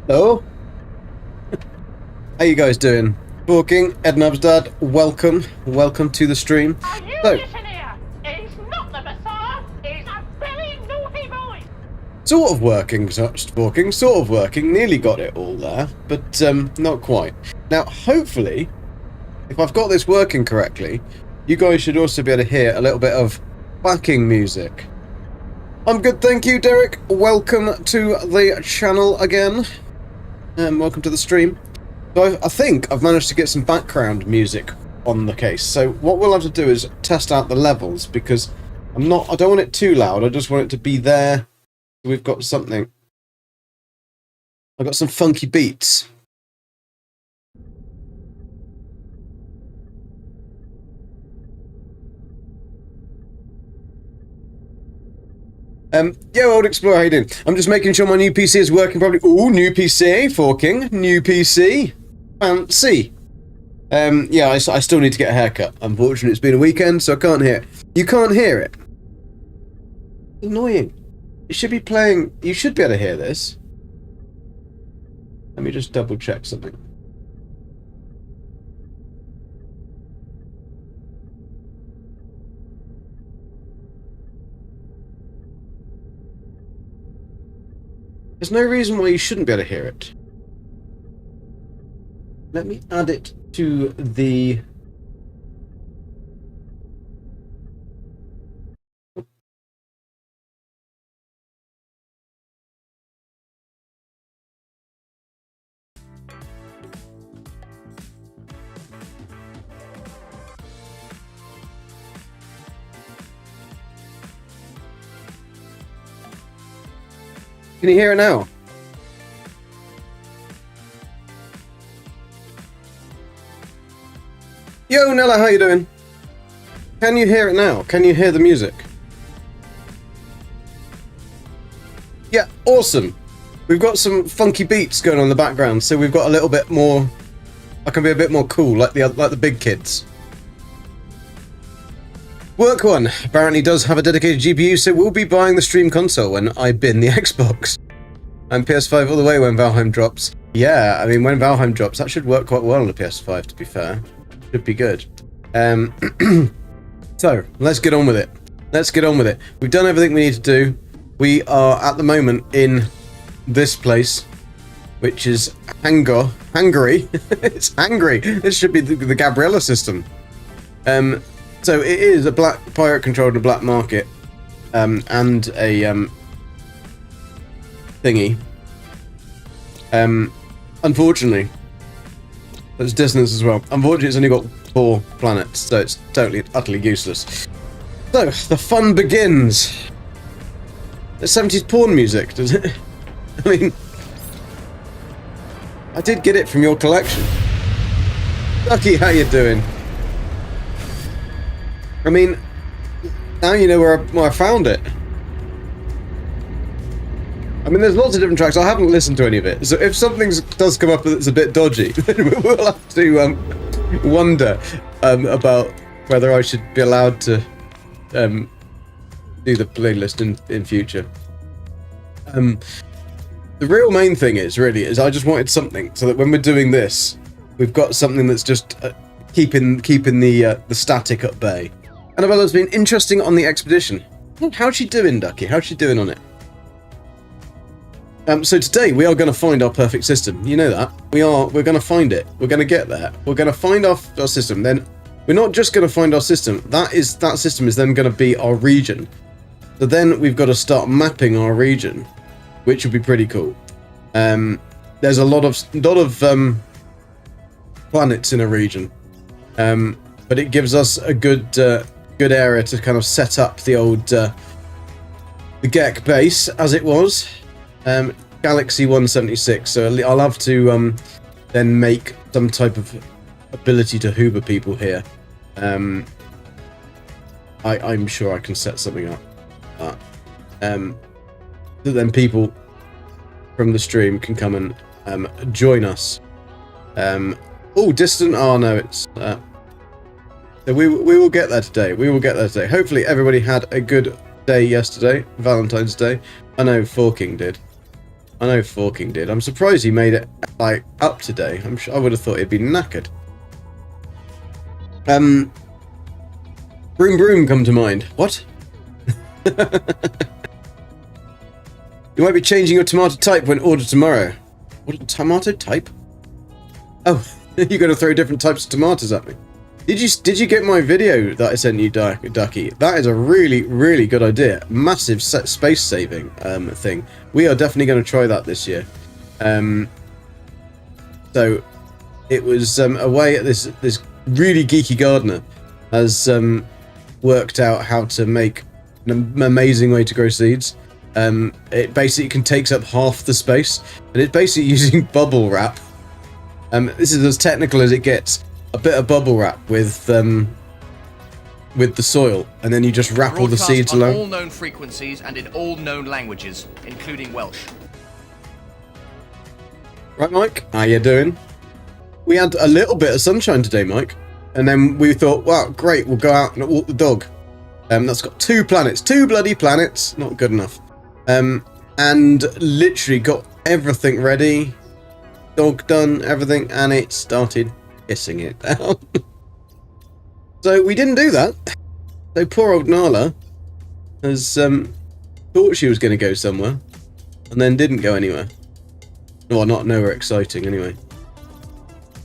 Hello? How you guys doing? Talking, Ed Nubsdad, welcome to the stream. Are you So, listen here? He's not the Messiah, he's a very naughty boy. sort of working, sort of working, nearly got it all there, but not quite. Now, hopefully, if I've got this working correctly, you guys should also be able to hear a little bit of backing music. I'm good, thank you, Derek. Welcome to the channel again. Welcome to the stream. So I think I've managed to get some background music on the case. So what we'll have to do is test out the levels, because I don't want it too loud. I just want it to be there. We've got something. I've got some funky beats. Yo, Old Explorer, how you doing? I'm just making sure my new PC is working properly. Ooh, new PC, forking, new PC. Fancy. Yeah, I still need to get a haircut. Unfortunately, it's been a weekend, so I can't hear it. You can't hear it? Annoying. It should be playing... You should be able to hear this. Let me just double check something. There's no reason why you shouldn't be able to hear it. Let me add it to the... Can you hear it now? Yo, Nella, how you doing? Can you hear it now? Can you hear the music? Yeah, awesome. We've got some funky beats going on in the background, so we've got a little bit more... I can be a bit more cool, like the big kids. Work one apparently does have a dedicated GPU, so we'll be buying the stream console when I bin the Xbox. And PS5 all the way when Valheim drops. Yeah, I mean, when Valheim drops, that should work quite well on the PS5, to be fair. Should be good. So, let's get on with it. Let's get on with it. We've done everything we need to do. We are, at the moment, in this place, which is Hungary. It's Hungary. This should be the Gabriella system. So it is a black pirate controlled a black market, and a thingy. Unfortunately, there's dissonance as well. Unfortunately, it's only got 4 planets, so it's totally, utterly useless. So the fun begins. The 70s porn music, does it? I mean, I did get it from your collection. Ducky, how you doing? I mean, now you know where I found it. I mean, there's lots of different tracks. I haven't listened to any of it, so if something does come up that's a bit dodgy, then we'll have to wonder about whether I should be allowed to do the playlist in future. The real main thing is I just wanted something so that when we're doing this, we've got something that's just keeping the static at bay. Annabella's been interesting on the expedition. How's she doing, Ducky? How's she doing on it? So today we are going to find our perfect system. You know that. We're going to find it. We're going to get there. We're going to find our system. Then we're not just going to find our system. That system is then going to be our region. So then we've got to start mapping our region, which would be pretty cool. There's a lot of planets in a region, but it gives us a good area to kind of set up the old the Gek base as it was. Galaxy 176, so I'll have to then make some type of ability to hoover people here. I'm sure I can set something up. So then people from the stream can come and join us. Oh, distant. Oh no, it's. So we will get there today. We will get there today. Hopefully, everybody had a good day yesterday, Valentine's Day. I know Forking did. I know Forking did. I'm surprised he made it, like, up today. I'm sure I would have thought he'd be knackered. Broom Broom come to mind. What? You might be changing your tomato type when ordered tomorrow. What, tomato type? Oh, you're going to throw different types of tomatoes at me. Did you get my video that I sent you, Ducky? That is a really, really good idea. Massive space saving thing. We are definitely going to try that this year. So it was a way at this really geeky gardener has worked out how to make an amazing way to grow seeds. It basically takes up half the space, and it's basically using bubble wrap. This is as technical as it gets. A bit of bubble wrap with the soil, and then you just wrap all the seeds along. All known frequencies and in all known languages, including Welsh. Right, Mike? How you doing? We had a little bit of sunshine today, Mike, and then we thought, wow, great, we'll go out and walk the dog. That's got 2 planets, 2 bloody planets, not good enough. And literally got everything ready, dog done, everything, and it started pissing it down. So we didn't do that. So poor old Nala has thought she was going to go somewhere, and then didn't go anywhere. Well, not nowhere exciting anyway.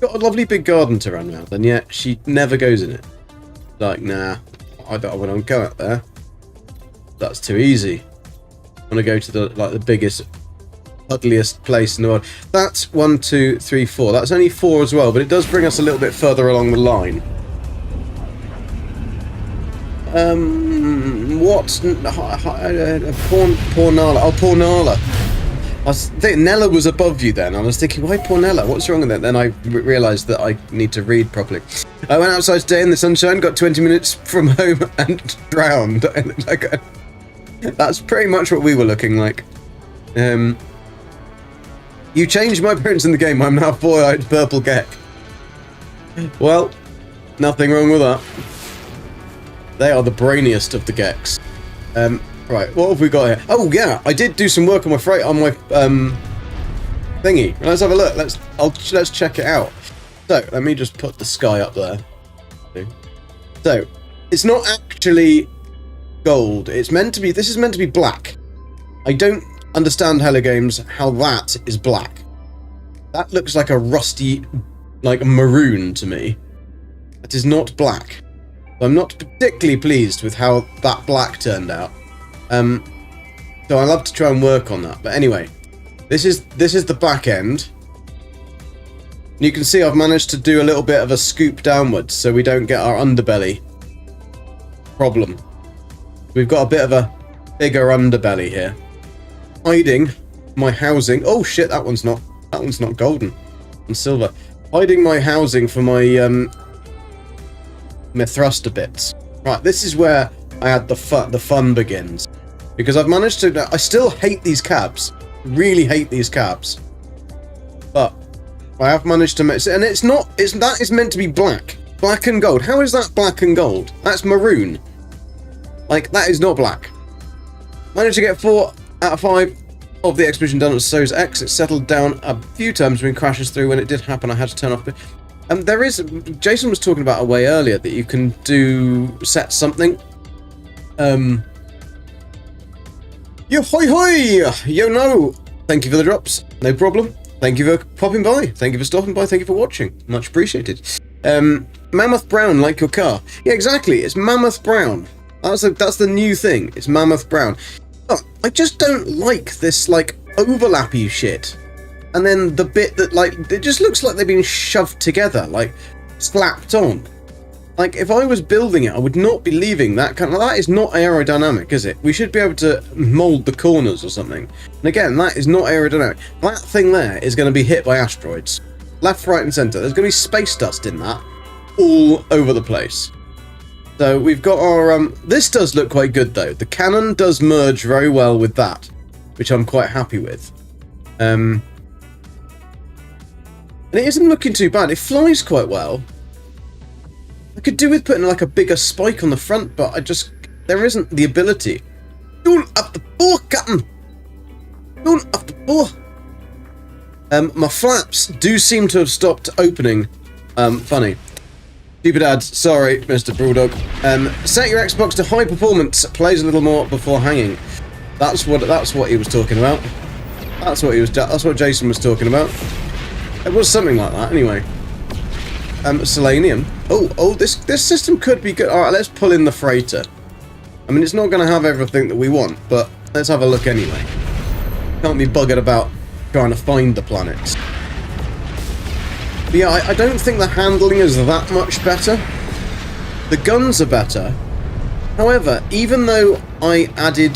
Got a lovely big garden to run around, and yet she never goes in it. Like, nah, I don't want to go out there. That's too easy. I want to go to the biggest, ugliest place in the world. That's 1, 2, 3, 4. That's only 4 as well, but it does bring us a little bit further along the line. What? Poor Nala. Oh, poor Nala. I was thinking Nella was above you then. I was thinking, why poor Nella? What's wrong with that? Then I realised that I need to read properly. I went outside today in the sunshine, got 20 minutes from home and drowned. That's pretty much what we were looking like. You changed my appearance in the game. I'm now 4-eyed purple Gek. Well, nothing wrong with that. They are the brainiest of the Geks. Right, what have we got here? Oh yeah, I did do some work on my thingy. Let's have a look. Let's check it out. So let me just put the sky up there. So it's not actually gold. It's meant to be. This is meant to be black. I don't understand Hello Games how that is black. That looks like a rusty, like maroon to me. That is not black. So I'm not particularly pleased with how that black turned out. So I love to try and work on that. But anyway, this is the back end. And you can see I've managed to do a little bit of a scoop downwards so we don't get our underbelly problem. We've got a bit of a bigger underbelly here. Hiding my housing. Oh shit, that one's not golden and silver. Hiding my housing for my my thruster bits. Right, this is where I had the fun begins. Because I've managed to... I still hate these cabs. Really hate these cabs. But I have managed to make... And it's not... that is meant to be black. Black and gold. How is that black and gold? That's maroon. Like, that is not black. Managed to get 4 out of 5 of the expedition done at So's X. It settled down a few times when crashes through. When it did happen, I had to turn off... there is... Jason was talking about a way earlier that you can set something... Yo hoi hoi! Yo no! Thank you for the drops. No problem. Thank you for popping by. Thank you for stopping by. Thank you for watching. Much appreciated. Mammoth brown, like your car. Yeah, exactly. It's Mammoth brown. That's the new thing. It's Mammoth brown. Oh, I just don't like this, like, overlappy shit. And then the bit that, like, it just looks like they've been shoved together, like, slapped on. Like, if I was building it, I would not be leaving that kind of... That is not aerodynamic, is it? We should be able to mould the corners or something. And again, that is not aerodynamic. That thing there is going to be hit by asteroids. Left, right, and centre. There's going to be space dust in that. All over the place. So, we've got our... This does look quite good, though. The cannon does merge very well with that. Which I'm quite happy with. And it isn't looking too bad. It flies quite well. I could do with putting like a bigger spike on the front, but there isn't the ability. Don't have the bore, Captain. Don't have the bore. My flaps do seem to have stopped opening. Funny. Stupid ads. Sorry, Mr. Brewdog. Set your Xbox to high performance. Plays a little more before hanging. That's what he was talking about. That's what Jason was talking about. It was something like that, anyway. Selenium. Oh, this system could be good. All right, let's pull in the freighter. I mean, it's not going to have everything that we want, but let's have a look anyway. Can't be buggered about trying to find the planets. But yeah, I don't think the handling is that much better. The guns are better. However, even though I added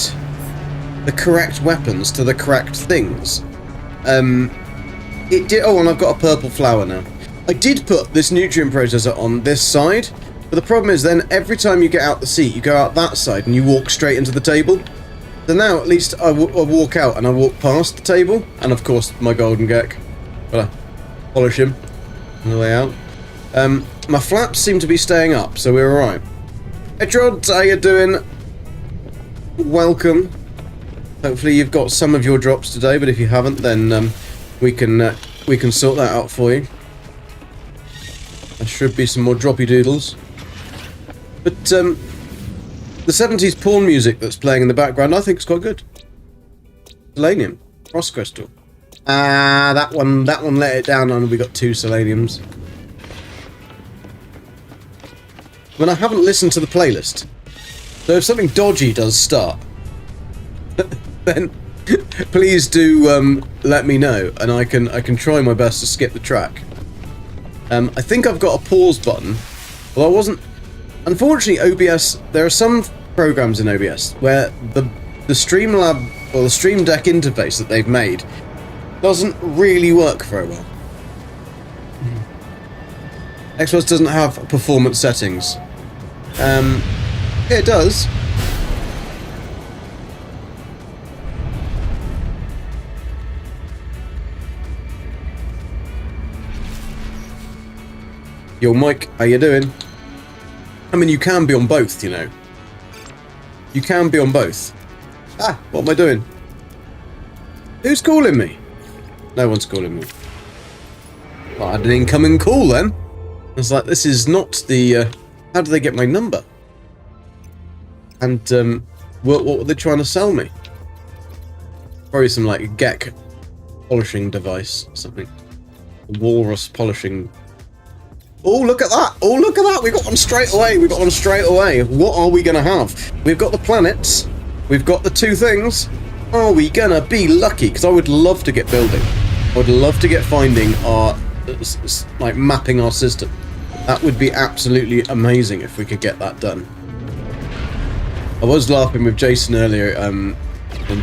the correct weapons to the correct things, it did... Oh, and I've got a purple flower now. I did put this nutrient processor on this side, but the problem is then every time you get out the seat, you go out that side and you walk straight into the table. So now at least I walk out and I walk past the table, and of course my golden gek. Gotta polish him on the way out. My flaps seem to be staying up, so we're alright. Hey Trod, how you doing? Welcome. Hopefully you've got some of your drops today, but if you haven't, then we can sort that out for you. There should be some more droppy doodles. But the 70s porn music that's playing in the background, I think is quite good. Selenium, frost crystal. That one let it down, and we got 2 seleniums. When I haven't listened to the playlist, so if something dodgy does start, then please do let me know, and I can try my best to skip the track. I think I've got a pause button. Well, I wasn't. Unfortunately, OBS. There are some programs in OBS where the Streamlab or the Stream Deck interface that they've made doesn't really work very well. Xbox doesn't have performance settings. Yeah, it does. Yo, Mike, how you doing? I mean, you can be on both, you know. You can be on both. Ah, what am I doing? Who's calling me? No one's calling me. Well, I had an incoming call then. I was like, this is not the... how do they get my number? And, what were they trying to sell me? Probably some, like, Gek polishing device or something. Walrus polishing... Oh, look at that! Oh, look at that! We got one straight away! We got one straight away! What are we gonna have? We've got the planets. We've got the 2 things. Are we gonna be lucky? Because I would love to get building. I would love to get finding our... like, mapping our system. That would be absolutely amazing if we could get that done. I was laughing with Jason earlier on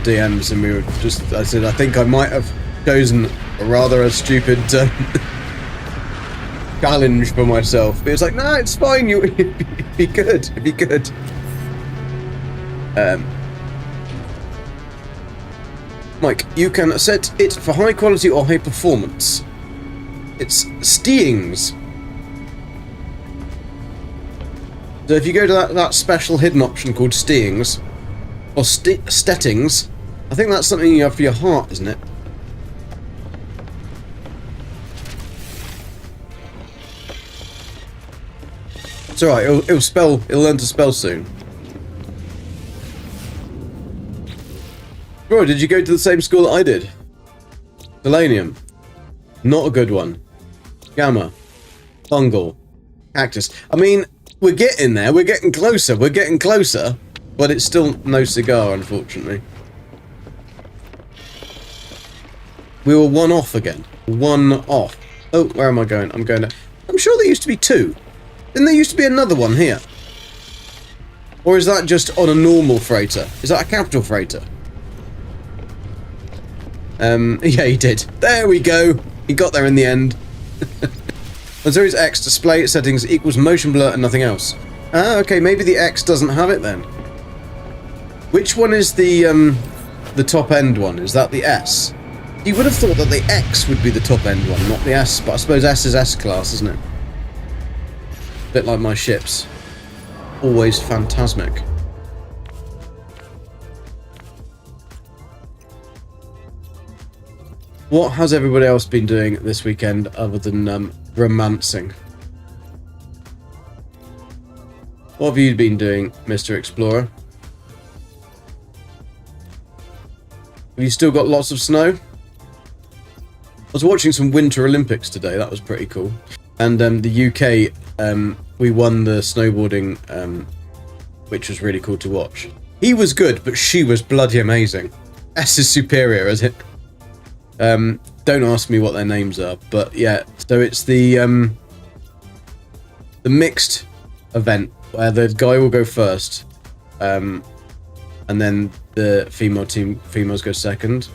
DMs, and we were just... I said, I think I might have chosen a rather stupid... challenge for myself. But it's like, nah, it's fine. It'd be good. It'd be good. Mike, you can set it for high quality or high performance. It's steings. So if you go to that special hidden option called steings, or stettings, I think that's something you have for your heart, isn't it? It's alright, it'll learn to spell soon. Bro, did you go to the same school that I did? Selenium. Not a good one. Gamma. Fungal. Cactus. I mean, we're getting there, we're getting closer, but it's still no cigar, unfortunately. We were 1 off again. 1 off. Oh, where am I going? I'm sure there used to be 2. Didn't there used to be another one here? Or is that just on a normal freighter? Is that a capital freighter? Yeah, he did. There we go. He got there in the end. And so is X, display settings equals motion blur and nothing else. Ah, okay, maybe the X doesn't have it then. Which one is the top end one? Is that the S? You would have thought that the X would be the top end one, not the S, but I suppose S is S-class, isn't it? Bit like my ships. Always phantasmic. What has everybody else been doing this weekend other than romancing? What have you been doing, Mr. Explorer? Have you still got lots of snow? I was watching some Winter Olympics today. That was pretty cool. And the UK, we won the snowboarding, which was really cool to watch. He was good, but she was bloody amazing. S is superior, is it? Don't ask me what their names are, but yeah. So it's the mixed event where the guy will go first, and then the females go second.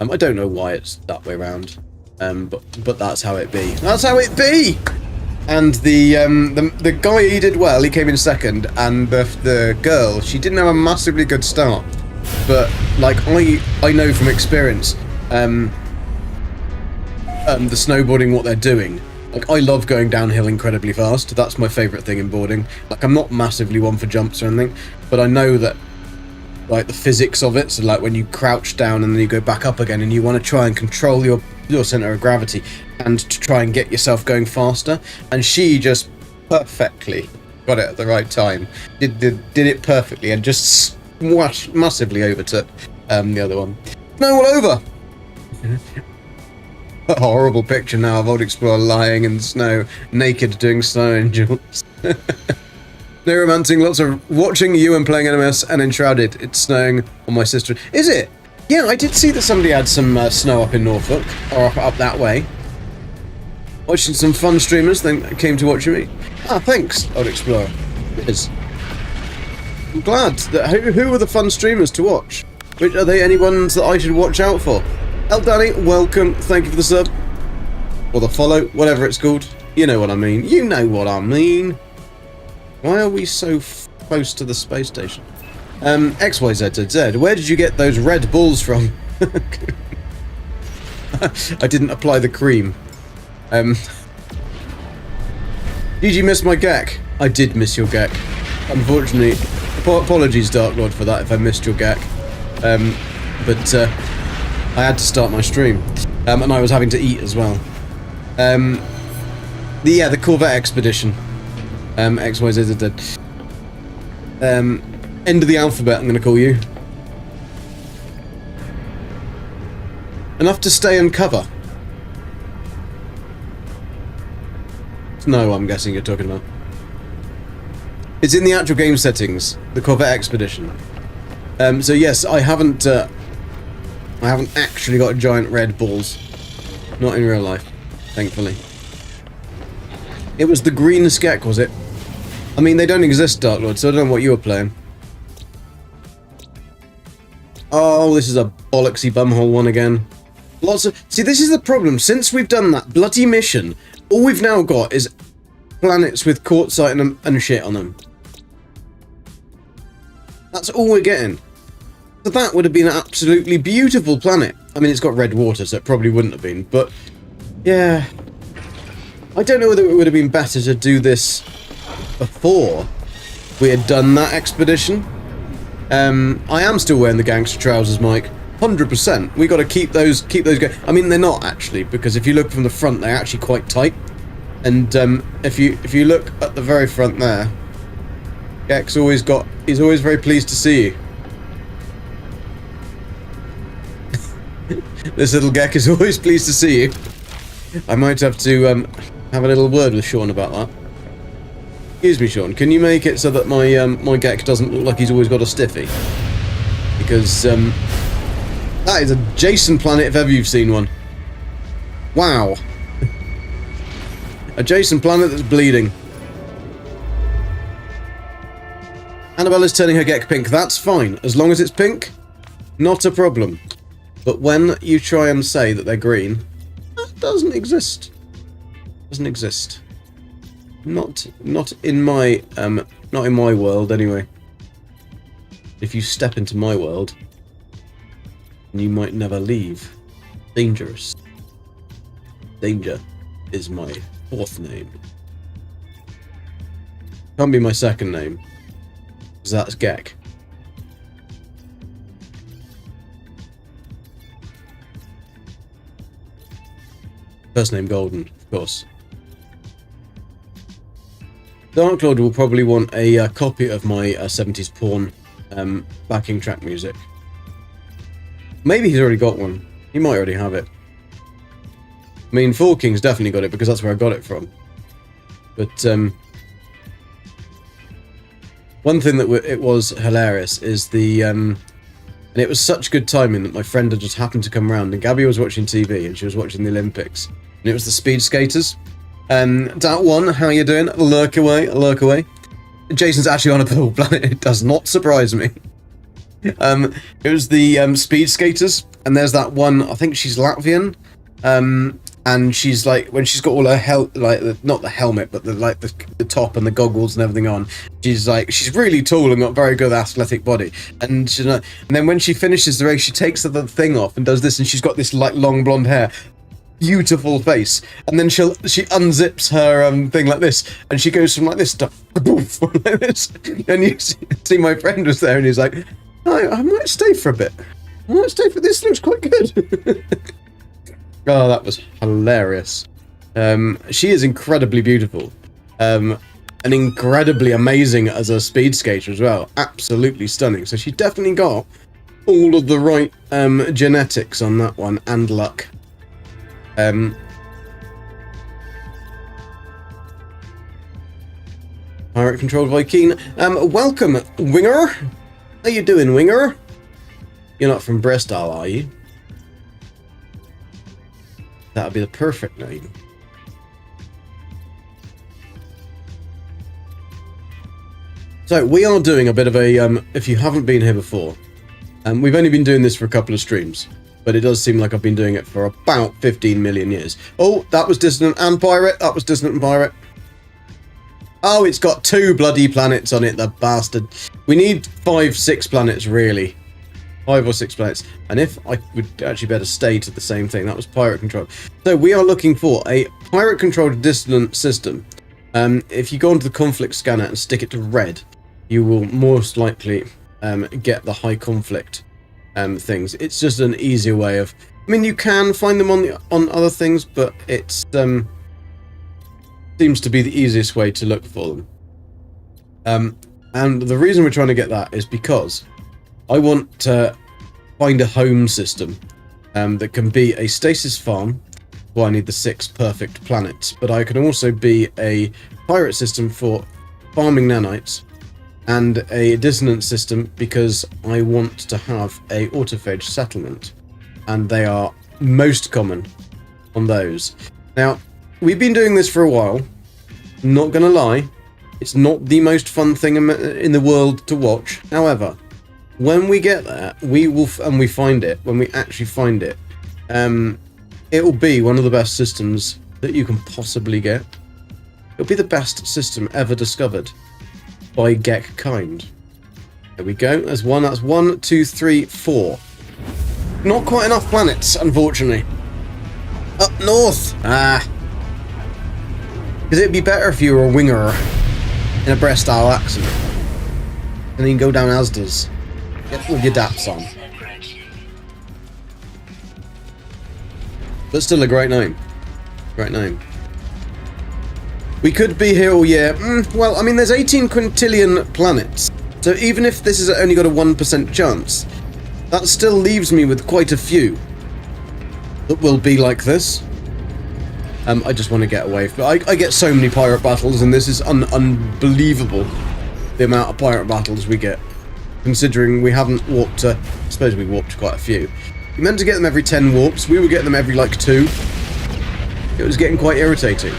I don't know why it's that way around, but that's how it be. That's how it be. And the guy, he did well. He came in second, and the girl, she didn't have a massively good start, but like I know from experience, the snowboarding, what they're doing. Like, I love going downhill incredibly fast. That's my favourite thing in boarding. Like, I'm not massively one for jumps or anything, but I know that, like, the physics of it, so, like, when you crouch down and then you go back up again and you want to try and control your centre of gravity and to try and get yourself going faster, and she just perfectly got it at the right time. Did it perfectly and just massively overtook the other one. No, all over! A horrible picture now of Old Explorer lying in the snow, naked, doing snow angels. Neuromancing, lots of watching you and playing NMS and Enshrouded. It's snowing on my sister. Is it? Yeah, I did see that somebody had some snow up in Norfolk, or up that way. Watching some fun streamers, then came to watch me. Ah, thanks, Old Explorer. It is. I'm glad. Who are the fun streamers to watch? Which are they any ones that I should watch out for? El Danny, welcome. Thank you for the sub. Or the follow, whatever it's called. You know what I mean. You know what I mean. Why are we so close to the space station? XYZZZ, where did you get those red balls from? I didn't apply the cream. Did you miss my gek? I did miss your gek. Unfortunately, apologies, Dark Lord, for that if I missed your gek. But I had to start my stream, and I was having to eat as well. The Corvette Expedition. XYZZ. End of the alphabet, I'm going to call you. Enough to stay and cover. No, I'm guessing you're talking about. It's in the actual game settings, the Corvette Expedition. So yes, I haven't actually got giant red balls. Not in real life, thankfully. It was the green skek, was it? I mean, they don't exist, Dark Lord, so I don't know what you were playing. Oh, this is a bollocksy bumhole one again. Lots of... See, this is the problem. Since we've done that bloody mission, all we've now got is planets with quartzite and shit on them. That's all we're getting. So that would have been an absolutely beautiful planet. I mean, it's got red water, so it probably wouldn't have been, but... Yeah... I don't know whether it would have been better to do this before we had done that expedition. I am still wearing the gangster trousers, Mike. 100%. We got to keep those going. I mean, they're not actually, because if you look from the front, they're actually quite tight. And if you look at the very front there, Gek's he's always very pleased to see you. This little Gek is always pleased to see you. I might have to have a little word with Sean about that. Excuse me, Sean, can you make it so that my my Gek doesn't look like he's always got a stiffy? Because that is a Jason planet if ever you've seen one. Wow. A Jason planet that's bleeding. Annabelle is turning her Gek pink. That's fine. As long as it's pink, not a problem. But when you try and say that they're green, that doesn't exist. Doesn't exist. Not in my world anyway. If you step into my world, you might never leave. Dangerous. Danger is my fourth name. Can't be my second name, because that's Gek. First name Golden, of course. Dark Lord will probably want a copy of my 70s porn backing track music. Maybe he's already got one. He might already have it. I mean, Four Kings definitely got it because that's where I got it from. But one thing that it was hilarious is the and it was such good timing that my friend had just happened to come round, and Gabby was watching TV and she was watching the Olympics, and it was the speed skaters. Dat one, how you doing? Lurk away, lurk away. Jason's actually on a purple planet. It does not surprise me. It was the speed skaters, and there's that one. I think she's Latvian, and she's like, when she's got all her not the helmet, but the top and the goggles and everything on. She's really tall and got a very good athletic body. And then when she finishes the race, she takes the thing off and does this, and she's got this like long blonde hair. Beautiful face, and then she unzips her thing like this, and she goes from like this to poof, like this, and you see my friend was there, and he's like, I might stay for a bit. I might stay for this. Looks quite good. Oh, that was hilarious. She is incredibly beautiful, and incredibly amazing as a speed skater as well. Absolutely stunning. So she definitely got all of the right genetics on that one, and luck. Pirate controlled by Keen. Welcome, Winger. How you doing, Winger? You're not from Bristol, are you? That would be the perfect name. So we are doing a bit of a if you haven't been here before, we've only been doing this for a couple of streams. But it does seem like I've been doing it for about 15 million years. Oh, that was Dissonant and Pirate. That was Dissonant and Pirate. Oh, it's got 2 bloody planets on it, the bastard. We need 5, 6 planets, really. 5 or 6 planets. And if I would actually better stay to the same thing. That was Pirate controlled. So we are looking for a Pirate controlled Dissonant system. If you go onto the conflict scanner and stick it to red, you will most likely get the high conflict things. It's just an easier way of. I mean, you can find them on other things, but it's seems to be the easiest way to look for them. And the reason we're trying to get that is because I want to find a home system that can be a Stasis Farm. Well, I need the 6 perfect planets, but I can also be a pirate system for farming nanites. And a dissonant system because I want to have a autophage settlement, and they are most common on those. Now, we've been doing this for a while. Not gonna lie, it's not the most fun thing in the world to watch. However, when we get there, we will and we find it. When we actually find it, it will be one of the best systems that you can possibly get. It'll be the best system ever discovered by Gekkind. There we go. There's one. That's 1, 2, 3, 4. Not quite enough planets, unfortunately. Up north. Because it'd be better if you were a winger in a Bristol accent, and then you can go down Asda's. Get with your daps on. But still a great name. Great name. We could be here all year. Well, I mean, there's 18 quintillion planets. So even if this has only got a 1% chance, that still leaves me with quite a few that will be like this. I just want to get away. But I get so many pirate battles, and this is unbelievable, the amount of pirate battles we get. Considering we haven't warped I suppose we warped quite a few. We meant to get them every 10 warps. We were getting them every, like, 2. It was getting quite irritating.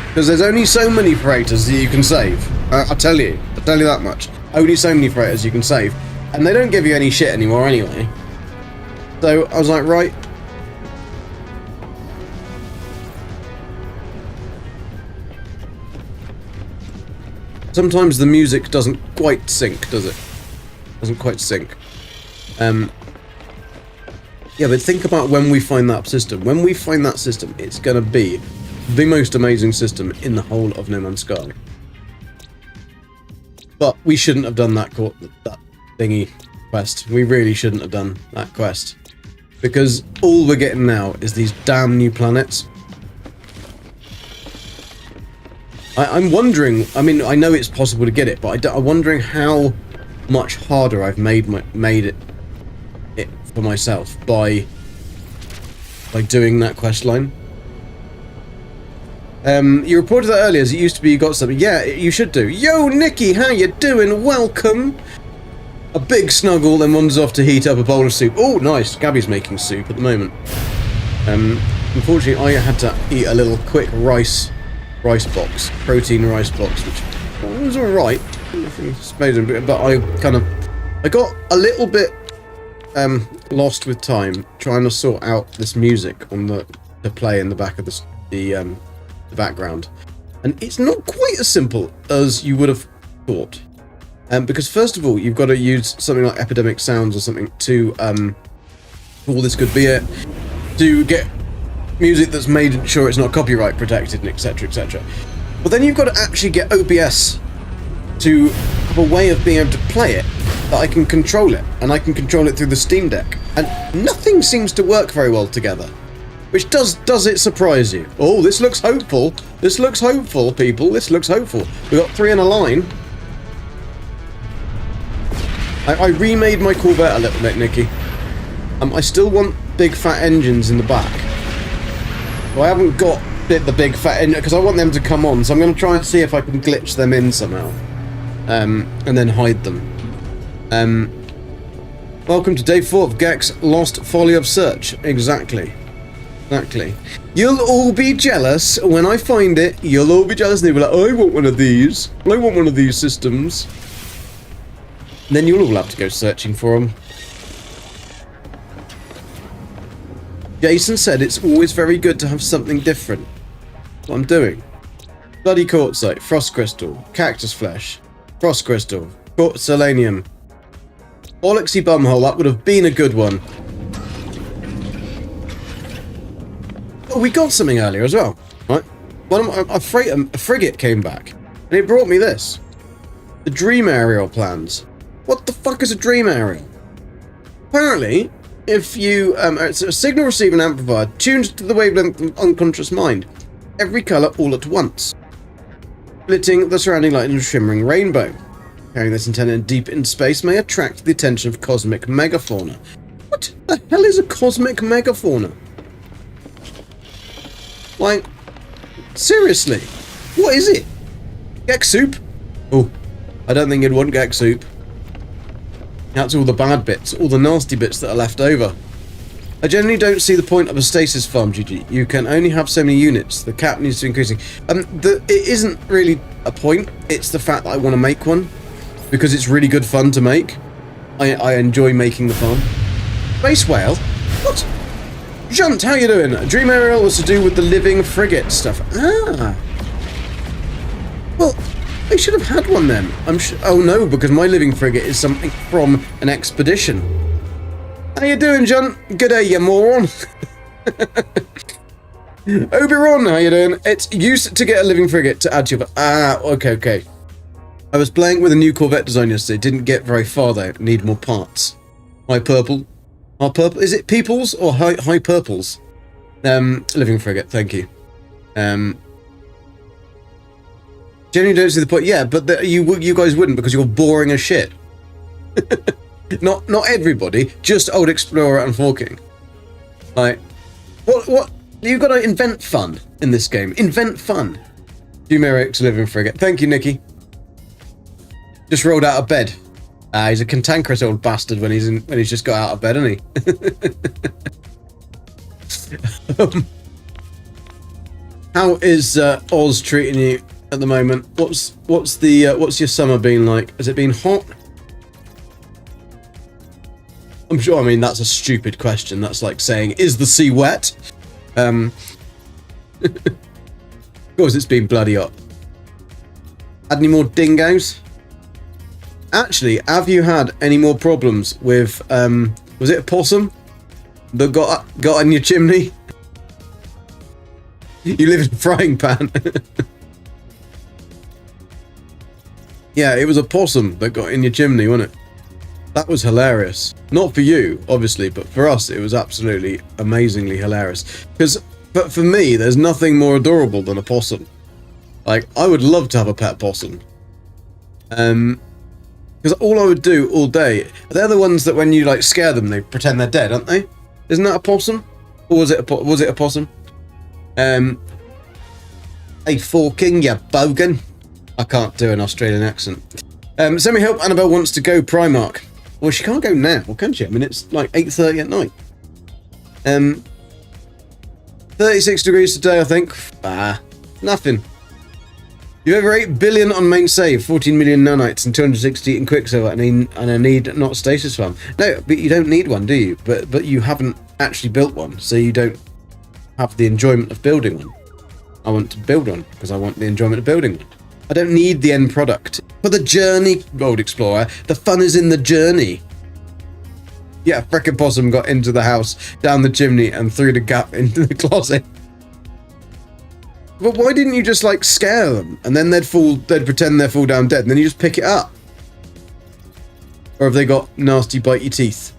Because there's only so many freighters that you can save. I'll tell you that much. Only so many freighters you can save. And they don't give you any shit anymore anyway. So I was like, right. Sometimes the music doesn't quite sync, does it? Doesn't quite sync. Yeah, but think about when we find that system. When we find that system, it's going to be the most amazing system in the whole of No Man's Sky. But we shouldn't have done that thingy quest. We really shouldn't have done that quest. Because all we're getting now is these damn new planets. I'm wondering, I mean, I know it's possible to get it, but I'm wondering how much harder I've made it for myself by doing that quest line. You reported that earlier, as it used to be you got something. Yeah, you should do. Yo, Nikki, how you doing? Welcome. A big snuggle, then wanders off to heat up a bowl of soup. Oh, nice. Gabby's making soup at the moment. Unfortunately, I had to eat a little quick rice box, protein rice box, which was alright. But I got a little bit lost with time trying to sort out this music on the play in the back of the background, and it's not quite as simple as you would have thought. Because first of all, you've got to use something like Epidemic Sounds or something to all this could be it, to get music that's made sure it's not copyright protected, and etc, etc. But then you've got to actually get OBS to have a way of being able to play it that I can control it, and I can control it through the Steam Deck, and nothing seems to work very well together. Which does it surprise you? Oh, this looks hopeful. This looks hopeful, people. This looks hopeful. We've got 3 in a line. I remade my Corvette a little bit, Nikki. I still want big fat engines in the back. Well, I haven't got the big fat engine because I want them to come on, so I'm going to try and see if I can glitch them in somehow. And then hide them. Welcome to day 4 of Gex Lost Folly of Search. Exactly. You'll all be jealous when I find it. You'll all be jealous and they'll be like, I want one of these. I want one of these systems. And then you'll all have to go searching for them. Jason said it's always very good to have something different. That's what I'm doing. Bloody quartzite, frost crystal, cactus flesh, frost crystal, selenium. Bollocksy bumhole, that would have been a good one. Oh, we got something earlier as well, right? A frigate came back, and it brought me this. The Dream Aerial plans. What the fuck is a Dream Aerial? Apparently, if you, it's a signal receiving amplifier tuned to the wavelength of unconscious mind. Every colour all at once. Splitting the surrounding light in a shimmering rainbow. Carrying this antenna deep in space may attract the attention of cosmic megafauna. What the hell is a cosmic megafauna? Like, seriously, what is it? Gex soup? Oh, I don't think you'd want Gex soup. That's all the bad bits, all the nasty bits that are left over. I generally don't see the point of a stasis farm, GG. You can only have so many units. The cap needs to increasing. It isn't really a point. It's the fact that I want to make one because it's really good fun to make. I enjoy making the farm. Space whale? What? Junt, how you doing? Dream Aerial was to do with the living frigate stuff. Ah. Well, I should have had one then. Oh no, because my living frigate is something from an expedition. How you doing, Junt? Good day, you moron. Oberon, how you doing? It's used to get a living frigate to add to your... Ah, okay. I was playing with a new Corvette design yesterday. Didn't get very far though. Need more parts. High purple. Our purple, is it peoples or high purples? Living frigate, thank you. Generally don't see the point. Yeah, but you guys wouldn't because you're boring as shit. not everybody, just old Explorer and Hawking. Like, what? You've got to invent fun in this game. Invent fun. Numeric's living frigate. Thank you, Nikki. Just rolled out of bed. He's a cantankerous old bastard when he's just got out of bed, isn't he? How is Oz treating you at the moment? What's your summer been like? Has it been hot? I'm sure. I mean, that's a stupid question. That's like saying, "Is the sea wet?" Of course, it's been bloody hot. Had any more dingoes? Actually, have you had any more problems with, was it a possum that got in your chimney? You live in a frying pan. Yeah, it was a possum that got in your chimney, wasn't it? That was hilarious. Not for you, obviously, but for us, it was absolutely amazingly hilarious. But for me, there's nothing more adorable than a possum. Like, I would love to have a pet possum. Because all I would do all day, they're the ones that when you like scare them, they pretend they're dead, aren't they? Isn't that a possum? Or was it a possum? Hey, Forking, you bogan. I can't do an Australian accent. Send me help. Annabelle wants to go Primark. Well, she can't go now, can she? I mean, it's like 8:30 at night. 36 degrees today, I think. Nothing. You have over 8 billion on main save, 14 million nanites, and 260 in Quicksilver, and I need not Stasis Farm. No, but you don't need one, do you? But you haven't actually built one, so you don't have the enjoyment of building one. I want to build one, because I want the enjoyment of building one. I don't need the end product. For the journey, Old Explorer, the fun is in the journey. Yeah, frickin' possum got into the house, down the chimney, and through the gap into the closet. But why didn't you just, like, scare them? And then they'd pretend they're fall down dead, and then you just pick it up. Or have they got nasty bitey teeth?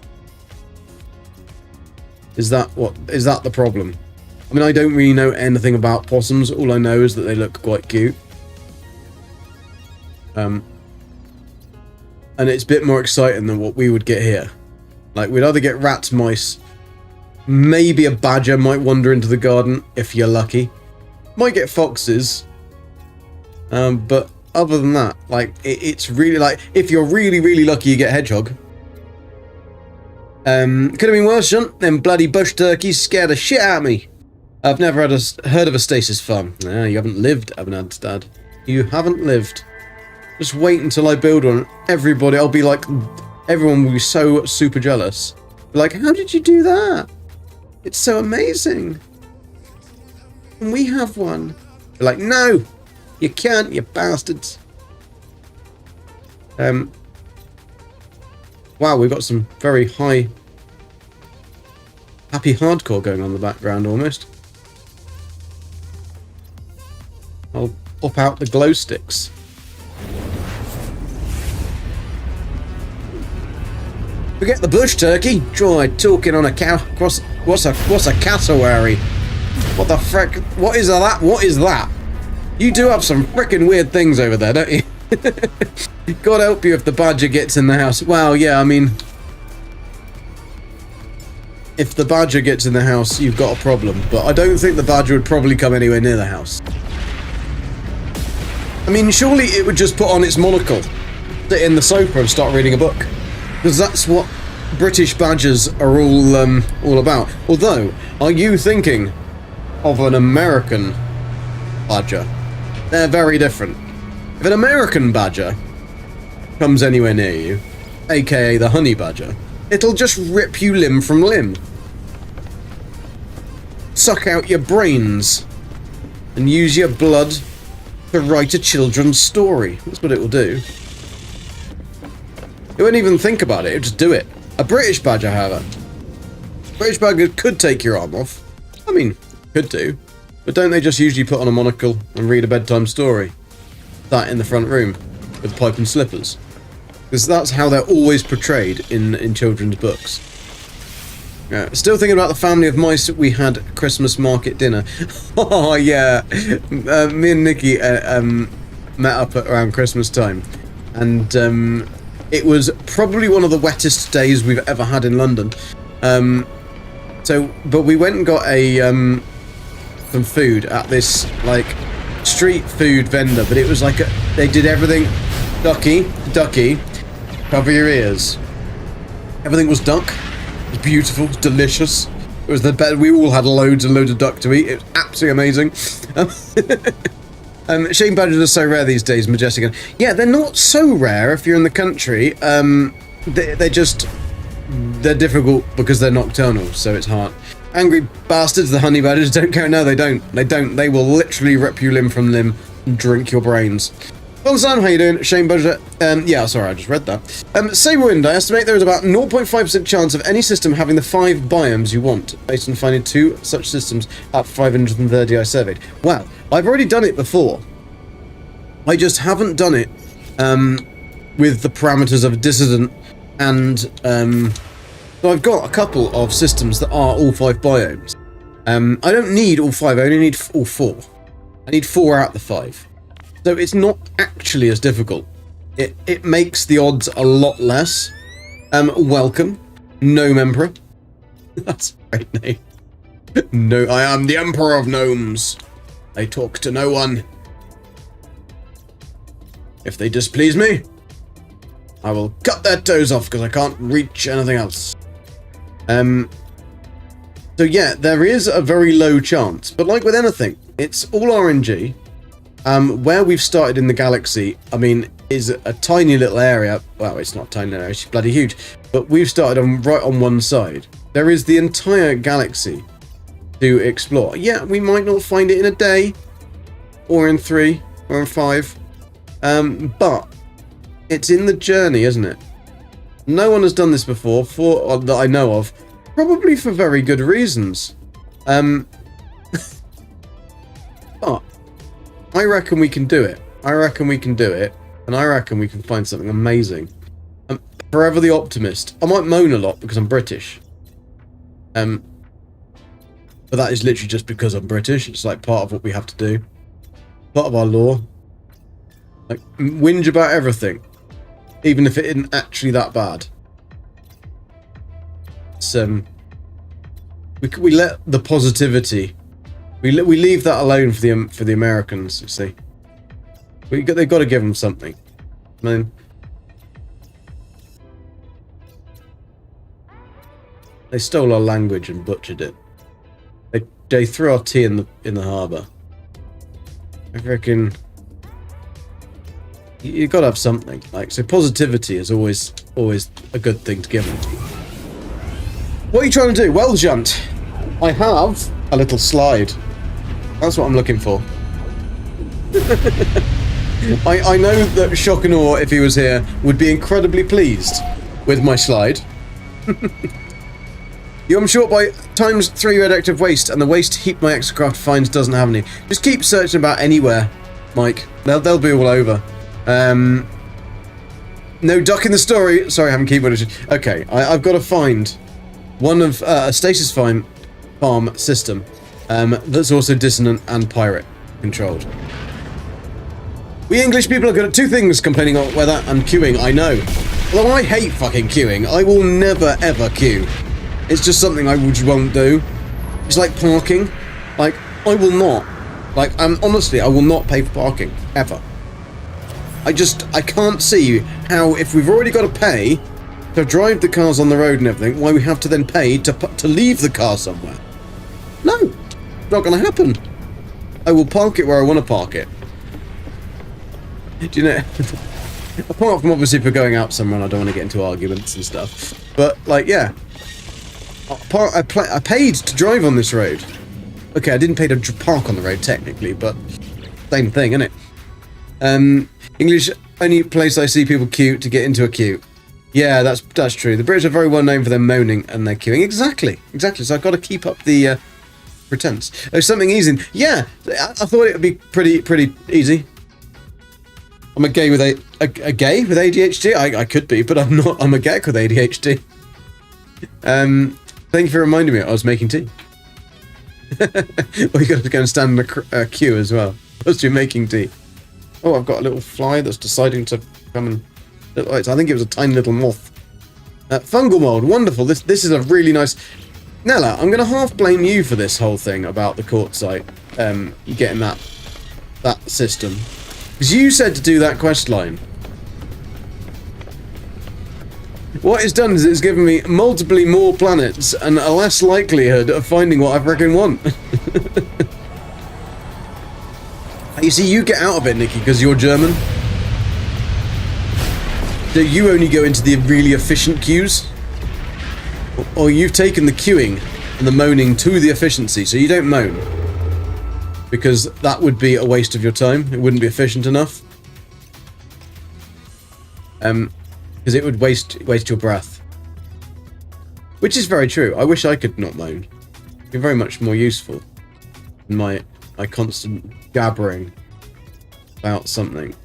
Is that the problem? I mean, I don't really know anything about possums. All I know is that they look quite cute. And it's a bit more exciting than what we would get here. Like, we'd either get rats, mice, maybe a badger might wander into the garden, if you're lucky. Might get foxes. But other than that, like, it's really, like, if you're really, really lucky, you get a hedgehog. Could have been worse, Sean. Them bloody bush turkeys scared the shit out of me. I've never heard of a Stasis Farm. No, you haven't lived, Abnad's You haven't lived. Just wait until I build one. Everybody, I'll be like, everyone will be so super jealous. Be like, how did you do that? It's so amazing. And we have one. They're like, no, you can't, you bastards. Wow, we've got some very high, happy hardcore going on in the background almost. I'll up out the glow sticks. Forget the bush turkey. Try talking on a cow. What's a cassowary? What the frick? What is that? What is that? You do have some frickin' weird things over there, don't you? God help you if the badger gets in the house. Well, yeah, I mean, if the badger gets in the house, you've got a problem. But I don't think the badger would probably come anywhere near the house. I mean, surely it would just put on its monocle, sit in the sofa and start reading a book. Because that's what British badgers are all about. Although, are you thinking of an American badger? They're very different. If an American badger comes anywhere near you, aka the honey badger, it'll just rip you limb from limb. Suck out your brains and use your blood to write a children's story. That's what it will do. It won't even think about it, it'll just do it. A British badger, however. British badger could take your arm off. I mean, could do. But don't they just usually put on a monocle and read a bedtime story? That in the front room, with pipe and slippers. Because that's how they're always portrayed in children's books. Still thinking about the family of mice we had at Christmas market dinner. Oh, yeah. Me and Nikki met up around Christmas time. And it was probably one of the wettest days we've ever had in London. But we went and got some food at this, like, street food vendor. But it was like, they did everything. Ducky, cover your ears. Everything was duck. It was beautiful, it was delicious. It was the best. We all had loads and loads of duck to eat. It was absolutely amazing. Shame badgers are so rare these days, Majestic. Yeah, they're not so rare if you're in the country. They're difficult because they're nocturnal, so it's hard. Angry bastards, the honey badgers don't count. No, they don't. They will literally rip you limb from limb and drink your brains. Well, Sam, how you doing? Shane Budget. Yeah, sorry, I just read that. Saberwind, I estimate there is about 0.5% chance of any system having the 5 biomes you want, based on finding 2 such systems at 530 I surveyed. Well, I've already done it before. I just haven't done it with the parameters of Dissodent, and so I've got a couple of systems that are all 5 biomes. I don't need all 5, I only need all 4. I need 4 out of the 5. So it's not actually as difficult. It makes the odds a lot less. Welcome, Gnome Emperor. That's a great name. No, I am the Emperor of Gnomes. I talk to no one. If they displease me, I will cut their toes off because I can't reach anything else. So yeah, there is a very low chance, but like with anything, it's all RNG. Where we've started in the galaxy, I mean, is a tiny little area. Well, it's not a tiny little area, it's bloody huge. But we've started right on one side. There is the entire galaxy to explore. Yeah, we might not find it in a day, or in 3, or in 5. But it's in the journey, isn't it? No one has done this before, that I know of. Probably for very good reasons. But I reckon we can do it. I reckon we can do it. And I reckon we can find something amazing. I'm forever the optimist. I might moan a lot because I'm British. But that is literally just because I'm British. It's like part of what we have to do. Part of our law. Like, whinge about everything. Even if it isn't actually that bad. It's, we let the positivity... We leave that alone for the Americans, you see. They've got to give them something. I mean, they stole our language and butchered it. They threw our tea in the harbour. I reckon you've got to have something. Like, so positivity is always a good thing to give them. What are you trying to do? Well, Junt, I have a little slide. That's what I'm looking for. I know that Shock and Awe, if he was here, would be incredibly pleased with my slide. I'm short by ×3 radioactive waste, and the waste heap my exocraft finds doesn't have any. Just keep searching about anywhere, Mike. They'll be all over. No duck in the story. Sorry, I haven't keyboarded. Okay, I've got to find one of a Stasis Farm system that's also Dissonant and Pirate controlled. We English people are good at 2 things: complaining about weather and queuing. I know. Although I hate fucking queuing. I will never ever queue. It's just something I just won't do. It's like parking. Like, I will not. Like, honestly, I will not pay for parking. Ever. I can't see how, if we've already got to pay to drive the cars on the road and everything, why we have to then pay to leave the car somewhere. No. It's not going to happen. I will park it where I want to park it. Do you know? Apart from obviously if we're going out somewhere and I don't want to get into arguments and stuff. But, like, yeah. I paid to drive on this road. Okay, I didn't pay to park on the road, technically, but same thing, innit? English, only place I see people queue to get into a queue. Yeah, that's true. The British are very well known for their moaning and their queuing. Exactly. So I've got to keep up the pretense. Oh, something easy. Yeah, I thought it would be pretty easy. I'm a gay with a gay with ADHD. I could be, but I'm not. I'm a geck with ADHD. Thank you for reminding me. I was making tea. Well, you got to go and stand in a queue as well. Supposed to be making tea. Oh, I've got a little fly that's deciding to come and. I think it was a tiny little moth. Fungal mold, wonderful. This is a really nice. Nella, I'm going to half blame you for this whole thing about the court site. Getting that system. Because you said to do that quest line. What it's done is it's given me multiply more planets and a less likelihood of finding what I freaking want. You see, you get out of it, Nikki, because you're German. So you only go into the really efficient queues. Or you've taken the queuing and the moaning to the efficiency, so you don't moan. Because that would be a waste of your time. It wouldn't be efficient enough. Because it would waste your breath. Which is very true. I wish I could not moan. It'd be very much more useful than my constant gabbering about something.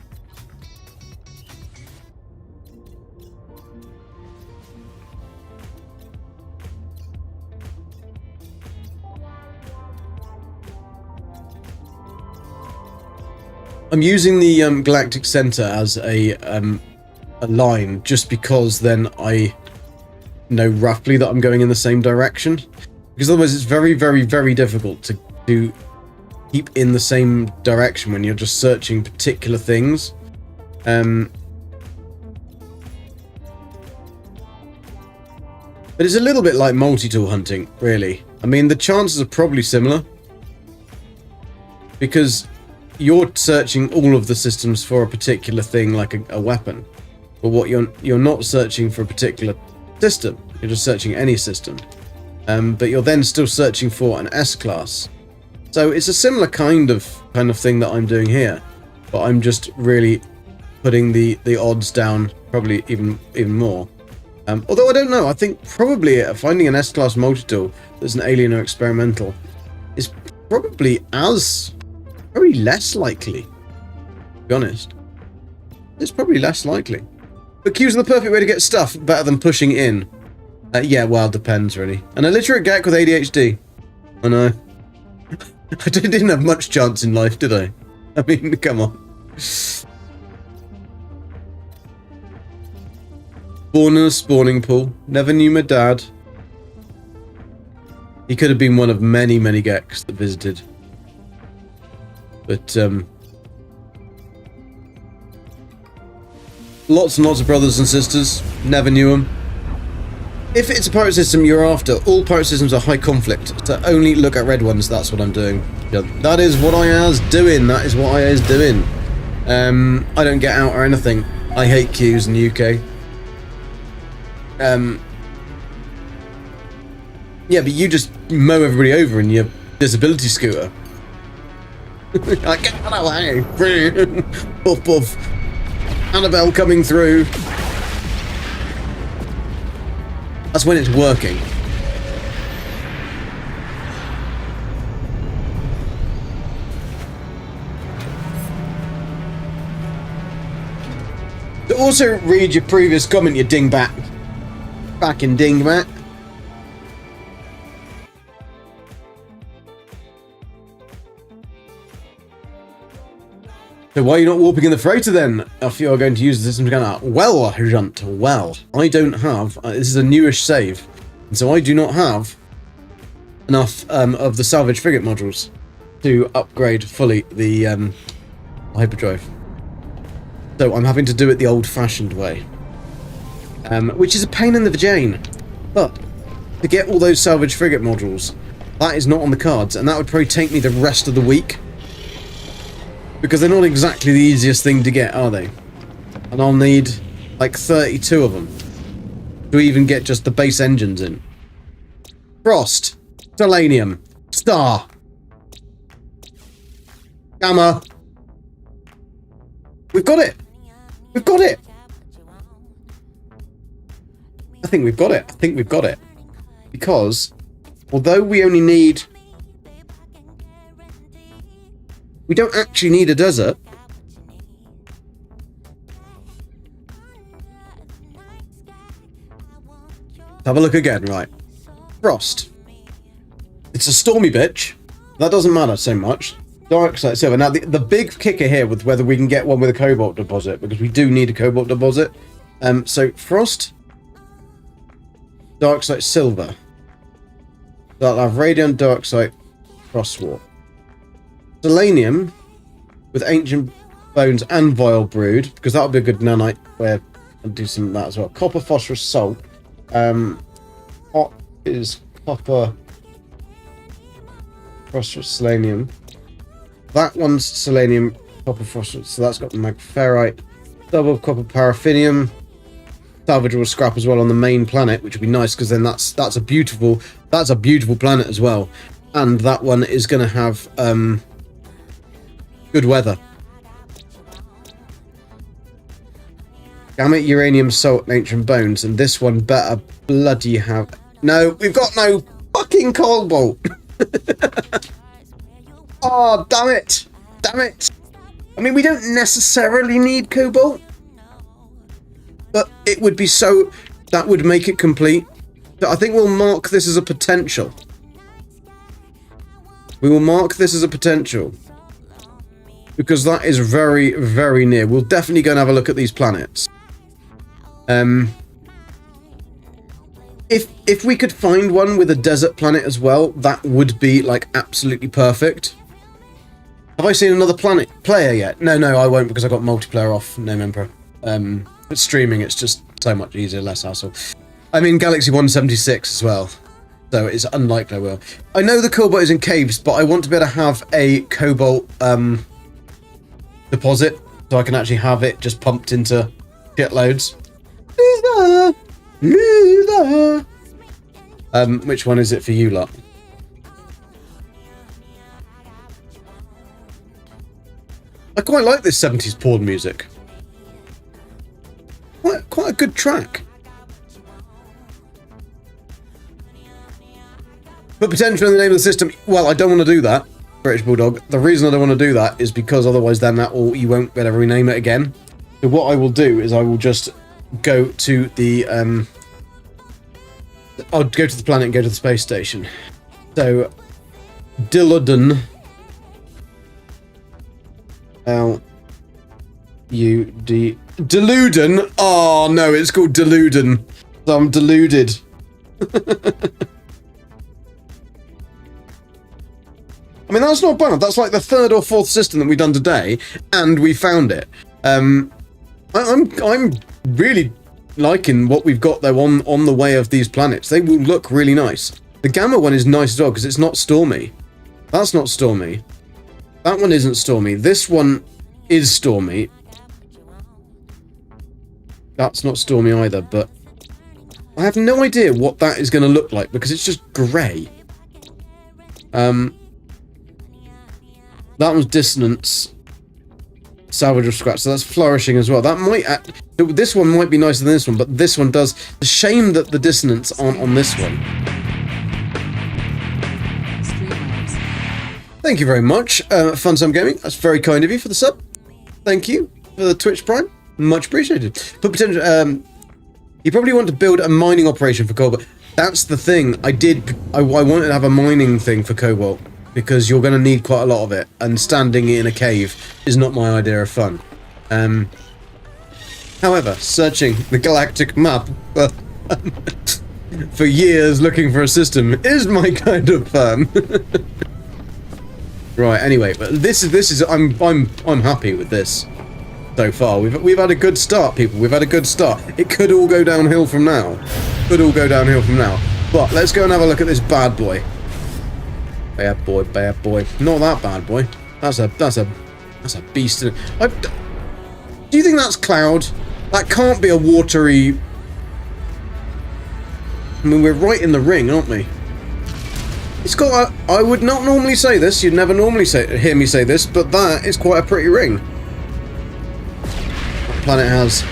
I'm using the galactic center as a line just because then I know roughly that I'm going in the same direction. Because otherwise it's very, very, very difficult to keep in the same direction when you're just searching particular things. But it's a little bit like multi-tool hunting, really. I mean, the chances are probably similar. Because you're searching all of the systems for a particular thing, like a weapon. But what you're not searching for a particular system. You're just searching any system. But you're then still searching for an S-class. So it's a similar kind of thing that I'm doing here. But I'm just really putting the odds down, probably even more. Although I don't know, I think probably finding an S-class multi-tool that's an alien or experimental is probably less likely. To be honest. It's probably less likely. But Q's are the perfect way to get stuff, better than pushing in. Yeah, well, depends, really. An illiterate gek with ADHD. I know. I didn't have much chance in life, did I? I mean, come on. Born in a spawning pool. Never knew my dad. He could have been one of many, many geks that visited. But, lots and lots of brothers and sisters. Never knew them. If it's a pirate system you're after, all pirate systems are high conflict. So only look at red ones, that's what I'm doing. That is what I is doing. That is what I is doing. I don't get out or anything. I hate queues in the UK. Yeah, but you just mow everybody over in your disability scooter. Like, get out of the way. Puff, puff. Annabelle coming through. That's when it's working. To also read your previous comment, you dingbat. Back in dingbat. So why are you not warping in the freighter then, if you're going to use the system scanner? Well, Junt, well, I don't have, this is a newish save, and so I do not have enough of the salvage frigate modules to upgrade fully the hyperdrive. So I'm having to do it the old-fashioned way, which is a pain in the vagina. But to get all those salvage frigate modules, that is not on the cards, and that would probably take me the rest of the week. Because they're not exactly the easiest thing to get, are they? And I'll need like 32 of them to even get just the base engines in. Frost, Selenium, Star, Gamma. We've got it. We've got it. I think we've got it. I think we've got it. Because although we only need... We don't actually need a desert. Have a look again, right. Frost. It's a stormy bitch. That doesn't matter so much. Dark Side Silver. Now, the big kicker here with whether we can get one with a cobalt deposit, because we do need a cobalt deposit. So, Frost. Dark Side Silver. That'll have Radiant, Dark Side, Frost War. Selenium with Ancient Bones and Vile Brood, because that'll be a good nanite where I'll do some of that as well. Copper, Phosphorus, Salt. Hot is Copper, Phosphorus, Selenium. That one's Selenium, Copper, Phosphorus, so that's got the Magferrite. Double Copper, Paraffinium. Salvageable scrap as well on the main planet, which would be nice because then that's a beautiful planet as well. And that one is going to have good weather. Gamma, Uranium, Salt, and Ancient Bones, and this one better bloody have... No, we've got no fucking cobalt! Oh, damn it! Damn it! I mean, we don't necessarily need cobalt, but it would be so... That would make it complete. So I think we'll mark this as a potential. We will mark this as a potential. because that is very, very near. We'll definitely go and have a look at these planets. If we could find one with a desert planet as well, that would be like absolutely perfect. Have I seen another player yet? No, I won't, because I got multiplayer off Name Emperor. But streaming, it's just so much easier, less hassle. I'm in Galaxy 176 as well, so it's unlikely I will. I know the cobalt is in caves, but I want to be able to have a cobalt deposit, so I can actually have it just pumped into shitloads. Which one is it for you lot? I quite like this 70s porn music. Quite a good track. But potential in the name of the system. Well, I don't want to do that, British Bulldog. The reason I don't want to do that is because otherwise then you won't be able to rename it again. So what I will do is I will just go to the I'll go to the planet and go to the space station. So Dillodon. L-U-D... Deludon? Oh, no, it's called Deludon. So I'm deluded. I mean, that's not bad. That's like the third or fourth system that we've done today, and we found it. I'm really liking what we've got, though, on the way of these planets. They will look really nice. The Gamma one is nice as well, because it's not stormy. That's not stormy. That one isn't stormy. This one is stormy. That's not stormy either, but I have no idea what that is going to look like because it's just grey. That one's Dissonance. Salvage or Scratch, so that's Flourishing as well. That might... this one might be nicer than this one, but this one does... It's a shame that the Dissonance aren't on this one. Thank you very much, Funsum Gaming. That's very kind of you for the sub. Thank you for the Twitch Prime. Much appreciated. But potentially, you probably want to build a mining operation for Cobalt. That's the thing. I wanted to have a mining thing for Cobalt because you're going to need quite a lot of it, and standing in a cave is not my idea of fun. However, searching the galactic map for years looking for a system is my kind of fun. Right. Anyway, but this is I'm happy with this so far. We've had a good start, people. We've had a good start. It could all go downhill from now. Could all go downhill from now. But let's go and have a look at this bad boy. Bad boy, bad boy. Not that bad boy. That's a beast. Do you think that's cloud? That can't be a watery. I mean, we're right in the ring, aren't we? It's got a, I would not normally say this, you'd never normally hear me say this, but that is quite a pretty ring. That planet has.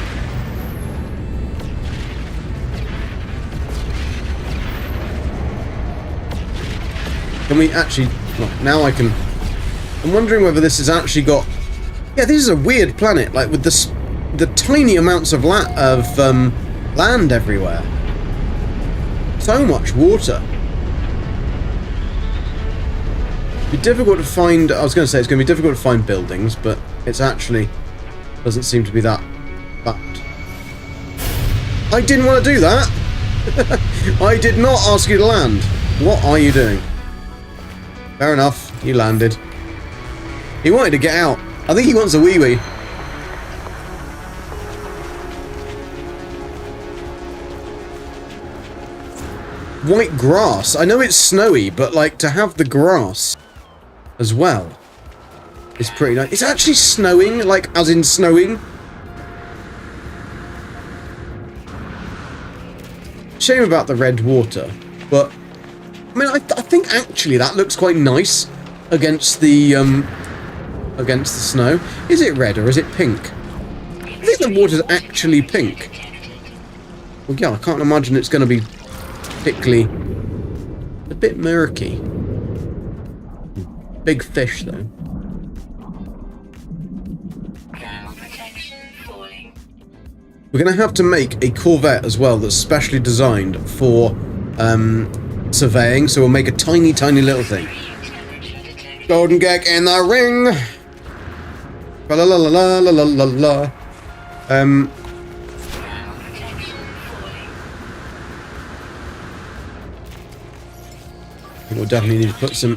Can we actually... Well, now I can... I'm wondering whether this has actually got... Yeah, this is a weird planet, like with the tiny amounts of land everywhere. So much water. It'd be difficult to find... I was going to say it's going to be difficult to find buildings, but it's actually... doesn't seem to be that bad. I didn't want to do that! I did not ask you to land. What are you doing? Fair enough, you landed. He wanted to get out. I think he wants a wee-wee. White grass. I know it's snowy, but like to have the grass as well is pretty nice. It's actually snowing, like as in snowing. Shame about the red water, but I mean, I think actually that looks quite nice against the snow. Is it red or is it pink? I think the water's actually pink. Well, yeah, I can't imagine it's going to be particularly a bit murky. Big fish, though. We're going to have to make a Corvette as well that's specially designed for surveying, so we'll make a tiny, tiny little thing. Golden Gek in the ring! La la la la la la la la. We'll definitely need to put some.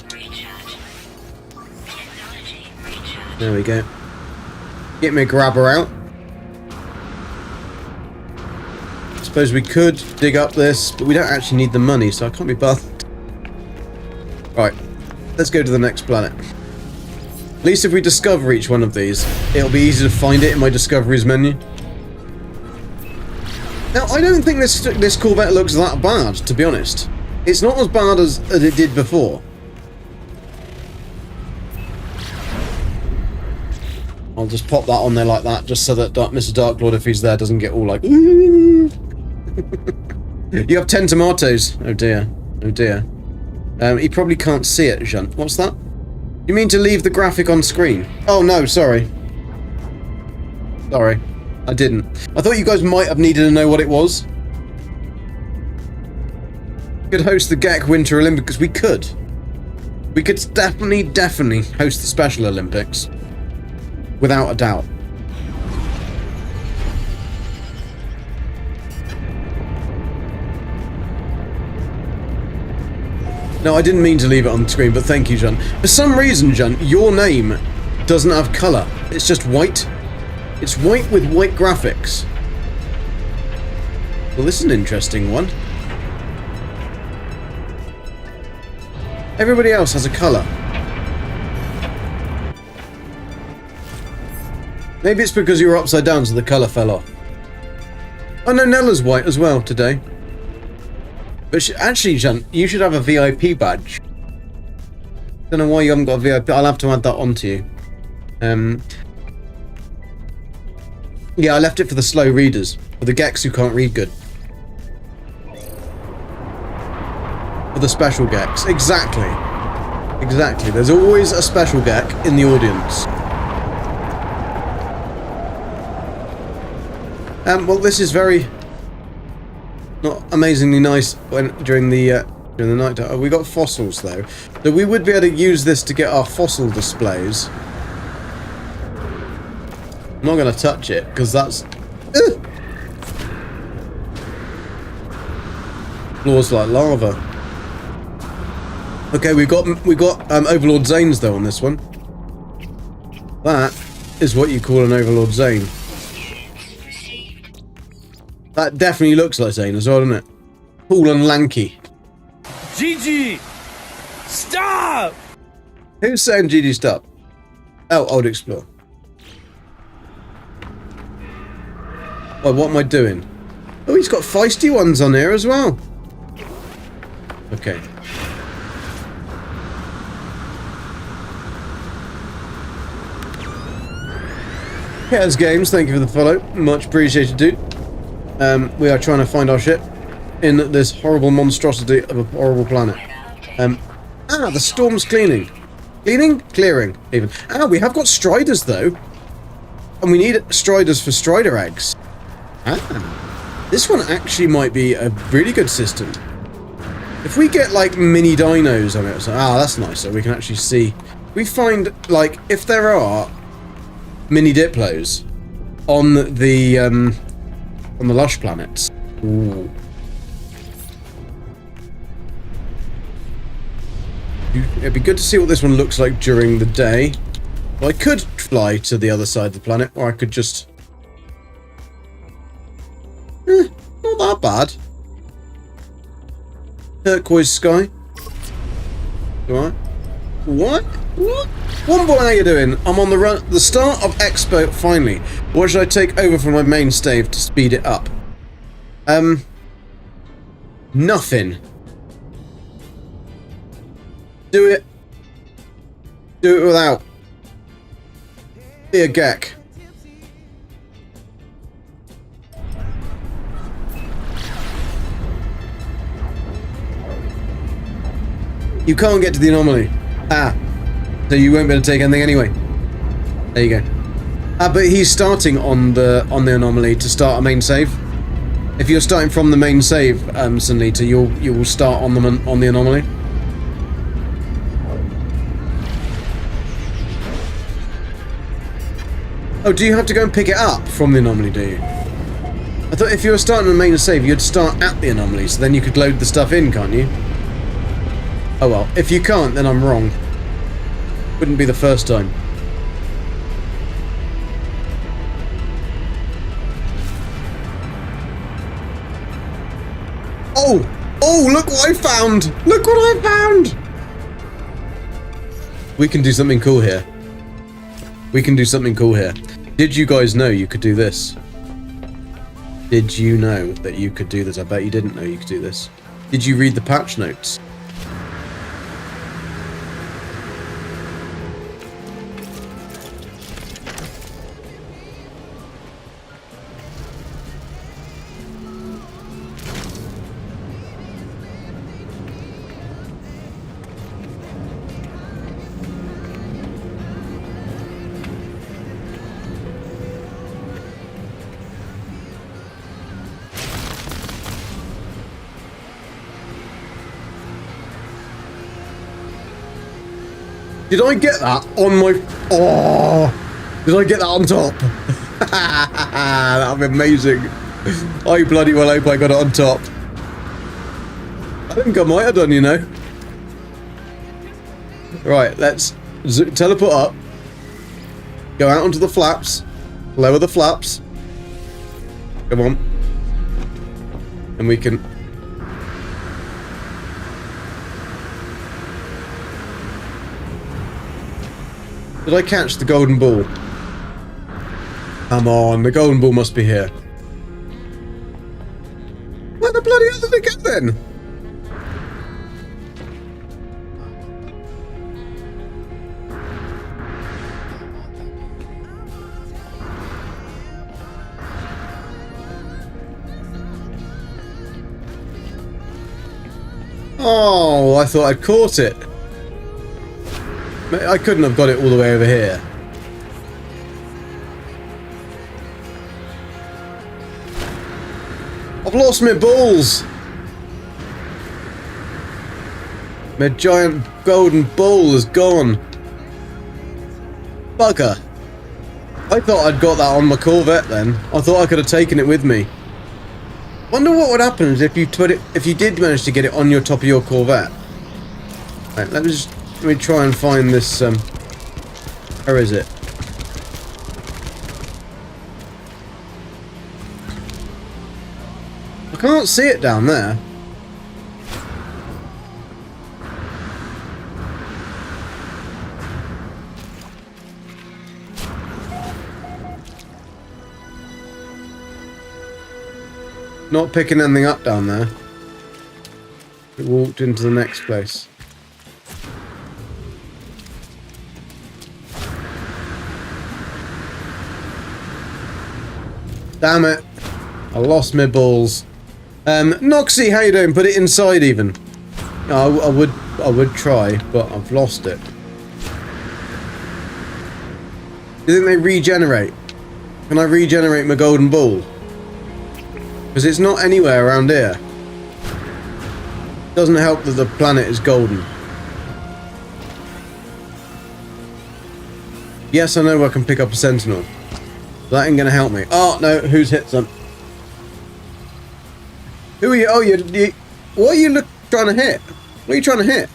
There we go. Get me a grabber out. Suppose we could dig up this, but we don't actually need the money, so I can't be bothered. Right, let's go to the next planet. At least if we discover each one of these, it'll be easy to find it in my discoveries menu. Now, I don't think this Corvette looks that bad, to be honest. It's not as bad as it did before. I'll just pop that on there like that, just so that Mr. Darklord, if he's there, doesn't get all like... Ooh. You have 10 tomatoes. Oh dear. Oh dear. He probably can't see it, Jean. What's that? You mean to leave the graphic on screen? Oh no, sorry. Sorry. I didn't. I thought you guys might have needed to know what it was. We could host the GEC Winter Olympics. We could. We could definitely host the Special Olympics. Without a doubt. No, I didn't mean to leave it on the screen, but thank you, John. For some reason, John, your name doesn't have colour. It's just white. It's white with white graphics. Well, this is an interesting one. Everybody else has a colour. Maybe it's because you were upside down, so the colour fell off. Oh no, Nella's white as well today. But actually, Jean, you should have a VIP badge. Don't know why you haven't got a VIP. I'll have to add that onto you. Yeah, I left it for the slow readers, for the Gex who can't read good. For the special Gex, exactly. Exactly. There's always a special Gex in the audience. Well, this is very. Not amazingly nice during the night time. Oh, we got fossils though, so we would be able to use this to get our fossil displays. I'm not going to touch it because that's floors like lava. Okay, we got Overlord Zanes though on this one. That is what you call an Overlord Zane. That definitely looks like Zane as well, doesn't it? Cool and lanky. Gigi! Stop! Who's saying Gigi stop? Oh, Old Explorer. Well, what am I doing? Oh, he's got feisty ones on here as well. Okay. Chaos Games, thank you for the follow. Much appreciated, dude. We are trying to find our ship in this horrible monstrosity of a horrible planet. The storm's cleaning. Cleaning? Clearing, even. We have got Striders, though. And we need Striders for Strider eggs. This one actually might be a really good system. If we get, like, mini dinos on it, so, that's nice, so we can actually see. We find, like, if there are mini Diplos on the lush planets. Ooh. It'd be good to see what this one looks like during the day. Well, I could fly to the other side of the planet, or I could just... not that bad. Turquoise sky. Alright. What? One boy, how you doing? I'm on the run. The start of Expo, finally. What should I take over from my main stave to speed it up? Nothing. Do it. Do it without. Be a Gek. You can't get to the anomaly. So you won't be able to take anything anyway. There you go. But he's starting on the anomaly to start a main save. If you're starting from the main save, Sunita, you will start on the anomaly. Oh, do you have to go and pick it up from the anomaly, do you? I thought if you were starting the main save, you'd start at the anomaly, so then you could load the stuff in, can't you? Oh well, if you can't, then I'm wrong. Wouldn't be the first time. Oh! Oh, look what I found! Look what I found! We can do something cool here. We can do something cool here. Did you guys know you could do this? Did you know that you could do this? I bet you didn't know you could do this. Did you read the patch notes? Did I get that on my... Oh! Did I get that on top? That would be amazing. I bloody well hope I got it on top. I think I might have done, you know. Right, let's teleport up. Go out onto the flaps. Lower the flaps. Come on. And we can... Did I catch the golden ball? Come on, the golden ball must be here. Where the bloody hell did it go then? Oh, I thought I'd caught it. I couldn't have got it all the way over here. I've lost my balls. My giant golden ball is gone. Bugger. I thought I'd got that on my Corvette then. I thought I could have taken it with me. Wonder what would happen if you did manage to get it on your top of your Corvette. Right, let me try and find this, where is it? I can't see it down there. Not picking anything up down there. It walked into the next place. Damn it. I lost my balls. Noxy, how you doing? Put it inside even. I would try, but I've lost it. Do you think they regenerate? Can I regenerate my golden ball? Because it's not anywhere around here. Doesn't help that the planet is golden. Yes, I know I can pick up a sentinel. That ain't gonna help me. Oh no, who's hit some? Who are you? Oh, you what are you trying to hit? What are you trying to hit?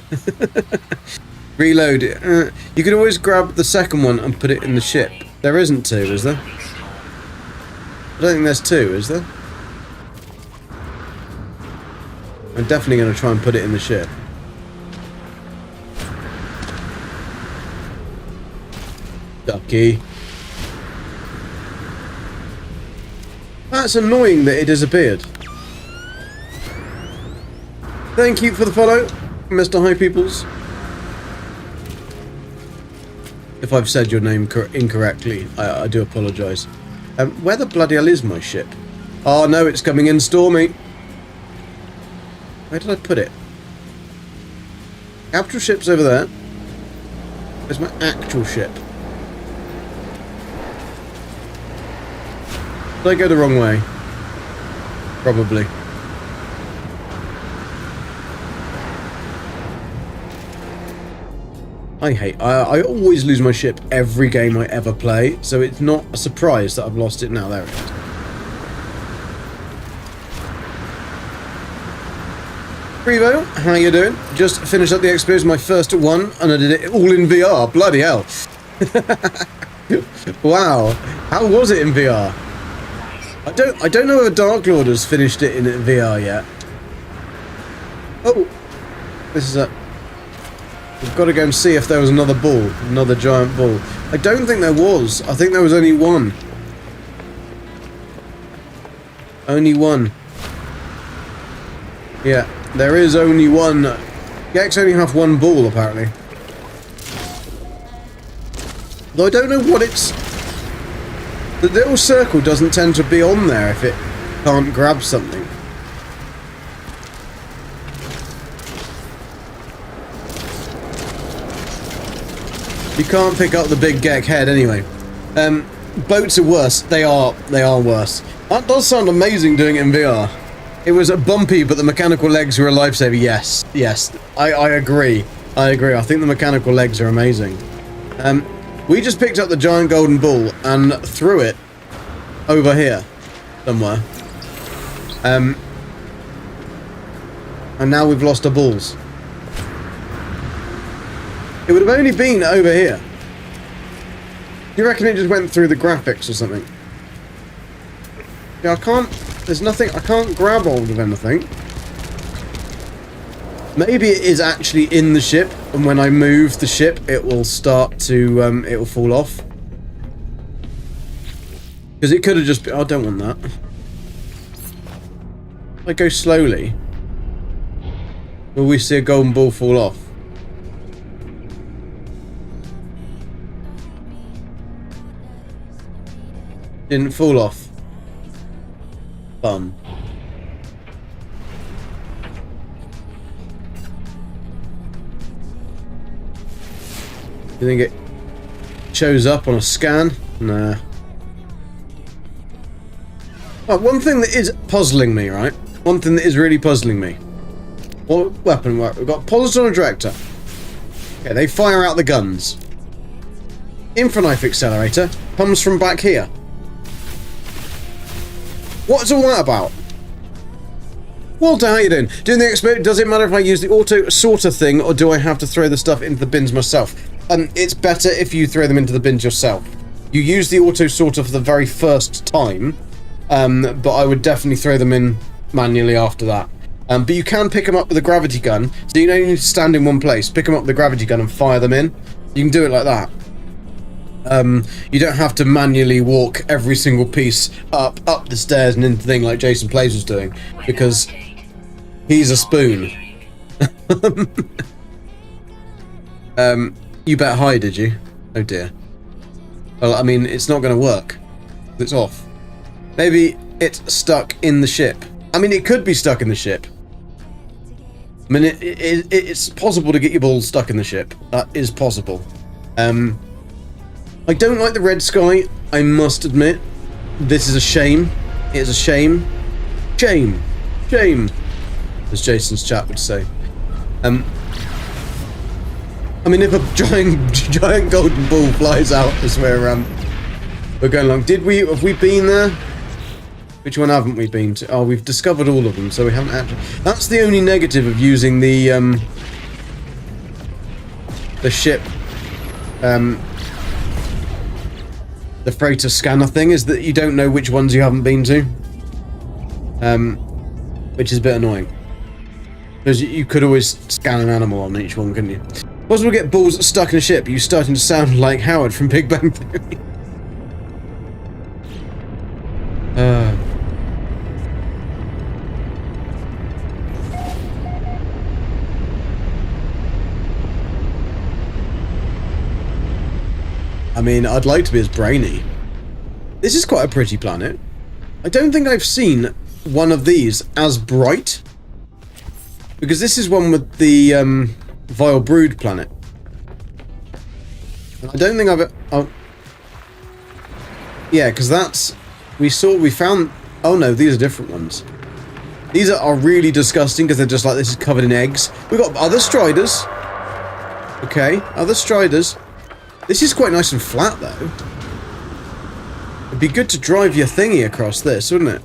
Reload it. You could always grab the second one and put it in the ship. There isn't two, is there? I don't think there's two, is there? I'm definitely going to try and put it in the ship. Ducky. That's annoying that it disappeared. Thank you for the follow, Mr. High Peoples. If I've said your name incorrectly, I do apologise. Where the bloody hell is my ship? Oh no, it's coming in stormy. Where did I put it? Capital ship's over there. Where's my actual ship? Did I go the wrong way? Probably. I always lose my ship every game I ever play, so it's not a surprise that I've lost it now. There it is. Prevo, how you doing? Just finished up the experience, my first one, and I did it all in VR. Bloody hell. Wow. How was it in VR? I don't know if Dark Lord has finished it in VR yet. Oh. This is a... We've got to go and see if there was another ball. Another giant ball. I don't think there was. I think there was only one. Only one. Yeah. There is only one. Gex only have one ball, apparently. Though I don't know what it's... The little circle doesn't tend to be on there if it can't grab something. You can't pick up the big Gek head anyway. Boats are worse. They are worse. That does sound amazing doing it in VR. It was bumpy, but the mechanical legs were a lifesaver. Yes, yes, I agree. I agree. I think the mechanical legs are amazing. We just picked up the giant golden ball and threw it over here somewhere. And now we've lost our balls. It would have only been over here. Do you reckon it just went through the graphics or something? Yeah, I can't... There's nothing... I can't grab hold of anything. Maybe it is actually in the ship, and when I move the ship, it will start to... it will fall off. Because it could have just been... Oh, I don't want that. If I go slowly, will we see a golden ball fall off? Didn't fall off. Bum. You think it shows up on a scan? Nah. Oh, one thing that is puzzling me, right? One thing that is really puzzling me. What weapon work? We've got Positon and Director. Okay, they fire out the guns. Infraknife accelerator comes from back here. What's all that about? Walter, how you doing? Doing the expert, does it matter if I use the auto sorter thing, or do I have to throw the stuff into the bins myself? It's better if you throw them into the bins yourself. You use the auto sorter for the very first time, but I would definitely throw them in manually after that. But you can pick them up with a gravity gun, so you don't need to stand in one place. Pick them up with a gravity gun and fire them in. You can do it like that. You don't have to manually walk every single piece up the stairs and into the thing like Jason Plays was doing, because he's a spoon. You bet high, did you? Oh dear. Well, I mean, it's not going to work. It's off. Maybe it's stuck in the ship. I mean, it could be stuck in the ship. I mean, it's possible to get your balls stuck in the ship. That is possible. I don't like the red sky, I must admit. This is a shame. It is a shame. Shame. Shame. As Jason's chat would say. I mean, if a giant golden ball flies out as we're going along. Have we been there? Which one haven't we been to? Oh, we've discovered all of them, so we haven't actually... That's the only negative of using the ship, the freighter scanner thing, is that you don't know which ones you haven't been to. Which is a bit annoying. Because you could always scan an animal on each one, couldn't you? Possible to get balls stuck in a ship. You're starting to sound like Howard from Big Bang Theory. I mean, I'd like to be as brainy. This is quite a pretty planet. I don't think I've seen one of these as bright. Because this is one with the Vile Brood planet. And I don't think I've... Oh. Yeah, because that's... We found... Oh no, these are different ones. These are really disgusting because they're just like, this is covered in eggs. We've got other Striders. Okay, other striders. This is quite nice and flat, though. It'd be good to drive your thingy across this, wouldn't it?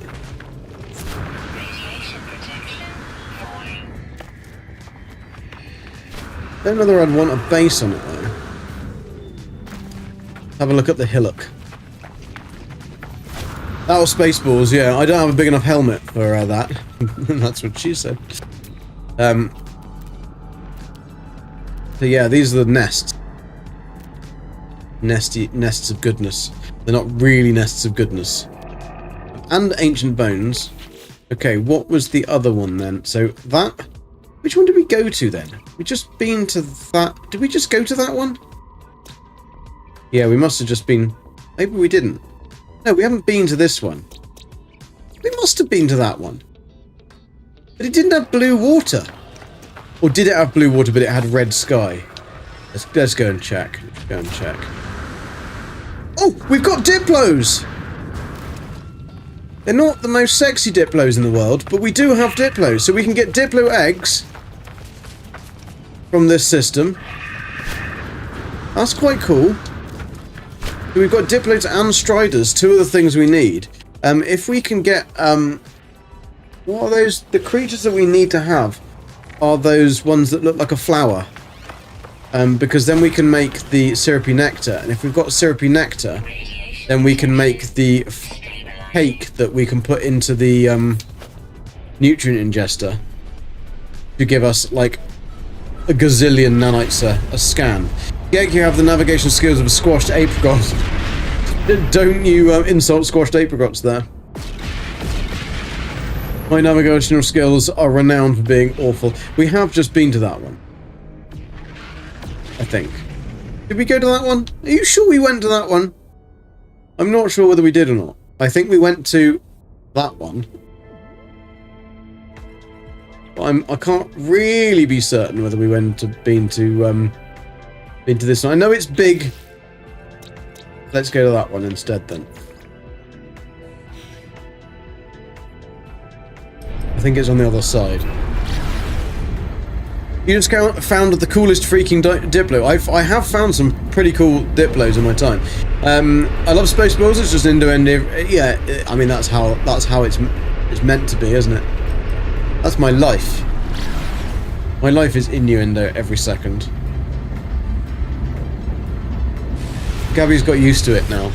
Don't know whether I'd want a base on it, though. Have a look at the hillock. That was Spaceballs, yeah. I don't have a big enough helmet for that. That's what she said. So yeah, these are the nests. Nests of goodness. They're not really nests of goodness. And ancient bones. Okay, what was the other one then? So that... Which one did we go to then? We just been to that... Did we just go to that one? Yeah, we must have just been... Maybe we didn't. No, we haven't been to this one. We must have been to that one. But it didn't have blue water. Or did it have blue water, but it had red sky? Let's go and check. Let's go and check. Oh, we've got Diplos! They're not the most sexy Diplos in the world, but we do have Diplos, so we can get Diplo eggs from this system. That's quite cool. So we've got Diplos and Striders, two of the things we need. If we can get, what are those? The creatures that we need to have are those ones that look like a flower. Because then we can make the syrupy nectar, and if we've got syrupy nectar, then we can make the cake that we can put into the nutrient ingester to give us like a gazillion nanites a scan. Yeah, you have the navigation skills of a squashed apricot. Don't you insult squashed apricots there. My navigational skills are renowned for being awful. We have just been to that one. I think. Did we go to that one? Are you sure we went to that one? I'm not sure whether we did or not. I think we went to that one. But I can't really be certain whether we been to this one. I know it's big. Let's go to that one instead then. I think it's on the other side. You just found the coolest freaking Diplo. I have found some pretty cool Diplos in my time. I love Spaceballs. It's just innuendo. Yeah, I mean that's how it's meant to be, isn't it? That's my life. My life is innuendo every second. Gabby's got used to it now.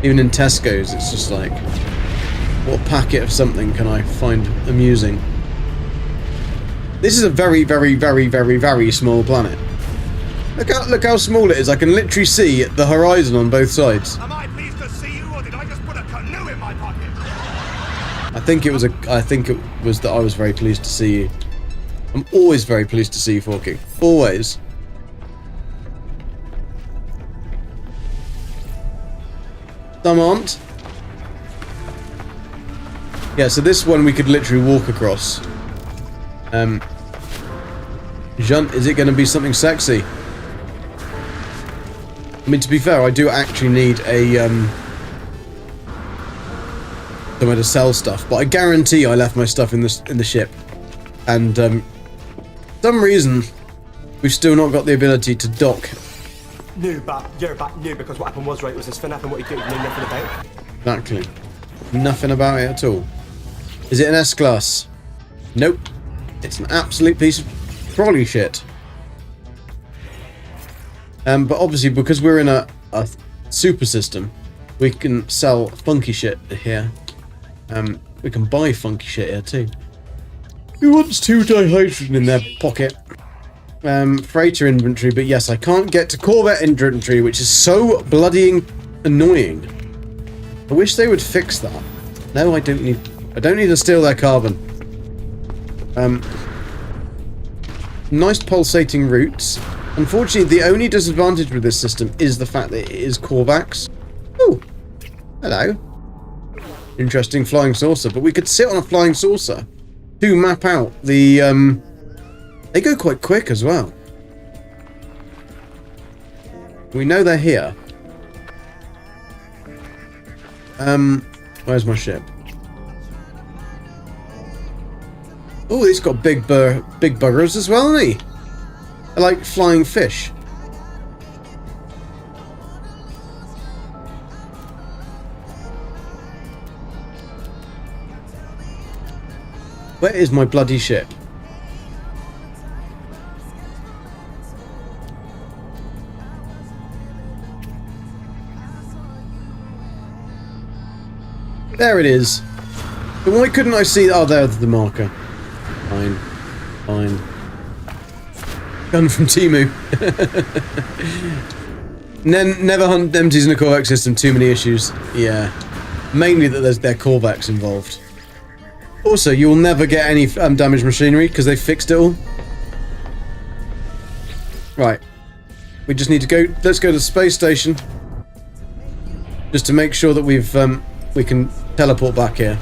Even in Tesco's, it's just like, what packet of something can I find amusing? This is a very, very, very, very, very small planet. Look how small it is. I can literally see the horizon on both sides. Am I pleased to see you, or did I just put a canoe in my pocket? I think it was that I was very pleased to see you. I'm always very pleased to see you, Forky. Always. Some aren't. Yeah, so this one we could literally walk across. Junt, is it going to be something sexy? I mean, to be fair, I do actually need a somewhere to sell stuff, but I guarantee I left my stuff in the ship, and for some reason we've still not got the ability to dock. No, but you're back new because what happened was right was this FNAF and what you do, you know nothing about. Exactly, nothing about it at all. Is it an S-Class? Nope. It's an absolute piece of trolley shit. But obviously, because we're in a super system, we can sell funky shit here. We can buy funky shit here too. Who wants 2 dihydrogen in their pocket? Freighter inventory, but yes, I can't get to Corvette inventory, which is so bloody annoying. I wish they would fix that. No, I don't need to steal their carbon. Nice pulsating routes. Unfortunately, the only disadvantage with this system is the fact that it is Corvax. Oh, hello. Interesting flying saucer, but we could sit on a flying saucer to map out the, they go quite quick as well. We know they're here. Where's my ship? Oh, he's got big buggers as well, hasn't he? They're like flying fish. Where is my bloody ship? There it is. But why couldn't I see? Oh, there's the marker. Fine. Fine. Gun from Timu. Never hunt empties in a Corvax system. Too many issues. Yeah. Mainly that there are Corvax involved. Also, you will never get any damaged machinery because they fixed it all. Right. We just need to go. Let's go to the space station. Just to make sure that we can teleport back here.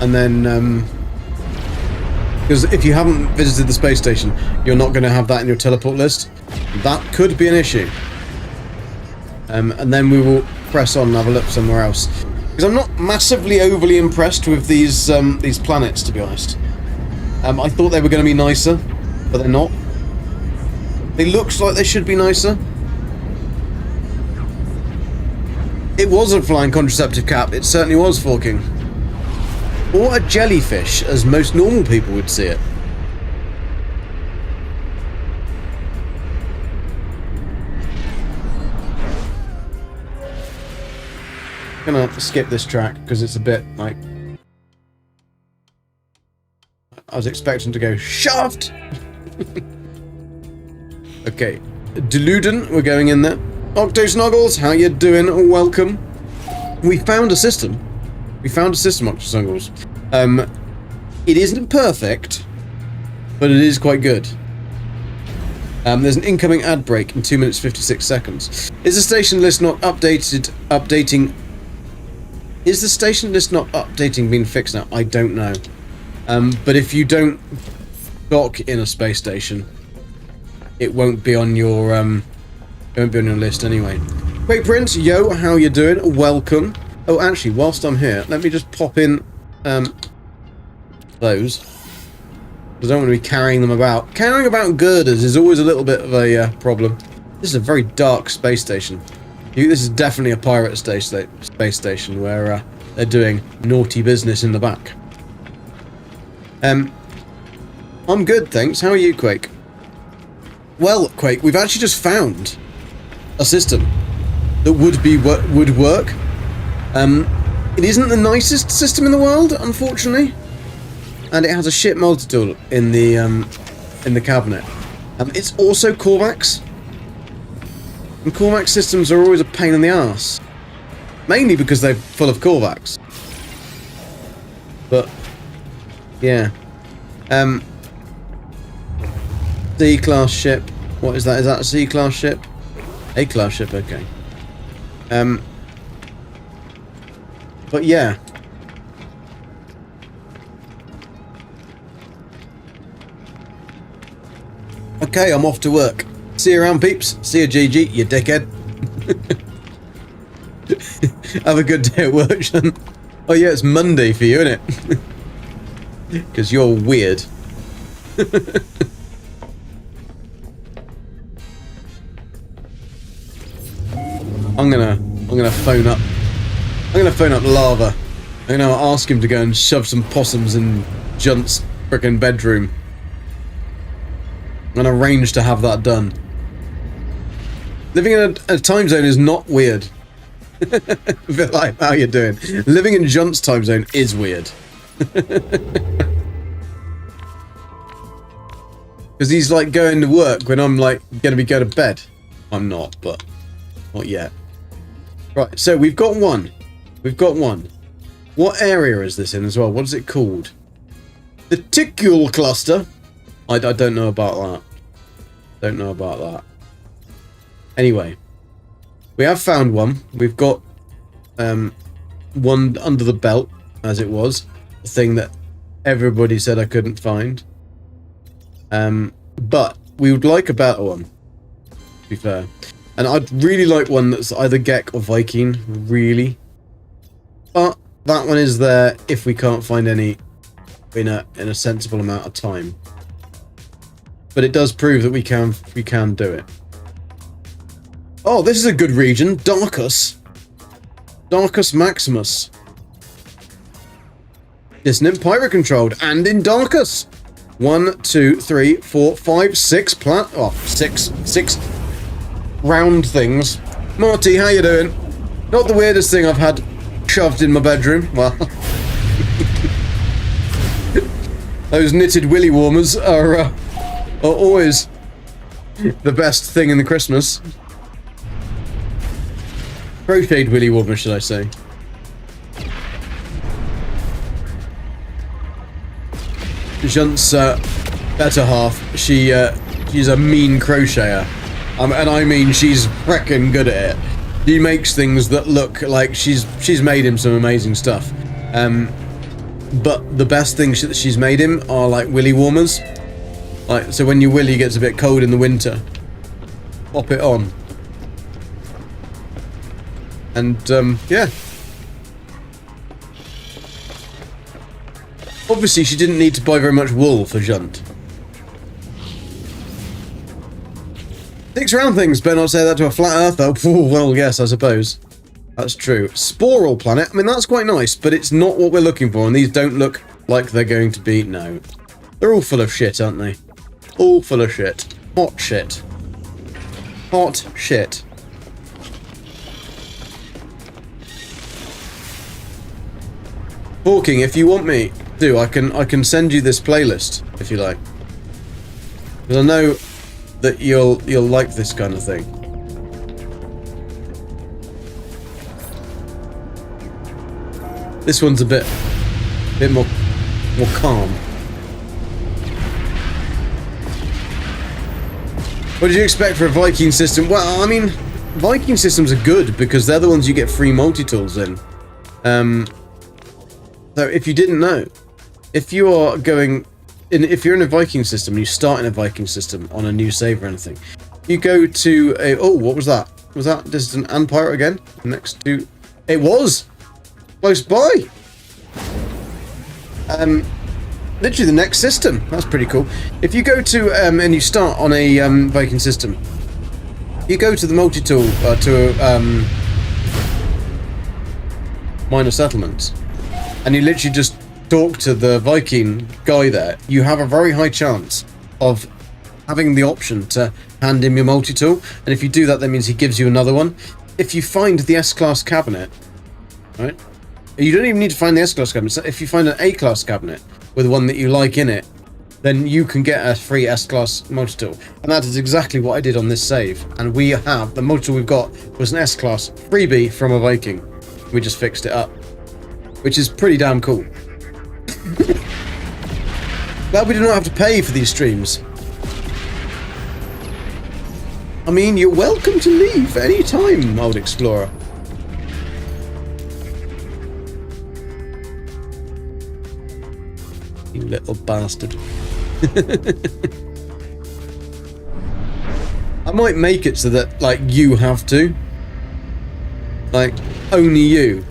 And then, because if you haven't visited the space station, you're not going to have that in your teleport list. That could be an issue. And then we will press on and have a look somewhere else. Because I'm not massively overly impressed with these planets, to be honest. I thought they were going to be nicer, but they're not. They look like they should be nicer. It was a flying contraceptive cap. It certainly was, Forking. Or a jellyfish, as most normal people would see it. I'm gonna skip this track because it's a bit like I was expecting to go shaft. Okay, Deludent, we're going in there. Octo Snuggles, how you doing? Welcome. We found a system. We found a system, Octo Snuggles. It isn't perfect, but it is quite good. There's an incoming ad break in 2 minutes 56 seconds. Is the station list not updating? Is the station list not updating being fixed now? I don't know. But if you don't dock in a space station, it won't be on your list anyway. Great Prince, yo, how you doing? Welcome. Oh, actually, whilst I'm here, let me just pop in those. I don't want to be carrying them about. Carrying about girders is always a little bit of a problem. This is a very dark space station. This is definitely a pirate space station where they're doing naughty business in the back. I'm good, thanks. How are you, Quake? Well, Quake, we've actually just found a system that would work. It isn't the nicest system in the world, unfortunately, and it has a shit multi-tool in the cabinet. It's also Corvax, and Corvax systems are always a pain in the ass, mainly because they're full of Corvax. But yeah, C-class ship. What is that? Is that a C-class ship? A-class ship. Okay. But yeah. Okay, I'm off to work. See you around, peeps. See you, GG, you dickhead. Have a good day at work, Sean. Oh yeah, it's Monday for you, isn't it? Because you're weird. I'm gonna phone up. I'm gonna phone up Lava. I'm gonna ask him to go and shove some possums in Junt's frickin' bedroom. And arrange to have that done. Living in a time zone is not weird. A bit like how you're doing. Living in Junt's time zone is weird. Because he's like going to work when I'm like going to bed. I'm not, but not yet. Right, so we've got one. We've got one. What area is this in as well? What is it called? The Ticule Cluster. I don't know about that. Don't know about that. Anyway, we have found one. We've got one under the belt, as it was. The thing that everybody said I couldn't find. But we would like a better one, to be fair. And I'd really like one that's either Gek or Viking, really. But that one is there if we can't find any in a sensible amount of time. But it does prove that we can do it. Oh, this is a good region. Darkus. Darkus Maximus. Dissonant pirate controlled and in Darkus. 1, 2, 3, 4, 5, 6 six round things. Marty, how you doing? Not the weirdest thing I've had shoved in my bedroom. Well, those knitted willy warmers are always the best thing in the Christmas. Crocheted willy warmer, should I say? Junt's better half. She's a mean crocheter, and I mean she's frickin' good at it. She makes things that look like she's made him some amazing stuff. But the best things that she's made him are like willy warmers. Like, so when your willy gets a bit cold in the winter, pop it on. And yeah. Obviously, she didn't need to buy very much wool for Junt. 6 round things, better not say that to a flat earther. Well, yes, I suppose. That's true. Sporal planet, I mean, that's quite nice, but it's not what we're looking for, and these don't look like they're going to be, no. They're all full of shit, aren't they? All full of shit. Hot shit. Hot shit. Hawking, if you want me to, I can send you this playlist if you like, because I know that you'll like this kind of thing. This one's a bit more calm. What did you expect for a Viking system? Well, I mean, Viking systems are good because they're the ones you get free multi-tools in. So if you didn't know, if you're in a Viking system, and you start in a Viking system on a new save or anything, you go to a, oh, what was that? Was that Dissident and Pirate again? Next to, it was close by. Literally the next system. That's pretty cool. If you go to and you start on a Viking system, you go to the multi-tool to minor settlements, and you literally just talk to the Viking guy there. You have a very high chance of having the option to hand him your multi-tool, and if you do that means he gives you another one. If you find the S-class cabinet, right? You don't even need to find the S-class cabinet. So if you find an A-class cabinet with one that you like in it, then you can get a free S-class multi-tool. And that is exactly what I did on this save. And we have, the multi-tool we've got was an S-class freebie from a Viking. We just fixed it up, which is pretty damn cool. Glad we do not have to pay for these streams. I mean, you're welcome to leave any time, old explorer. You little bastard. I might make it so that, like, you have to. Like, only you.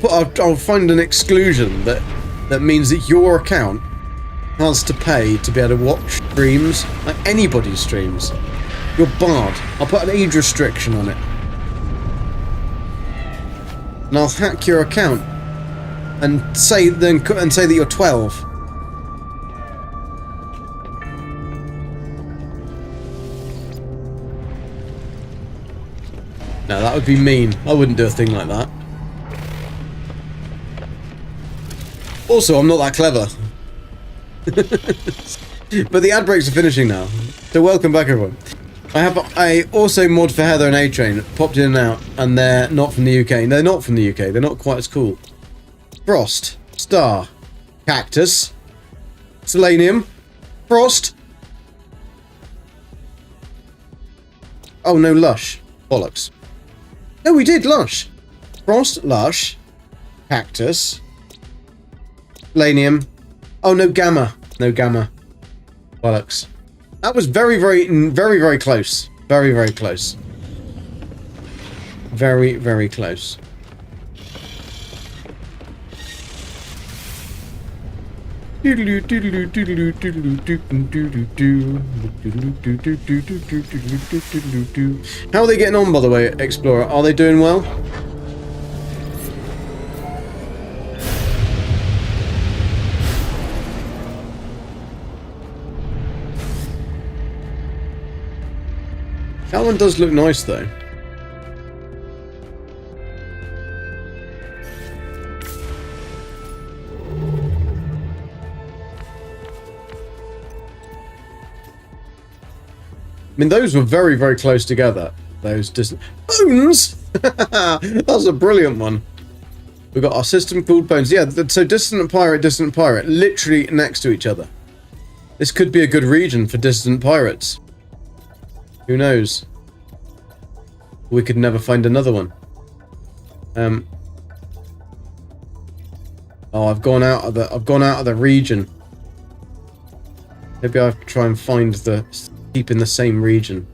I'll find an exclusion that means that your account has to pay to be able to watch streams, like anybody's streams. You're barred. I'll put an age restriction on it. And I'll hack your account and say that you're 12. No, that would be mean. I wouldn't do a thing like that. Also, I'm not that clever. But the ad breaks are finishing now. So welcome back, everyone. I also mod for Heather and A-Train. Popped in and out, and they're not from the UK. They're not from the UK. They're not quite as cool. Frost. Star. Cactus. Selenium. Frost. Oh, no, Lush. Bollocks. No, we did Lush. Frost, Lush. Cactus. Selenium. Oh, no, Gamma. No, Gamma. Bollocks. That was very, very, very, very close. Very, very close. Very, very close. How are they getting on, by the way, Explorer? Are they doing well? That one does look nice, though. I mean, those were very, very close together. Those bones. That's a brilliant one. We've got our system called Bones. Yeah, so Dissonant Pirate, literally next to each other. This could be a good region for Dissident Pirates. Who knows? We could never find another one. Oh, I've gone out of the region. Maybe I have to try and find keep in the same region.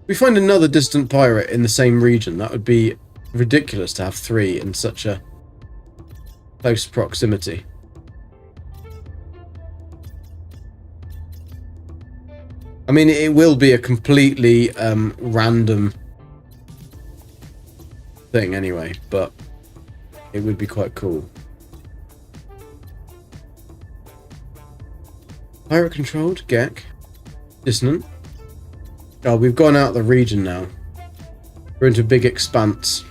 If we find another distant pirate in the same region, that would be ridiculous to have 3 in such a close proximity. I mean, it will be a completely random thing anyway, but it would be quite cool. Pirate controlled, Gek. Dissonant. Oh, we've gone out of the region now. We're into a big expanse.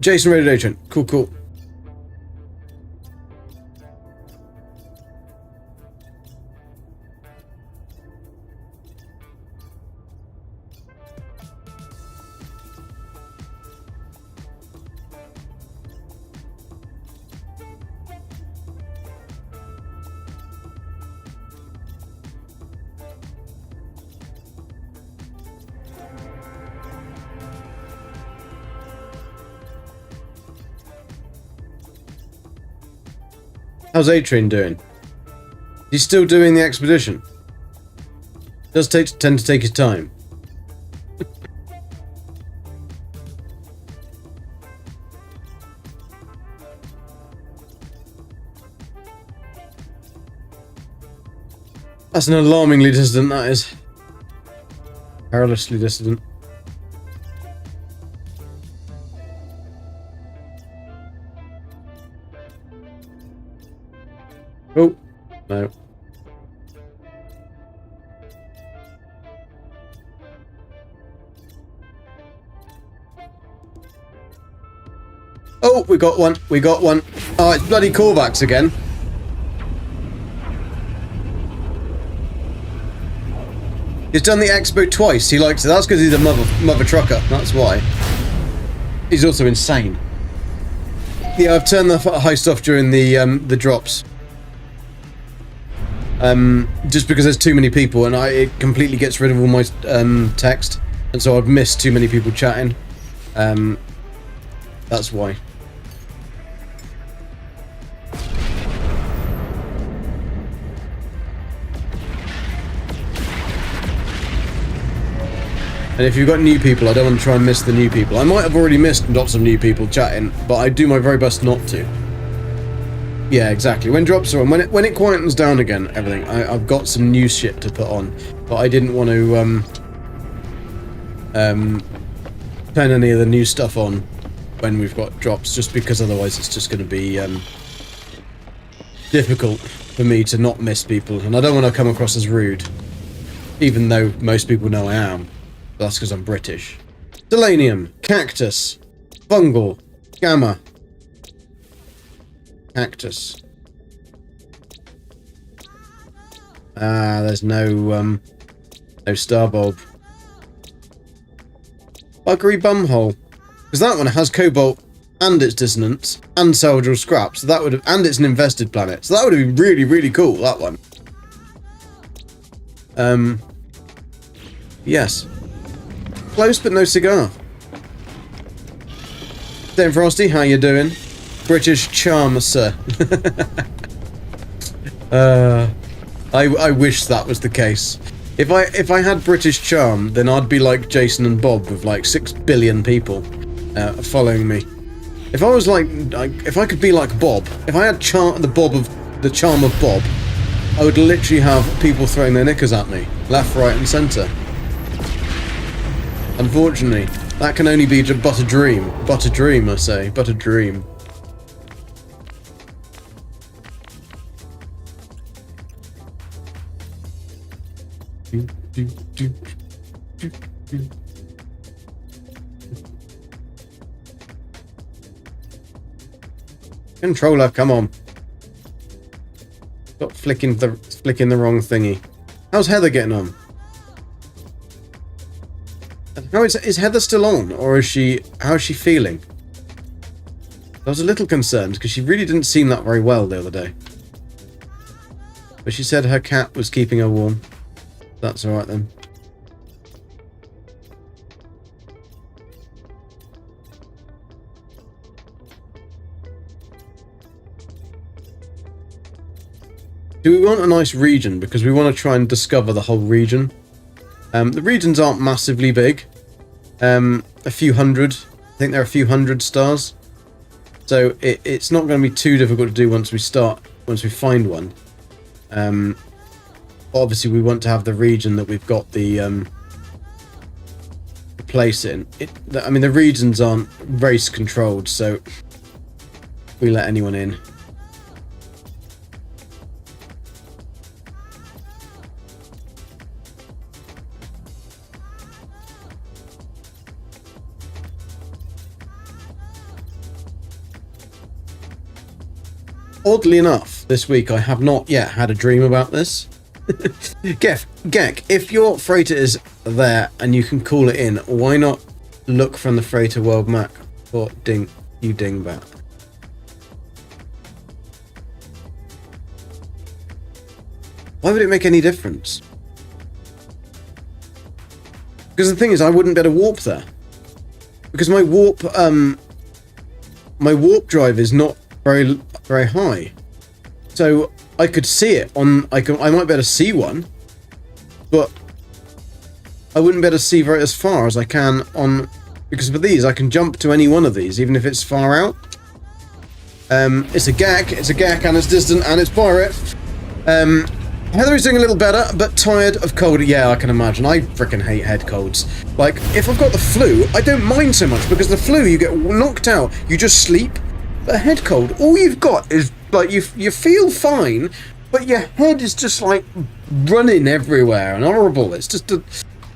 Jason Radio Agent. Cool. How's A-Train doing? He's still doing the expedition. Does tend to take his time. That's an alarmingly dissident, that is. Perilously dissident. Oh, no. Oh, we got one. Oh, it's bloody Korvax again. He's done the expo twice. He likes it. That's because he's a mother trucker. That's why. He's also insane. Yeah, I've turned the heist off during the drops. Just because there's too many people and it completely gets rid of all my text, and so I've missed too many people chatting. That's why. And if you've got new people, I don't want to try and miss the new people. I might have already missed lots of new people chatting, but I do my very best not to. Yeah, exactly. When drops are on, when it quietens down again, everything, I've got some new shit to put on, but I didn't want to turn any of the new stuff on when we've got drops, just because otherwise it's just going to be difficult for me to not miss people, and I don't want to come across as rude, even though most people know I am. That's because I'm British. Selenium, cactus, fungal, gamma. Cactus. There's no star bulb. Buggery bumhole. Because that one has cobalt and its dissonance and salvageable scrap, so that would have, and it's an invested planet. So that would have been really, really cool, that one. Yes. Close but no cigar. Then Frosty, how you doing? British charm, sir. I wish that was the case. If I had British charm, then I'd be like Jason and Bob with like 6 billion people following me. If I was like, if I could be like Bob, if I had the charm of Bob, I would literally have people throwing their knickers at me, left, right, and centre. Unfortunately, that can only be but a dream. But a dream, I say. But a dream. Controller, come on. Stop flicking the wrong thingy. How's Heather getting on? How is Heather still on, or is she? How is she feeling? I was a little concerned because she really didn't seem that very well the other day. But she said her cat was keeping her warm. That's all right then. Do we want a nice region? Because we want to try and discover the whole region. The regions aren't massively big. A few hundred. I think there are a few hundred stars. So it's not going to be too difficult to do once we find one. Obviously we want to have the region that we've got the place in. I mean, the regions aren't race controlled, so we let anyone in. Oddly enough, this week I have not yet had a dream about this. Gek, if your freighter is there and you can call it in, why not look from the freighter world map for you dingbat? Why would it make any difference? Because the thing is, I wouldn't be able to warp there. Because my warp drive is not very high. So I could see it on. I might be able to see one, but I wouldn't be able to see as far as I can on. Because with these, I can jump to any one of these, even if it's far out. It's a gak, and it's distant, and it's pirate. Heather is doing a little better, but tired of cold. Yeah, I can imagine. I freaking hate head colds. Like, if I've got the flu, I don't mind so much, because the flu, you get knocked out, you just sleep. But a head cold, all you've got is, like, you feel fine, but your head is just, like, running everywhere and horrible. It's just a...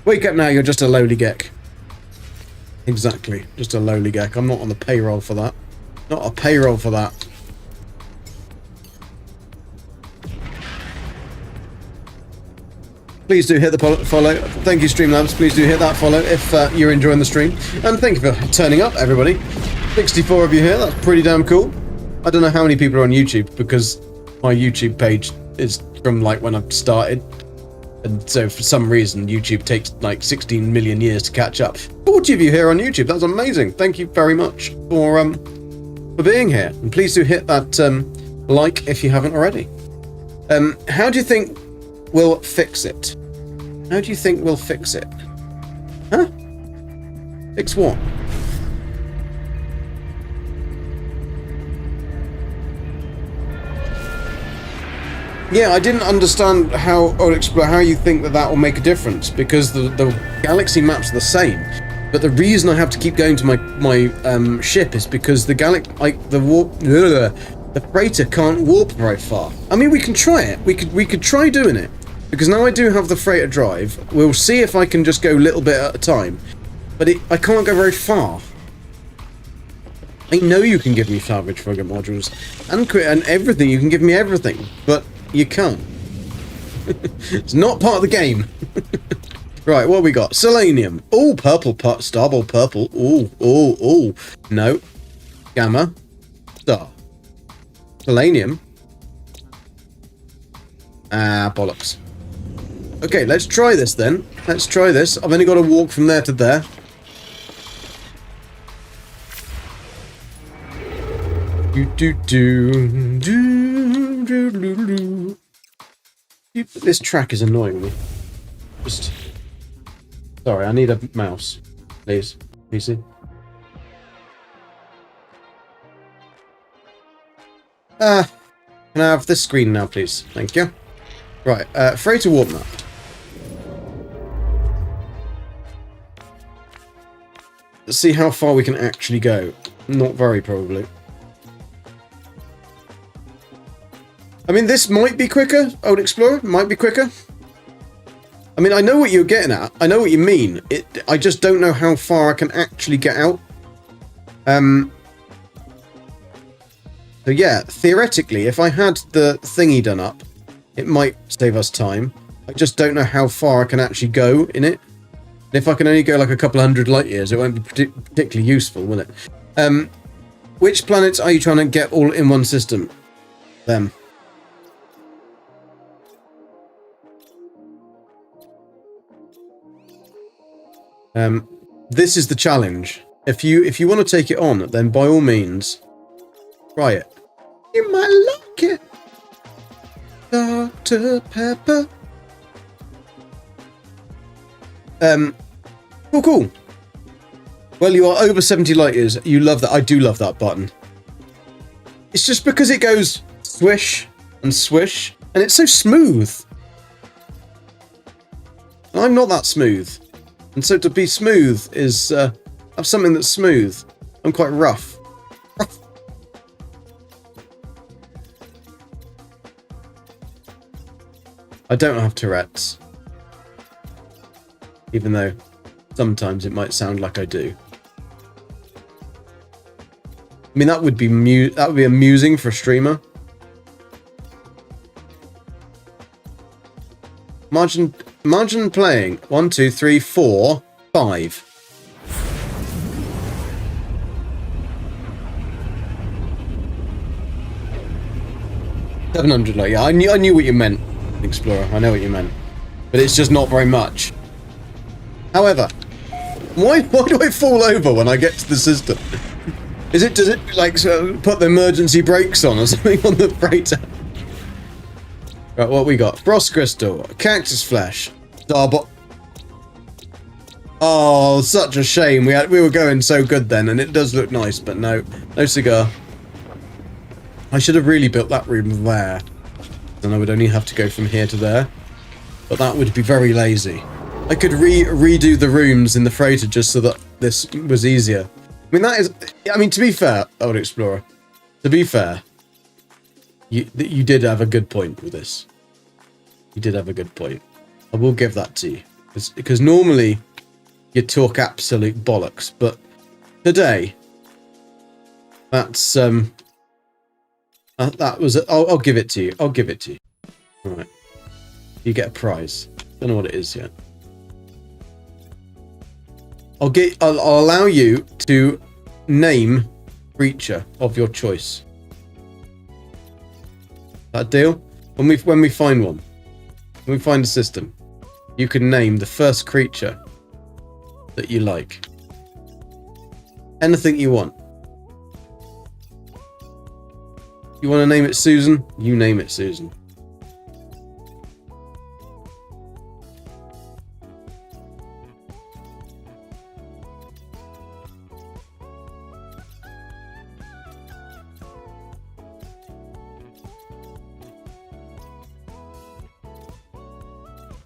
Wake up now, you're just a lowly gek. Exactly, just a lowly gek. I'm not on the payroll for that. Not a payroll for that. Please do hit the follow. Thank you, Streamlabs. Please do hit that follow if you're enjoying the stream. And thank you for turning up, everybody. 64 of you here. That's pretty damn cool. I don't know how many people are on YouTube because my YouTube page is from like when I started. And so for some reason, YouTube takes like 16 million years to catch up. 40 of you here on YouTube. That's amazing. Thank you very much for being here. And please do hit that like if you haven't already. How do you think we'll fix it? How do you think we'll fix it? Huh? Fix what? Yeah, I didn't understand how, or explain how you think that will make a difference, because the galaxy maps are the same, but the reason I have to keep going to my ship is because the freighter can't warp very far. I mean, we can try it. We could try doing it, because now I do have the freighter drive. We'll see if I can just go a little bit at a time, but I can't go very far. I know you can give me salvage frigate modules and everything. You can give me everything, but you can't. It's not part of the game. Right, what we got? Selenium. Oh, purple, starboard purple. Oh. No. Gamma. Star. Selenium. Ah, bollocks. Okay, let's try this then. Let's try this. I've only got to walk from there to there. This track is annoying me. Just sorry, I need a mouse, please. PC. Can I have this screen now, please? Thank you. Right, freighter warp map. Let's see how far we can actually go. Not very, probably. I mean, this might be quicker, Old Explorer. Might be quicker. I mean, I know what you're getting at. I know what you mean. I just don't know how far I can actually get out. So yeah, theoretically, if I had the thingy done up, it might save us time. I just don't know how far I can actually go in it. And if I can only go like a couple hundred light years, it won't be particularly useful, will it? Which planets are you trying to get all in one system? Them. This is the challenge. If you want to take it on, then by all means, try it. You might like it, Dr. Pepper. Cool. Well, you are over 70 light years. You love that. I do love that button. It's just because it goes swish and swish, and it's so smooth. And I'm not that smooth. And so to be smooth is, have something that's smooth. I'm quite rough. I don't have Tourette's. Even though sometimes it might sound like I do. I mean, that would be amusing for a streamer. Imagine playing 1, 2, 3, 4, 5. $700, like, yeah, I knew what you meant, Explorer. I know what you meant, but it's just not very much. However, why do I fall over when I get to the system? Does it like put the emergency brakes on or something on the freighter? Right, what we got? Frost crystal, cactus flesh, starbot. Oh, such a shame. We were going so good then, and it does look nice, but no cigar. I should have really built that room there. Then I would only have to go from here to there, but that would be very lazy. I could redo the rooms in the freighter just so that this was easier. I mean, to be fair, Old Explorer, to be fair, you did have a good point with this. You did have a good point. I will give that to you. Because normally you talk absolute bollocks, but today, that's, that was, I'll give it to you. I'll give it to you. Alright. You get a prize. Don't know what it is yet. I'll allow you to name creature of your choice. That deal? When we find one, when we find a system, you can name the first creature that you like. Anything you want. You want to name it Susan? You name it Susan.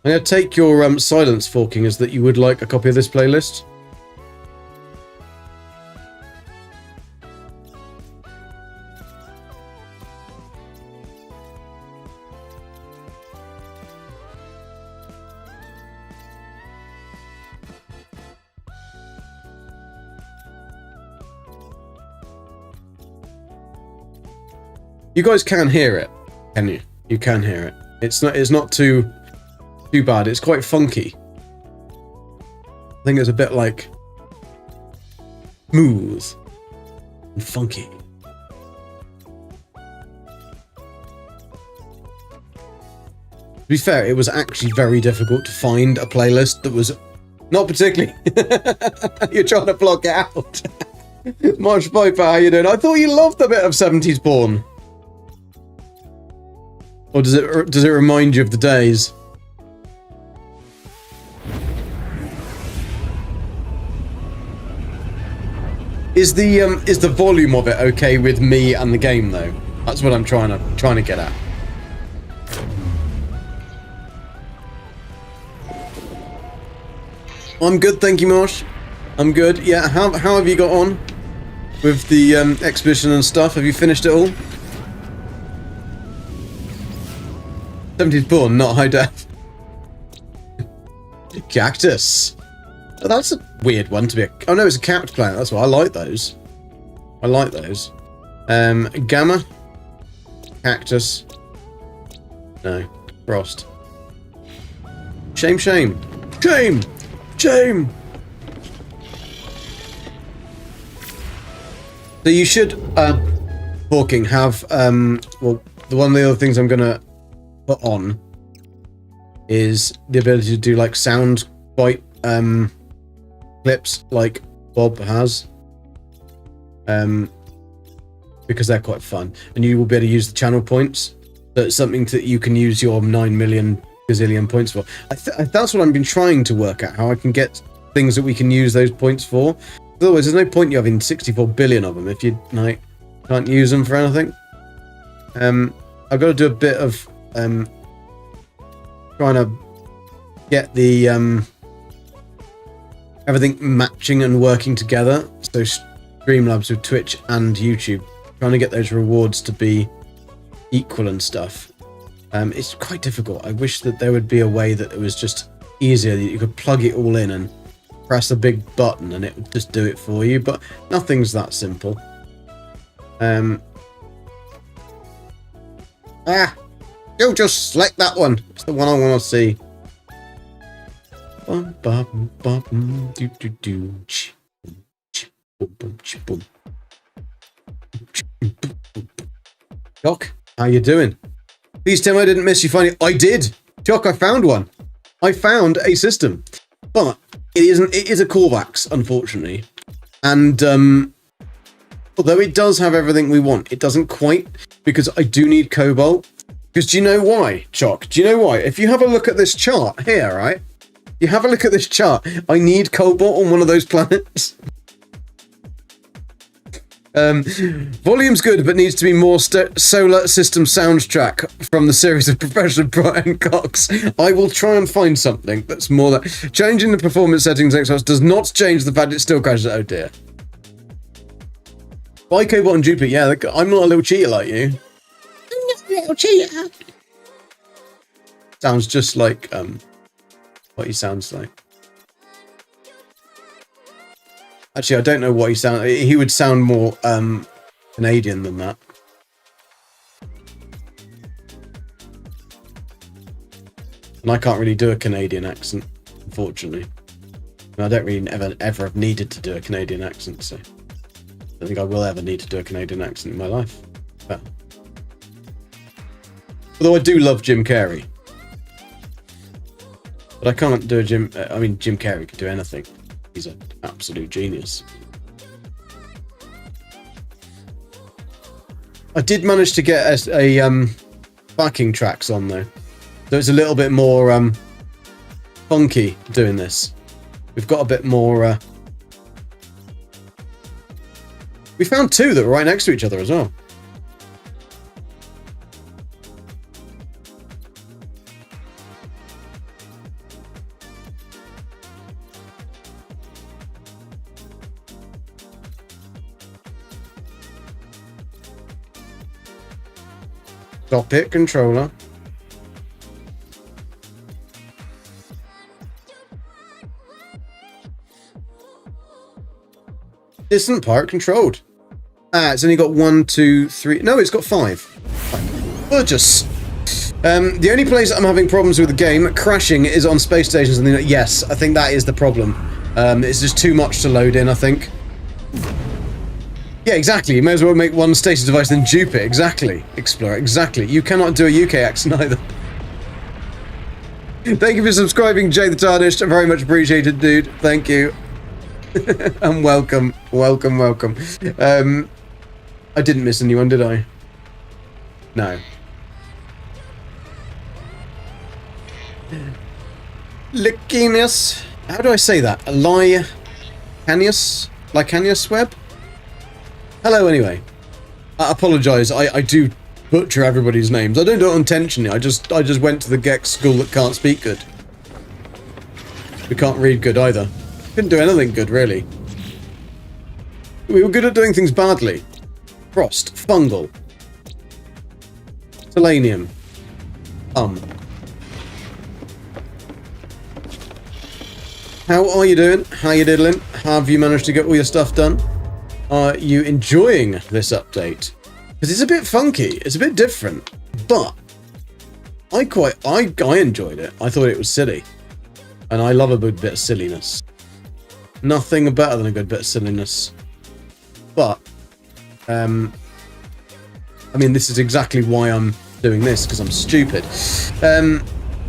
I'm going to take your silence forking as that you would like a copy of this playlist. You guys can hear it, can you? You can hear it. It's not too bad. It's quite funky. I think it's a bit like smooth and funky. To be fair, it was actually very difficult to find a playlist that was not particularly... You're trying to block it out. March Piper, how you doing? I thought you loved the bit of 70s porn. Or does it remind you of the days? Is the volume of it okay with me and the game though? That's what I'm trying to get at. I'm good, thank you, Marsh. I'm good. Yeah, how have you got on with the exhibition and stuff? Have you finished it all? 70s porn, not high def. Cactus. Oh, that's a weird one to be a... Oh no, it's a capped plant. That's why I like those. I like those. Gamma. Cactus. No. Frost. Shame, shame. Shame! Shame! So you should, Hawking, have, well, one of the other things I'm gonna put on is the ability to do, like, sound bite, clips, like Bob has. Because they're quite fun. And you will be able to use the channel points. So it's something that you can use your 9 million gazillion points for. That's what I've been trying to work out, how I can get things that we can use those points for. Otherwise, there's no point you having 64 billion of them if you like can't use them for anything. I've got to do a bit of trying to get the everything matching and working together. So Streamlabs with Twitch and YouTube, trying to get those rewards to be equal and stuff. It's quite difficult. I wish that there would be a way that it was just easier, that you could plug it all in and press a big button and it would just do it for you, but nothing's that simple. You'll just select that one. It's the one I want to see. Doc, how you doing? Please tell me I didn't miss you finding... I did! Chuck, I found one. I found a system. But it is a Corvax, unfortunately. And although it does have everything we want, it doesn't quite, because I do need cobalt. Because do you know why, Chuck? Do you know why? If you have a look at this chart here, right? You have a look at this chart. I need cobalt on one of those planets. Volume's good, but needs to be more solar system soundtrack from the series of Professor Brian Cox. I will try and find something that's more that... Changing the performance settings Xbox does not change the fact it still crashes. Oh dear. Buy Cobalt and Jupiter, yeah, I'm not a little cheater like you. I'm not a little cheater. Sounds just like, what he sounds like. Actually, I don't know what he sounds... He would sound more Canadian than that. And I can't really do a Canadian accent, unfortunately. And I don't really ever have needed to do a Canadian accent, so... I don't think I will ever need to do a Canadian accent in my life. But... Although I do love Jim Carrey. But I can't do a Jim... I mean, Jim Carrey could do anything. He's an absolute genius. I did manage to get a backing tracks on though, so it's a little bit more funky doing this. We've got a bit more. We found two that were right next to each other as well. Stop it, controller. Distant pirate controlled. It's only got 1, 2, 3. No, it's got 5. Gorgeous. The only place I'm having problems with the game crashing is on space stations. And yes, I think that is the problem. It's just too much to load in, I think. Yeah, exactly. You may as well make one status device than dupe it. Exactly. Explorer. Exactly. You cannot do a UK accent either. Thank you for subscribing, Jay the Tarnished. Very much appreciated, dude. Thank you. And welcome. I didn't miss anyone, did I? No. Licinius. How do I say that? Licanius Web? Hello, anyway. I apologise. I do butcher everybody's names. I don't do it intentionally. I just went to the Gex school that can't speak good. We can't read good either. Couldn't do anything good, really. We were good at doing things badly. Frost. Fungal. Selenium. How are you doing? How you diddling? Have you managed to get all your stuff done? Are you enjoying this update? Because it's a bit funky. It's a bit different. But I enjoyed it. I thought it was silly. And I love a good bit of silliness. Nothing better than a good bit of silliness. But I mean, this is exactly why I'm doing this, because I'm stupid.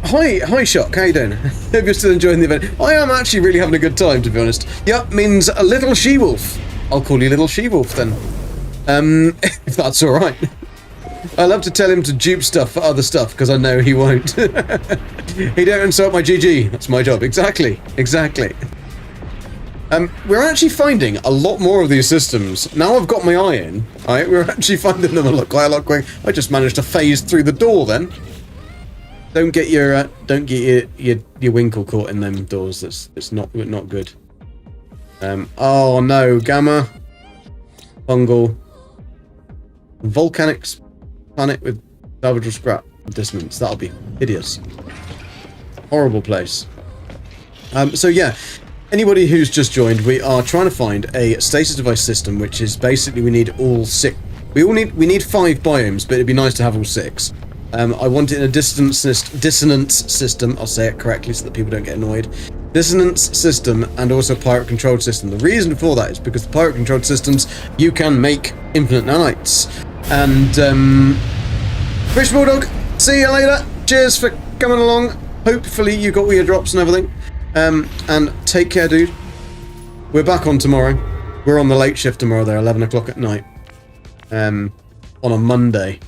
Hi, Shock. How you doing? Hope you're still enjoying the event. I am actually really having a good time, to be honest. Yep, means a little she-wolf. I'll call you Little She-wolf then. If that's all right. I love to tell him to dupe stuff for other stuff, because I know he won't. He don't insult my GG. That's my job. Exactly. We're actually finding a lot more of these systems. Now I've got my eye in, right? We're actually finding them quite a lot quicker. I just managed to phase through the door then. Don't get your winkle caught in them doors. That's not good. Oh no, Gamma, fungal, volcanic planet with salvageable scrap dissonance. That'll be hideous. Horrible place. So yeah. Anybody who's just joined, we are trying to find a stasis device system, which is basically we need all 6. We need 5 biomes, but it'd be nice to have all 6. I want it in a dissonance system. I'll say it correctly so that people don't get annoyed. Dissonance system and also pirate controlled system. The reason for that is because the pirate controlled systems you can make infinite nanites. And Fish Bulldog, see you later. Cheers for coming along. Hopefully you got all your drops and everything. And take care, dude. We're back on tomorrow. We're on the late shift tomorrow, though, 11 o'clock at night. On a Monday.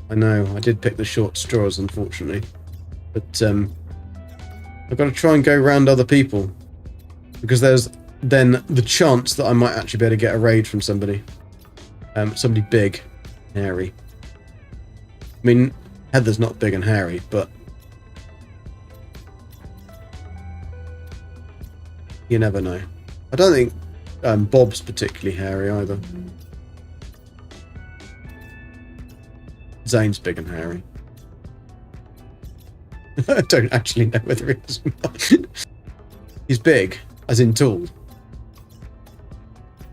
I know, I did pick the short straws, unfortunately. But, I've got to try and go round other people. Because there's then the chance that I might actually be able to get a raid from somebody. Somebody big. Hairy. I mean, Heather's not big and hairy, but you never know. I don't think Bob's particularly hairy either. Zane's big and hairy. I don't actually know whether he is or not. He's big, as in tall.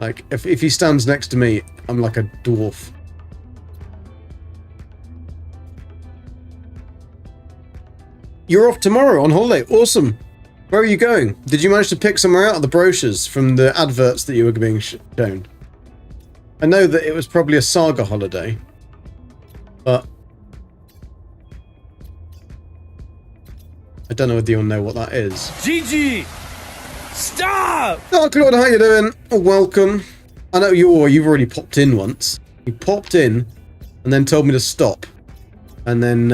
Like, if he stands next to me, I'm like a dwarf. You're off tomorrow on holiday. Awesome. Where are you going? Did you manage to pick somewhere out of the brochures from the adverts that you were being shown? I know that it was probably a Saga holiday, but I don't know whether you'll know what that is. GG! Stop! Oh, Claude, how you doing? Welcome. I know you've already popped in once. You popped in and then told me to stop. And then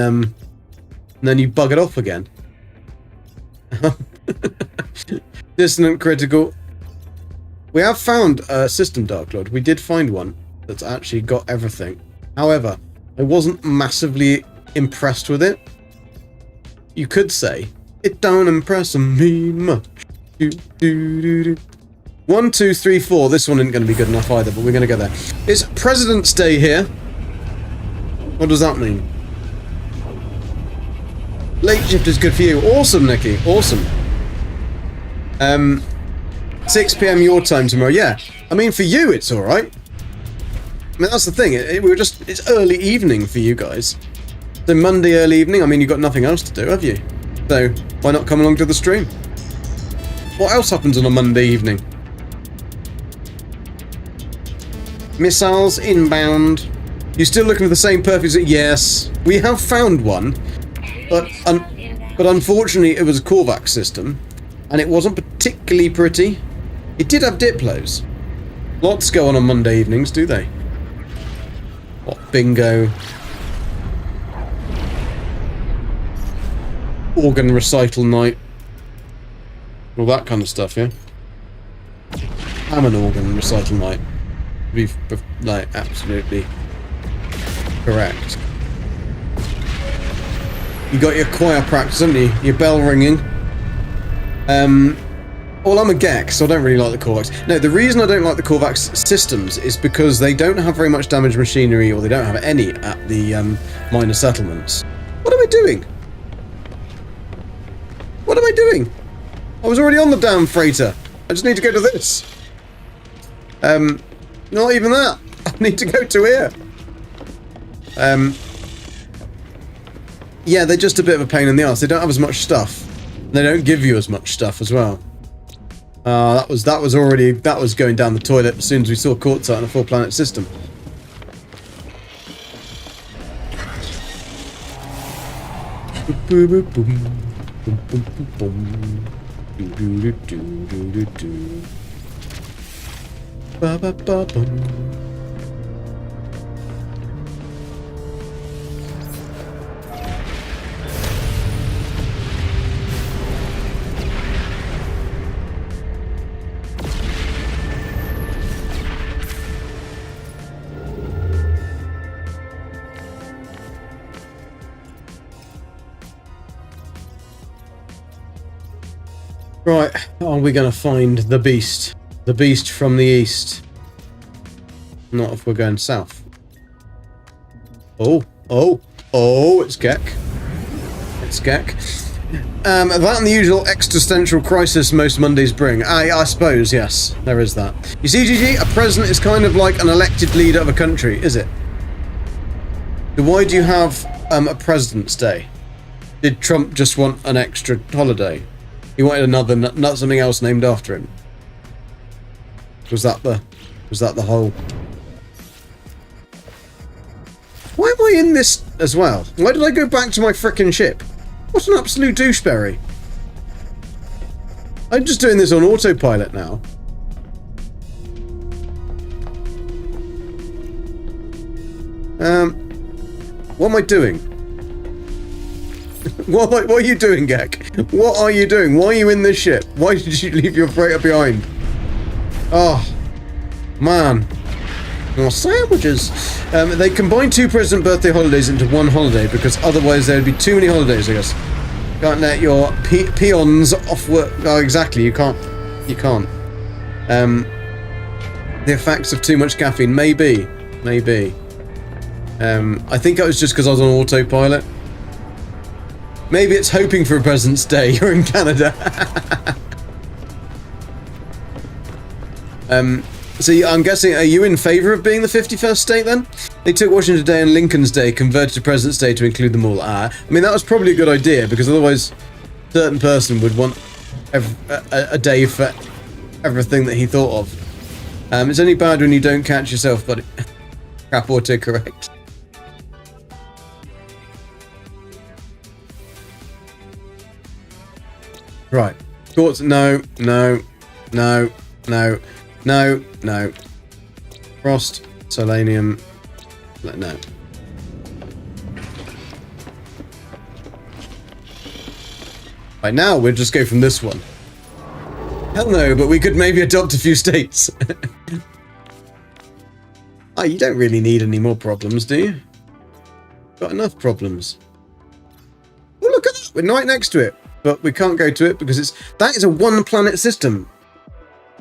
you buggered off again. Dissonant critical. We have found a system, Dark Lord. We did find one that's actually got everything. However, I wasn't massively impressed with it. You could say it don't impress me much. 1, 2, 3, 4. This one isn't going to be good enough either, but we're going to get there. It's President's Day here. What does that mean? Late shift is good for you. Awesome, Nikki. Awesome. 6 PM your time tomorrow. Yeah. I mean, for you, it's all right. I mean, that's the thing. It's early evening for you guys. So Monday early evening. I mean, you've got nothing else to do, have you? So why not come along to the stream? What else happens on a Monday evening? Missiles inbound. You still looking for the same perfect? Yes, we have found one, but unfortunately it was a Korvax system, and it wasn't particularly pretty. It did have Diplos. Lots go on Monday evenings, do they? What, bingo? Organ recital night. All that kind of stuff, yeah? I'm an organ recital night. Be, like, absolutely correct. You got your choir practice, haven't you? Your bell ringing. Well, I'm a Gek, so I don't really like the Korvax. No, the reason I don't like the Korvax systems is because they don't have very much damaged machinery, or they don't have any at the minor settlements. What am I doing? What am I doing? I was already on the damn freighter. I just need to go to this. Not even that. I need to go to here. Yeah, they're just a bit of a pain in the arse. They don't have as much stuff. They don't give you as much stuff as well. That was going down the toilet as soon as we saw Quartzite on a 4-planet system. Right, are we going to find the beast? The beast from the east. Not if we're going south. Oh, it's Gek. It's Gek. That and the usual existential crisis most Mondays bring. I suppose, yes, there is that. You see, GG, a president is kind of like an elected leader of a country, is it? Why do you have a President's Day? Did Trump just want an extra holiday? He wanted not something else named after him. Was that the whole? Why am I in this as well? Why did I go back to my frickin' ship? What an absolute doucheberry. I'm just doing this on autopilot now. What am I doing? What are you doing, Gek? What are you doing? Why are you in this ship? Why did you leave your freighter behind? Oh, man. More sandwiches. They combine 2 president birthday holidays into 1 holiday because otherwise there would be too many holidays, I guess. Can't let your peons off work. Oh, exactly. You can't. You can't. The effects of too much caffeine. Maybe. I think it was just because I was on autopilot. Maybe it's hoping for a President's Day. You're in Canada. So I'm guessing, are you in favour of being the 51st state then? They took Washington Day and Lincoln's Day, converted to President's Day to include them all. I mean, that was probably a good idea, because otherwise a certain person would want a day for everything that he thought of. It's only bad when you don't catch yourself, but crap autocorrect. Right. Thoughts? No. Frost, Solanium, no. Right, now we'll just go from this one. Hell no, but we could maybe adopt a few states. Oh, you don't really need any more problems, do you? Got enough problems. Oh, look at that! We're right next to it. But we can't go to it because that is a 1-planet system.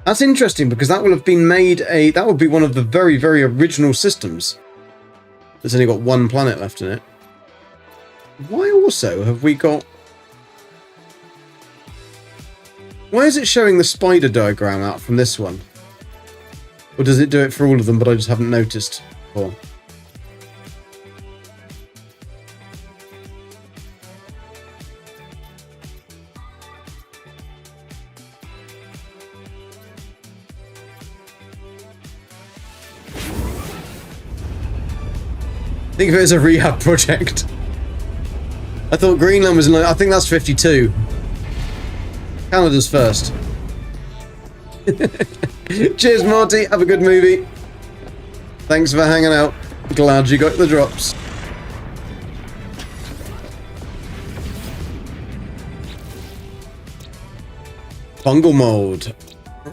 That's interesting because that will have been made that would be one of the very, very original systems. That's only got 1 planet left in it. Why also have we got... Why is it showing the spider diagram out from this one? Or does it do it for all of them, but I just haven't noticed before? Think of it as a rehab project. I thought Greenland was in, I think that's 52. Canada's first. Cheers, Marty. Have a good movie. Thanks for hanging out. Glad you got the drops. Fungal mold.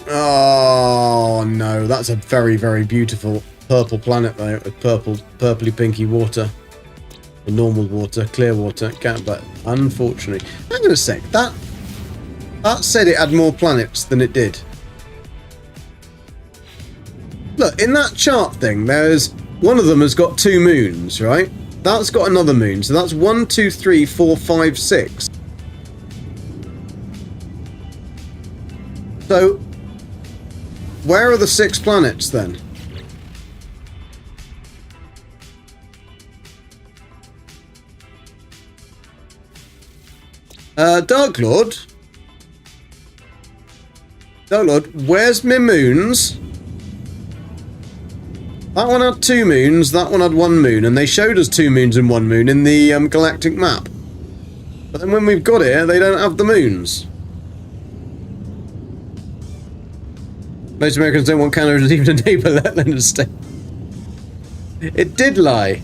Oh no, that's a very, very beautiful purple planet there with purpley pinky water. The normal water, clear water, but unfortunately, hang on a sec. That said it had more planets than it did. Look, in that chart thing, there's one of them has got 2 moons, right? That's got another moon, so that's 1, 2, 3, 4, 5, 6. So, where are the 6 planets then? Dark Lord, where's my moons? That one had 2 moons, that one had 1 moon, and they showed us 2 moons and 1 moon in the galactic map. But then when we've got here, they don't have the moons. Most Americans don't want Canada as even a neighbour, let alone a state. It did lie.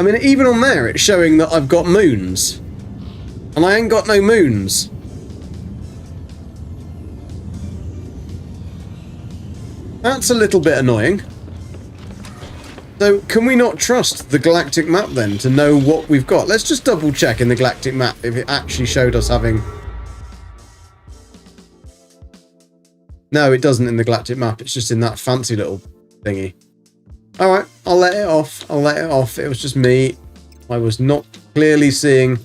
I mean, even on there, it's showing that I've got moons. And I ain't got no moons. That's a little bit annoying. So, can we not trust the galactic map then to know what we've got? Let's just double check in the galactic map if it actually showed us having... No, it doesn't in the galactic map. It's just in that fancy little thingy. Alright, I'll let it off. I'll let it off. It was just me. I was not clearly seeing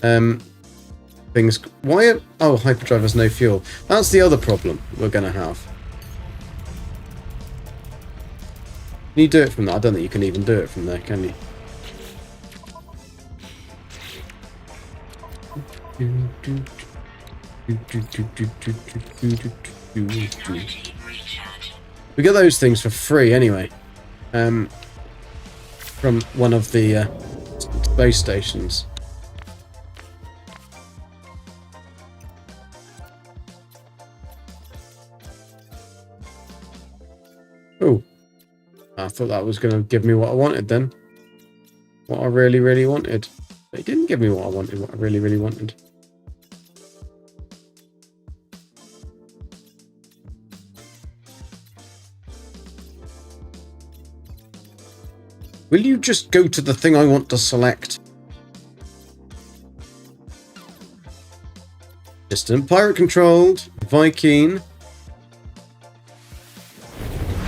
things. Why? Oh, hyperdrive has no fuel. That's the other problem we're going to have. Can you do it from there? I don't think you can even do it from there, can you? We get those things for free anyway. From one of the space stations. Oh, I thought that was going to give me what I wanted then. What I really, really wanted. But it didn't give me what I wanted, what I really, really wanted. Will you just go to the thing I want to select? Distant, pirate controlled, Viking.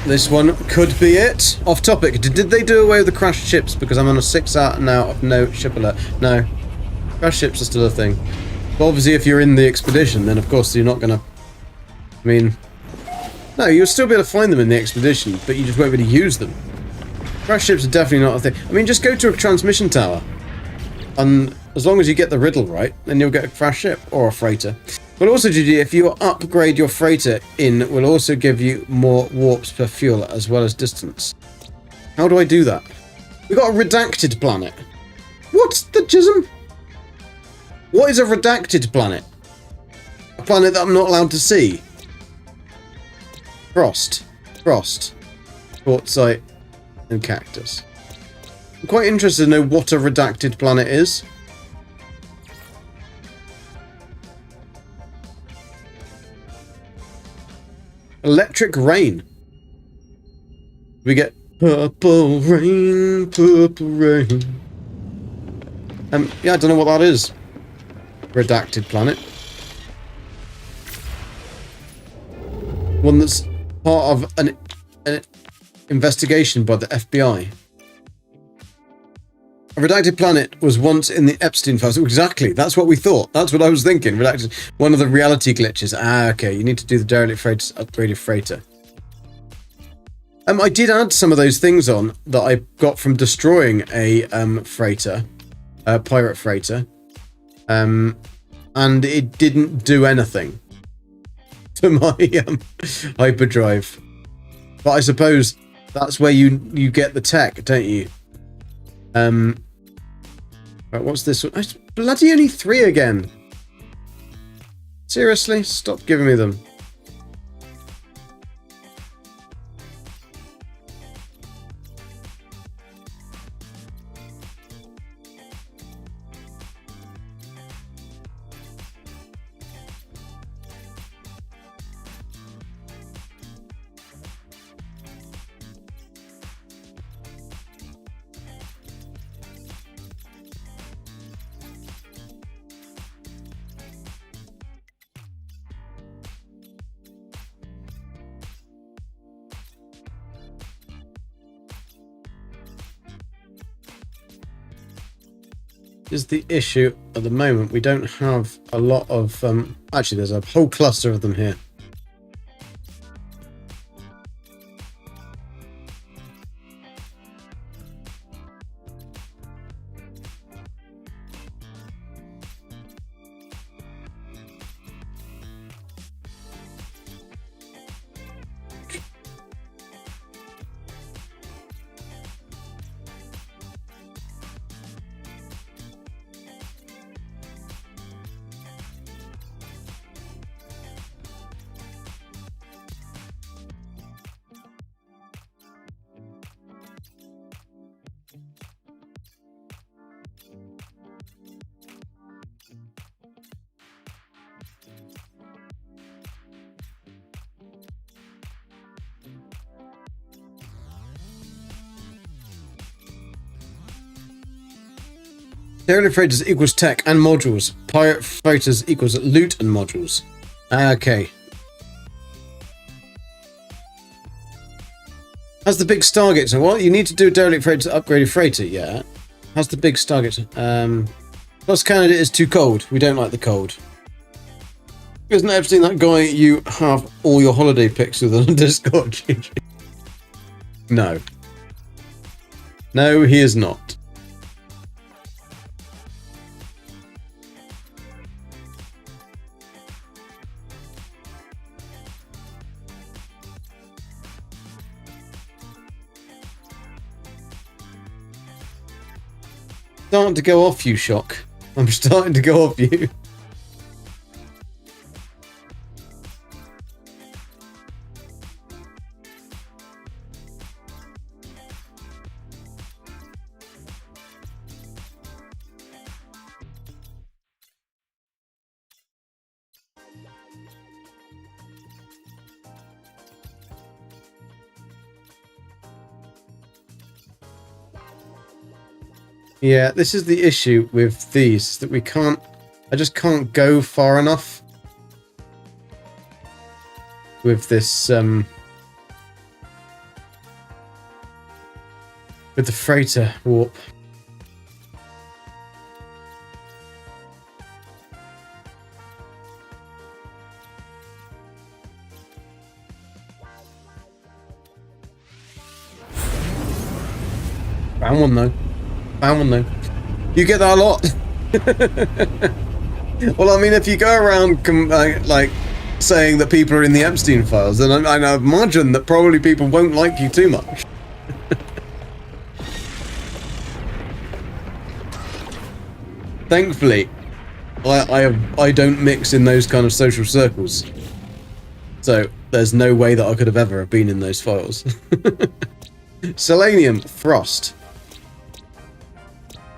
This one could be it. Off topic, did they do away with the crashed ships? Because I'm on a 6 out now of no ship alert. No. Crashed ships are still a thing. But obviously if you're in the expedition, then of course you're not going to... I mean... No, you'll still be able to find them in the expedition, but you just won't be able to use them. Crash ships are definitely not a thing. I mean, just go to a transmission tower. And as long as you get the riddle right, then you'll get a crash ship or a freighter. But also, GG, if you upgrade your freighter in, will also give you more warps per fuel as well as distance. How do I do that? We got a redacted planet. What's the jism? What is a redacted planet? A planet that I'm not allowed to see. Frost. Quartzite. And cactus. I'm quite interested to know what a redacted planet is. Electric rain. We get purple rain, purple rain. Yeah, I don't know what that is. Redacted planet. One that's part of an investigation by the FBI. A redacted planet was once in the Epstein files. Exactly, that's what we thought. That's what I was thinking. Redacted. One of the reality glitches. Ah, okay. You need to do the derelict freighters, upgraded freighter. I did add some of those things on that I got from destroying a freighter, a pirate freighter, and it didn't do anything to my hyperdrive. But I suppose that's where you get the tech, don't you? Right, what's this one? It's bloody only 3 again. Seriously? Stop giving me them. Is the issue at the moment. We don't have a lot of actually there's a whole cluster of them here. Derelict freighters equals tech and modules. Pirate freighters equals loot and modules. Okay. How's the big Stargate? So what? You need to do a derelict freighter to upgrade a freighter, yeah. How's the big Stargate? Plus Canada is too cold. We don't like the cold. Isn't Epstein that guy you have all your holiday pics with on Discord? No. No, he is not. Starting to go off you, Shock. I'm starting to go off you. Yeah, this is the issue with these, that we can't... I just can't go far enough with this, with the freighter warp. Found one though. Found one though. You get that a lot. Well, I mean, if you go around like saying that people are in the Epstein files, then I imagine that probably people won't like you too much. Thankfully, I don't mix in those kind of social circles, so there's no way that I could have ever been in those files. Selenium Frost.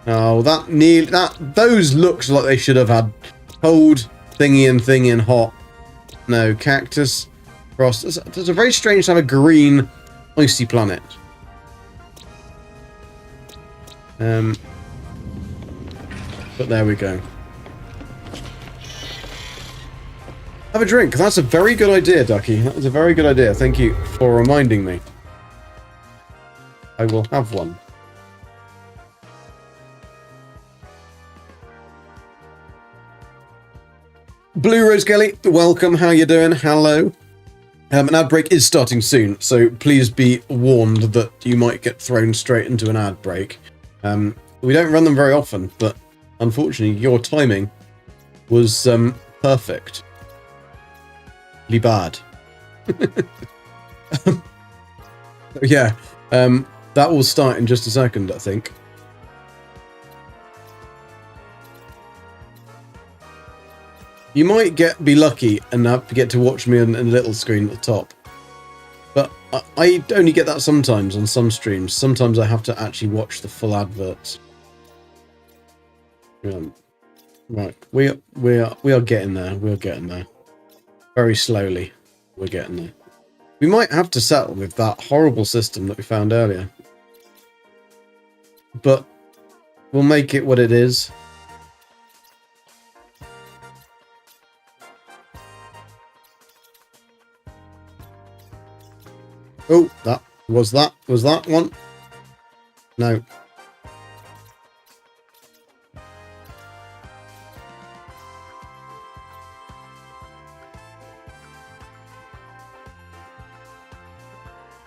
Oh, those looks like they should have had cold, thingy and hot. No, cactus, frost. It's a very strange to have a green, icy planet. But there we go. Have a drink. That's a very good idea, Ducky. That was a very good idea. Thank you for reminding me. I will have one. Blue Rose Kelly, welcome. How you doing? Hello. An ad break is starting soon, so please be warned that you might get thrown straight into an ad break. We don't run them very often, but unfortunately, your timing was perfect. Bad. Yeah, that will start in just a second, I think. You might be lucky and get to watch me on a little screen at the top. But I only get that sometimes on some streams. Sometimes I have to actually watch the full adverts. Right, we are getting there. We're getting there. Very slowly, we're getting there. We might have to settle with that horrible system that we found earlier. But we'll make it what it is. Oh, was that one? No.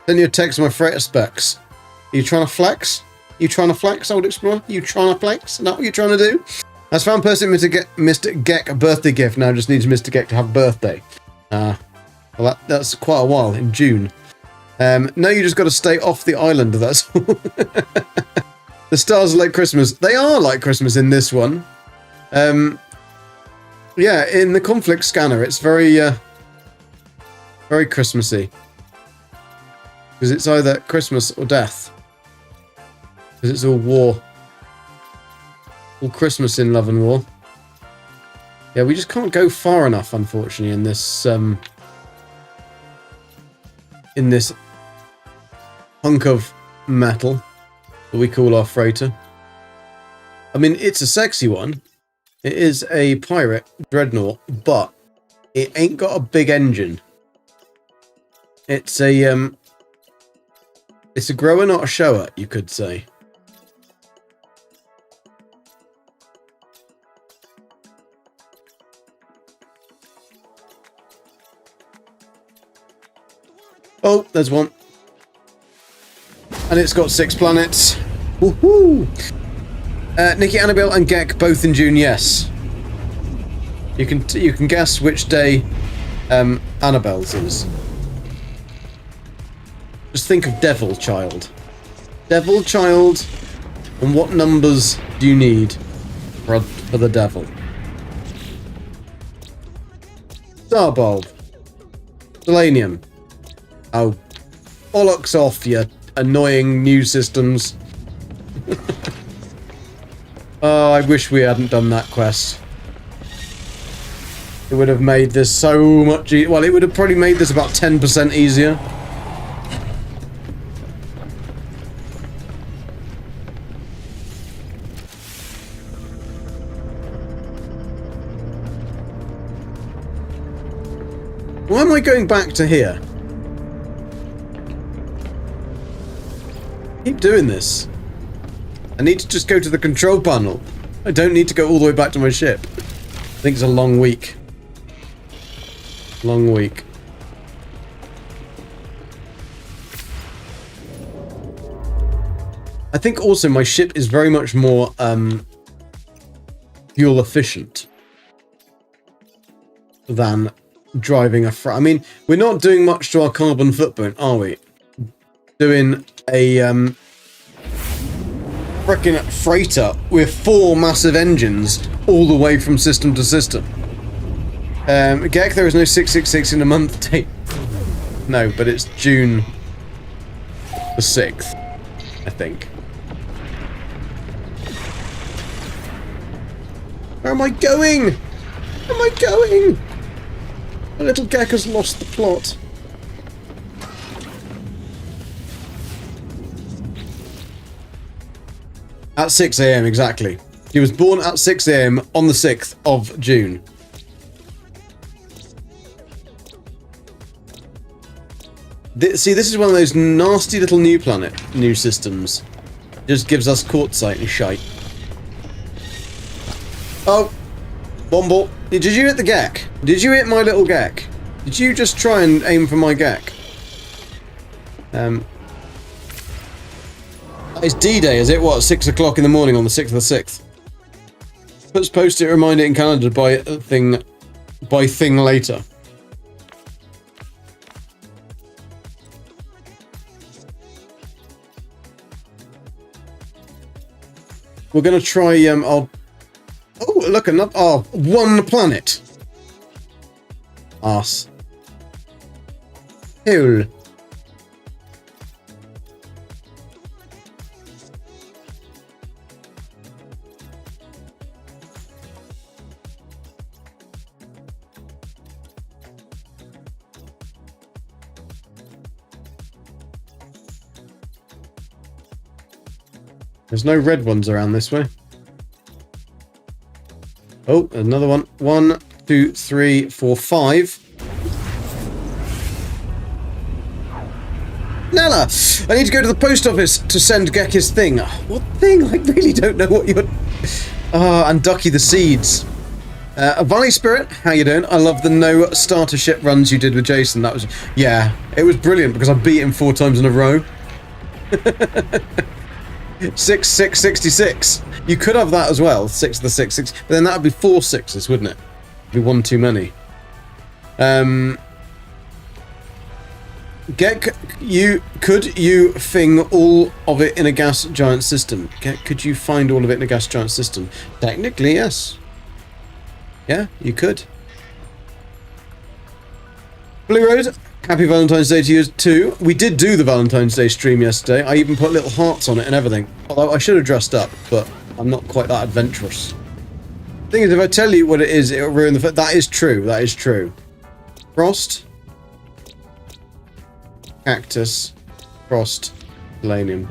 Send you a text my freighter specs. Are you trying to flex? You trying to flex, Old Explorer? You trying to flex? Is that what you're trying to do? As found person Mr. Geck a birthday gift. Now just needs Mr. Geck to have a birthday. Well, that's quite a while, in June. No, you just got to stay off the island, that's all. The stars are like Christmas. They are like Christmas in this one. Yeah, in the conflict scanner, it's very Christmassy. Because it's either Christmas or death. Because it's all war. All Christmas in Love and War. Yeah, we just can't go far enough, unfortunately, in this hunk of metal that we call our freighter. I mean, it's a sexy one. It is a pirate dreadnought, but it ain't got a big engine. It's a grower, not a shower, you could say. Oh, there's one. And it's got 6 planets. Woohoo! Nikki, Annabelle, and Geck both in June, yes. You can guess which day Annabelle's is. Just think of Devil Child. Devil Child, and what numbers do you need for the devil? Star Bulb. Selenium. Oh, bollocks off, you annoying new systems. Oh, I wish we hadn't done that quest. It would have made this so much easier. Well, it would have probably made this about 10% easier. Why am I going back to here? Keep doing this. I need to just go to the control panel. I don't need to go all the way back to my ship. I think it's a long week. Long week. I think also my ship is very much more fuel efficient than driving a I mean, we're not doing much to our carbon footprint, are we? Doing a frickin' freighter with 4 massive engines all the way from system to system. Geck, there is no 666 in a month date. No, but it's June the 6th, I think. Where am I going? Where am I going? The little Geck has lost the plot. At 6 AM, exactly. He was born at 6 AM on the 6th of June. See, this is one of those nasty little new systems. Just gives us quartzite and shite. Oh, Bomble. Did you hit the Geck? Did you hit my little Geck? Did you just try and aim for my Geck? It's D-Day, is it? What, 6 o'clock in the morning on the 6th of the 6th? Let's post it, remind it in Canada by thing later. We're gonna try, oh, look, another, oh, 1 planet. Arse. Hole. There's no red ones around this way. Oh, another one. 1, 2, 3, 4, 5. Nella! I need to go to the post office to send Gek his thing. What thing? I really don't know what you're... and Ducky the Seeds. Valley Spirit, how you doing? I love the no starter ship runs you did with Jason. That was... Yeah, it was brilliant because I beat him 4 times in a row. 6, 6, 66. You could have that as well. 6 to the 6, 6. But then that would be 4 6s, wouldn't it? Be 1 too many. Could you thing all of it in a gas giant system? Could you find all of it in a gas giant system? Technically, yes. Yeah, you could. Blue Road, happy Valentine's Day to you too. We did do the Valentine's Day stream yesterday. I even put little hearts on it and everything. Although I should have dressed up, but I'm not quite that adventurous. Thing is, if I tell you what it is, it'll ruin the... That is true. That is true. Frost. Cactus. Frost. Selenium.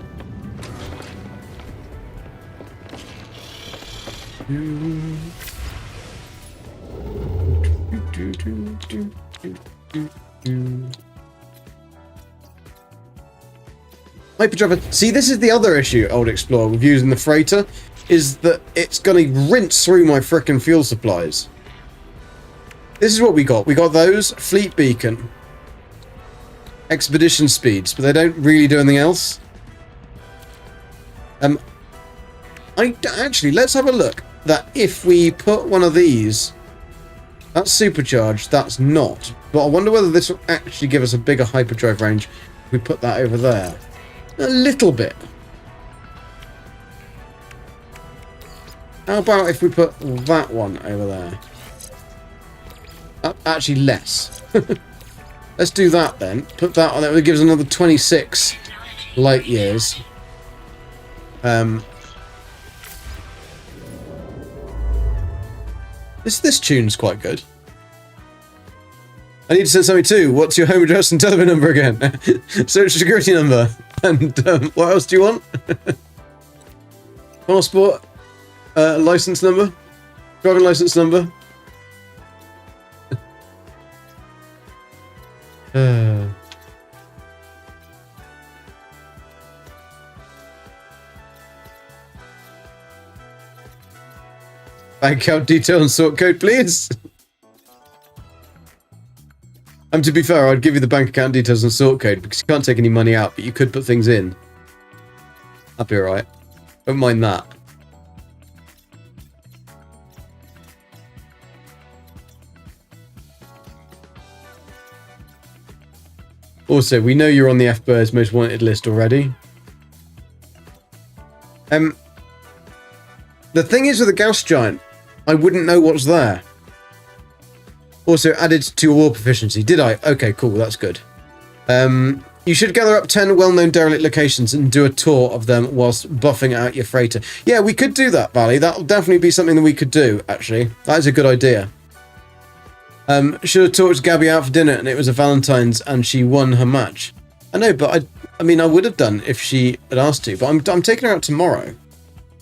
Hyperdrive. See, this is the other issue, Old Explorer, with using the freighter, is that it's going to rinse through my frickin' fuel supplies. This is what we got. We got those, Fleet Beacon, Expedition Speeds, but they don't really do anything else. Actually, let's have a look. That if we put one of these, that's supercharged, that's not. But I wonder whether this will actually give us a bigger hyperdrive range if we put that over there. A little bit. How about if we put that one over there? Actually, less. Let's do that then. Put that on there. It gives another 26 light years. This tune's quite good. I need to send something too. What's your home address and telephone number again? Social security number. And what else do you want? Passport, license number, driving license number. Bank account detail and sort code, please. To be fair, I'd give you the bank account details and sort code because you can't take any money out, but you could put things in. That'd be alright. Don't mind that. Also, we know you're on the FBird's most wanted list already. The thing is with the gas giant, I wouldn't know what's there. Also added to your war proficiency. Did I? Okay, cool. That's good. You should gather up 10 well-known derelict locations and do a tour of them whilst buffing out your freighter. Yeah, we could do that, Valley. That'll definitely be something that we could do, actually. That is a good idea. Should have talked Gabby out for dinner and it was a Valentine's and she won her match. I know, but I mean, I would have done if she had asked to, but I'm taking her out tomorrow.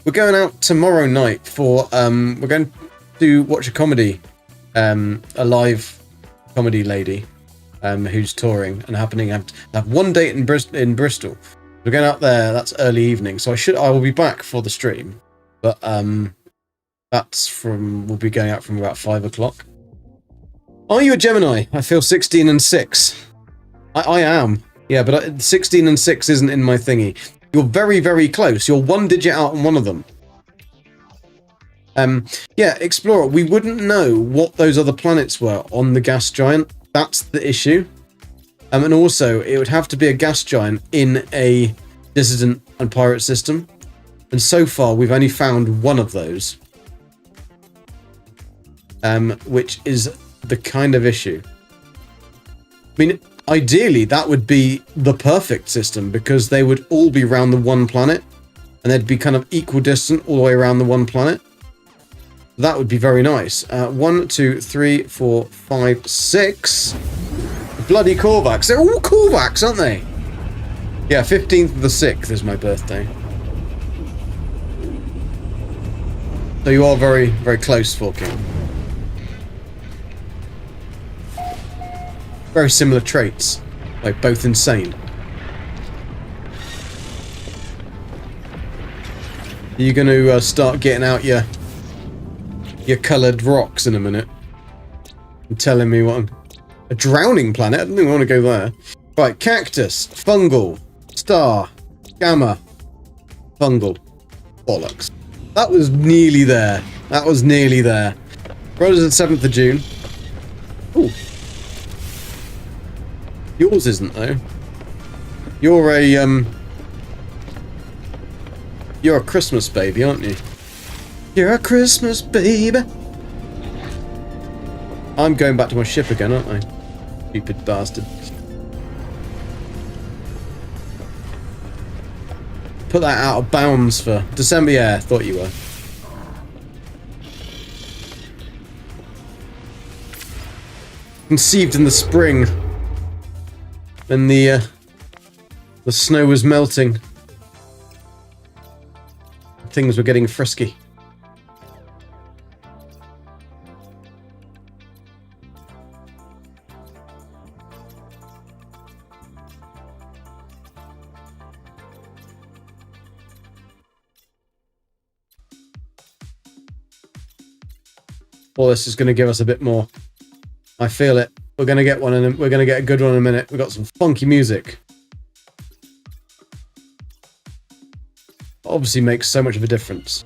We're going out tomorrow night for, we're going to watch a comedy, a live comedy lady, who's touring and happening to have one date in Bristol. We're going out there, that's early evening, so I will be back for the stream, but, we'll be going out from about 5 o'clock. Are you a Gemini? I feel 16 and 6. I am. Yeah, but 16 and 6 isn't in my thingy. You're very, very close. You're 1 digit out on one of them. Yeah, Explorer, we wouldn't know what those other planets were on the gas giant. That's the issue. And also, it would have to be a gas giant in a Dissident and Pirate system. And so far, we've only found one of those. Which is the kind of issue. I mean, ideally, that would be the perfect system because they would all be around the one planet and they'd be kind of equal distant all the way around the one planet. That would be very nice. 1, 2, 3, 4, 5, 6. Bloody Korvax. They're all Korvax, aren't they? Yeah, 15th of the 6th is my birthday. So you are very, very close, Forking. Very similar traits. Like, both insane. Are you going to start getting out your coloured rocks in a minute? And telling me what I'm... A drowning planet? I don't even want to go there. Right, cactus, fungal, star, gamma, fungal. Bollocks. That was nearly there. That was nearly there. Brothers at 7th of June. Ooh. Yours isn't, though. You're a Christmas baby, aren't you? You're a Christmas baby. I'm going back to my ship again, aren't I? Stupid bastard. Put that out of bounds for December. Yeah, I thought you were. Conceived in the spring. When the snow was melting. Things were getting frisky. Well, this is going to give us a bit more. I feel it. We're going to get one, and we're going to get a good one in a minute. We've got some funky music. Obviously makes so much of a difference.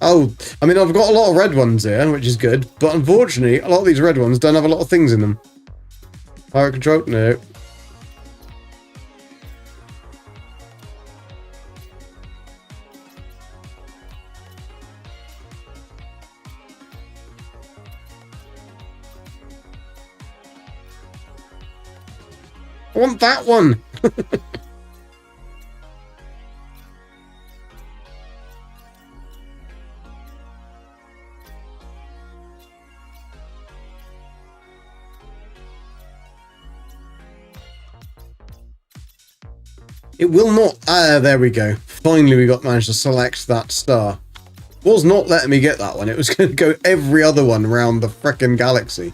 Oh, I mean, I've got a lot of red ones here, which is good, but unfortunately, a lot of these red ones don't have a lot of things in them. Pirate control? No. I want that one! It will not... Ah, there we go. Finally we managed to select that star. It was not letting me get that one. It was going to go every other one around the frickin' galaxy.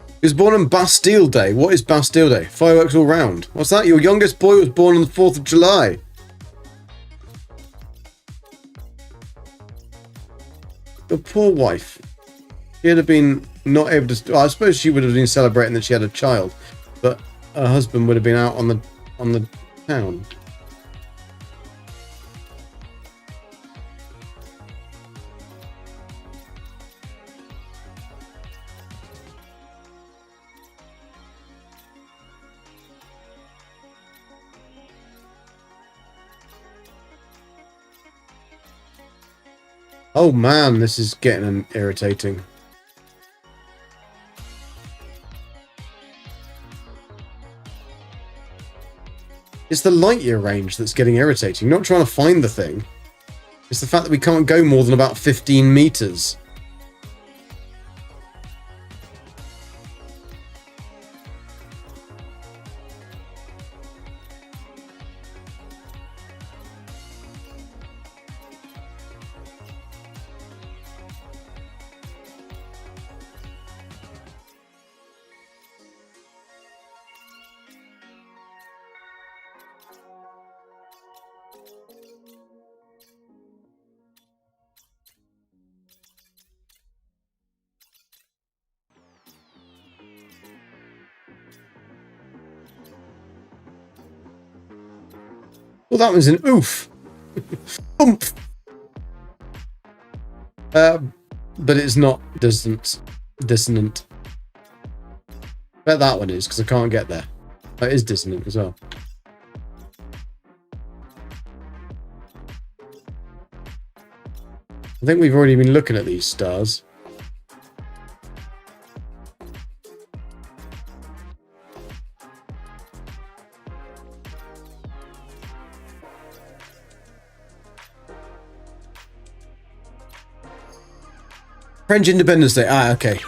He was born on Bastille Day. What is Bastille Day? Fireworks all round. What's that? Your youngest boy was born on the 4th of July. Your poor wife. She'd have been not able to... Well, I suppose she would have been celebrating that she had a child. But her husband would have been out on the town. Oh man, this is getting irritating. It's the light year range that's getting irritating. You're not trying to find the thing. It's the fact that we can't go more than about 15 meters. Well, that was an oof. Oomph. But it's not dissonant. Bet that one is, because I can't get there. It is dissonant as well. I think we've already been looking at these stars. French Independence Day. Ah, okay.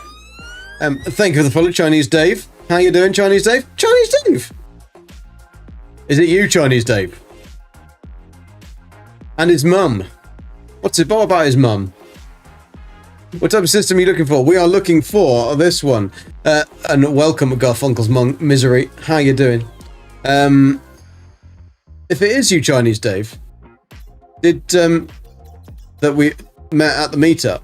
Thank you for the follow, Chinese Dave. How you doing, Chinese Dave? Chinese Dave! Is it you, Chinese Dave? And his mum. What's it all about his mum? What type of system are you looking for? We are looking for this one. And welcome, Garfunkel's Misery. How you doing? If it is you, Chinese Dave, that we met at the meetup,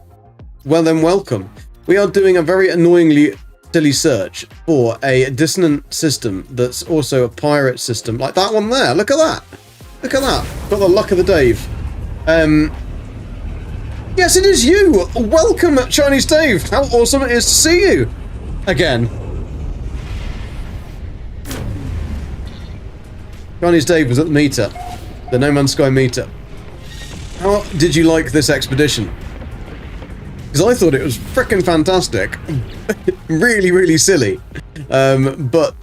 well then welcome. We are doing a very annoyingly silly search for a dissonant system that's also a pirate system, like that one there. Look at that. Look at that. Got the luck of the Dave. Yes, it is you. Welcome, Chinese Dave. How awesome it is to see you again. Chinese Dave was at the meetup, the No Man's Sky meetup. How did you like this expedition? Because I thought it was frickin' fantastic. Really, really silly. But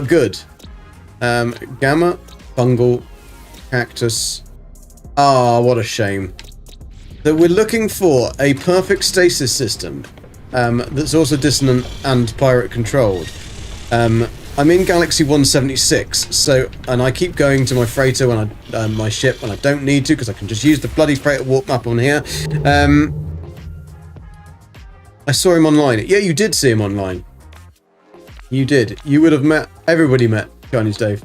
good. Gamma, fungal, cactus. Ah, what a shame. That we're looking for a perfect stasis system that's also dissonant and pirate controlled. I'm in Galaxy 176, and I keep going to my freighter when my ship when I don't need to, because I can just use the bloody freighter warp map on here. I saw him online. Yeah, you did see him online. You did. You would have met... Everybody met Chinese Dave.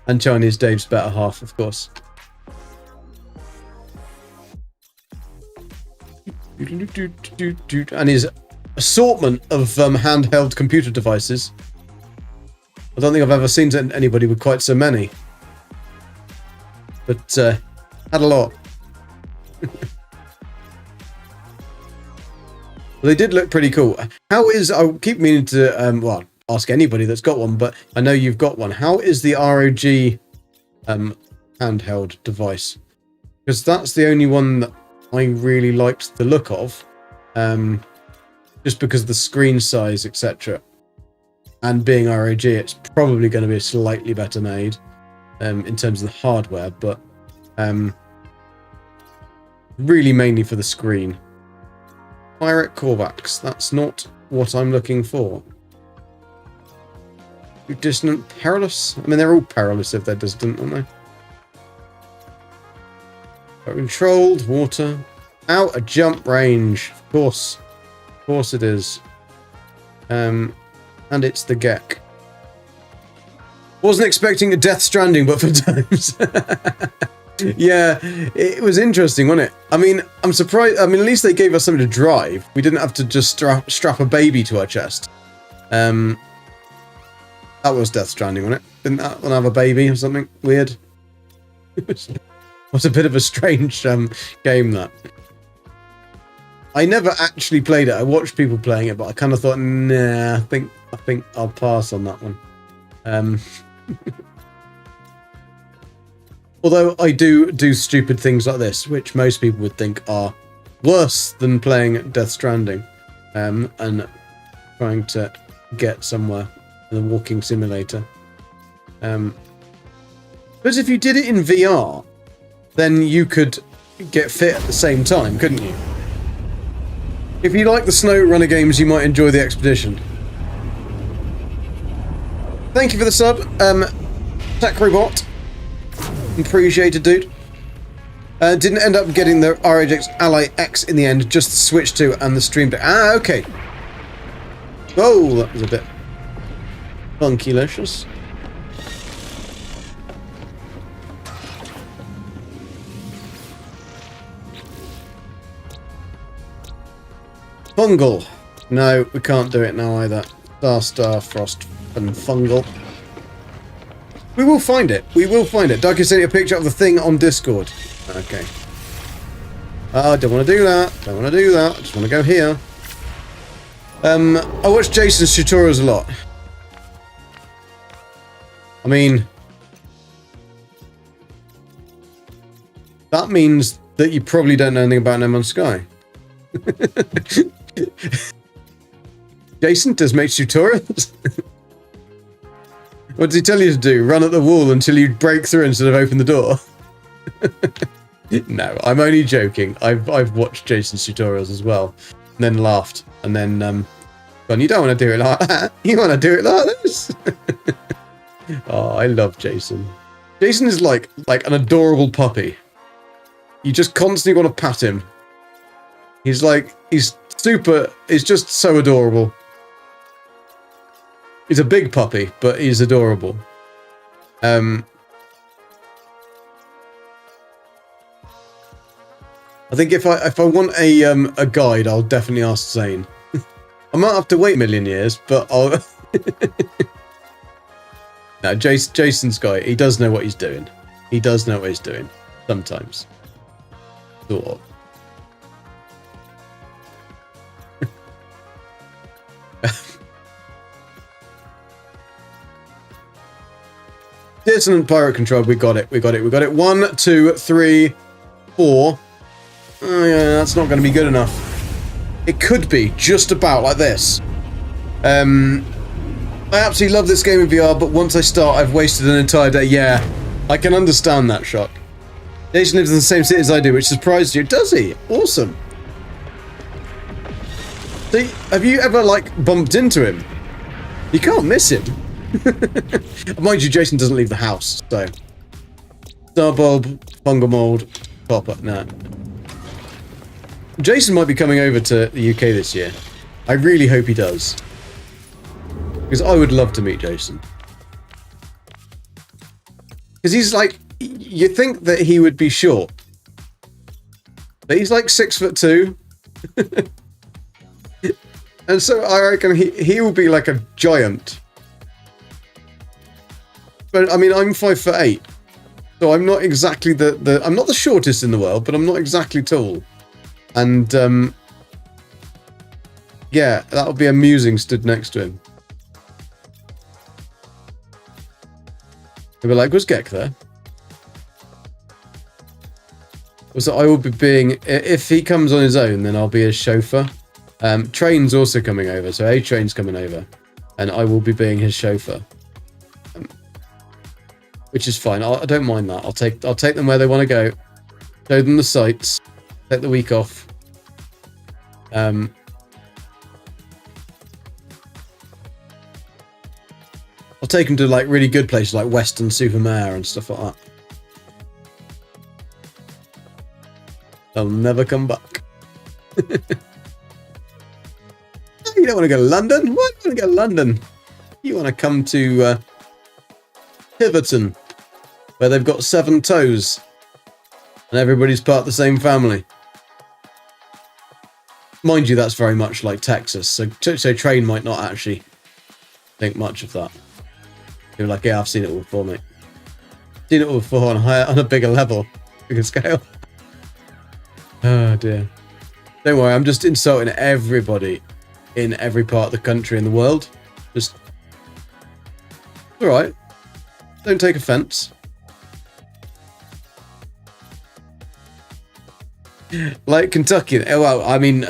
And Chinese Dave's better half, of course. And his assortment of handheld computer devices. I don't think I've ever seen anybody with quite so many. But, had a lot. Well, they did look pretty cool. How is... I keep meaning to, well, ask anybody that's got one, but I know you've got one. How is the ROG handheld device? Because that's the only one that I really liked the look of. Just because of the screen size, etc. And being ROG, it's probably going to be slightly better made in terms of the hardware, but really mainly for the screen. Pirate Corvax, that's not what I'm looking for. Dissonant, perilous? I mean, they're all perilous if they're dissonant, aren't they? Controlled, water. Out of jump range. Of course. Of course it is. And it's the Gek. Wasn't expecting a Death Stranding, but for times. Yeah, it was interesting, wasn't it? I mean, I'm surprised. I mean, at least they gave us something to drive. We didn't have to just strap a baby to our chest. That was Death Stranding, wasn't it? Didn't that one have a baby or something weird? It was a bit of a strange game, that. I never actually played it. I watched people playing it, but I kind of thought, nah, I think I'll pass on that one. Although I do stupid things like this, which most people would think are worse than playing Death Stranding, and trying to get somewhere in a walking simulator. But if you did it in VR, then you could get fit at the same time, couldn't you? If you like the snow runner games, you might enjoy the expedition. Thank you for the sub, Tech Robot. Appreciate it, dude. Didn't end up getting the RHX Ally X in the end, just the Switch 2 and the Stream Deck. Ah, okay. Oh, that was a bit funky-licious. Fungal. No, we can't do it now either. Star, Frost, and Fungal. We will find it. We will find it. Doug is sending a picture of the thing on Discord. Okay. I don't want to do that. Don't want to do that. I just want to go here. I watch Jason's tutorials a lot. I mean, that means that you probably don't know anything about No Man's Sky. Jason does make tutorials? What does he tell you to do? Run at the wall until you break through instead of open the door? No, I'm only joking. I've watched Jason's tutorials as well. And then laughed. And then, gone, you don't want to do it like that. You want to do it like this? Oh, I love Jason. Jason is like an adorable puppy. You just constantly want to pat him. He's just so adorable. He's a big puppy, but he's adorable. I think if I want a guide, I'll definitely ask Zane. I might have to wait a million years, but I'll... No, Jason's guy, he does know what he's doing. He does know what he's doing. Sometimes. Sort of. Dissonant pirate control, we got it. 1, 2, 3, 4. Oh yeah, that's not going to be good enough. It could be, just about like this. I absolutely love this game in VR, but once I start, I've wasted an entire day. Yeah, I can understand that, Shock. Jason lives in the same city as I do, which surprised you. Does he? Awesome. See, have you ever, bumped into him? You can't miss him. Mind you, Jason doesn't leave the house, so... Starbulb, fungal mold, pop-up, nah. Jason might be coming over to the UK this year. I really hope he does. Because I would love to meet Jason. Because he's you think that he would be short. But he's 6'2". And so I reckon he will be like a giant. But I mean, I'm 5'8". So I'm not exactly I'm not the shortest in the world, but I'm not exactly tall. And yeah, that would be amusing stood next to him. He'd be like, was Gek there? So I will be being, if he comes on his own, then I'll be his chauffeur. Train's also coming over, so A-Train's coming over. And I will be being his chauffeur. Which is fine, I don't mind that. I'll take them where they want to go. Show them the sights. Take the week off. I'll take them to really good places like Western Supermare and stuff like that. They'll never come back. You don't want to go to London? Why do you want to go to London? You want to come to Tiverton, where they've got 7 toes and everybody's part of the same family. Mind you, that's very much like Texas, so Train might not actually think much of that. You're like, yeah, I've seen it all before, mate. Seen it all before on a bigger level, bigger scale. Oh dear. Don't worry, I'm just insulting everybody in every part of the country in the world. Just... Alright. Don't take offence. Like Kentucky. Oh, well, I mean,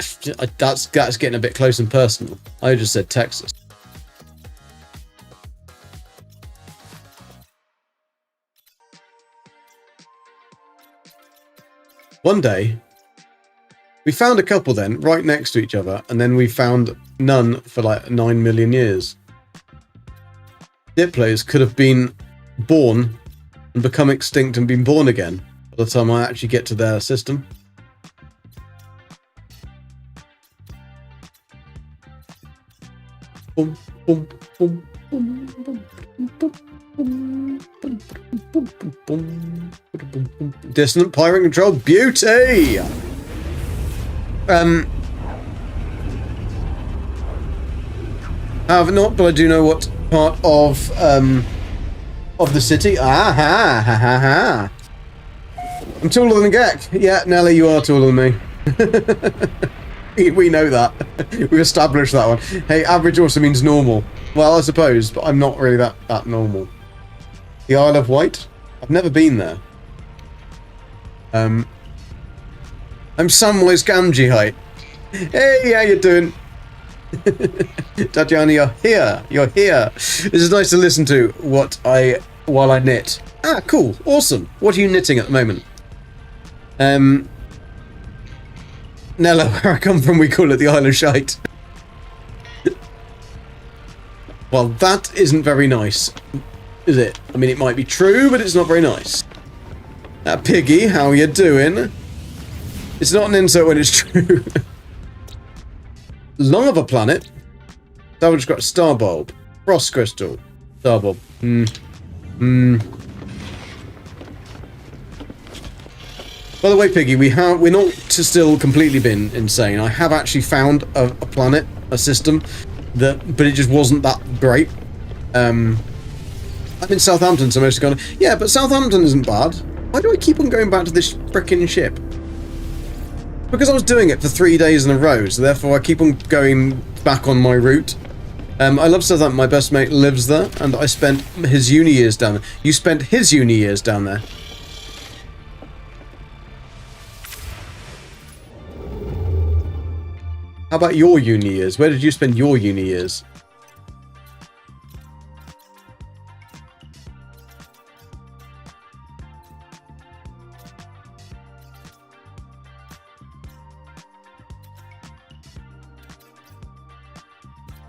that's getting a bit close and personal. I just said Texas. One day, we found a couple then, right next to each other, and then we found none for 9 million years. Diplos could have been born and become extinct and been born again by the time I actually get to their system. Boom, boom, boom, boom, boom, boom, boom. Dissonant pirate control beauty. I have not, but I do know what part of of the city. Ah ha ha ha ha. I'm taller than a Gek. Yeah, Nelly, you are taller than me. We know that. We've established that one. Hey, average also means normal. Well, I suppose, but I'm not really that normal. The Isle of Wight? I've never been there. I'm Samwise Gamgee height. Hey, how you doing? Tatiana, you're here. You're here. This is nice to listen to while I knit. Ah, cool. Awesome. What are you knitting at the moment? Nella, where I come from, we call it the Isle of Shite. Well, that isn't very nice, is it? I mean, it might be true, but it's not very nice. Piggy, how you doing? It's not an insult when it's true. Lava planet. Salvage got a star bulb. Frost crystal. Star bulb. By the way, Piggy, we're not still completely been insane. I have actually found a planet, a system, but it just wasn't that great. I'm in Southampton, so most have gone, yeah, but Southampton isn't bad. Why do I keep on going back to this frickin' ship? Because I was doing it for 3 days in a row, so therefore I keep on going back on my route. I love Southampton. My best mate lives there, and I spent his uni years down there. You spent his uni years down there. How about your uni years? Where did you spend your uni years?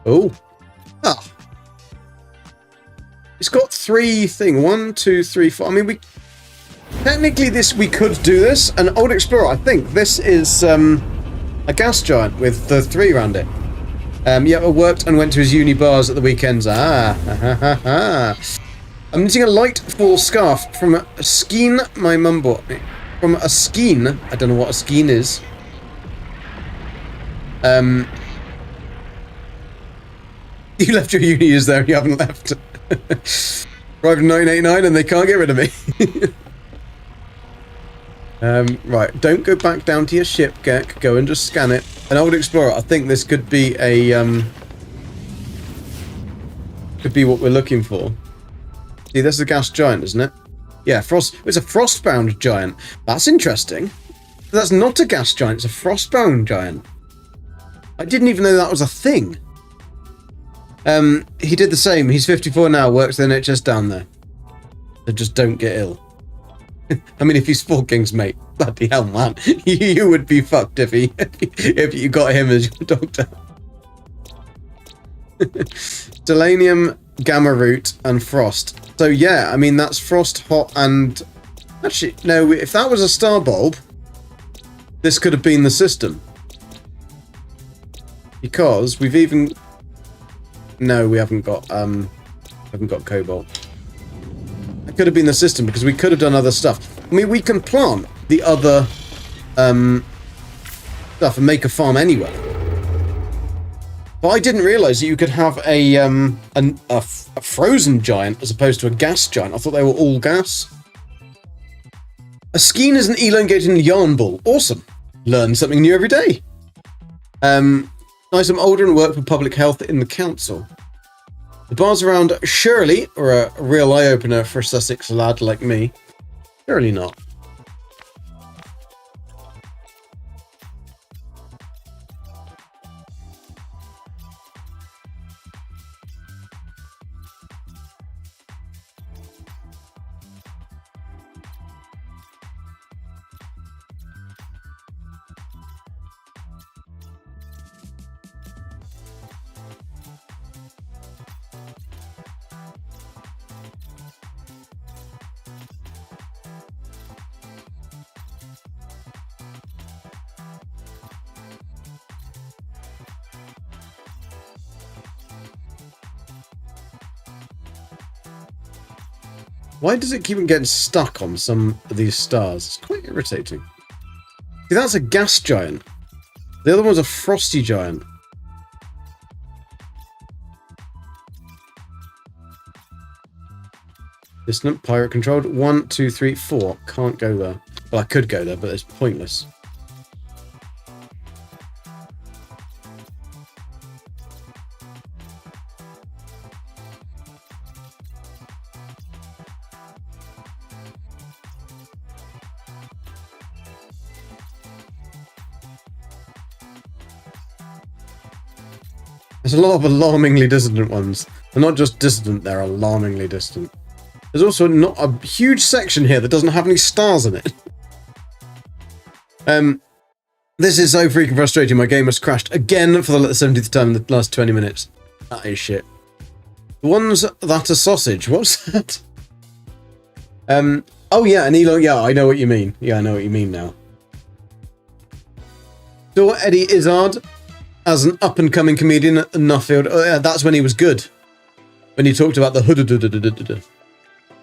Oh. Ah. It's got 3 things. 1, 2, 3, 4. I mean, we could do this. An old explorer, I think. This is a gas giant with the 3 around it. Yeah, it worked and went to his uni bars at the weekends. Ah, ha, ha, ha. I'm knitting a light fall scarf from a skein my mum bought me. From a skein. I don't know what a skein is. You left your uni years there, you haven't left. Arrived in 1989 and they can't get rid of me. Right, don't go back down to your ship, Gek. Go and just scan it. An old explorer. I think this could be a could be what we're looking for. See, this is a gas giant, isn't it? Yeah, it's a frostbound giant. That's interesting. That's not a gas giant, it's a frostbound giant. I didn't even know that was a thing. He did the same. He's 54 now, works the NHS down there. So just don't get ill. I mean, if he's 4 Kings, mate, bloody hell, man. You would be fucked if you got him as your doctor. Delanium, Gamma Root, and Frost. So yeah, I mean, that's Frost, Hot, and... Actually, no, if that was a star bulb, this could have been the system. Because we've even... No, we haven't got cobalt. It could have been the system because we could have done other stuff. I mean, we can plant the other stuff and make a farm anywhere. But I didn't realise that you could have a frozen giant as opposed to a gas giant. I thought they were all gas. A skein is an elongated yarn ball. Awesome. Learn something new every day. Nice, I'm older and work for public health in the council. The bars around Shirley are a real eye-opener for a Sussex lad like me. Surely not. Why does it keep on getting stuck on some of these stars? It's quite irritating. See, that's a gas giant. The other one's a frosty giant. Distant, pirate controlled. 1, 2, 3, 4. Can't go there. Well, I could go there, but it's pointless. There's a lot of alarmingly distant ones. They're not just distant, they're alarmingly distant. There's also not a huge section here that doesn't have any stars in it. This is so freaking frustrating. My game has crashed again for the 70th time in the last 20 minutes. That is shit. The ones that are sausage. What's that? Oh yeah, and Elon. Yeah, I know what you mean. Yeah, I know what you mean now. Saw Eddie Izzard as an up-and-coming comedian at Nuffield. Oh yeah, that's when he was good. When he talked about the hood.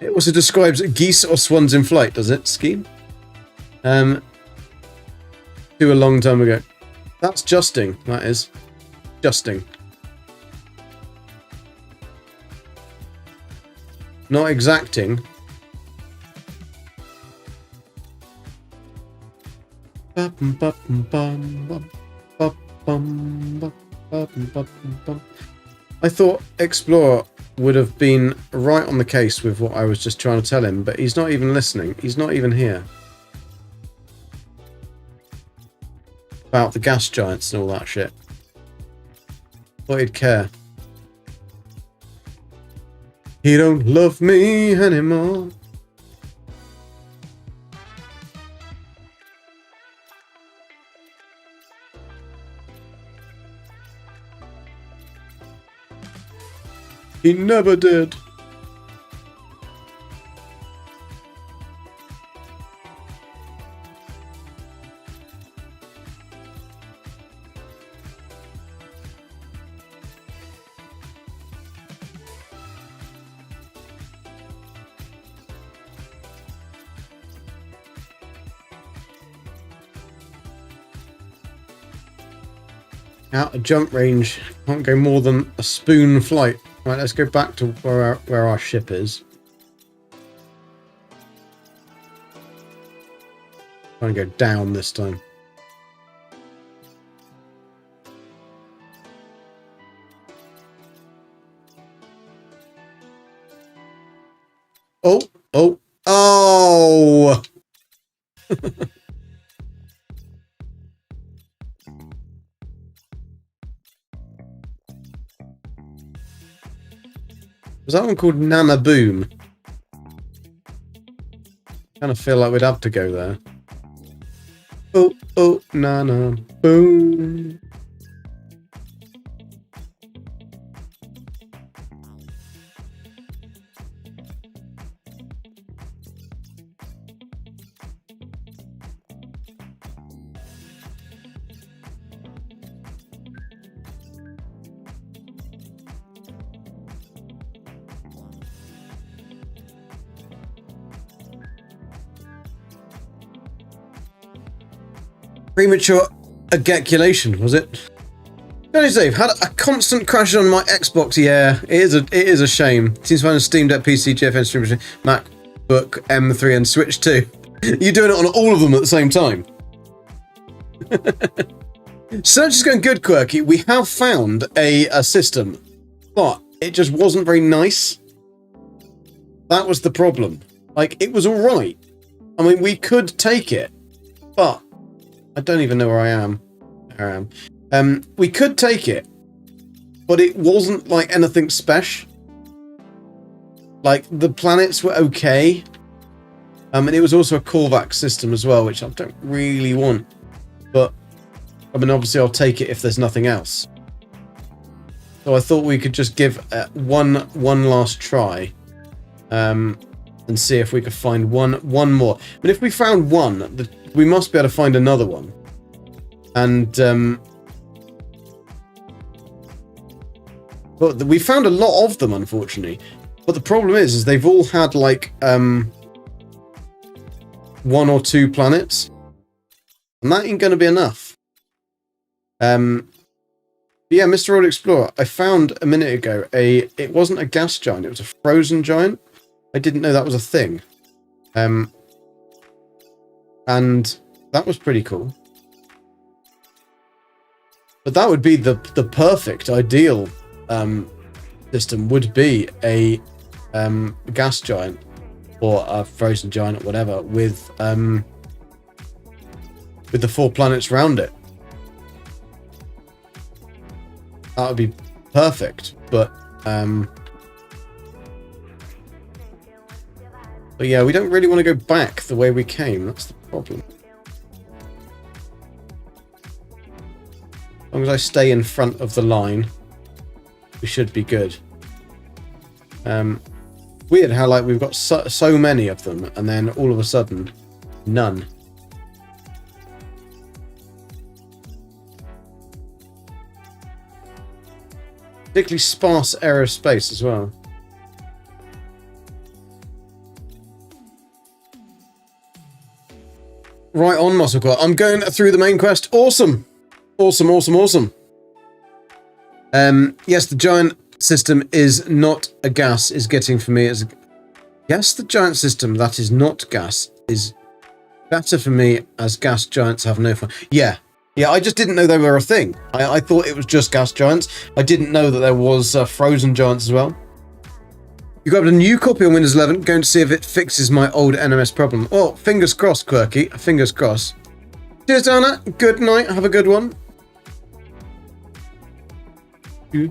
It also describes geese or swans in flight, does it, Scheme? To a long time ago. That's justing, that is. Justing. Not exacting. I thought Explorer would have been right on the case with what I was just trying to tell him, but he's not even listening. He's not even here. About the gas giants and all that shit. Thought he'd care. He don't love me anymore. He never did. Out of jump range, can't go more than a spoon flight. Right, let's go back to where our ship is. Try and go down this time. Oh! Oh! Oh! Was that one called Nana Boom? Kind of feel like we'd have to go there. Oh, oh, Nana Boom. Premature ejaculation, was it? Johnny Dave had a constant crash on my Xbox. Yeah, it is a shame. Seems fine on Steam Deck, PC, GFN, Stream Machine, MacBook, M3, and Switch 2. You're doing it on all of them at the same time. Search is going good, Quirky. We have found a system, but it just wasn't very nice. That was the problem. Like, it was alright. I mean, we could take it, but I don't even know where I am. There I am. We could take it, but it wasn't like anything special. Like, the planets were okay. And it was also a callback system as well, which I don't really want. But, I mean, obviously I'll take it if there's nothing else. So I thought we could just give one last try. And see if we could find one more. But if we found one, we must be able to find another one. And but we found a lot of them, unfortunately. But the problem is they've all had like 1 or 2 planets, and that ain't going to be enough. Yeah, Mr. Road Explorer, I found a minute ago it wasn't a gas giant, it was a frozen giant. I didn't know that was a thing. And that was pretty cool. But that would be the perfect, ideal system, would be a gas giant or a frozen giant or whatever with the 4 planets around it. That would be perfect, but yeah, we don't really want to go back the way we came. That's the problem. As long as I stay in front of the line, we should be good. Weird how like we've got so many of them, and then all of a sudden, none. Particularly sparse area of space as well. Right on, Muscle Core. I'm going through the main quest. Awesome. Awesome, awesome, awesome. Yes, the giant system is not a gas, is getting for me as a... Yes, the giant system that is not gas is better for me, as gas giants have no fun. Yeah, I just didn't know they were a thing. I thought it was just gas giants. I didn't know that there was frozen giants as well. You grabbed a new copy on Windows 11, going to see if it fixes my old NMS problem. Oh, fingers crossed, Quirky. Fingers crossed. Cheers, Dana. Good night. Have a good one. I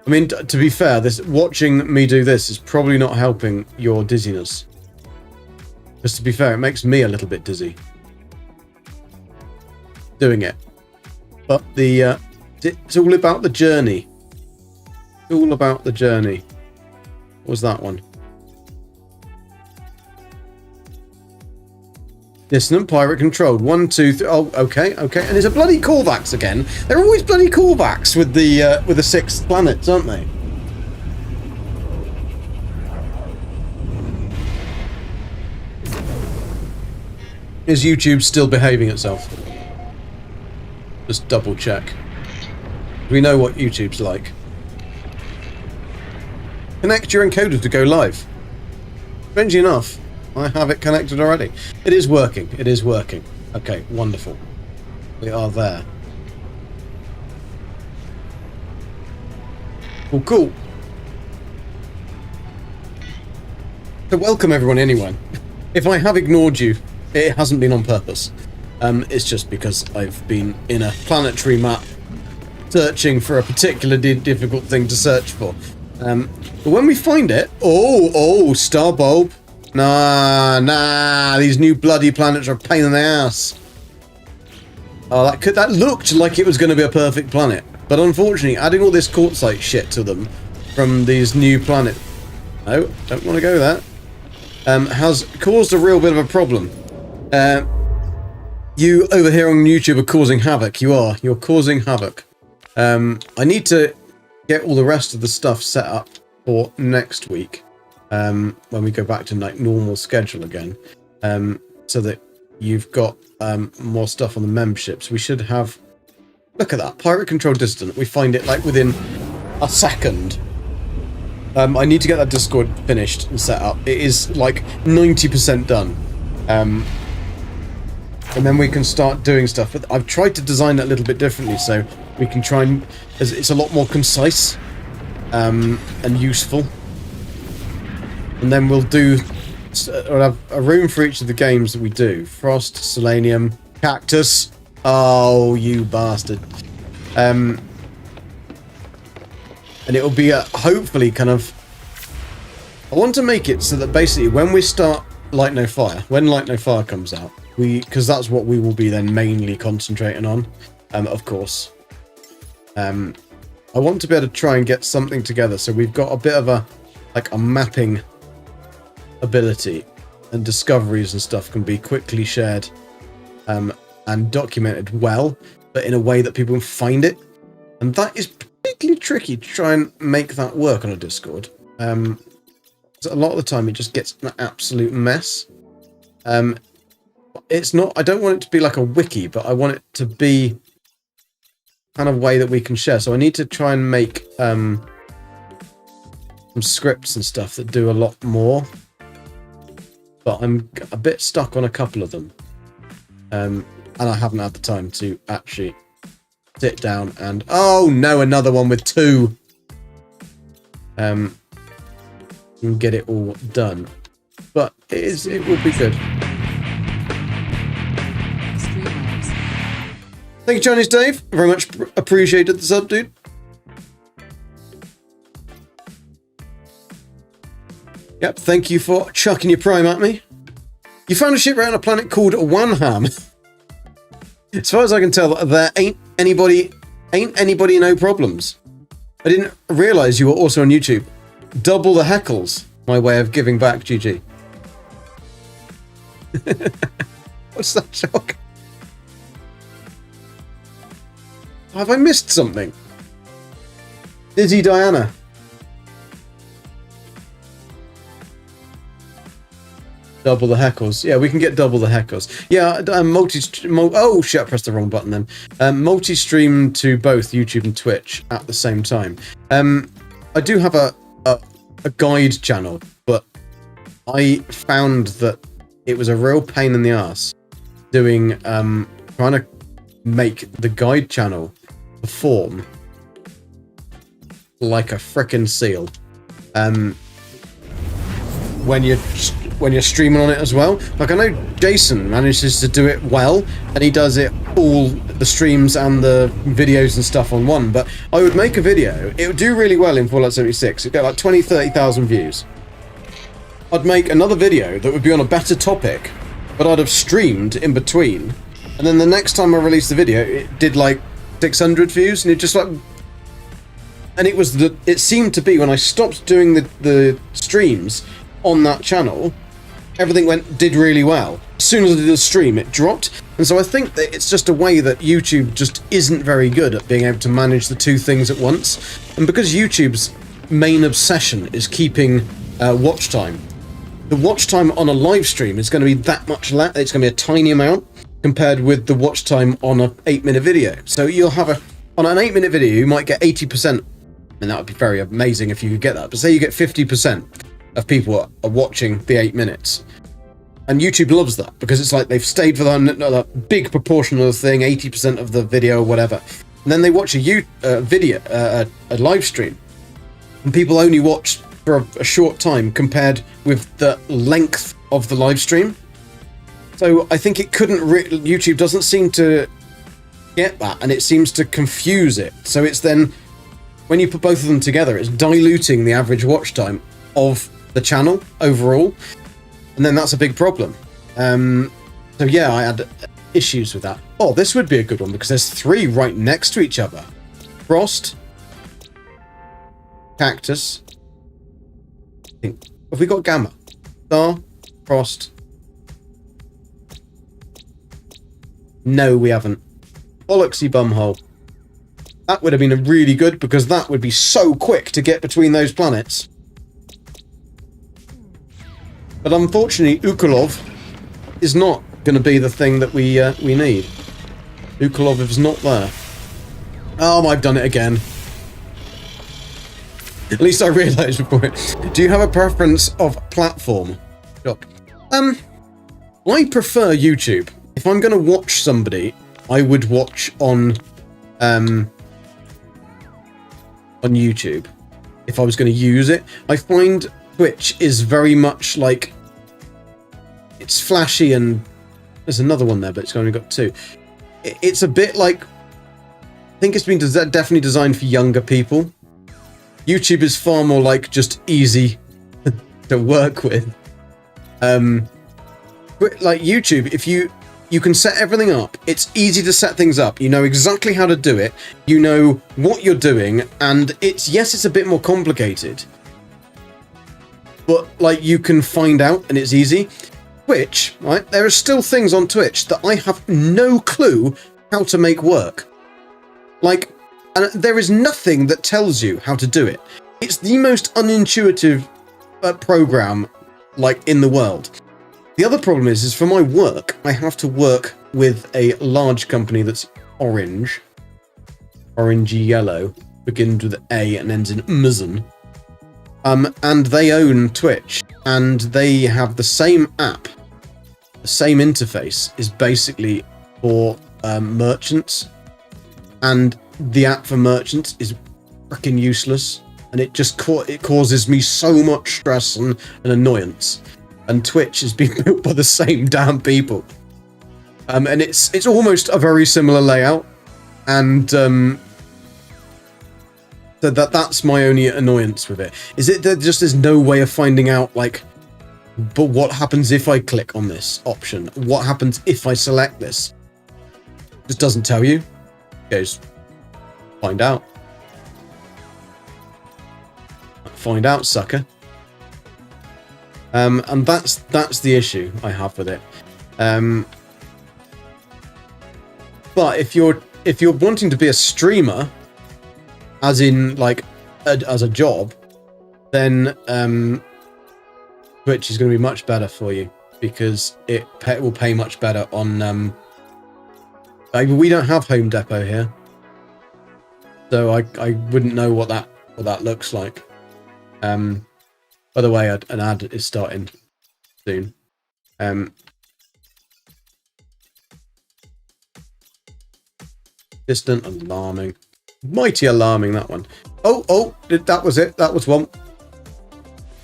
mean, to be fair, watching me do this is probably not helping your dizziness. Just to be fair, it makes me a little bit dizzy doing it. But it's all about the journey. All about the journey. What was that one? Dissonant, pirate controlled. 1, 2, 3. Oh, okay. And it's a bloody callbacks again. They're always bloody callbacks with the 6 planets, aren't they? Is YouTube still behaving itself? Just double check. We know what YouTube's like. Connect your encoder to go live. Strangely enough, I have it connected already. It is working. It is working. Okay, wonderful. We are there. Cool. So welcome everyone anyway. If I have ignored you, it hasn't been on purpose. It's just because I've been in a planetary map searching for a particularly difficult thing to search for. But when we find it... Oh, star bulb. Nah, these new bloody planets are a pain in the ass. Oh, that looked like it was going to be a perfect planet. But unfortunately, adding all this quartzite shit to them from these new planets... No, don't want to go there. Has caused a real bit of a problem. You over here on YouTube are causing havoc. You're causing havoc. I need to get all the rest of the stuff set up for next week. When we go back to like normal schedule again. So that you've got more stuff on the memberships. We should have... Look at that. Pirate Control Dissodent. We find it like within a second. I need to get that Discord finished and set up. It is like 90% done. And then we can start doing stuff. But I've tried to design it a little bit differently so we can try and... It's a lot more concise and useful. And then we'll have a room for each of the games that we do. Frost, Selenium, Cactus. Oh, you bastard. And it will be hopefully kind of... I want to make it so that basically when we start Light No Fire, when Light No Fire comes out, because that's what we will be then mainly concentrating on, of course. I want to be able to try and get something together so we've got a bit of a mapping ability, and discoveries and stuff can be quickly shared and documented well, but in a way that people can find it. And that is particularly tricky to try and make that work on a Discord. A lot of the time it just gets an absolute mess. It's not... I don't want it to be like a wiki, but I want it to be kind of way that we can share. So I need to try and make some scripts and stuff that do a lot more, but I'm a bit stuck on a couple of them, and I haven't had the time to actually sit down and oh no, another one with 2 and get it all done, but it will be good. Thank you, Chinese Dave. Very much appreciated the sub, dude. Yep, thank you for chucking your prime at me. You found a shipwreck on a planet called Wanham. As far as I can tell, there ain't anybody no problems. I didn't realise you were also on YouTube. Double the heckles. My way of giving back, GG. What's that shock? Have I missed something? Dizzy Diana. Double the heckles. Yeah, we can get double the heckles. Yeah, oh shit, I pressed the wrong button then. Multi-stream to both YouTube and Twitch at the same time. I do have a guide channel, but I found that it was a real pain in the ass doing trying to make the guide channel perform like a frickin' seal when you're streaming on it as well. Like, I know Jason manages to do it well, and he does it all the streams and the videos and stuff on one, but I would make a video, it would do really well in Fallout 76, it'd get like 20-30,000 views. I'd make another video that would be on a better topic, but I'd have streamed in between, and then the next time I released the video, it did like 600 views, and it just like... And it seemed to be when I stopped doing the streams on that channel, everything did really well. As soon as I did the stream, it dropped. And so I think that it's just a way that YouTube just isn't very good at being able to manage the 2 things at once. And because YouTube's main obsession is keeping watch time, the watch time on a live stream is going to be that much less. It's going to be a tiny amount compared with the watch time on an 8-minute video. So you'll have on an 8-minute video, you might get 80%, and that would be very amazing if you could get that. But say you get 50% of people are watching the 8 minutes. And YouTube loves that, because it's like they've stayed for the big proportion of the thing, 80% of the video or whatever. And then they watch a live stream, and people only watch for a short time compared with the length of the live stream. So I think YouTube doesn't seem to get that, and it seems to confuse it. So it's then, when you put both of them together, it's diluting the average watch time of the channel overall, and then that's a big problem. So yeah, I had issues with that. Oh, this would be a good one, because there's 3 right next to each other. Frost, Cactus, have we got Gamma? Star, Frost. No, we haven't. Bollocksy bumhole. That would have been really good, because that would be so quick to get between those planets. But unfortunately, Ukolov is not going to be the thing that we need. Ukolov is not there. Oh, I've done it again. At least I realised before it. Do you have a preference of platform? Doc. I prefer YouTube. If I'm going to watch somebody, I would watch on YouTube. If I was going to use it, I find Twitch is very much like, it's flashy, and there's another one there, but it's only got 2. It's a bit like, I think it's been definitely designed for younger people. YouTube is far more like just easy to work with. Like YouTube, if you can set everything up, it's easy to set things up. You know exactly how to do it. You know what you're doing, and it's a bit more complicated, but like you can find out, and it's easy. Twitch, right? There are still things on Twitch that I have no clue how to make work. Like, and there is nothing that tells you how to do it. It's the most unintuitive program, like, in the world. The other problem is for my work, I have to work with a large company that's orangey yellow, begins with A and ends in Amazon. And they own Twitch, and they have the same app, the same interface is basically for merchants, and the app for merchants is freaking useless, and it just it causes me so much stress and annoyance. And Twitch has been built by the same damn people, and it's almost a very similar layout, and so that's my only annoyance with it. Is it that just there's no way of finding out, like, but what happens if I click on this option? What happens if I select this? Just doesn't tell you. It goes, find out. Find out, sucker. And that's the issue I have with it. But if you're wanting to be a streamer, as in like as a job, then Twitch is going to be much better for you, because it will pay much better on. We don't have Home Depot here, so I wouldn't know what that looks like. By the way, an ad is starting soon. Distant, alarming, mighty alarming, that one. Oh, that was it. That was one.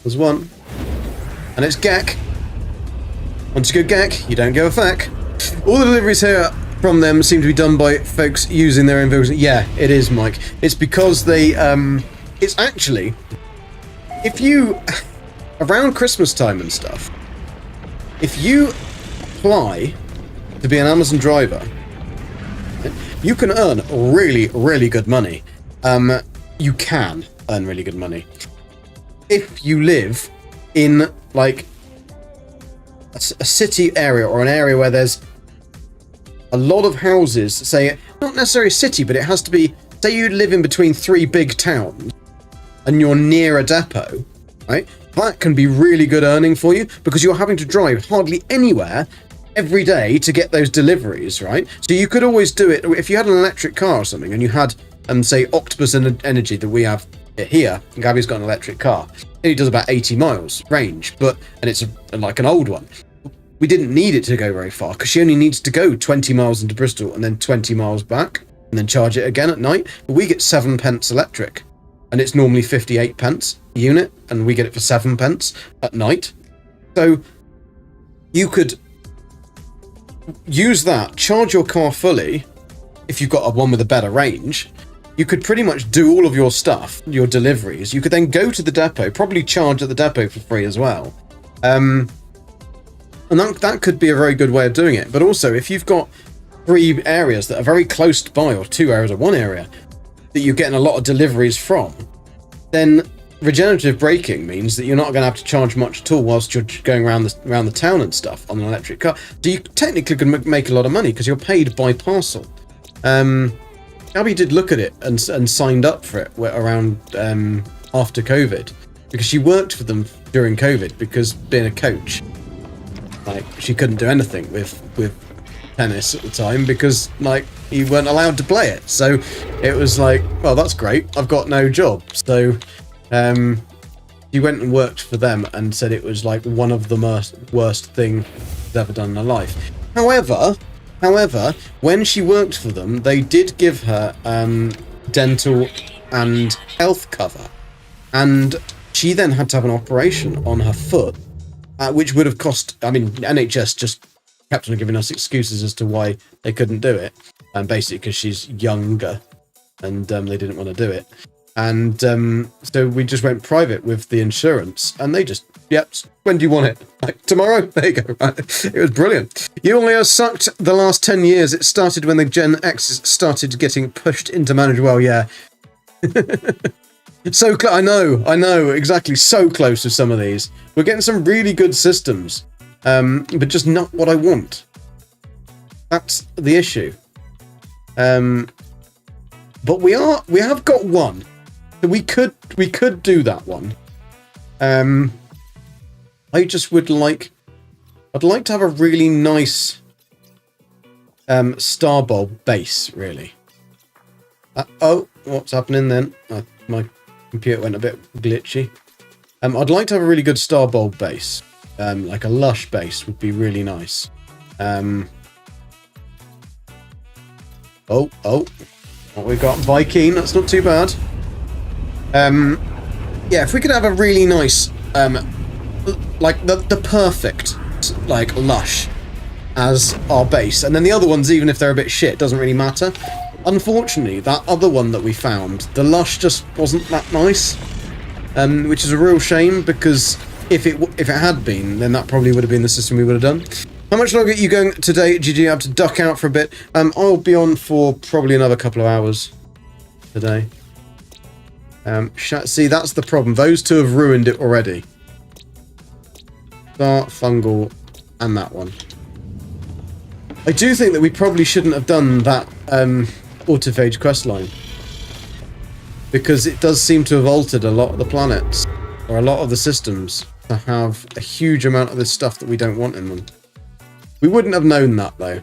There's one. And it's Gek. Once you go Gek, you don't go a feck. All the deliveries here from them seem to be done by folks using their own vehicles. Yeah, it is, Mike. It's because they, it's actually, if you, around Christmas time and stuff, if you apply to be an Amazon driver, you can earn really, really good money. You can earn really good money if you live in, like, a city area, or an area where there's a lot of houses. Say, not necessarily a city, but it has to be, say you live in between 3 big towns and you're near a depot, right? That can be really good earning for you, because you're having to drive hardly anywhere every day to get those deliveries, right? So you could always do it if you had an electric car or something, and you had, say, Octopus Energy that we have here. Gabby's got an electric car. It does about 80 miles range, and it's like an old one. We didn't need it to go very far, because she only needs to go 20 miles into Bristol and then 20 miles back, and then charge it again at night. But we get 7 pence electric, and it's normally 58 pence a unit, and we get it for 7 pence at night. So you could use that, charge your car fully. If you've got a one with a better range, you could pretty much do all of your stuff, your deliveries. You could then go to the depot, probably charge at the depot for free as well. And that could be a very good way of doing it. But also, if you've got 3 areas that are very close by, or 2 areas or 1 area that you're getting a lot of deliveries from, then regenerative braking means that you're not going to have to charge much at all whilst you're going around the town and stuff on an electric car. So you technically can make a lot of money, because you're paid by parcel. Abby did look at it and signed up for it around after COVID, because she worked for them during COVID, because being a coach, like, she couldn't do anything with tennis at the time, because, like, you weren't allowed to play it. So it was like, well, that's great, I've got no job. So she went and worked for them and said it was like one of the worst thing she's ever done in her life. However, when she worked for them, they did give her dental and health cover, and she then had to have an operation on her foot, which would have cost, I mean, NHS just kept on giving us excuses as to why they couldn't do it, and basically because she's younger, and they didn't want to do it. And so we just went private with the insurance, and they just, yep, when do you want it? Like, tomorrow? There you go. It was brilliant. You only have sucked the last 10 years. It started when the Gen X started getting pushed into management. Well, yeah. So I know, exactly. So close to some of these. We're getting some really good systems, but just not what I want. That's the issue. But we have got one. So we could do that one. I just would like, I'd like to have a really nice star bulb base, really. Oh, what's happening then? My computer went a bit glitchy. I'd like to have a really good Star Bulb base. Like a lush base would be really nice. Oh, what we've got Viking, that's not too bad. Yeah, if we could have a really nice, like the perfect, like, lush as our base, and then the other ones, even if they're a bit shit, doesn't really matter. Unfortunately, that other one that we found, the lush just wasn't that nice, which is a real shame, because if it had been, then that probably would have been the system we would have done. How much longer are you going today, GG? I have to duck out for a bit. I'll be on for probably another couple of hours today. See, that's the problem. Those two have ruined it already. Start, fungal, and that one. I do think that we probably shouldn't have done that autophage questline, because it does seem to have altered a lot of the planets, or a lot of the systems, to have a huge amount of this stuff that we don't want in them. We wouldn't have known that, though.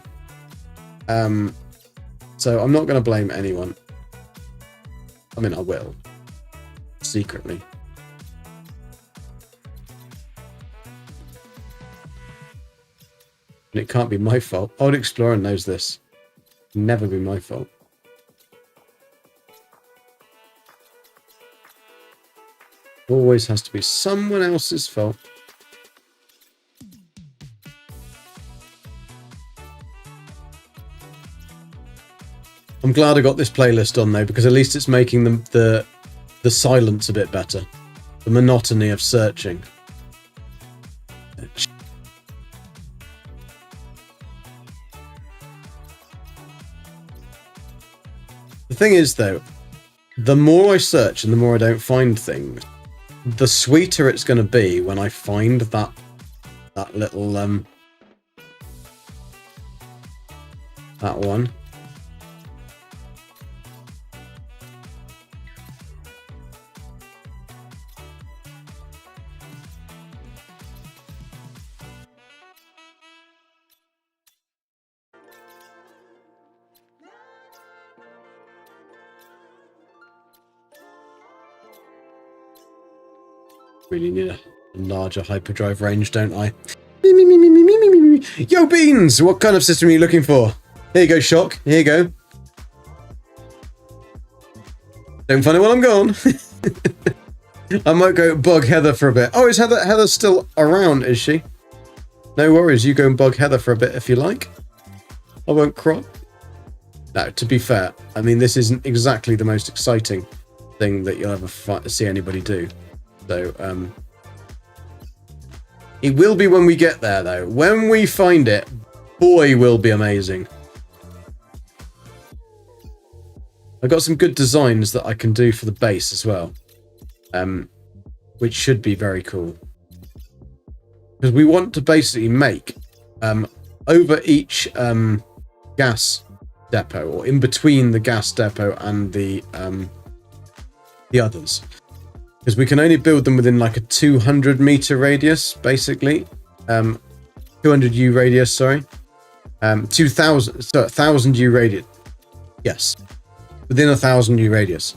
So I'm not going to blame anyone. I mean, I will. Secretly. And it can't be my fault. Old Explorer knows this. Never be my fault. Always has to be someone else's fault. I'm glad I got this playlist on though, because at least it's making the silence a bit better. The monotony of searching. The thing is though, the more I search and the more I don't find things, the sweeter it's going to be when I find that little that one. Really need a larger hyperdrive range, don't I? Yo, Beans! What kind of system are you looking for? Here you go, Shock. Here you go. Don't find it while I'm gone. I might go bug Heather for a bit. Oh, is Heather's still around, is she? No worries, you go and bug Heather for a bit if you like. I won't crop. No, to be fair, I mean, this isn't exactly the most exciting thing that you'll ever see anybody do. So, it will be when we get there, though. When we find it, boy, will be amazing. I've got some good designs that I can do for the base as well, which should be very cool. Because we want to basically make, over each gas depot, or in between the gas depot and the others. Because we can only build them within like a 200 meter radius, basically. 200 U radius, sorry. 1,000 U radius. Yes. Within 1,000 U radius.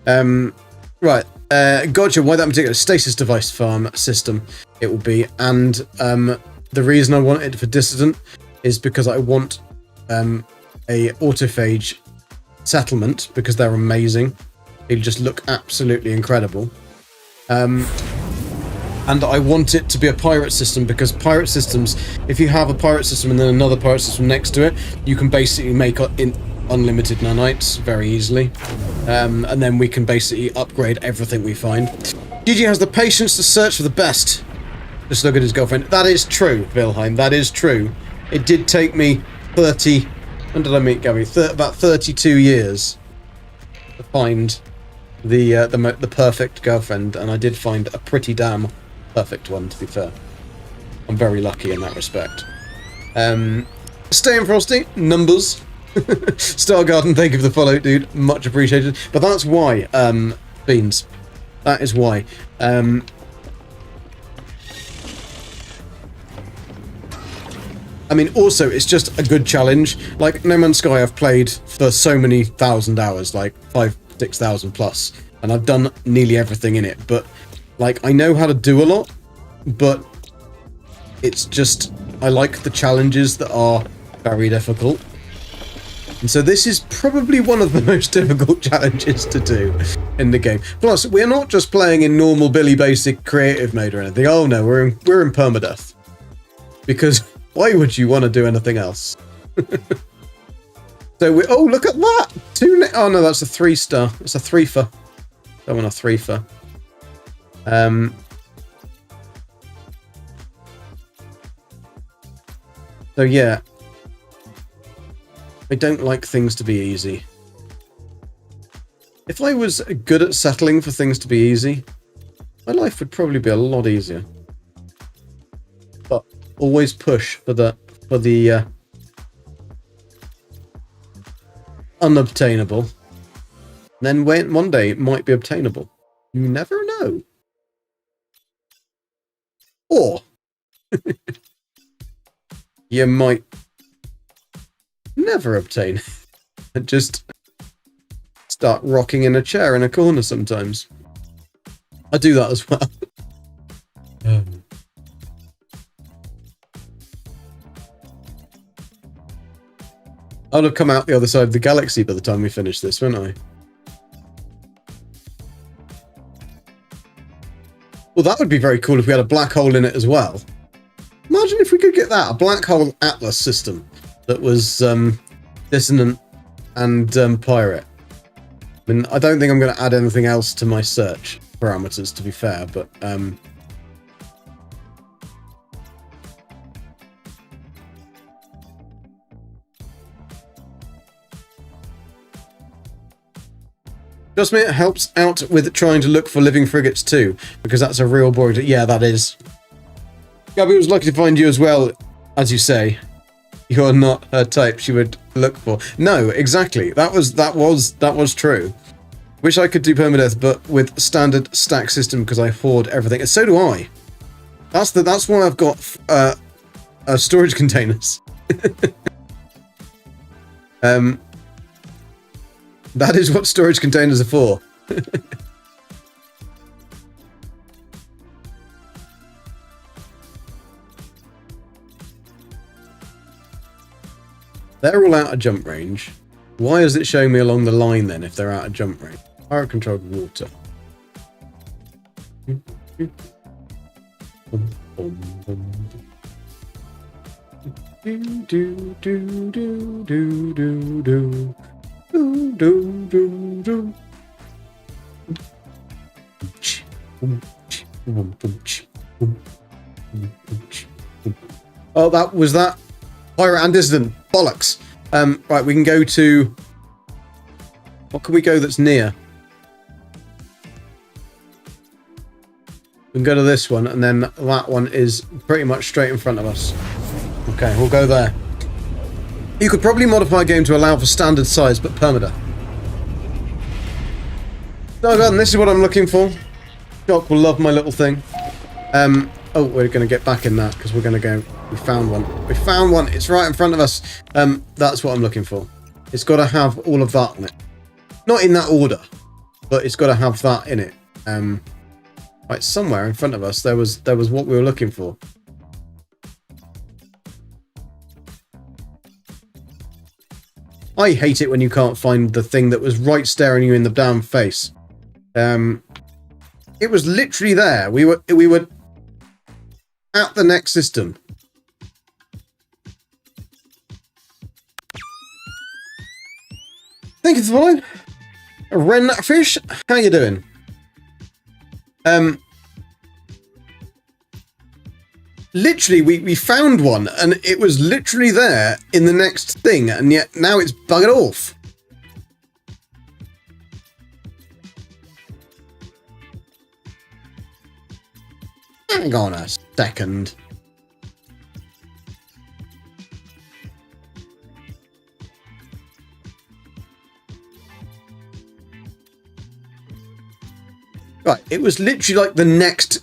Right. Gotcha. Why that particular Stasis device farm system it will be. And the reason I want it for Dissodent is because I want a autophage settlement, because they're amazing. They just look absolutely incredible. And I want it to be a pirate system, because pirate systems, if you have a pirate system and then another pirate system next to it, you can basically make unlimited nanites very easily. And then we can basically upgrade everything we find. Gigi has the patience to search for the best. Just look at his girlfriend. That is true, Wilhelm. That is true. It did take me 30... When did I meet Gabby? About 32 years to find the perfect girlfriend, and I did find a pretty damn perfect one, to be fair. I'm very lucky in that respect. Stay in Frosty, numbers. Star Garden, thank you for the follow, dude. Much appreciated. But that's why, Beans. That is why. I mean, also, it's just a good challenge. Like, No Man's Sky I've played for so many thousand hours, like 5,000 to 6,000 plus, and I've done nearly everything in it, but Like, I know how to do a lot, but it's just, I like the challenges that are very difficult. And so this is probably one of the most difficult challenges to do in the game. Plus, we're not just playing in normal Billy Basic creative mode or anything. Oh no, we're in permadeath. Because why would you want to do anything else? So oh, look at that! Oh no, that's a 3-star. It's a 3-fer. Don't want a 3-fer. So yeah. I don't like things to be easy. If I was good at settling for things to be easy, my life would probably be a lot easier. But always push for the unobtainable. Then one day it might be obtainable. You never know. Or you might never obtain and just start rocking in a chair in a corner sometimes. I do that as well. I'll have come out the other side of the galaxy by the time we finish this, won't I? Well, that would be very cool if we had a black hole in it as well. Imagine if we could get that, a black hole atlas system that was Dissonant and Pirate. I mean, I don't think I'm going to add anything else to my search parameters, to be fair, but trust me, it helps out with trying to look for living frigates too, because that's a real boring. Yeah, that is. Gabby was lucky to find you as well, as you say. You're not her type she would look for. No, exactly. That was true. Wish I could do permadeath, but with standard stack system because I hoard everything. And so do I. That's why I've got storage containers. That is what storage containers are for. They're all out of jump range. Why is it showing me along the line then if they're out of jump range? Pirate controlled water. Oh, that was that. Pirate and Dissodent. Bollocks. Right, we can go to... What can we go that's near? We can go to this one, and then that one is pretty much straight in front of us. Okay, we'll go there. You could probably modify a game to allow for standard size, but permadeath. So, God, and this is what I'm looking for. Doc will love my little thing. Oh, we're going to get back in that, because we're going to go... We found one. We found one. It's right in front of us. That's what I'm looking for. It's got to have all of that in it. Not in that order, but it's got to have that in it. Right, somewhere in front of us, there was what we were looking for. I hate it when you can't find the thing that was right staring you in the damn face. It was literally there. We were at the next system. Thank you for following. Renfish, how you doing? Literally, we found one, and it was literally there in the next thing, and yet now it's buggered off. Hang on a second. Right, it was literally like the next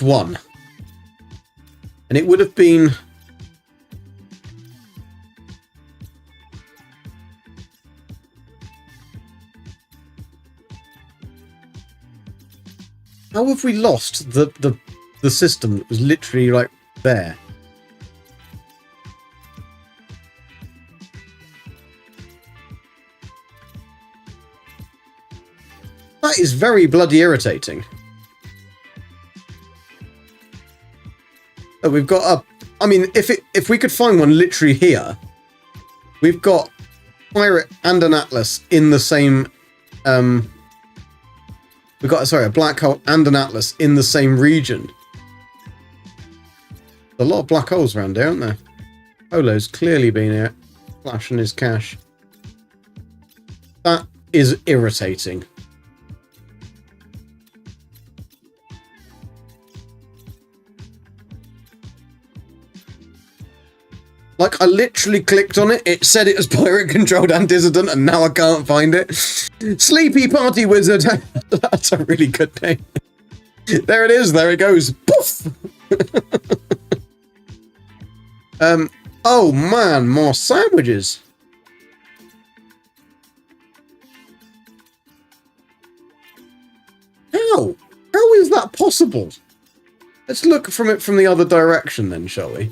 one. And it would have been... How have we lost the system that was literally like there? That is very bloody irritating. Oh, we've got a... I mean, if we could find one literally here, we've got Pirate and an Atlas in the same... we've got, sorry, a black hole and an Atlas in the same region. A lot of black holes around here, aren't there? Polo's clearly been here, flashing his cash. That is irritating. Like, I literally clicked on it, it said it was pirate controlled and dissident, and now I can't find it. Sleepy Party Wizard. That's a really good name. There it is, there it goes. Poof! Oh man, more sandwiches. How? How is that possible? Let's look from it from the other direction then, shall we?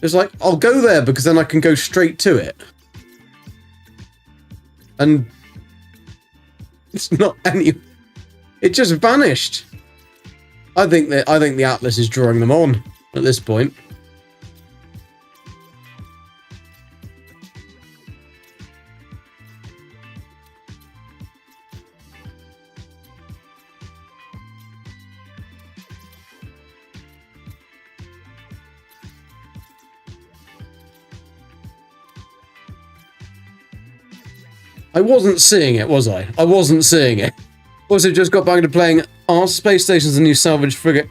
It's like, I'll go there because then I can go straight to it. And it's not any... It just vanished. I think the Atlas is drawing them on at this point. I wasn't seeing it, was I? I wasn't seeing it. Also, just got back to playing. Are space stations the new salvage frigate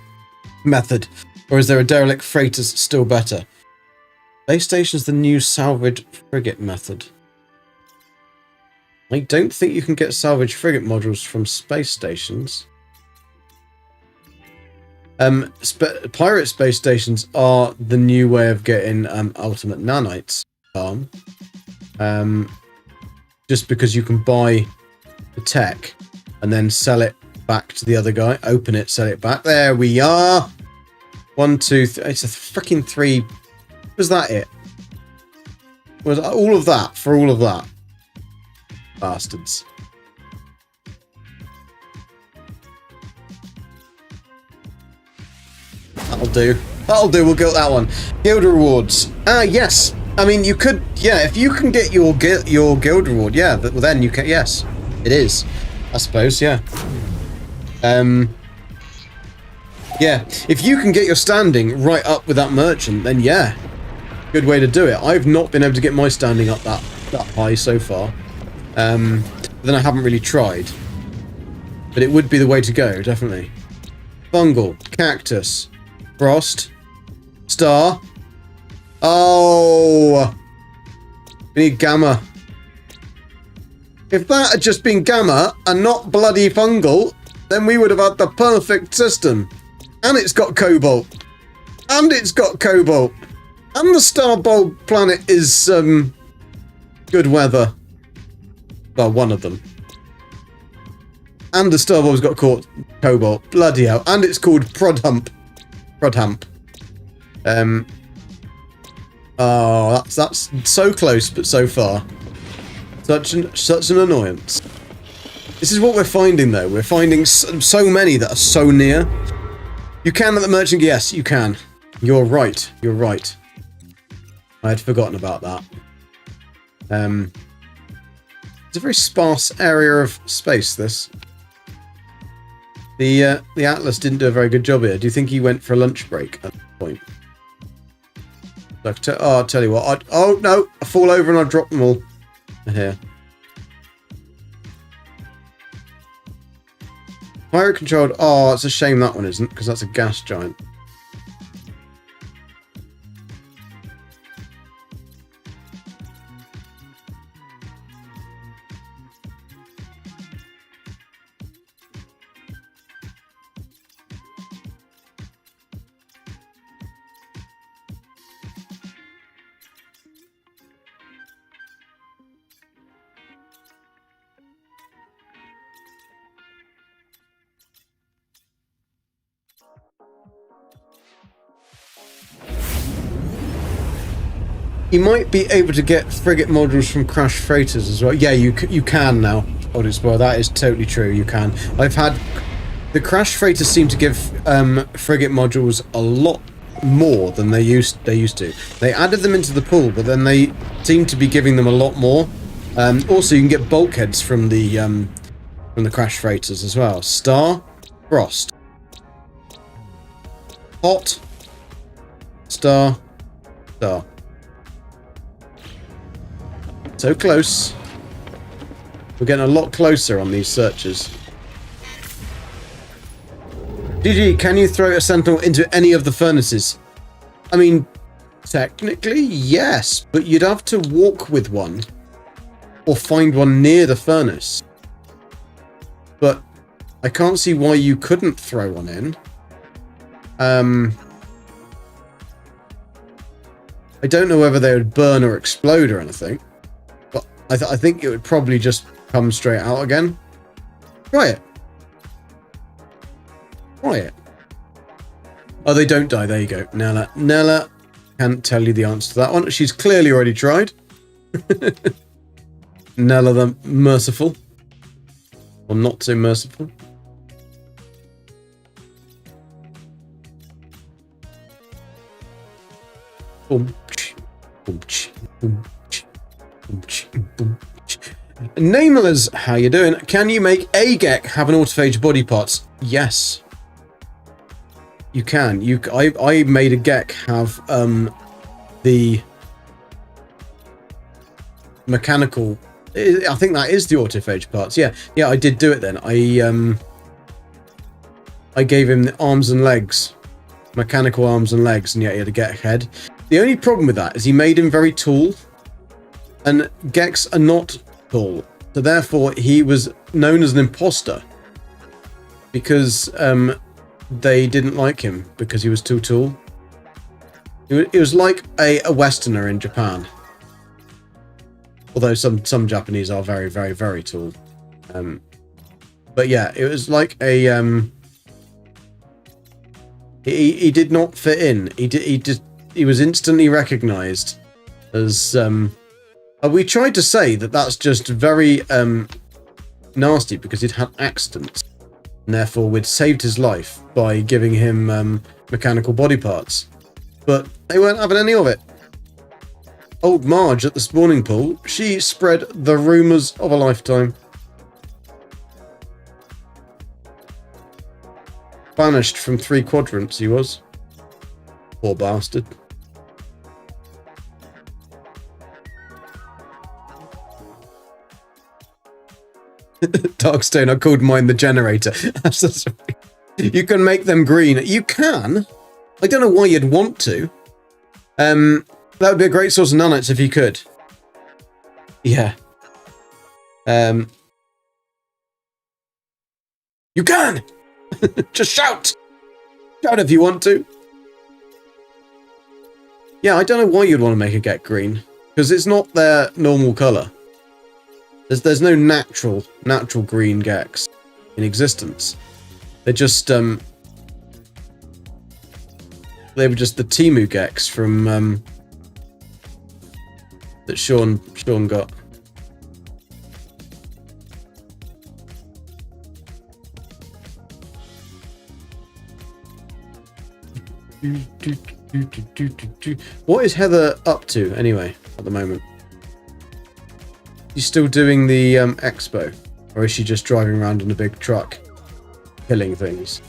method? Or is there a derelict freighter still better? Space station's the new salvage frigate method. I don't think you can get salvage frigate modules from space stations. Pirate space stations are the new way of getting ultimate nanites farm. Just because you can buy the tech and then sell it back to the other guy. Open it, sell it back. There we are. 1, 2, 3. It's a freaking 3. Was that it? Was all of that for all of that? Bastards. That'll do. That'll do. We'll go with that one. Guild rewards. Yes. I mean, you could, yeah, if you can get your guild reward, yeah, well then you can, yes, it is, I suppose, yeah. Yeah, if you can get your standing right up with that merchant, then yeah, good way to do it. I've not been able to get my standing up that high so far, then I haven't really tried, but it would be the way to go, definitely. Fungal, cactus, frost, star. Oh, we need gamma. If that had just been gamma and not bloody fungal, then we would have had the perfect system. And it's got cobalt. And it's got cobalt. And the Starbulb planet is good weather. Well, one of them. And the Starbulb's got cobalt. Bloody hell. And it's called Prodhump. Prodhump. Oh, that's so close, but so far. Such an annoyance. This is what we're finding, though. We're finding so many that are so near. You can at the merchant, yes, you can. You're right. You're right. I had forgotten about that. It's a very sparse area of space, this. The Atlas didn't do a very good job here. Do you think he went for a lunch break at that point? I'll tell you what. Oh, no. I fall over and I drop them all. Here. Pirate controlled. Oh, it's a shame that one isn't, because that's a gas giant. You might be able to get frigate modules from crash freighters as well. Yeah, you can now. Old Explorer, that is totally true. You can. I've had the crash freighters seem to give frigate modules a lot more than they used to. They added them into the pool, but then they seem to be giving them a lot more. Also, you can get bulkheads from the crash freighters as well. Star, frost, hot, star, star. So close. We're getting a lot closer on these searches. GG, can you throw a sentinel into any of the furnaces? I mean, technically, yes, but you'd have to walk with one or find one near the furnace. But I can't see why you couldn't throw one in. I don't know whether they would burn or explode or anything, but I think it would probably just come straight out again. Try it. Try it. Oh, they don't die. There you go. Nella can't tell you the answer to that one. She's clearly already tried. Nella the merciful. Or not so merciful. Nameless, how you doing? Can you make a Gek have an autophage body parts? Yes. You can. I made a Gek have the mechanical. I think that is the autophage parts. Yeah, I did do it then. I gave him the arms and legs, mechanical arms and legs, and yet he had a Gek head. The only problem with that is he made him very tall, and Geks are not tall, so therefore he was known as an imposter because they didn't like him because he was too tall. It was like a Westerner in Japan. Although some Japanese are very, very, very tall. But yeah, it was like a... He did not fit in. He was instantly recognised as... we tried to say that that's just very nasty because he'd had accidents. And therefore we'd saved his life by giving him mechanical body parts. But they weren't having any of it. Old Marge at the spawning pool, she spread the rumours of a lifetime. Banished from 3 quadrants he was. Poor bastard. Darkstone, I called mine the generator. You can make them green. You can. I don't know why you'd want to. That would be a great source of nanites if you could. Yeah. You can! Just shout! Shout if you want to. Yeah, I don't know why you'd want to make a Gek green. Because it's not their normal colour. There's no natural green Geks in existence. They're just they were just the Temu Geks from that Sean got. What is Heather up to anyway at the moment? She's still doing the expo, or is she just driving around in a big truck, killing things?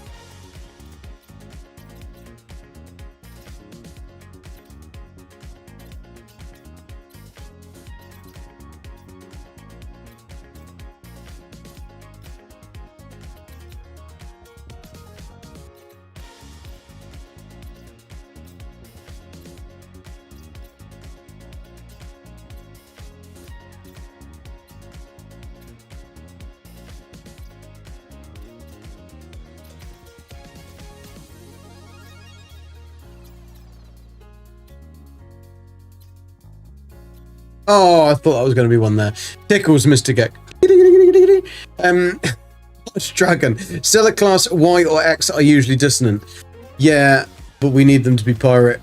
Oh, I thought that was going to be one there. Tickles, Mr. Gek. Dragon. Stellar class Y or X are usually dissonant. Yeah, but we need them to be pirate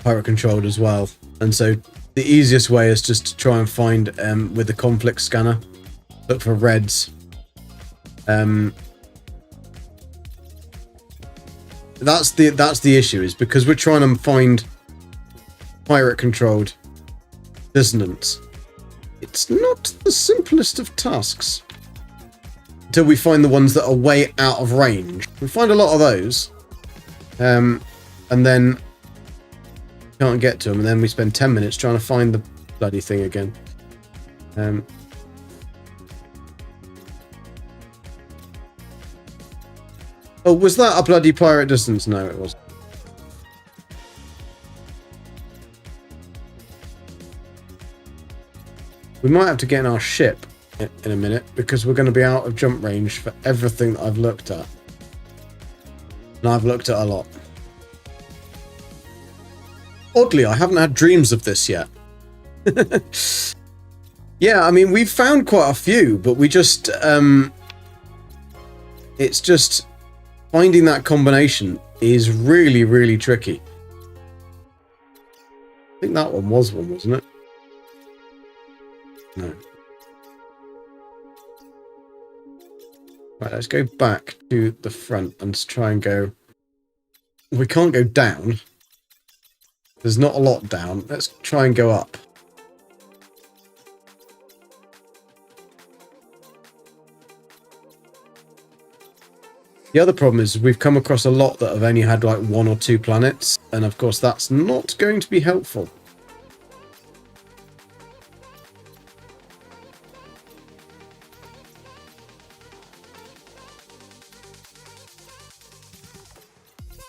controlled as well. And so the easiest way is just to try and find, with the conflict scanner, look for reds. That's the issue, is because we're trying to find pirate-controlled dissonance. It's not the simplest of tasks. Until we find the ones that are way out of range. We find a lot of those. And then can't get to them, and then we spend 10 minutes trying to find the bloody thing again. Oh, was that a bloody pirate distance? No, it wasn't. We might have to get in our ship in a minute, because we're going to be out of jump range for everything that I've looked at. And I've looked at a lot. Oddly, I haven't had dreams of this yet. Yeah, I mean, we've found quite a few, but we just... it's just... finding that combination is really, really tricky. I think that one was one, wasn't it? No. Right, let's go back to the front and try and go... We can't go down. There's not a lot down. Let's try and go up. The other problem is we've come across a lot that have only had like 1 or 2 planets, and of course that's not going to be helpful.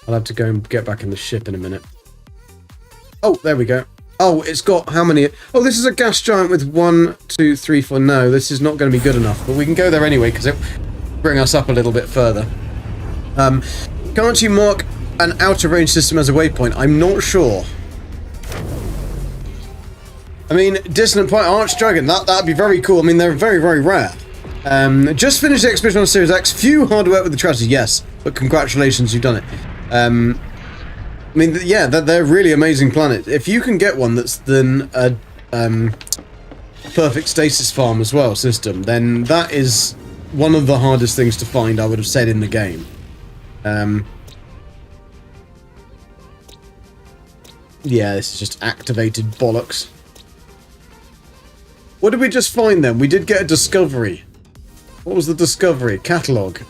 I'll have to go and get back in the ship in a minute. Oh, there we go. Oh, it's got how many? Oh, this is a gas giant with 1, 2, 3, 4. No, this is not going to be good enough, but we can go there anyway because it will bring us up a little bit further. Can't you mark an outer range system as a waypoint? I'm not sure. I mean, Dissonant Pirate Archdragon, that'd be very cool. I mean, they're very, very rare. Just finished the expedition on Series X. Few hard work with the tragedy, yes, but congratulations, you've done it. I mean, yeah, they're really amazing planets. If you can get one that's then a perfect Stasis Farm as well system, then that is one of the hardest things to find, I would have said, in the game. Yeah, this is just activated bollocks. What did we just find then? We did get a discovery. What was the discovery? Catalogue.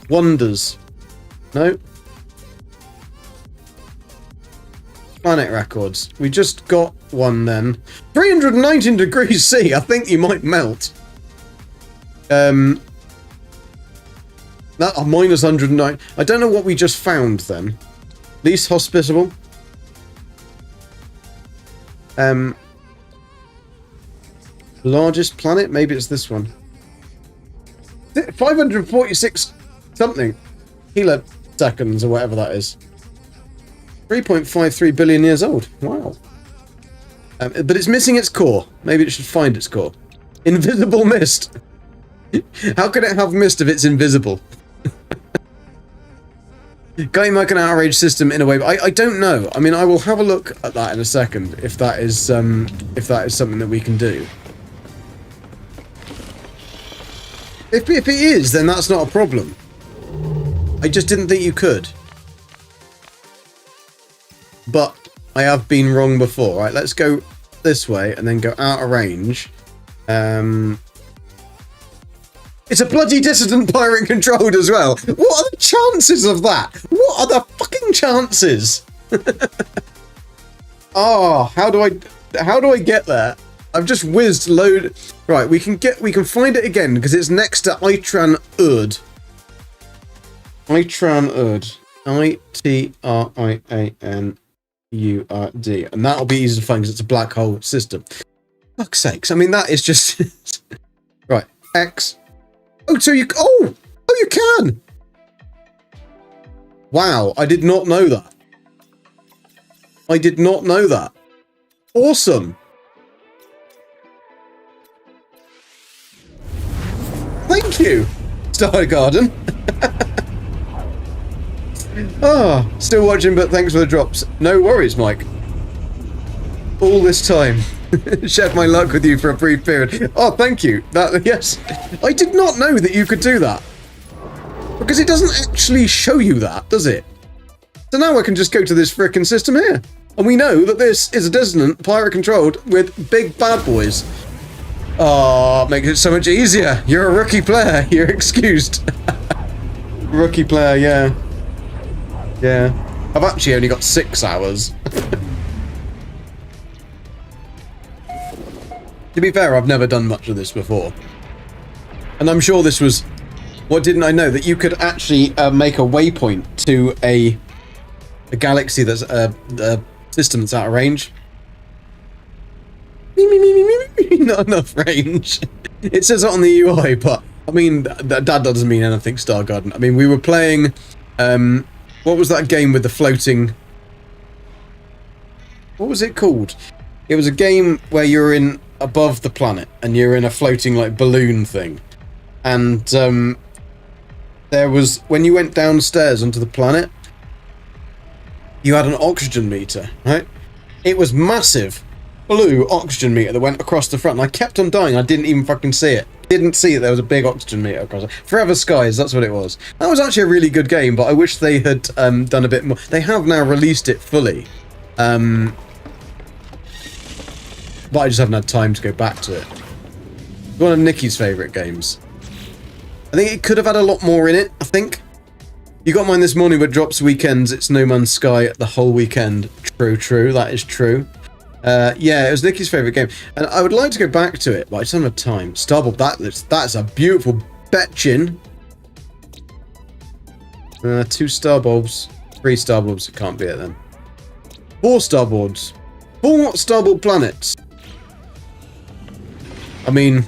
Wonders. No? Planet records. We just got one then. 319 degrees C. I think you might melt. That minus 109. I don't know what we just found then. Least hospitable. Largest planet? Maybe it's this one. 546 something kiloseconds or whatever that is. 3.53 billion years old. Wow. But it's missing its core. Maybe it should find its core. Invisible mist. How can it have mist if it's invisible? Going like an outrage system in a way, but I don't know. I mean, I will have a look at that in a second if that is something that we can do. If it is, then that's not a problem. I just didn't think you could. But I have been wrong before. Right, let's go this way and then go out of range. It's a bloody dissident pirate controlled as well. What are the chances of that? What are the fucking chances? Oh, how do I get there? I've just whizzed load. Right, we can find it again because it's next to Itran Urd. Itran Urd. ITRIANURD. And that'll be easy to find because it's a black hole system. Fuck's sakes. I mean, that is just right. X. Oh, so you... Oh, you can! Wow, I did not know that. I did not know that. Awesome. Thank you, Star Garden. Oh, still watching, but thanks for the drops. No worries, Mike. all this time. Shared my luck with you for a brief period. Oh, thank you. Yes. I did not know that you could do that. Because it doesn't actually show you that, does it? So now I can just go to this frickin' system here. And we know that this is a dissonant, pirate controlled, with big bad boys. Oh, makes it so much easier. You're a rookie player. You're excused. Rookie player, yeah. Yeah. I've actually only got 6 hours. To be fair, I've never done much of this before. And I'm sure this was... What didn't I know? That you could actually make a waypoint to a galaxy that's a system that's out of range. Not enough range. It says it on the UI, but I mean, that doesn't mean anything, Star Garden. I mean, we were playing... what was that game with the floating... What was it called? It was a game where you're in above the planet and you're in a floating like balloon thing. And there was... When you went downstairs onto the planet, you had an oxygen meter, right? It was massive. Blue oxygen meter that went across the front, and I kept on dying. I didn't even fucking see it. Didn't see it. There was a big oxygen meter across it. Forever Skies, that's what it was. That was actually a really good game, but I wish they had done a bit more. They have now released it fully, but I just haven't had time to go back to it. One of Nikki's favourite games. I think it could have had a lot more in it, I think. You got mine this morning, but drops weekends. It's No Man's Sky the whole weekend. True, that is true. Yeah, it was Nikki's favourite game, and I would like to go back to it, but I just don't have time. Starbulb, that's a beautiful betchin. 2 Starbulbs, 3 Starbulbs, it can't be it then. 4 Starbulbs, 4 Starbulb planets. I mean,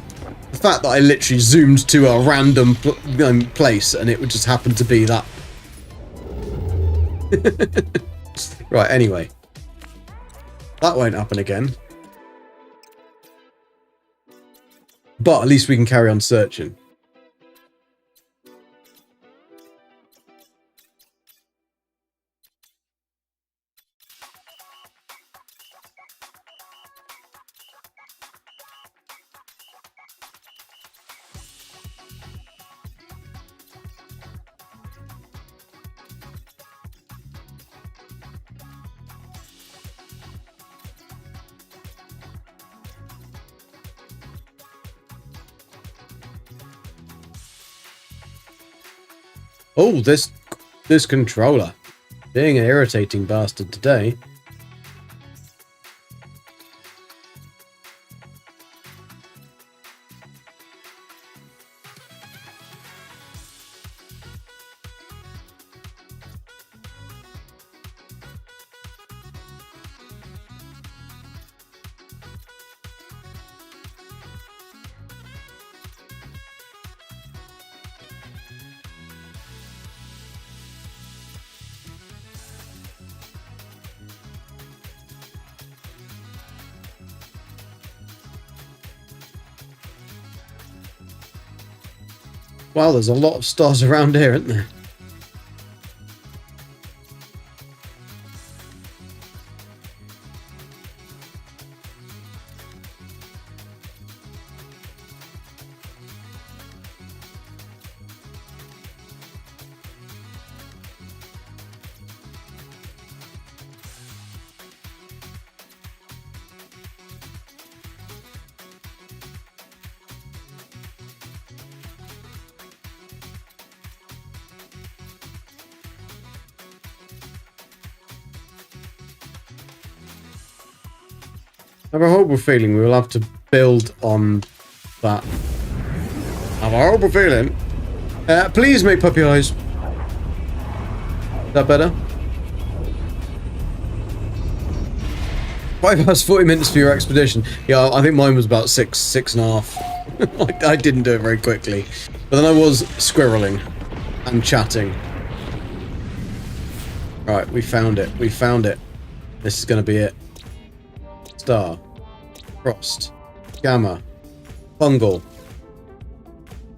the fact that I literally zoomed to a random place and it would just happen to be that. Right, anyway. That won't happen again. But at least we can carry on searching. Oh, this controller. Being an irritating bastard today. Wow, there's a lot of stars around here, isn't there? I have a horrible feeling we will have to build on that. I have a horrible feeling. Please make puppy eyes. Is that better? 5 hours 40 minutes for your expedition. Yeah, I think mine was about six and a half. I didn't do it very quickly. But then I was squirreling and chatting. Right, we found it. We found it. This is going to be it. Star, Frost, Gamma, Fungal.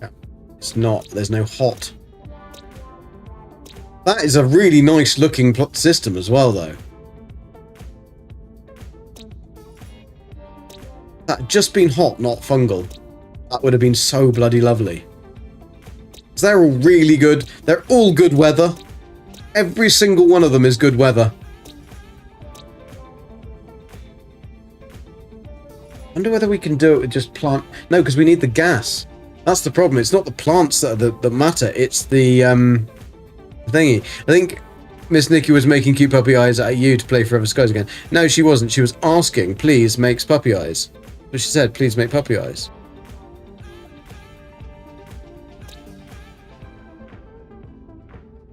Yeah, it's not. There's no hot. That is a really nice looking system as well, though. that had just been hot, not fungal, that would have been so bloody lovely. So they're all really good. They're all good weather. Every single one of them is good weather. Wonder whether we can do it with just plant... No, because we need the gas. That's the problem. It's not the plants that are that matter. It's the thingy. I think Miss Nikki was making cute puppy eyes at you to play Forever Skies again. No, she wasn't. She was asking, please make puppy eyes. So she said, please make puppy eyes.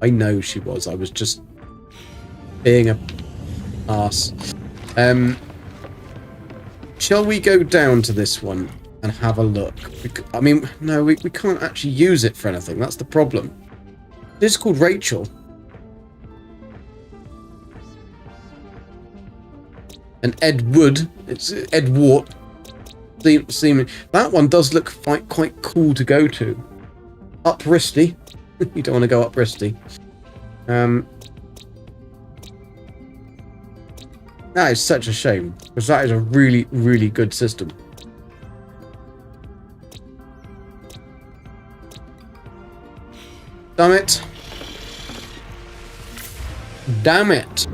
I know she was. I was just being a arse. Shall we go down to this one and have a look? I mean, no, we can't actually use it for anything. That's the problem. This is called Rachel. And Ed Wood. It's Ed Wart. That one does look quite cool to go to. Up Risty. You don't want to go up Risty. That is such a shame, because that is a really, really good system. Damn it. Damn it.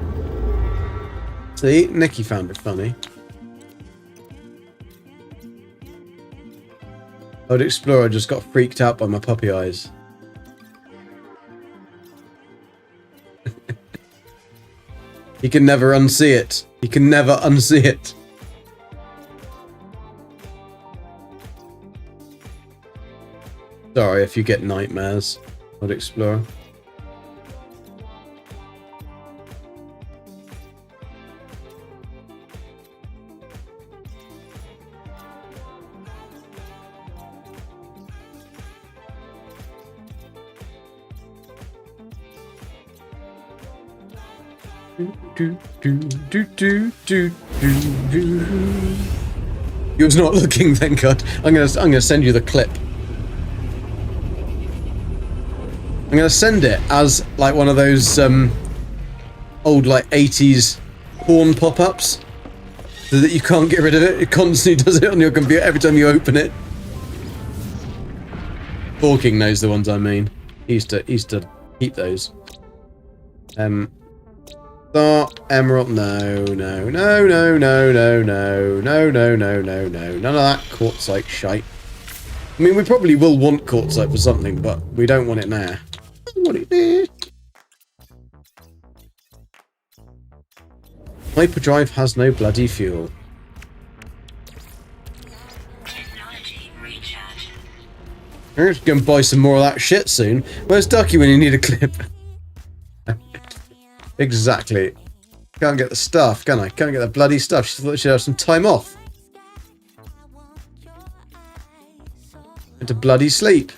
See, Nikki found it funny. Old Explorer just got freaked out by my puppy eyes. He can never unsee it. He can never unsee it. Sorry if you get nightmares, Old Explorer. You was not looking, thank God. I'm gonna send you the clip. I'm gonna send it as like one of those old like 80s porn pop-ups, so that you can't get rid of it. It constantly does it on your computer every time you open it. Forking knows the ones I mean. He used to keep those. Star, Emerald, no. None of that quartzite shite. I mean, we probably will want quartzite for something, but we don't want it now. Hyperdrive has no bloody fuel. I'm just gonna buy some more of that shit soon. Where's Ducky when you need a clip? Exactly. Can't get the stuff, can I? Can't get the bloody stuff. She thought she'd have some time off. And to bloody sleep.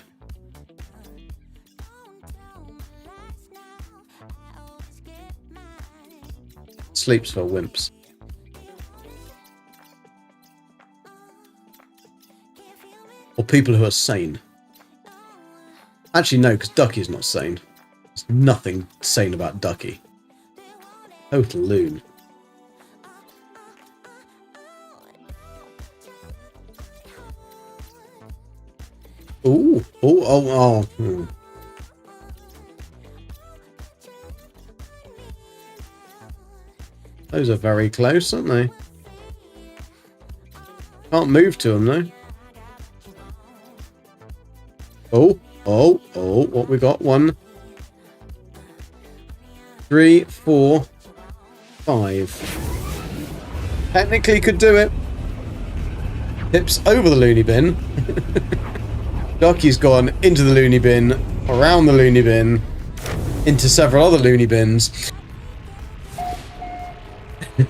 Sleeps for wimps. Or people who are sane. Actually, no, because Ducky's not sane. There's nothing sane about Ducky. Total loon. Ooh. Oh. Those are very close, aren't they? Can't move to them, though. Oh, what we got? 1, 3, 4, 5. Technically could do it. Tips over the loony bin. Ducky's gone into the loony bin, around the loony bin, into several other loony bins.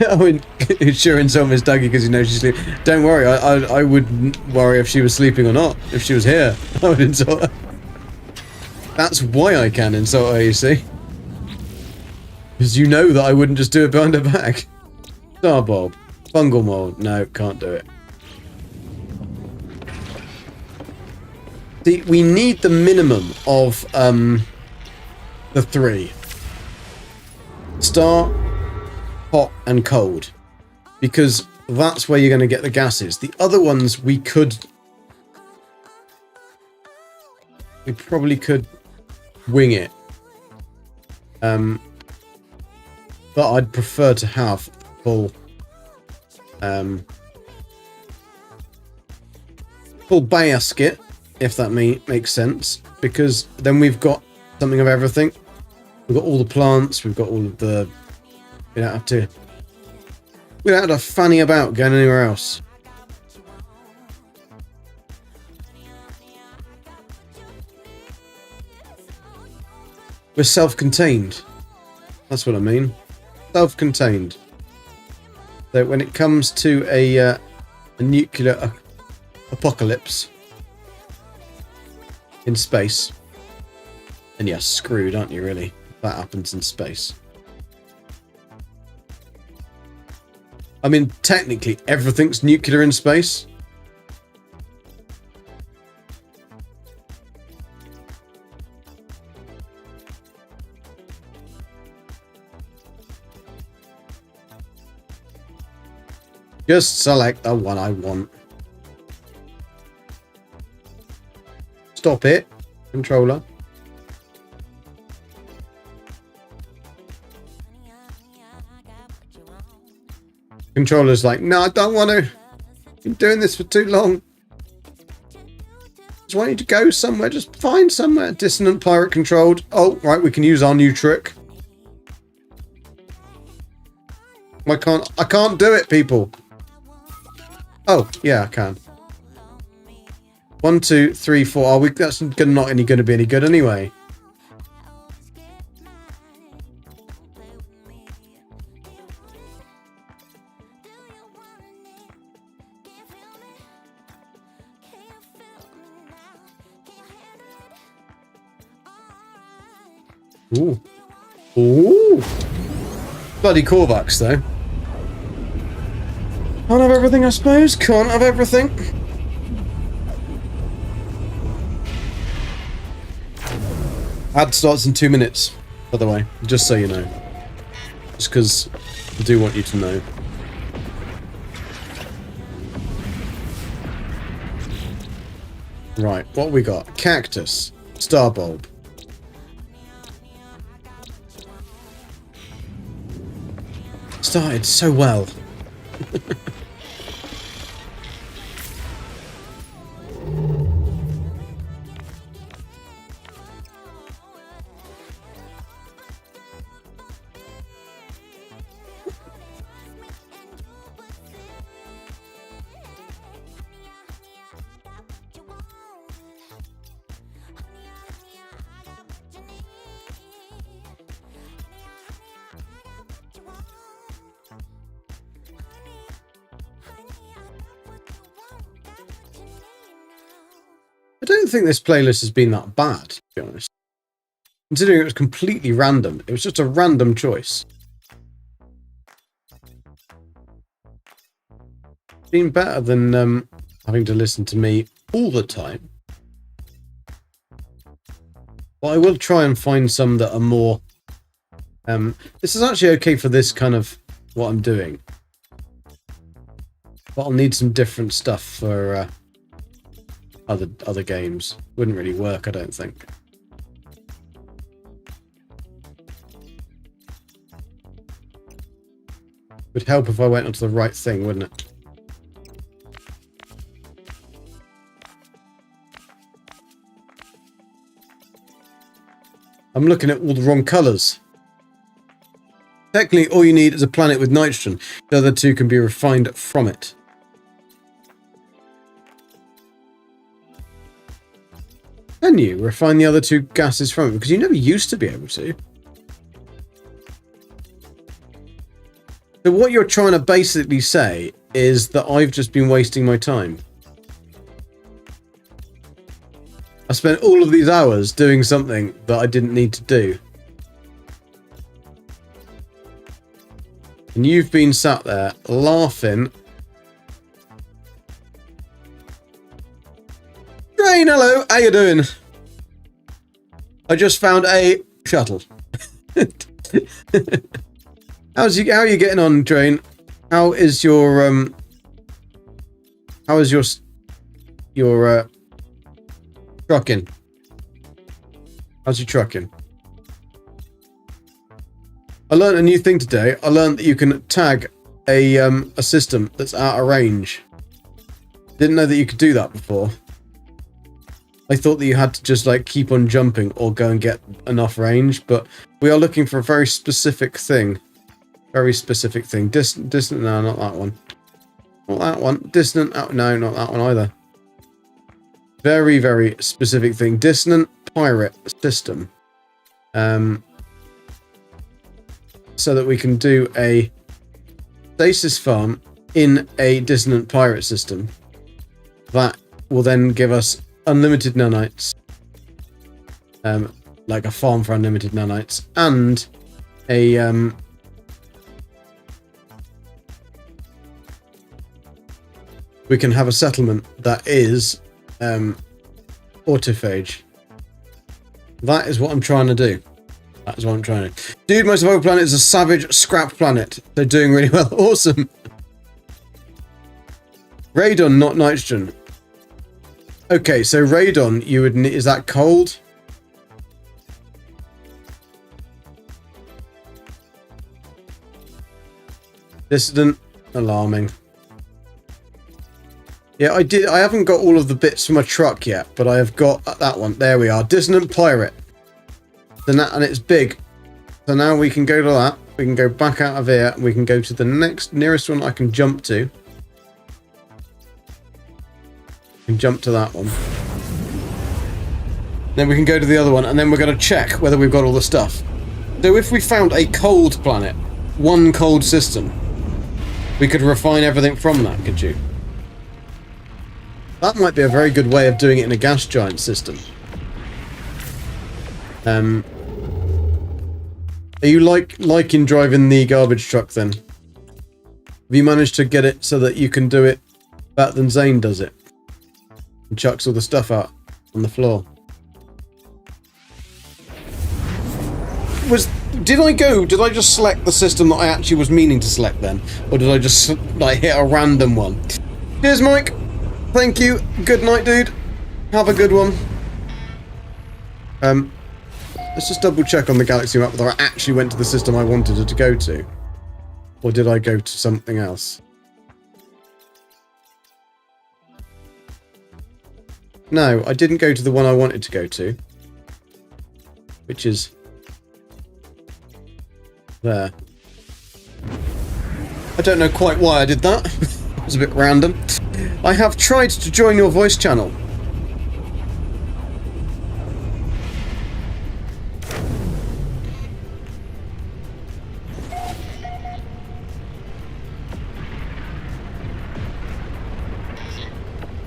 Oh, insurance on Miss Ducky because you know she's sleeping. Don't worry, I wouldn't worry if she was sleeping or not. If she was here, I would insult her. That's why I can insult her, you see. Because you know that I wouldn't just do it behind her back. Starbob. Fungal mold. No, can't do it. See, we need the minimum of the 3. Star, hot, and cold. Because that's where you're going to get the gases. The other ones we probably could wing it. But I'd prefer to have full basket, if that makes sense, because then we've got something of everything. We've got all the plants, we've got all of the... We don't have to fanny about going anywhere else. We're self-contained. That's what I mean. Self-contained. So when it comes to a nuclear apocalypse in space, then you're screwed, aren't you, really? If that happens in space. I mean, technically, everything's nuclear in space. Just select the one I want. Stop it, controller. Controller's like, no, I don't want to. I've been doing this for too long. Just want you to go somewhere. Just find somewhere. Dissonant pirate controlled. Oh, right, we can use our new trick. I can't do it, people. Oh, yeah, I can. 1, 2, 3, 4. Oh, that's not going to be any good anyway. Ooh. Ooh. Bloody Korvax, though. Can't have everything, I suppose. Can't have everything. Ad starts in 2 minutes, by the way. Just so you know. Just because I do want you to know. Right, what have we got? Cactus. Star bulb. Started so well. I don't think this playlist has been that bad, to be honest. Considering it was completely random. It was just a random choice. Been better than having to listen to me all the time. But I will try and find some that are more... this is actually okay for this kind of what I'm doing. But I'll need some different stuff for... other games. Wouldn't really work, I don't think. Would help if I went onto the right thing, wouldn't it? I'm looking at all the wrong colours. Technically, all you need is a planet with nitrogen. The other two can be refined from it. Can you refine the other two gases from it? Because you never used to be able to. So what you're trying to basically say is that I've just been wasting my time. I spent all of these hours doing something that I didn't need to do. And you've been sat there laughing. Drain, hello, how you doing? I just found a shuttle. How are you getting on, Drain? How is your How is your trucking? How's your trucking? I learned a new thing today. I learned that you can tag a system that's out of range. Didn't know that you could do that before. I thought that you had to just like keep on jumping or go and get enough range, but we are looking for a very specific thing. Very specific thing. Distant, no, not that one. Not that one. Dissonant, oh, no, not that one either. Very, very specific thing. Dissonant pirate system. So that we can do a Stasis Farm in a dissonant pirate system. That will then give us unlimited nanites. Like a farm for unlimited nanites. And a we can have a settlement that is autophage. That is what I'm trying to do. That is what I'm trying to do. Dude, my survival planet is a savage scrap planet. They're doing really well. Awesome. Radon, not nitrogen. Okay, so radon, you would need... Is that cold? Dissident, alarming. Yeah, I haven't got all of the bits for my truck yet, but I have got that one. There we are. Dissonant Pirate. And it's big. So now we can go to that. We can go back out of here. We can go to the nearest one I can jump to. We can jump to that one. Then we can go to the other one, and then we're going to check whether we've got all the stuff. So if we found a cold planet, one cold system, we could refine everything from that, could you? That might be a very good way of doing it in a gas giant system. Are you liking driving the garbage truck then? Have you managed to get it so that you can do it better than Zane does it? And chucks all the stuff out on the floor. Did I just select the system that I actually was meaning to select then? Or did I just like hit a random one? Cheers, Mike! Thank you. Good night, dude. Have a good one. Let's just double check on the galaxy map whether I actually went to the system I wanted it to go to. Or did I go to something else? No, I didn't go to the one I wanted to go to. Which is... there. I don't know quite why I did that. It was a bit random. I have tried to join your voice channel.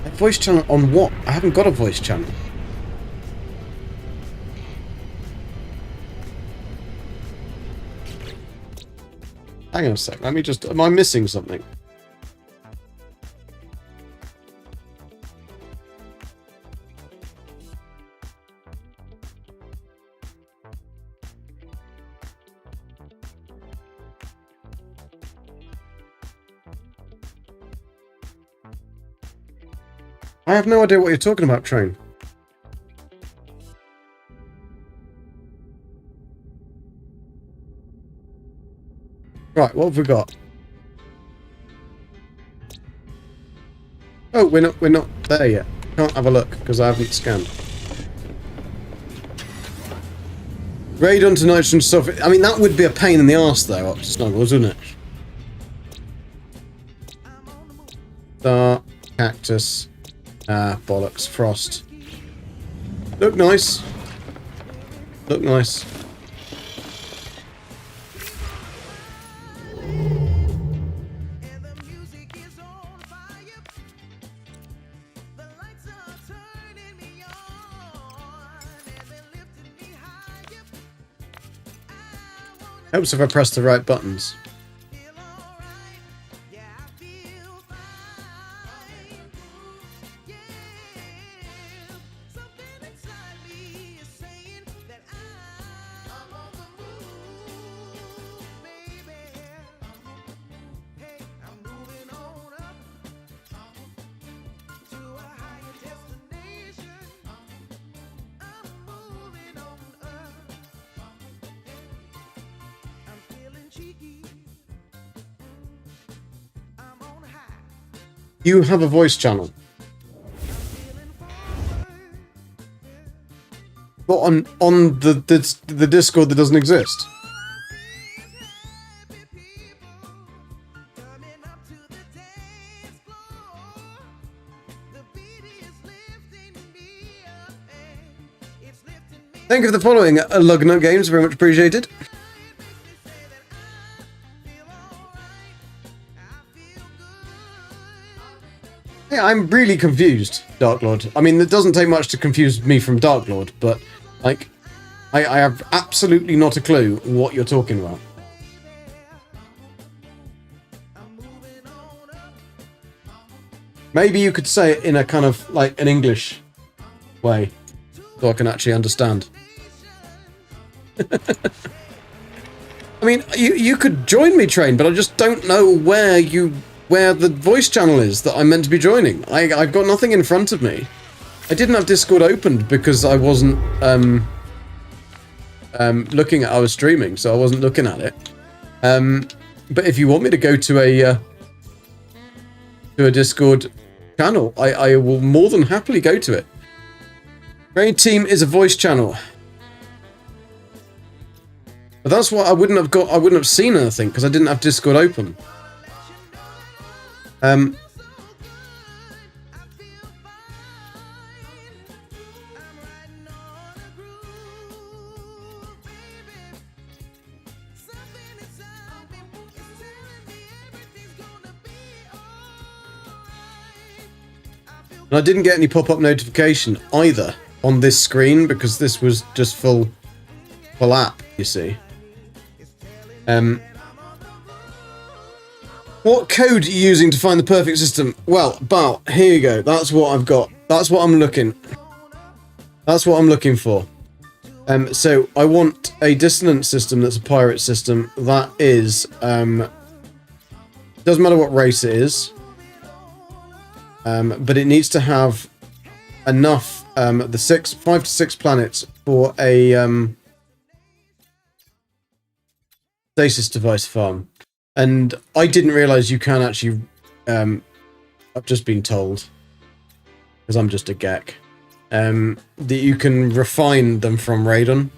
A voice channel on what? I haven't got a voice channel. Hang on a sec. Let me just... Am I missing something? I have no idea what you're talking about, Train. Right, what have we got? Oh, we're not there yet. Can't have a look because I haven't scanned. Radon to nitrogen sulfate. I mean, that would be a pain in the arse though, up to Snuggles, wouldn't it? Star, cactus. Ah, bollocks, frost. Look nice. Look nice. Helps if I press the right buttons. You have a voice channel. What, on the Discord that doesn't exist? Thank you for the following, Lugnut Games, very much appreciated. Yeah, I'm really confused, Dark Lord. I mean, it doesn't take much to confuse me from Dark Lord, but, like, I have absolutely not a clue what you're talking about. Maybe you could say it in a kind of, like, an English way, so I can actually understand. I mean, you could join me, Train, but I just don't know where the voice channel is that I'm meant to be joining. I've got nothing in front of me. I didn't have Discord opened because I wasn't looking at. I was streaming, so I wasn't looking at it. But if you want me to go to a Discord channel, I will more than happily go to it. Train Team is a voice channel. But that's what I wouldn't have seen anything because I didn't have Discord open. And I didn't get any pop-up notification either on this screen because this was just full app, you see. What code are you using to find the perfect system? Well, Bal, here you go. That's what I've got. That's what I'm looking. That's what I'm looking for. So I want a dissonant system that's a pirate system. That is, doesn't matter what race it is. But it needs to have enough, 5 to 6 planets for a, Stasis device farm. And I didn't realize you can actually, I've just been told, because I'm just a geck, that you can refine them from radon.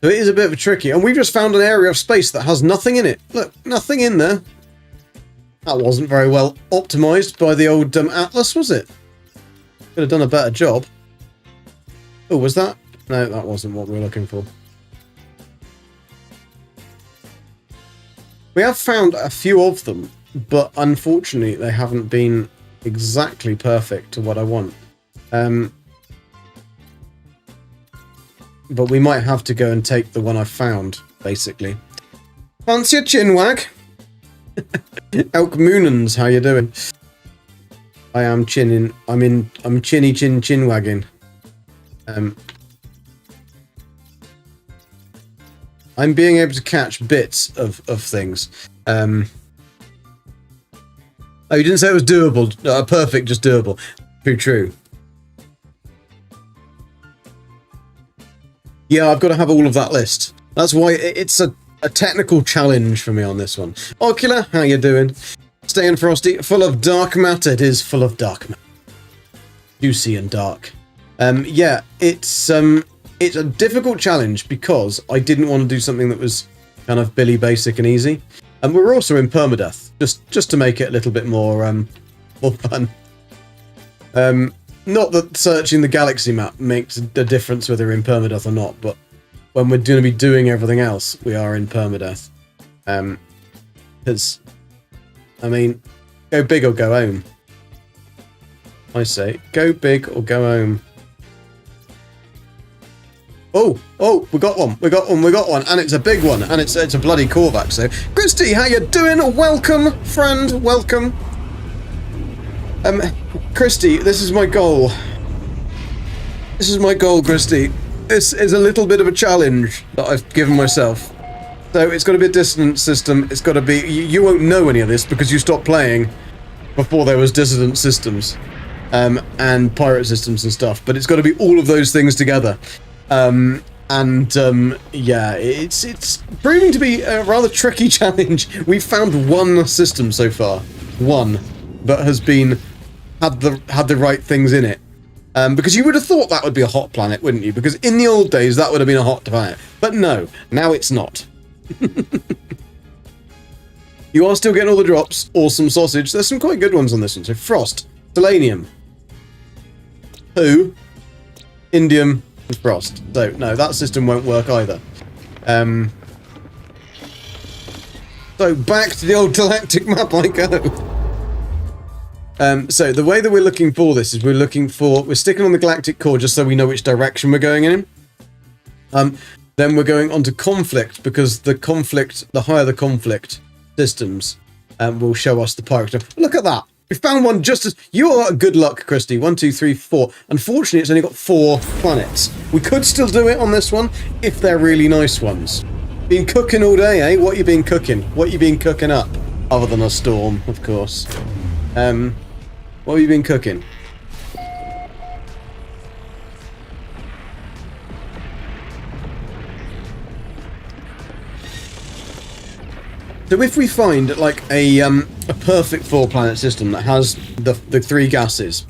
So it is a bit of a tricky, and we've just found an area of space that has nothing in it. Look, nothing in there. That wasn't very well optimized by the old Atlas, was it? Could have done a better job. Oh, was that? No, that wasn't what we were looking for. We have found a few of them, but unfortunately they haven't been exactly perfect to what I want. But we might have to go and take the one I found, basically. Fancy a chinwag? Elk Moonans, how you doing? I am chinning. I'm chinny chin wagging. I'm being able to catch bits of things. Oh, you didn't say it was doable. Perfect, just doable. True. Yeah, I've got to have all of that list. That's why it's a technical challenge for me on this one. Ocular, how you doing? Staying frosty, full of dark matter. It is full of dark matter. Juicy and dark. Yeah, it's a difficult challenge because I didn't want to do something that was kind of Billy Basic and easy. And we're also in permadeath, just to make it a little bit more more fun. Not that searching the galaxy map makes a difference whether we're in permadeath or not, but when we're going to be doing everything else, we are in permadeath. Because, I mean, go big or go home. I say, go big or go home. Oh, we got one, and it's a big one, and it's a bloody Korvax. So, Christy, how you doing? Welcome, friend, welcome. Christy, this is my goal. This is my goal, Christy. this is a little bit of a challenge that I've given myself. So it's got to be a dissonant system. It's got to be... You won't know any of this because you stopped playing before there was dissonant systems. And pirate systems and stuff. But it's got to be all of those things together. Yeah, it's proving to be a rather tricky challenge. We've found one system so far. One. That has been... had the right things in it. Because you would have thought that would be a hot planet, wouldn't you? Because in the old days, that would have been a hot planet. But no, now it's not. You are still getting all the drops. Awesome sausage. There's some quite good ones on this one. So frost, selenium, poo, indium, and frost. So no, that system won't work either. So back to the old galactic map I go. So the way that we're looking for this is we're sticking on the galactic core just so we know which direction we're going in. Then we're going on to conflict, because the higher the conflict systems will show us the pirate stuff. Look at that. We found one just as... You are good luck, Christy. 1, 2, 3, 4. Unfortunately, it's only got 4 planets. We could still do it on this one if they're really nice ones. Been cooking all day, eh? What you been cooking? What you been cooking up? Other than a storm, of course. What have you been cooking? So if we find like a perfect 4-planet system that has the 3 gases,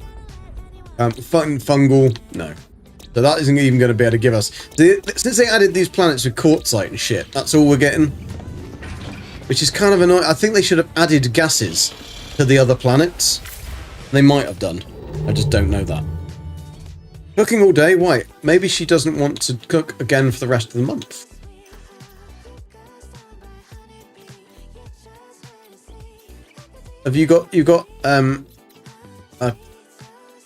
fungal, no. So that isn't even going to be able to give us. Since they added these planets with quartzite and shit, that's all we're getting. Which is kind of annoying. I think they should have added gases to the other planets. They might have done. I just don't know that. Cooking all day? Why? Maybe she doesn't want to cook again for the rest of the month. Have you got a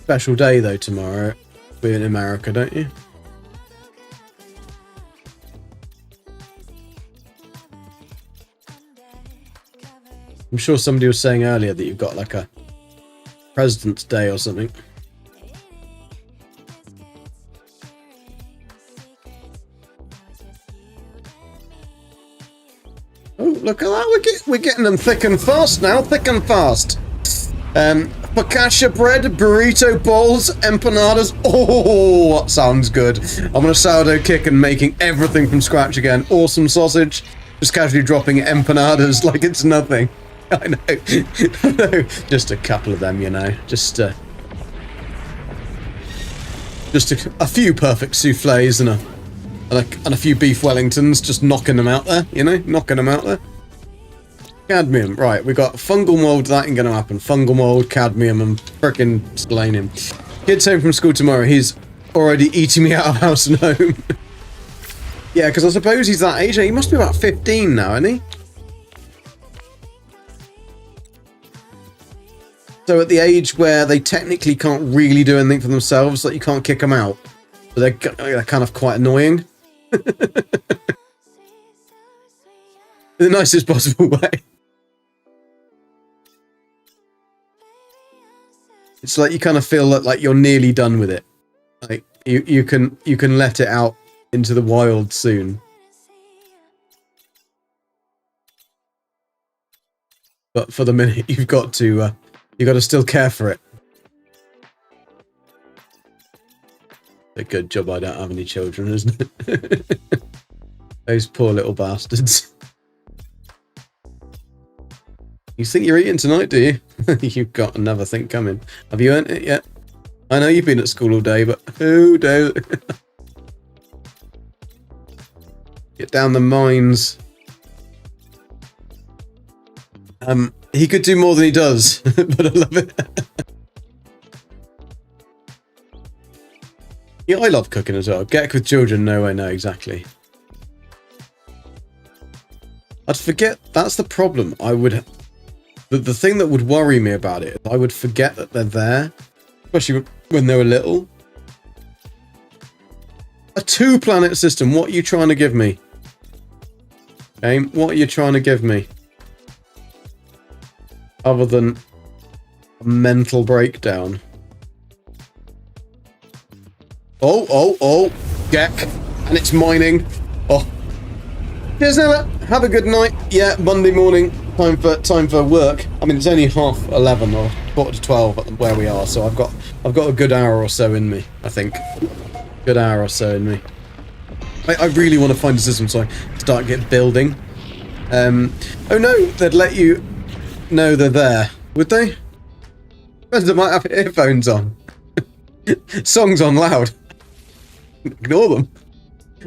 special day though tomorrow? We're in America, don't you? I'm sure somebody was saying earlier that you've got like a President's Day or something. Oh, look at that! We're getting them thick and fast now. Thick and fast. Focaccia bread, burrito bowls, empanadas. Oh, that sounds good. I'm on a sourdough kick and making everything from scratch again. Awesome sausage. Just casually dropping empanadas like it's nothing. I know. I know. Just a couple of them, you know. Just a few perfect souffles and a few beef Wellingtons, just knocking them out there, you know, knocking them out there. Cadmium, right, we got fungal mold, that ain't gonna happen. Fungal mold, cadmium, and frickin' selenium. Kid's home from school tomorrow, he's already eating me out of house and home. Yeah, because I suppose he's that age, he must be about 15 now, isn't he? So at the age where they technically can't really do anything for themselves, like you can't kick them out. So they're kind of quite annoying. In the nicest possible way. It's like you kind of feel like you're nearly done with it. Like you can let it out into the wild soon. But for the minute, you've got to still care for it. A good job I don't have any children, isn't it? Those poor little bastards. You think you're eating tonight, do you? You've got another thing coming. Have you earned it yet? I know you've been at school all day, but who knows? Get down the mines. He could do more than he does, but I love it. Yeah, I love cooking as well. Get with children, no, I know, exactly. I'd forget, that's the problem. The thing that would worry me about it, I would forget that they're there, especially when they were little. A 2-planet system, what are you trying to give me? Game, what are you trying to give me? Other than a mental breakdown. Oh. Jack. And it's mining. Oh. Cheers, Nella. Have a good night. Yeah, Monday morning. Time for work. I mean, it's only 11:30 or 11:45 where we are, so I've got a good hour or so in me, I think. Good hour or so in me. I really want to find a system so I start building. Oh no, they'd let you know they're there, would they? They might have earphones on. Songs on loud. Ignore them.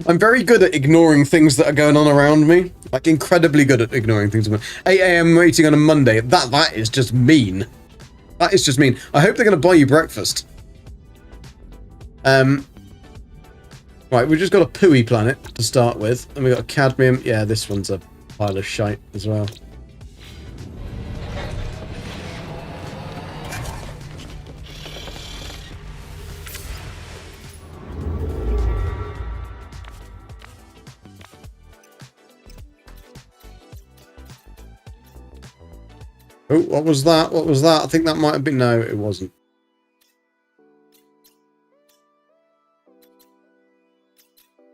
I'm very good at ignoring things that are going on around me. Like, incredibly good at ignoring things. 8 AM meeting on a Monday. That is just mean. That is just mean. I hope they're going to buy you breakfast. Right, we've just got a pooey planet to start with. And we've got a cadmium. Yeah, this one's a pile of shite as well. Oh, what was that? What was that? I think that might have been... No, it wasn't.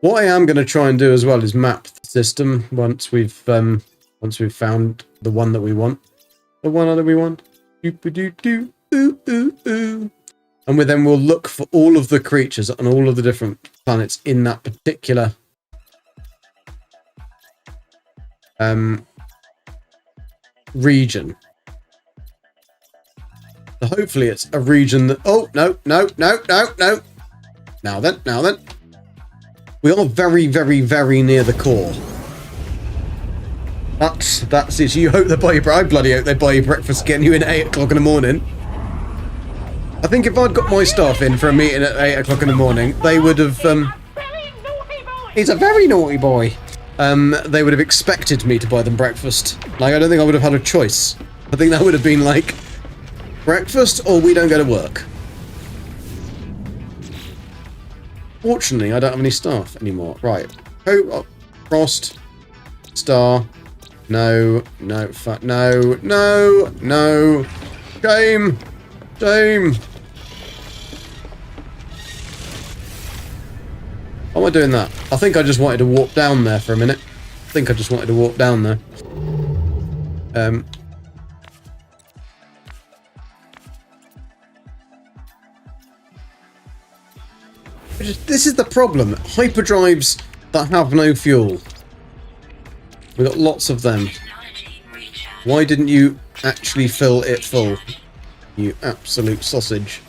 What I am going to try and do as well is map the system once we've found the one that we want. The one that we want. And then we'll look for all of the creatures on all of the different planets in that particular region. So hopefully it's a region that... Oh, no. Now then. We are very, very, very near the core. That's it. You hope they buy you... I bloody hope they buy you breakfast getting you in at 8 o'clock in the morning. I think if I'd got my staff in for a meeting at 8 o'clock in the morning, they would have... He's a very naughty boy. They would have expected me to buy them breakfast. Like, I don't think I would have had a choice. I think that would have been like... breakfast or we don't go to work. Fortunately, I don't have any staff anymore. Right. Frost. Star. No. Shame. Why am I doing that? I think I just wanted to walk down there for a minute. This is the problem. Hyperdrives that have no fuel. We've got lots of them. Why didn't you actually fill it full? You absolute sausage.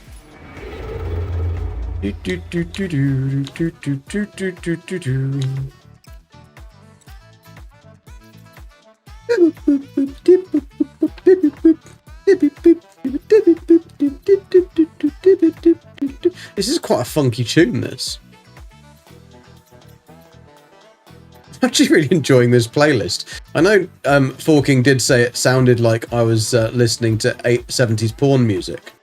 This is quite a funky tune, this. I'm actually really enjoying this playlist. I know Forking did say it sounded like I was listening to 70s porn music.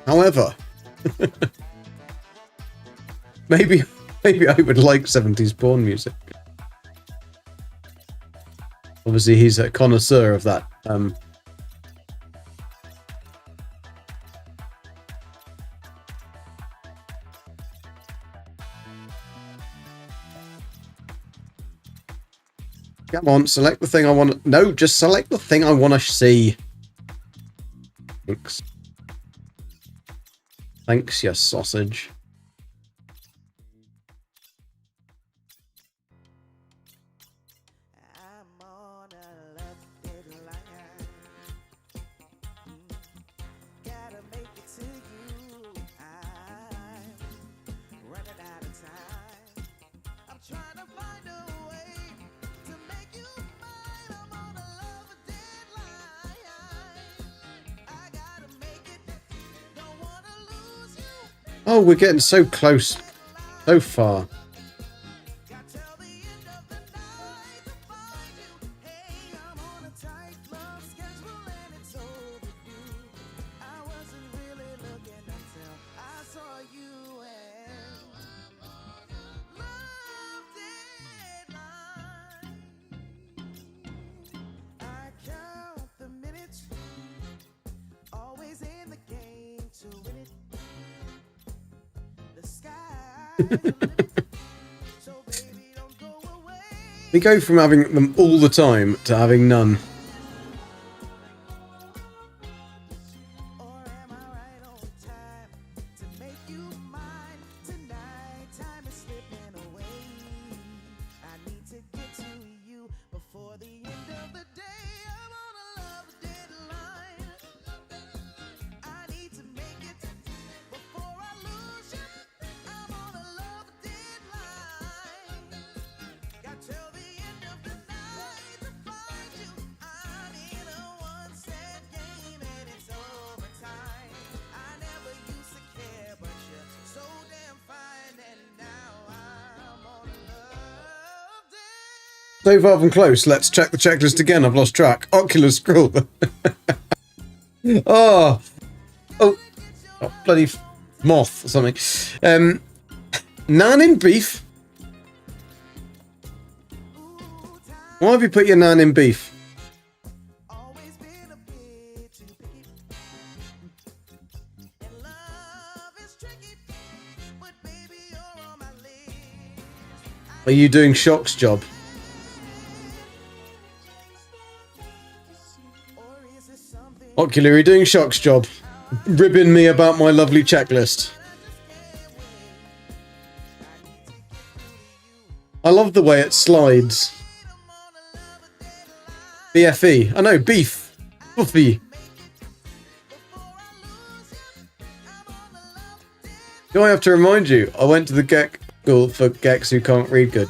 However, maybe I would like 70s porn music. Obviously, he's a connoisseur of that. Come on, select the thing I want to... No, just select the thing I want to see. Thanks. Thanks, you sausage. Oh, we're getting so close. So far. Always in the game to win it. The sky We go from having them all the time to having none. So far from close, let's check the checklist again. I've lost track. Ocular scroll. Oh, bloody moth or something. Nan in beef. Why have you put your nan in beef? Are you doing Shock's job? Ocular, are you doing Shock's job? Ribbing me about my lovely checklist. I love the way it slides. BFE. I know, beef. Buffy. Do I have to remind you? I went to the Geck school for Gecks who can't read good.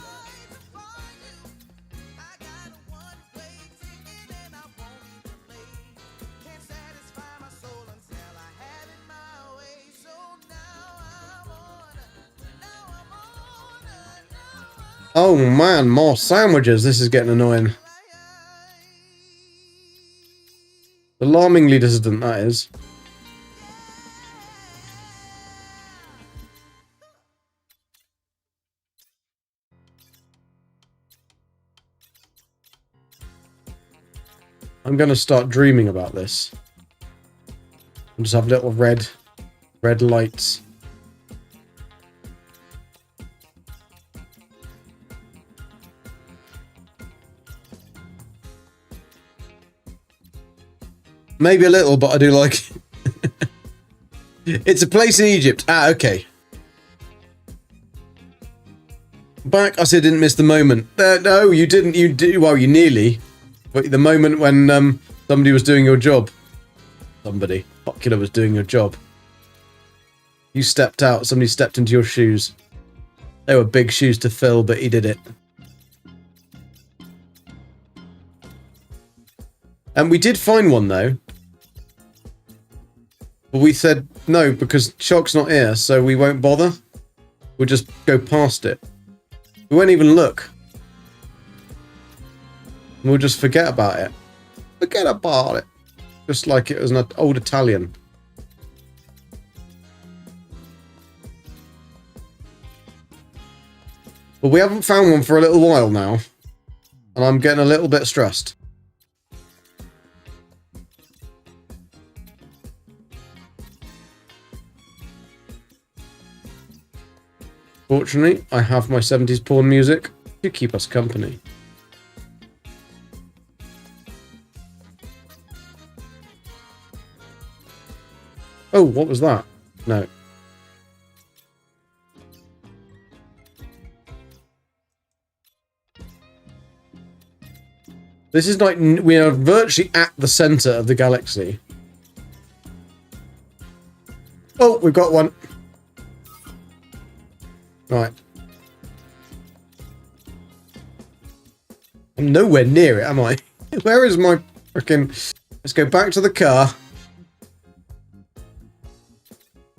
Oh man, more sandwiches. This is getting annoying. Alarmingly dissident, that is. I'm gonna start dreaming about this. I'll just have little red lights. Maybe a little, but I do like it. It's a place in Egypt. Ah, okay. Back, I said didn't miss the moment. No, you didn't. You did. Well, you nearly. But the moment when somebody was doing your job. Somebody. Ocular was doing your job. You stepped out. Somebody stepped into your shoes. They were big shoes to fill, but he did it. And we did find one, though. But we said no, because Shock's not here, so we won't bother. We'll just go past it. We won't even look. We'll just forget about it. Forget about it. Just like it was an old Italian. But we haven't found one for a little while now. And I'm getting a little bit stressed. Fortunately, I have my 70s porn music to keep us company. Oh, what was that? No. This is like, we are virtually at the center of the galaxy. Oh, we've got one. Right. I'm nowhere near it, am I? Where is my freaking... Let's go back to the car.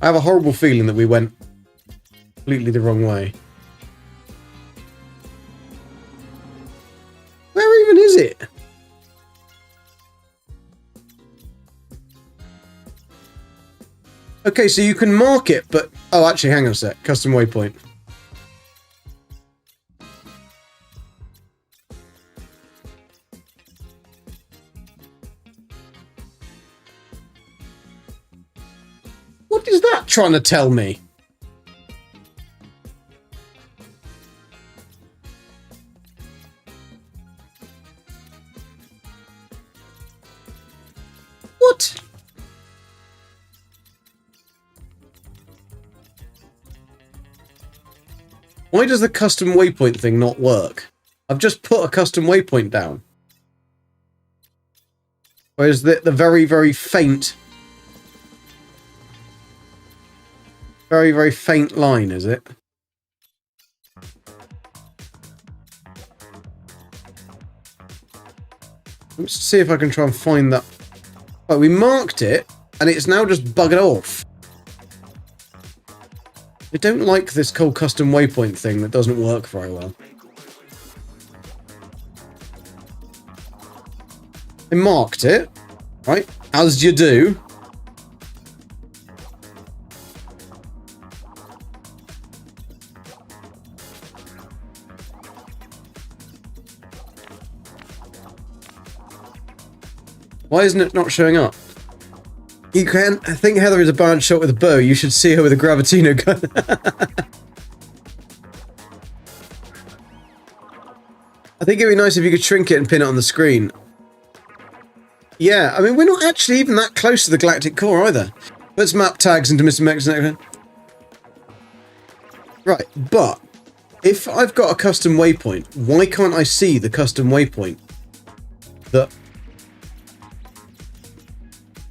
I have a horrible feeling that we went completely the wrong way. Where even is it? Okay, so you can mark it, but... Oh, actually, hang on a sec. Custom waypoint. What is that trying to tell me? Why does the custom waypoint thing not work? I've just put a custom waypoint down. Or is the very, very faint... Very, very faint line, is it? Let's see if I can try and find that. Oh, we marked it, and it's now just buggered off. I don't like this whole custom waypoint thing that doesn't work very well. I marked it, right? As you do. Why isn't it not showing up? You can. I think Heather is a bad shot with a bow. You should see her with a Gravitino gun. I think it'd be nice if you could shrink it and pin it on the screen. Yeah, I mean, we're not actually even that close to the galactic core either. Let's map tags into Mr. Mexican. Right, but if I've got a custom waypoint, why can't I see the custom waypoint?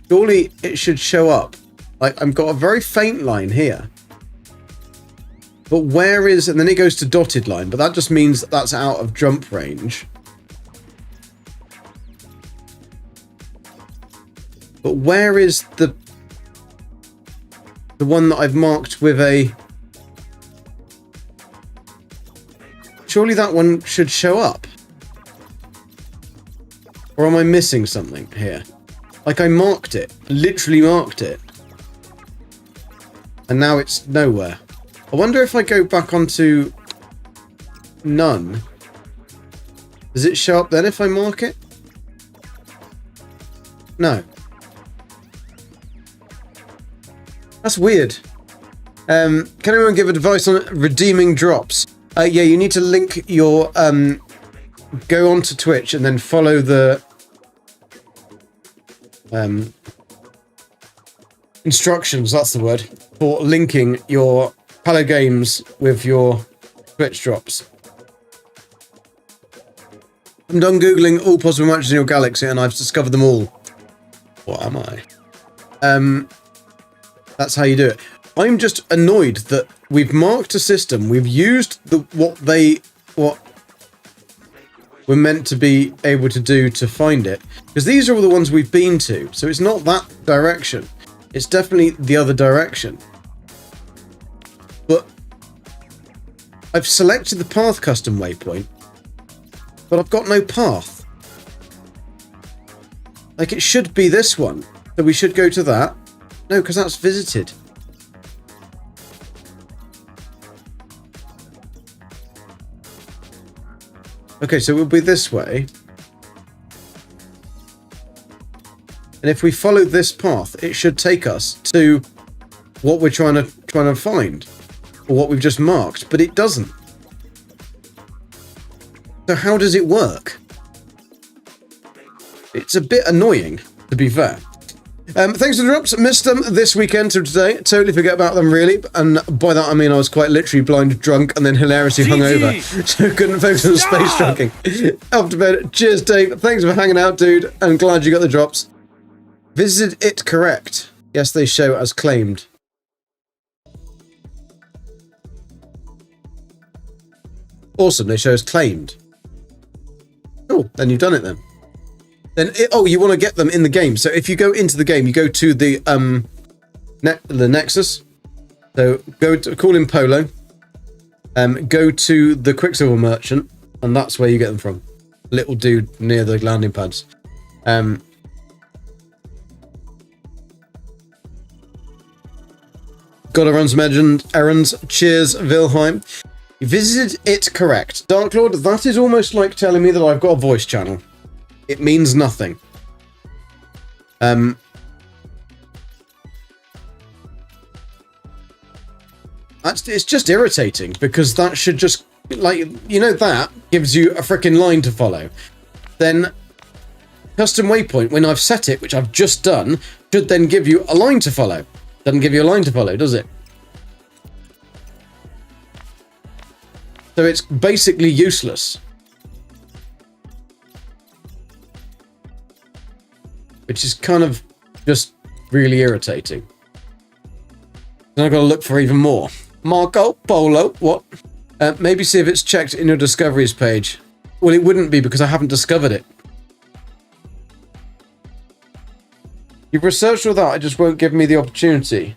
Surely it should show up. Like, I've got a very faint line here. But where is... And then it goes to dotted line, but that just means that that's out of jump range. But where is the one that I've marked with a... Surely that one should show up. Or am I missing something here? Like, I marked it. Literally marked it. And now it's nowhere. I wonder if I go back onto none. Does it show up then if I mark it? No. That's weird. Can anyone give advice on redeeming drops? Yeah, you need to link your... go onto Twitch and then follow the... instructions, that's the word, for linking your Palo Games with your Twitch drops. I'm done Googling all possible matches in your galaxy and I've discovered them all. What am I? That's how you do it. I'm just annoyed that we've marked a system, we've used what we're meant to be able to do to find it. Because these are all the ones we've been to. So it's not that direction. It's definitely the other direction. But I've selected the path custom waypoint. But I've got no path. Like, it should be this one. So we should go to that. No, because that's visited. Okay, so we'll be this way. And if we follow this path, it should take us to what we're trying to find. Or what we've just marked, but it doesn't. So how does it work? It's a bit annoying, to be fair. Thanks for the drops. Missed them this weekend to today. Totally forget about them, really. And by that, I mean I was quite literally blind drunk and then hilariously hungover. So couldn't focus on space trucking. Off to bed. Cheers, Dave. Thanks for hanging out, dude. And glad you got the drops. Visited it correct. Yes, they show as claimed. Awesome, they show as claimed. Cool, then you've done it then. Oh, you want to get them in the game. So if you go into the game, you go to the Nexus. So go to call in Polo. Go to the Quicksilver Merchant, and that's where you get them from. Little dude near the landing pads. Gotta run some errands. Cheers, Wilhelm. You visited it correct. Dark Lord, that is almost like telling me that I've got a voice channel. It means nothing. It's just irritating because that should just, like, you know, that gives you a freaking line to follow. Then custom waypoint, when I've set it, which I've just done, should then give you a line to follow. Doesn't give you a line to follow, does it? So it's basically useless. Which is kind of just really irritating. Then I've got to look for even more. Marco Polo, what? Maybe see if it's checked in your discoveries page. Well, it wouldn't be because I haven't discovered it. You've researched all that, it just won't give me the opportunity.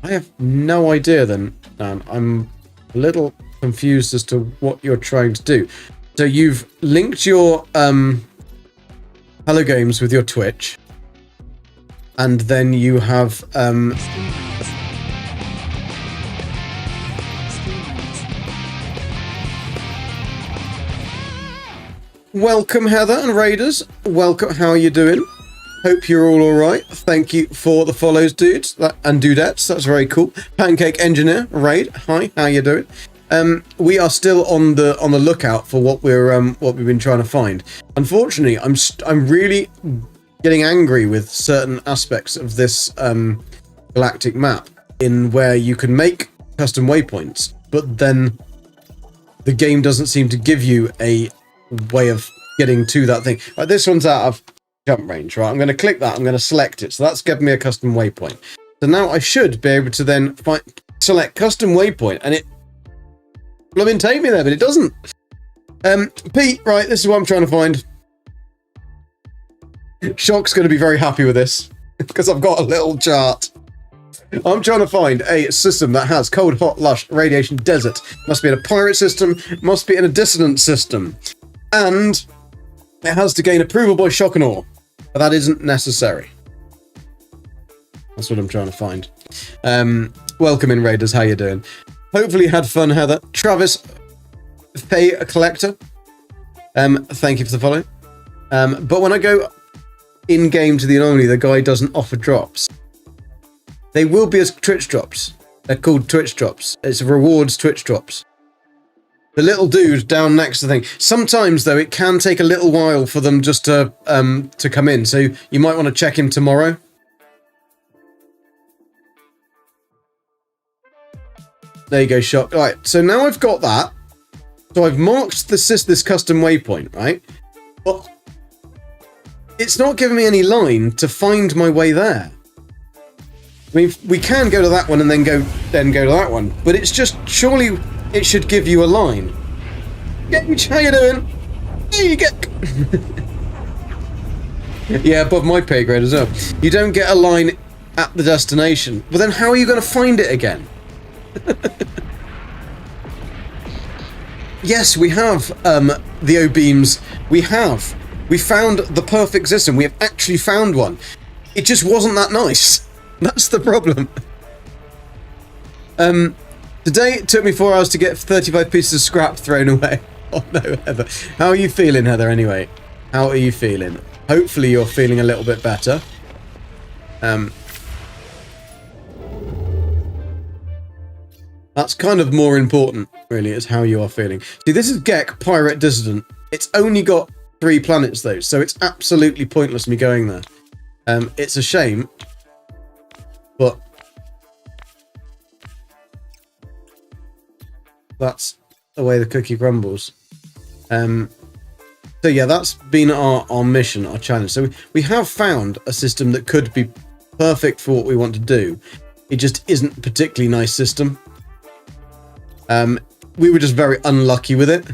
I have no idea then, Dan. I'm a little confused as to what you're trying to do. So you've linked your Hello Games with your Twitch. And then you have welcome Heather and Raiders. Welcome, how are you doing? Hope you're all alright. Thank you for the follows, dudes and dudettes. That's very cool. Pancake Engineer, Raid. Hi, how you doing? We are still on the lookout for what we've been trying to find. Unfortunately, I'm really getting angry with certain aspects of this galactic map in where you can make custom waypoints, but then the game doesn't seem to give you a way of getting to that thing. Right, this one's out of jump range, right? I'm going to click that, I'm going to select it, so that's given me a custom waypoint. So now I should be able to then select custom waypoint, and it blooming take me there, but it doesn't. Pete, right, this is what I'm trying to find. Shock's going to be very happy with this, because I've got a little chart. I'm trying to find a system that has cold, hot, lush, radiation, desert. Must be in a pirate system, must be in a dissonant system. And it has to gain approval by shock and awe. But that isn't necessary. That's what I'm trying to find. Welcome in, Raiders. How you doing? Hopefully you had fun, Heather. Travis, Faye, a collector. Thank you for the follow. But when I go in-game to the anomaly, the guy doesn't offer drops. They will be as Twitch drops. They're called Twitch drops. It's rewards Twitch drops. The little dude down next to the thing. Sometimes, though, it can take a little while for them just to come in. So you might want to check him tomorrow. There you go, Shock. All right, so now I've got that. So I've marked this custom waypoint, right? But it's not giving me any line to find my way there. I mean, we can go to that one and then go to that one, but it's just, surely it should give you a line. Gage, how you doing? There you go. Yeah, above my pay grade as well. You don't get a line at the destination. Well, then how are you going to find it again? Yes, we have the O-beams. We found the perfect system. We have actually found one. It just wasn't that nice. That's the problem. Today it took me 4 hours to get 35 pieces of scrap thrown away. Oh no, Heather. How are you feeling, Heather, anyway? How are you feeling? Hopefully you're feeling a little bit better. That's kind of more important, really, is how you are feeling. See, this is Gek, Pirate Dissodent. It's only got 3 planets, though, so it's absolutely pointless me going there. It's a shame, but that's the way the cookie crumbles. So yeah, that's been our mission, our challenge. So we have found a system that could be perfect for what we want to do. It just isn't a particularly nice system. We were just very unlucky with it,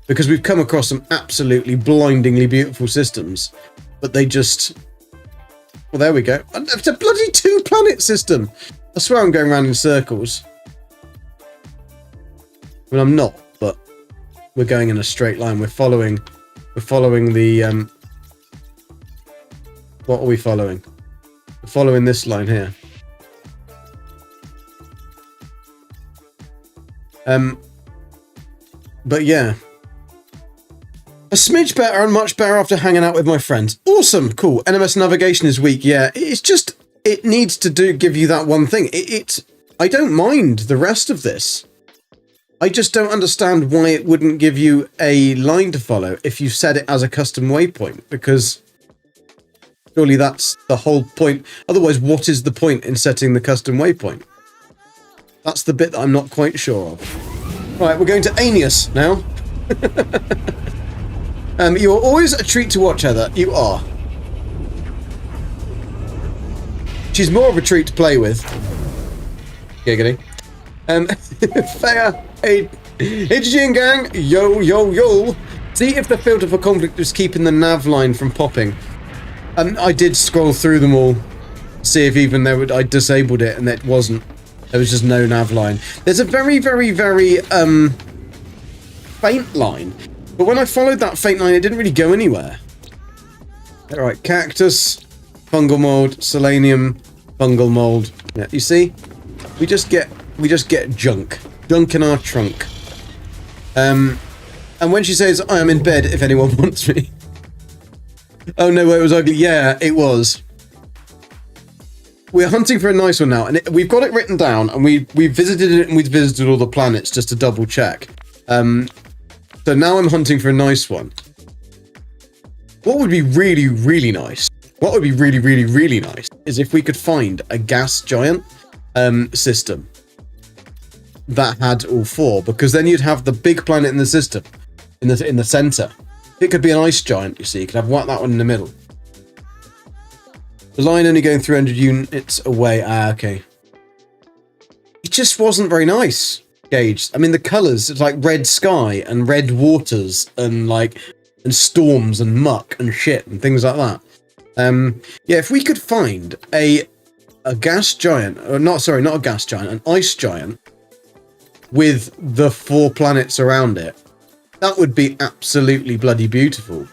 because we've come across some absolutely blindingly beautiful systems, but they just... Well, there we go. It's a bloody 2-planet system! I swear I'm going around in circles. I mean, I'm not, but we're going in a straight line. We're following the... What are we following? We're following this line here. But yeah, a smidge better and much better after hanging out with my friends. Awesome, cool. NMS navigation is weak. Yeah, it's just, it needs to give you that one thing. I don't mind the rest of this. I just don't understand why it wouldn't give you a line to follow if you set it as a custom waypoint, because surely that's the whole point. Otherwise, what is the point in setting the custom waypoint? That's the bit that I'm not quite sure of. Right, we're going to Aeneas now. You are always a treat to watch, Heather. You are. She's more of a treat to play with. Giggity. Fair, hey, HG gang, yo, yo, yo. See if the filter for conflict is keeping the nav line from popping. I did scroll through them all, see if even I disabled it, and it wasn't. There was just no nav line. There's a very, very, very faint line, but when I followed that faint line, it didn't really go anywhere. All right, cactus, fungal mold, selenium, fungal mold. Yeah, you see, we just get junk in our trunk. And when she says, "I am in bed if anyone wants me," oh no, it was ugly. Yeah, it was. We're hunting for a nice one now, and we've got it written down, and we visited it, and we've visited all the planets just to double check. So now I'm hunting for a nice one. What would be really, really nice? What would be really, really, really nice is if we could find a gas giant system that had all four, because then you'd have the big planet in the system in the center. It could be an ice giant. You see, you could have that one in the middle. The line only going 300 units away. Ah, okay. It just wasn't very nice, Gage. I mean, the colours, it's like red sky and red waters and storms and muck and shit and things like that. Yeah, if we could find a gas giant, or not a gas giant, an ice giant with the 4 planets around it, that would be absolutely bloody beautiful.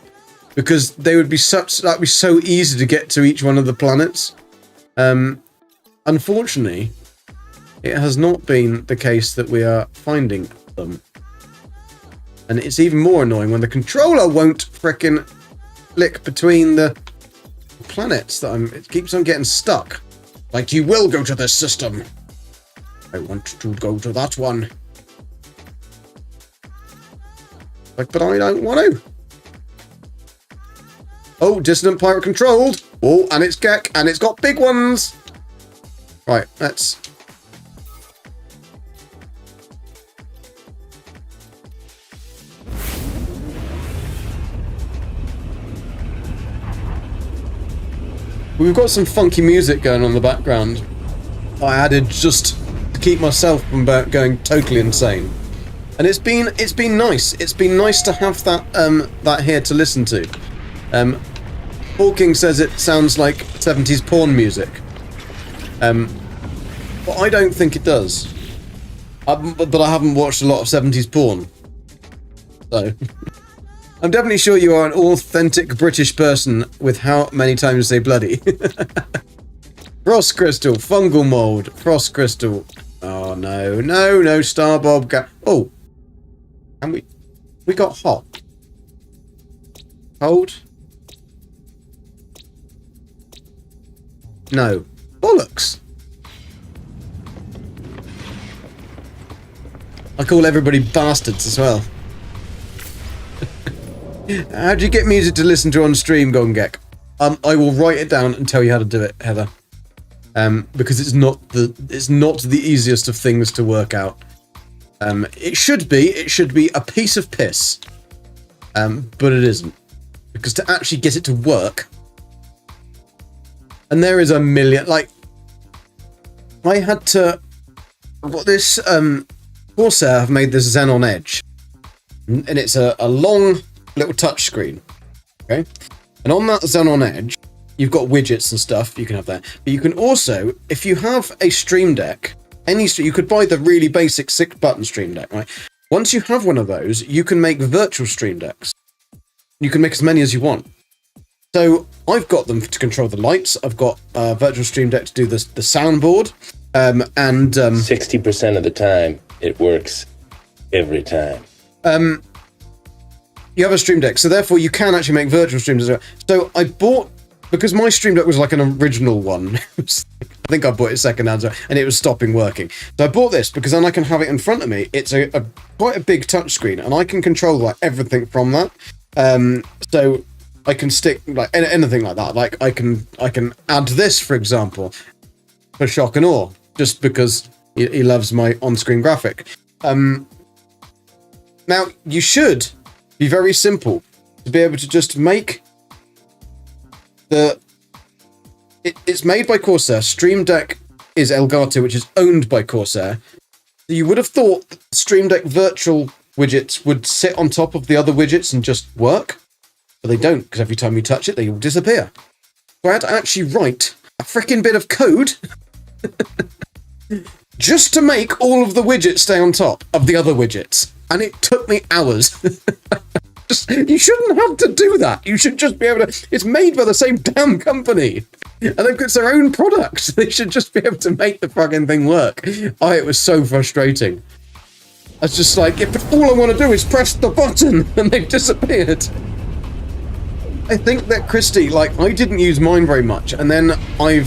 Because they would be that'd be so easy to get to each one of the planets. Unfortunately, it has not been the case that we are finding them. And it's even more annoying when the controller won't frickin' flick between the planets it keeps on getting stuck. Like, you will go to this system. I want to go to that one. Like, but I don't want to. Oh, Dissonant Pirate controlled. Oh, and it's Gek, and it's got big ones. Right, let's... We've got some funky music going on in the background. I added just to keep myself from going totally insane. And it's been nice. It's been nice to have that here to listen to. Hawking says it sounds like 70s porn music. But I don't think it does. But I haven't watched a lot of 70s porn. So... I'm definitely sure you are an authentic British person with how many times you say bloody. Frost crystal, fungal mold, frost crystal. Oh no, Starbob. Oh, and we got hot, cold. No, bollocks. I call everybody bastards as well. How do you get music to listen to on stream, Gongek? I will write it down and tell you how to do it, Heather. Because it's not the easiest of things to work out. It should be a piece of piss. But it isn't. Because to actually get it to work, and there is a million, like, I had to, what this, Corsair have made this Xenon Edge, and it's a long little touch screen, okay? And on that Xenon Edge, you've got widgets and stuff you can have there. But you can also, if you have a Stream Deck, you could buy the really basic 6-button Stream Deck, right? Once you have one of those, you can make virtual Stream Decks. You can make as many as you want. So I've got them to control the lights. I've got a virtual Stream Deck to do the soundboard, and 60% of the time, it works every time. You have a Stream Deck, so therefore you can actually make virtual streams as well. So I bought, because my Stream Deck was like an original one, I think I bought it secondhand, and it was stopping working. So I bought this because then I can have it in front of me. It's quite a big touchscreen, and I can control like everything from that. So I can stick like anything like that. Like I can add this, for example, for shock and awe, just because He loves my on-screen graphic. Now, you should be very simple to be able to just make it's made by Corsair. Stream Deck is Elgato, which is owned by Corsair. So you would have thought that Stream Deck virtual widgets would sit on top of the other widgets and just work, but they don't, because every time you touch it, they all disappear. So I had to actually write a freaking bit of code just to make all of the widgets stay on top of the other widgets. And it took me hours. You shouldn't have to do that. You should just be able to... It's made by the same damn company. And they've got their own products. They should just be able to make the fucking thing work. Oh, it was so frustrating. I was just like, if all I want to do is press the button, and they've disappeared. I think that Christy, like, I didn't use mine very much, and then I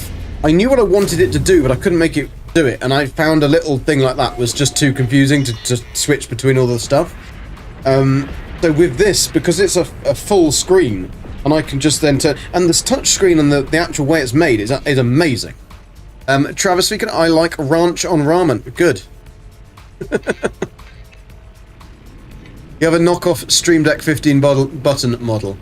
knew what I wanted it to do, but I couldn't make it do it, and I found a little thing like that was just too confusing to just switch between all the stuff. So with this, because it's a full screen, and I can just then turn, and this touch screen and the actual way it's made is amazing. Travis speaking, I like ranch on ramen. Good. You have a knockoff Stream Deck 15 button model.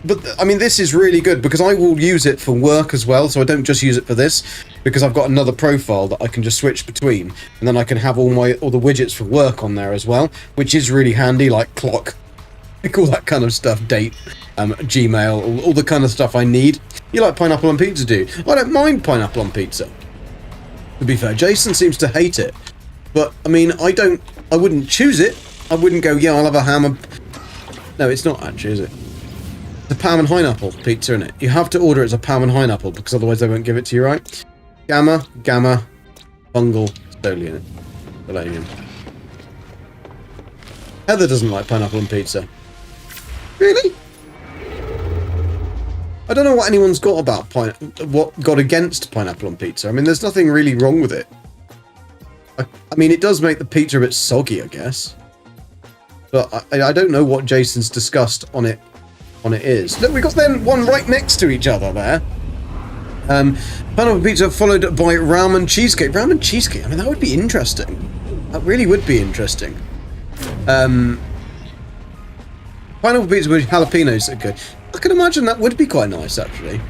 But, I mean, this is really good because I will use it for work as well, so I don't just use it for this, because I've got another profile that I can just switch between, and then I can have all the widgets for work on there as well, which is really handy, like clock, like all that kind of stuff, date, Gmail, all the kind of stuff I need. You like pineapple on pizza, do you? I don't mind pineapple on pizza. To be fair, Jason seems to hate it, but, I mean, I wouldn't choose it. I wouldn't go, yeah, I'll have a ham. No, it's not actually, is it? The Palm and Pineapple pizza, in it. You have to order it as a Palm and Pineapple because otherwise they won't give it to you, right? Gamma, Bungle, Stolian. Heather doesn't like pineapple on pizza. Really? I don't know what anyone's got about what got against pineapple on pizza. I mean, there's nothing really wrong with it. I mean, it does make the pizza a bit soggy, I guess. But I don't know what Jason's disgust on it is. Look, we got then one right next to each other there. Pineapple pizza followed by ramen cheesecake. Ramen cheesecake, I mean, that would be interesting. That really would be interesting. Pineapple pizza with jalapenos are good. I can imagine that would be quite nice, actually.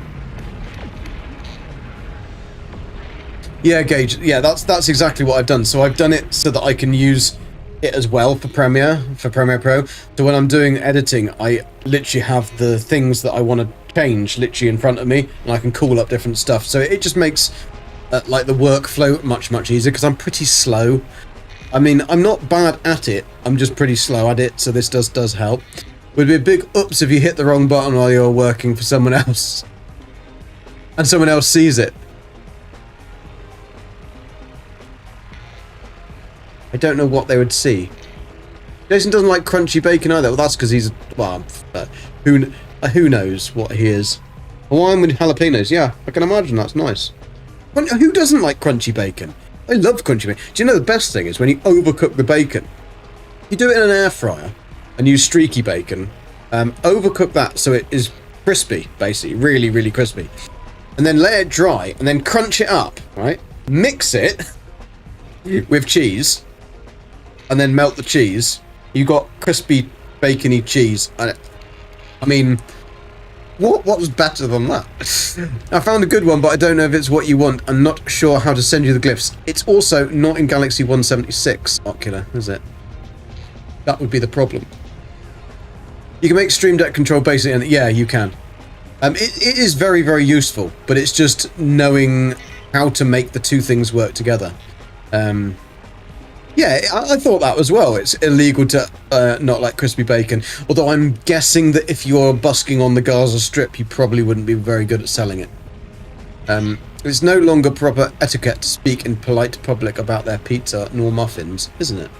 Yeah, Gage. Yeah, that's exactly what I've done. So I've done it so that I can use it as well for Premiere Pro. So when I'm doing editing, I literally have the things that I want to change literally in front of me, and I can call up different stuff. So it just makes like the workflow much easier because I'm pretty slow. I mean, I'm not bad at it. I'm just pretty slow at it. So this does help. Would be a big oops if you hit the wrong button while you're working for someone else, and someone else sees it. I don't know what they would see. Jason doesn't like crunchy bacon either. Well, that's because he's... Well, who knows what he is. Hawaiian with jalapenos. Yeah, I can imagine that's nice. Who doesn't like crunchy bacon? I love crunchy bacon. Do you know the best thing is when you overcook the bacon? You do it in an air fryer and use streaky bacon. Overcook that so it is crispy, basically. Really crispy. And then let it dry and then crunch it up, right? Mix it with cheese. And then melt the cheese. You got crispy, bacony cheese. I mean, what's better than that? I found a good one, but I don't know if it's what you want. I'm not sure how to send you the glyphs. It's also not in Galaxy 176 Ocular, is it? That would be the problem. You can make Stream Deck control basically, and yeah, you can. It is very useful, but it's just knowing how to make the two things work together. Yeah, I thought that as well. It's illegal to not like crispy bacon. Although I'm guessing that if you're busking on the Gaza Strip, you probably wouldn't be very good at selling it. It's no longer proper etiquette to speak in polite public about their pizza nor muffins, isn't it?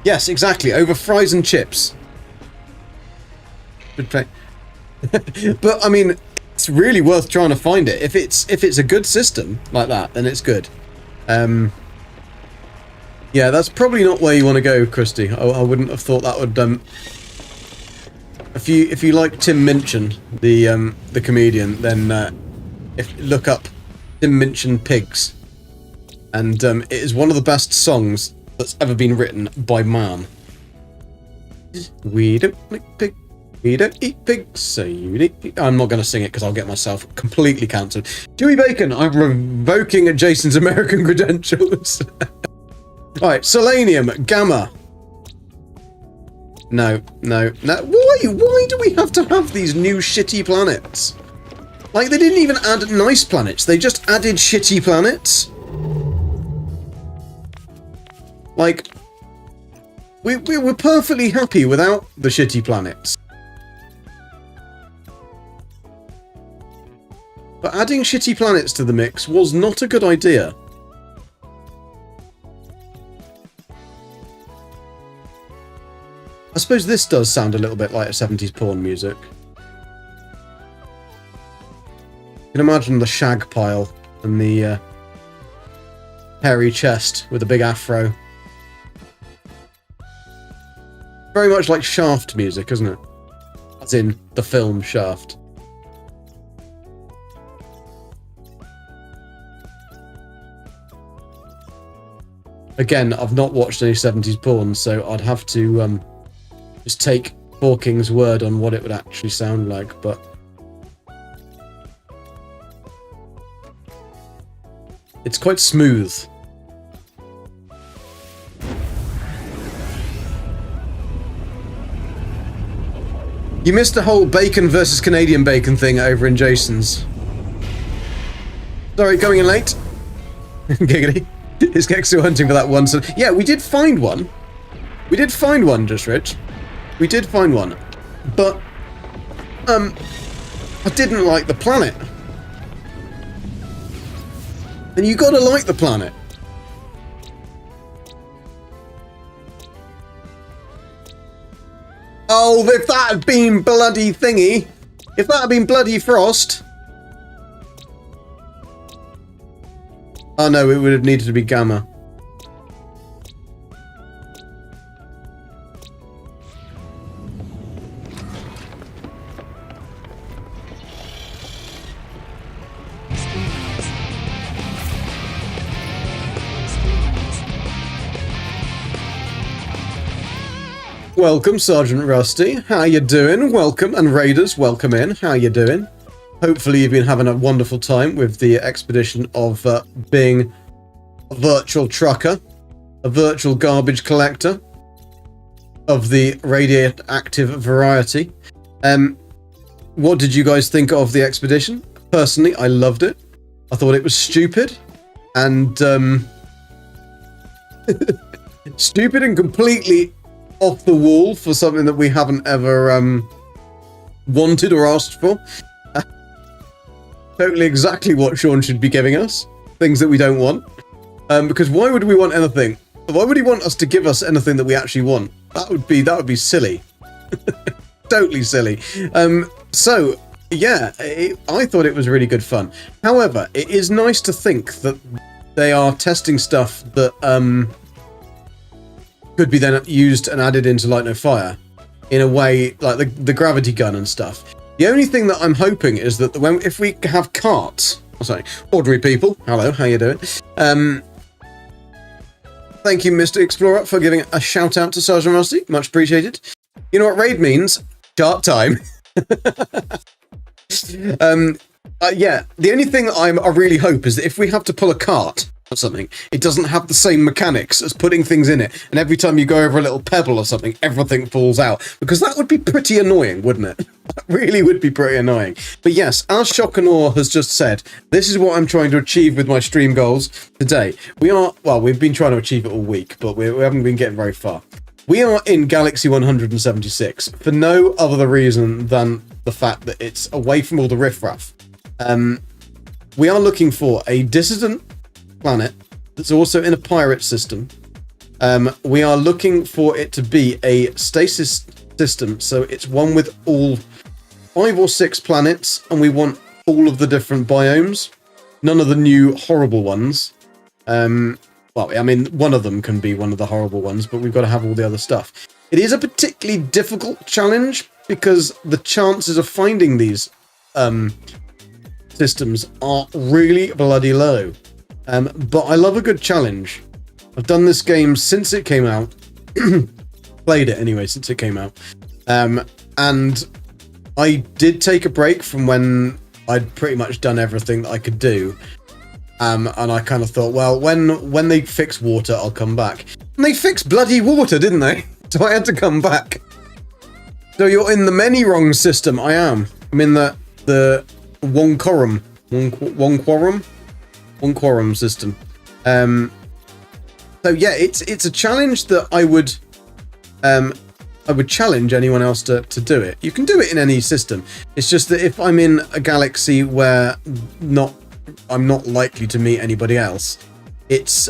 Yes, exactly. Over fries and chips. But I mean, it's really worth trying to find it. If it's a good system like that, then it's good. Yeah, that's probably not where you want to go, Christy. I wouldn't have thought that would. If you like Tim Minchin, the comedian, then if look up Dimension Pigs. And it is one of the best songs that's ever been written by man. We don't like pig. We don't eat pigs, so you eat. I'm not going to sing it because I'll get myself completely cancelled. Dewey Bacon, I'm revoking Jason's American credentials. Alright, selenium, gamma. No. Why do we have to have these new shitty planets? Like, they didn't even add nice planets, they just added shitty planets. Like, we were perfectly happy without the shitty planets. But adding shitty planets to the mix was not a good idea. I suppose this does sound a little bit like a 70s porn music. You can imagine the shag pile and the hairy chest with a big afro. Very much like Shaft music, isn't it? As in the film Shaft. Again, I've not watched any 70s porn, so I'd have to just take Hawking's word on what it would actually sound like, but it's quite smooth. You missed the whole bacon versus Canadian bacon thing over in Jason's. Sorry, coming in late. Giggity. Is Gex still hunting for that one? So yeah, we did find one. We did find one, Just Rich. We did find one. But, I didn't like the planet. And you gotta like the planet. Oh, if that had been bloody thingy. If that had been bloody Frost. Oh no, it would have needed to be Gamma. Welcome, Sergeant Rusty. How you doing? Welcome, and Raiders, welcome in. How you doing? Hopefully you've been having a wonderful time with the expedition of being a virtual trucker, a virtual garbage collector of the radioactive variety. What did you guys think of the expedition? Personally, I loved it. I thought it was stupid and stupid and completely off the wall for something that we haven't ever wanted or asked for. Totally exactly what Sean should be giving us. Things that we don't want. Because why would we want anything? Why would he want us to give us anything that we actually want? That would be silly. Totally silly. So, yeah, I thought it was really good fun. However, it is nice to think that they are testing stuff that could be then used and added into Light No Fire in a way like the gravity gun and stuff. The only thing that I'm hoping is that if we have carts, ordinary people, hello, how you doing? Thank you, Mr. Explorer, for giving a shout out to Sergeant Rusty, much appreciated. You know what raid means? Cart time. Yeah, the only thing I really hope is that if we have to pull a cart or something, it doesn't have the same mechanics as putting things in it, and every time you go over a little pebble or something, everything falls out, because that would be pretty annoying, wouldn't it? That really would be pretty annoying. But yes, as Shock and Awe has just said, this is what I'm trying to achieve with my stream goals today. We've been trying to achieve it all week, but we haven't been getting very far. We are in Galaxy 176 for no other reason than the fact that it's away from all the riffraff. We are looking for a dissident planet that's also in a pirate system. We are looking for it to be a stasis system, so it's one with all 5 or 6 planets, and we want all of the different biomes, none of the new horrible ones. Well, I mean, one of them can be one of the horrible ones, but we've got to have all the other stuff. It is a particularly difficult challenge because the chances of finding these systems are really bloody low. But I love a good challenge. I've done this game since it came out. Played it anyway since it came out. And I did take a break from when I'd pretty much done everything that I could do. And I kind of thought, well, when they fix water, I'll come back. And they fixed bloody water, didn't they? So I had to come back. So you're in the many wrong system. I am. I'm in the Wonquorum system. So yeah, it's a challenge that I would challenge anyone else to do it. You can do it in any system. It's just that if I'm in a galaxy where I'm not likely to meet anybody else, it's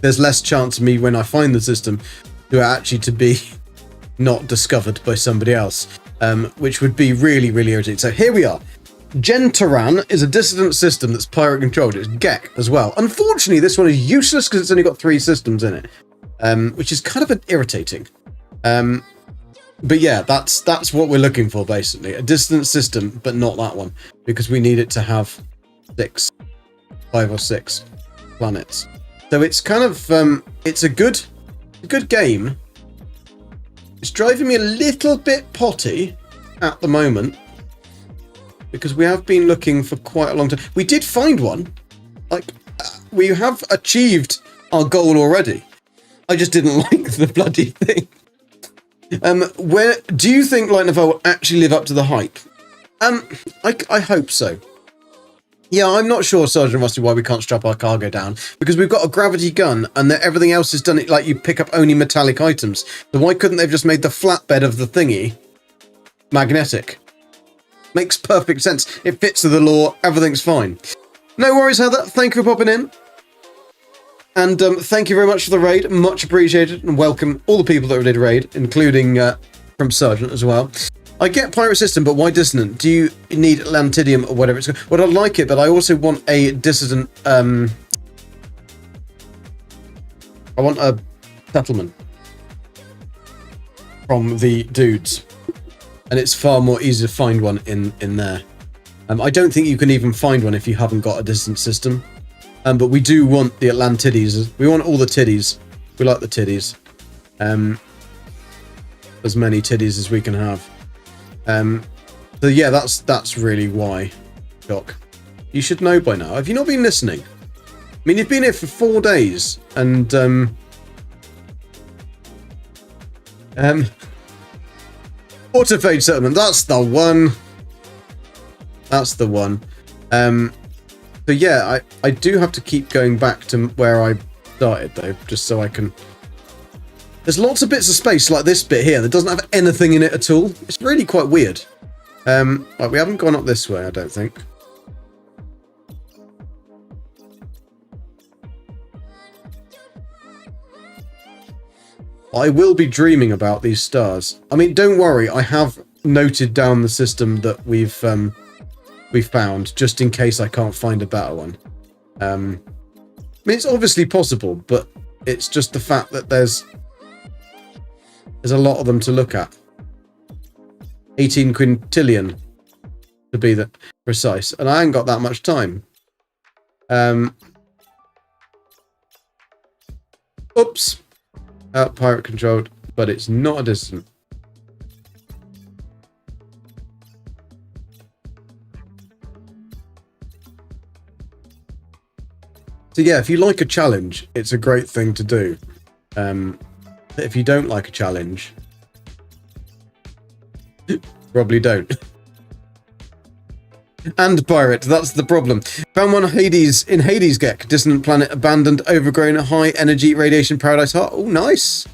there's less chance of me when I find the system to be not discovered by somebody else, which would be really, really irritating. So here we are. Gentaran is a dissident system that's pirate controlled. It's Gek as well. Unfortunately, this one is useless because it's only got 3 systems in it, which is kind of irritating. But yeah, that's what we're looking for, basically. A dissident system, but not that one, because we need it to have 5 or 6 planets. So it's kind of it's a good game. It's driving me a little bit potty at the moment because we have been looking for quite a long time. We did find one. Like, we have achieved our goal already. I just didn't like the bloody thing. Where do you think Light Novel will actually live up to the hype? I hope so. Yeah, I'm not sure, Sergeant Rusty, why we can't strap our cargo down, because we've got a gravity gun and everything else is done it like you pick up only metallic items. So why couldn't they have just made the flatbed of the thingy magnetic? Makes perfect sense. It fits to the law. Everything's fine. No worries, Heather. Thank you for popping in. And thank you very much for the raid. Much appreciated. And welcome all the people that did raid, including from Sergeant as well. I get pirate system, but why dissonant? Do you need Lantidium or whatever it's called? Well, I like it, but I also want a dissident. I want a settlement from the dudes, and it's far more easy to find one in there. I don't think you can even find one if you haven't got a dissident system. But we do want the Atlantides. We want all the tiddies. We like the tiddies. As many tiddies as we can have. So yeah, that's really why, Doc. You should know by now. Have you not been listening? I mean, you've been here for 4 days, and autophage settlement. That's the one. That's the one. So yeah, I do have to keep going back to where I started though, just so I can. There's lots of bits of space like this bit here that doesn't have anything in it at all. It's really quite weird. Right, we haven't gone up this way, I don't think. I will be dreaming about these stars. I mean, don't worry, I have noted down the system that we've found, just in case I can't find a better one. I mean, it's obviously possible, but it's just the fact that there's a lot of them to look at. 18 quintillion, to be the precise, and I ain't got that much time. Oops. Pirate controlled, but it's not a distant. So yeah, if you like a challenge, it's a great thing to do. If you don't like a challenge, probably don't. And pirate, that's the problem. Found one in Hades Gek, dissonant planet, abandoned, overgrown, high energy radiation paradise heart. Oh, nice.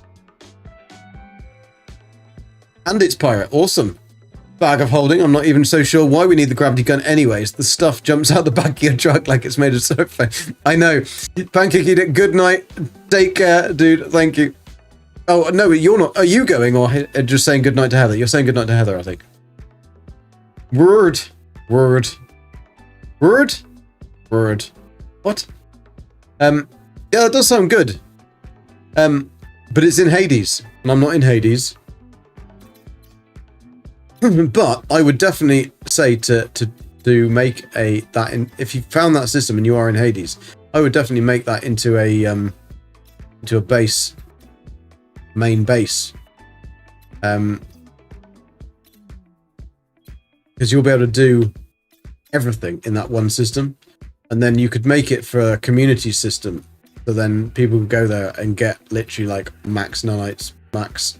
And it's pirate, awesome. Bag of holding. I'm not even so sure why we need the gravity gun anyways. The stuff jumps out the back of your truck like it's made of cellophane. I know. Pancake, good night. Take care, dude. Thank you. Oh, no, you're not. Are you going or just saying good night to Heather? You're saying good night to Heather, I think. Word. What? Yeah, that does sound good. But it's in Hades, and I'm not in Hades. But I would definitely say to make if you found that system and you are in Hades, I would definitely make that into a base, main base, because you'll be able to do everything in that one system, and then you could make it for a community system, so then people could go there and get literally like max nanites, max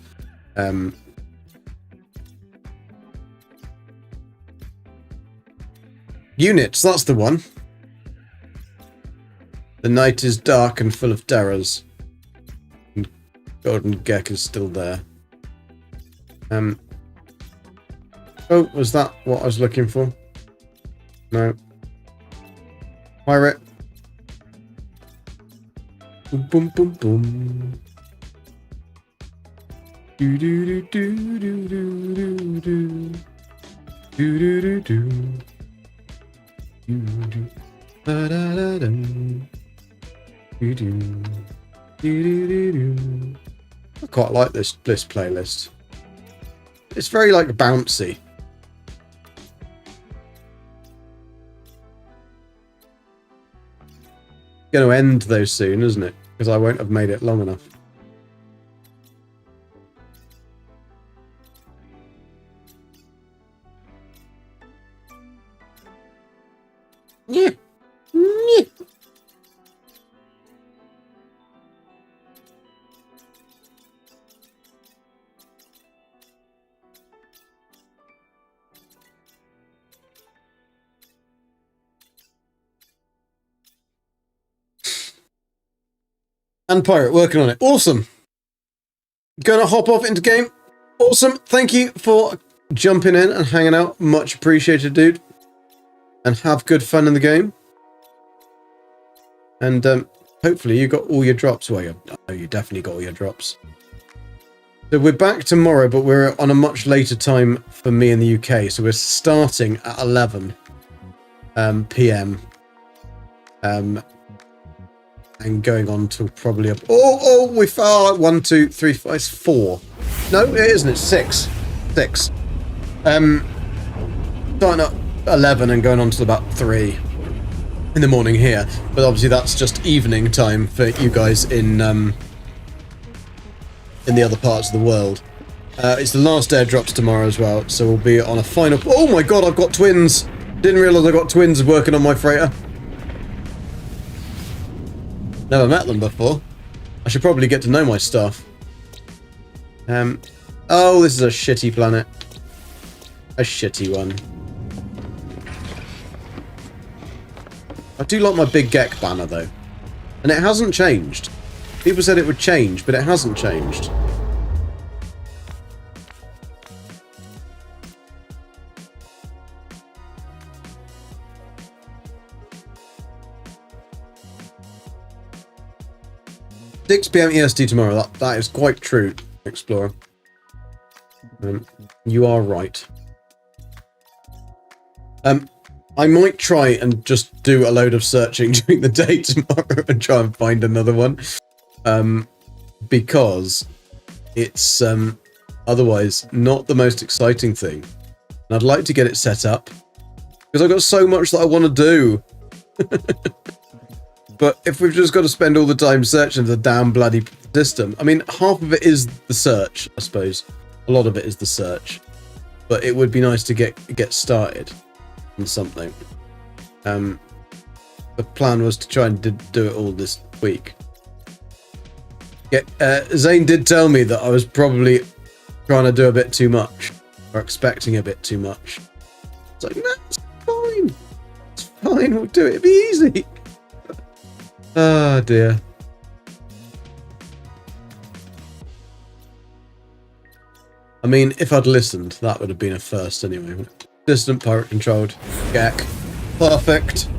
units. That's the one. The night is dark and full of terrors. And Golden Gek is still there. Oh, was that what I was looking for? No. Pirate. Boom, boom, boom, boom. Do do do do do do do do do do do do. Da da da dum. Do do do do do. I quite like this playlist. It's very like bouncy. Going to end though soon, isn't it? Because I won't have made it long enough. Yeah. Yeah. And Pirate working on it. Awesome. Gonna hop off into game. Awesome. Thank you for jumping in and hanging out. Much appreciated, dude. And have good fun in the game. And hopefully you got all your drops. Well, you definitely got all your drops. So we're back tomorrow, but we're on a much later time for me in the UK. So we're starting at 11 p.m. And going on till probably up. We fell. 1, 2, 3, 4. It's 4. No, it isn't. It's 6. 6. Starting at 11 and going on till about 3 in the morning here. But obviously that's just evening time for you guys in the other parts of the world. It's the last airdrops tomorrow as well, so we'll be on a final. Oh my god, I've got twins. Didn't realise I got twins working on my freighter. Never met them before. I should probably get to know my stuff. Oh, this is a shitty planet. A shitty one. I do like my big Gek banner though. And it hasn't changed. People said it would change, but it hasn't changed. £6 PM EST tomorrow. That is quite true, Explorer. You are right. I might try and just do a load of searching during the day tomorrow and try and find another one. Because it's otherwise not the most exciting thing. And I'd like to get it set up. Because I've got so much that I want to do. But if we've just got to spend all the time searching the damn bloody system, I mean, half of it is the search, I suppose. A lot of it is the search. But it would be nice to get started on something. The plan was to try and do it all this week. Zane did tell me that I was probably trying to do a bit too much, or expecting a bit too much. It's like, no, it's fine. It's fine, we'll do it. It'll be easy. Oh dear. I mean, if I'd listened, that would have been a first anyway. Distant pirate controlled. Gek. Perfect.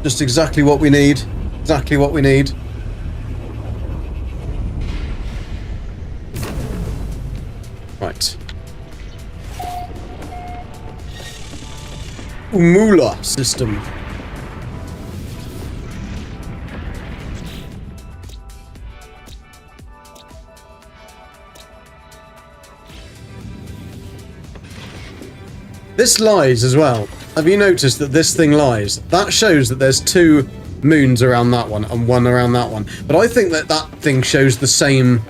Just exactly what we need. Exactly what we need. Right. Umula system. This lies as well. Have you noticed that this thing lies? That shows that there's 2 moons around that one and 1 around that one. But I think that that thing shows the same...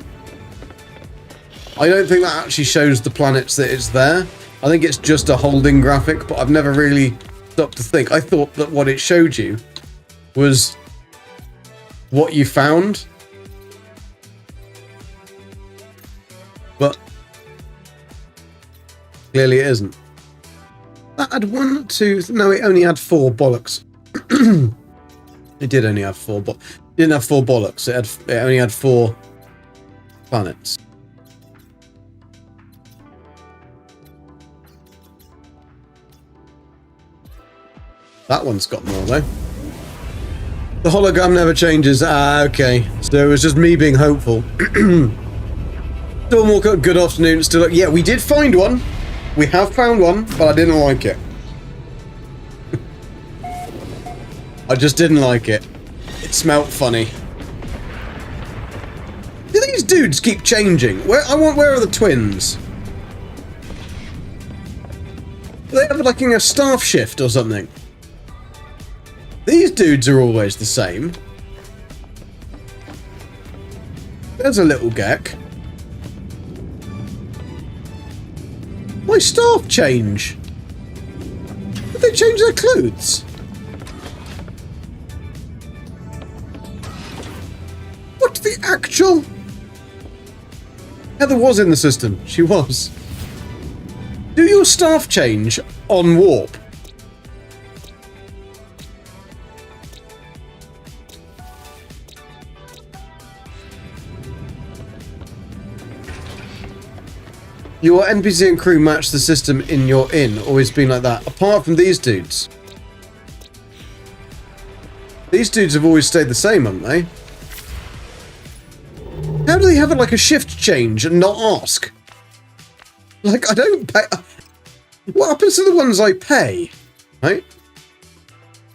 I don't think that actually shows the planets that it's there. I think it's just a holding graphic, but I've never really stopped to think. I thought that what it showed you was what you found. But clearly it isn't. That had 1, 2... No, it only had 4 bollocks. It did only have 4, but it didn't have 4 bollocks. It only had 4 planets. That one's got more though. The hologram never changes. Ah, okay. So it was just me being hopeful. Still more good afternoon. Still, yeah, we did find one. We have found one, but I didn't like it. I just didn't like it. It smelt funny. Do these dudes keep changing? Where are the twins? Do they have like a staff shift or something? These dudes are always the same. There's a little Gek. My staff change. Did they change their clothes? What the actual... Heather was in the system. She was. Do your staff change on warp? Your NPC and crew match the system in your inn. Always been like that. Apart from these dudes. These dudes have always stayed the same, haven't they? How do they have like a shift change and not ask? Like, I don't pay... What happens to the ones I pay? Right?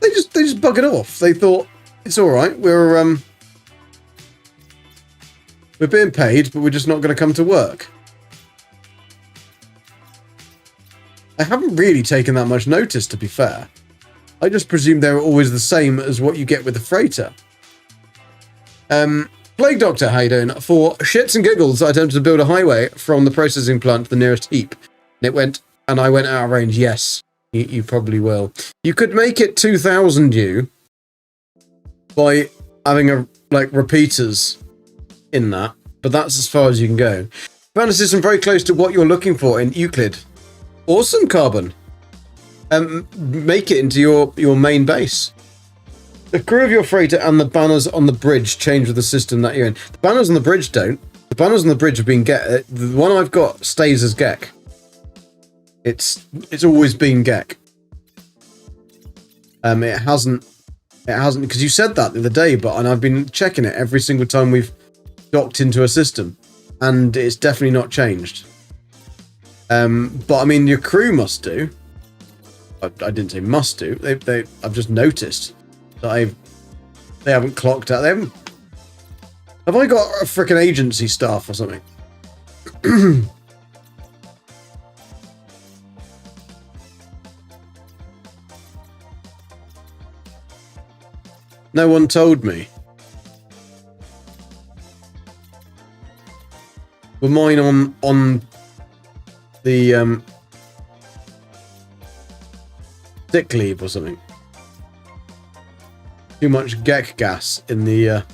They just bug it off. They thought, it's alright, we're being paid, but we're just not going to come to work. I haven't really taken that much notice, to be fair. I just presumed they were always the same as what you get with the freighter. Plague Doctor, how you doing? For shits and giggles, I attempted to build a highway from the processing plant to the nearest heap. And I went out of range. Yes, you probably will. You could make it 2000 U by having repeaters in that, but that's as far as you can go. Found a system very close to what you're looking for in Euclid. Awesome, Carbon. Make it into your main base. The crew of your freighter and the banners on the bridge change with the system that you're in. The banners on the bridge don't. The banners on the bridge have been the one I've got stays as Gek. It's always been Gek. It hasn't because you said that the other day, and I've been checking it every single time we've docked into a system, and it's definitely not changed. But I mean, your crew must do. I didn't say must do. I've just noticed that they haven't clocked out. They haven't. Have I got a frickin' agency staff or something? No one told me. Were mine on the sick leave or something? Too much Gek gas in the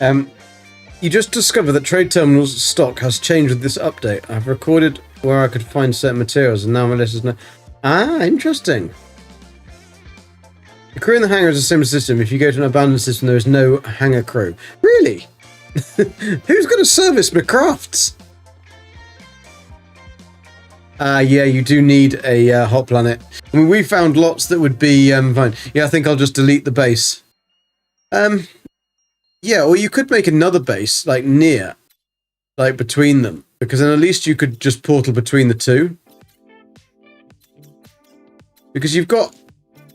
You just discovered that Trade Terminal's stock has changed with this update. I've recorded where I could find certain materials, and now my list is now... Ah, interesting. The crew in the hangar is a similar system. If you go to an abandoned system, there is no hangar crew. Really? Who's going to service my crafts? Yeah, you do need a hot planet. I mean, we found lots that would be fine. Yeah, I think I'll just delete the base. Yeah, or you could make another base, like, near. Like, between them. Because then at least you could just portal between the two. Because you've got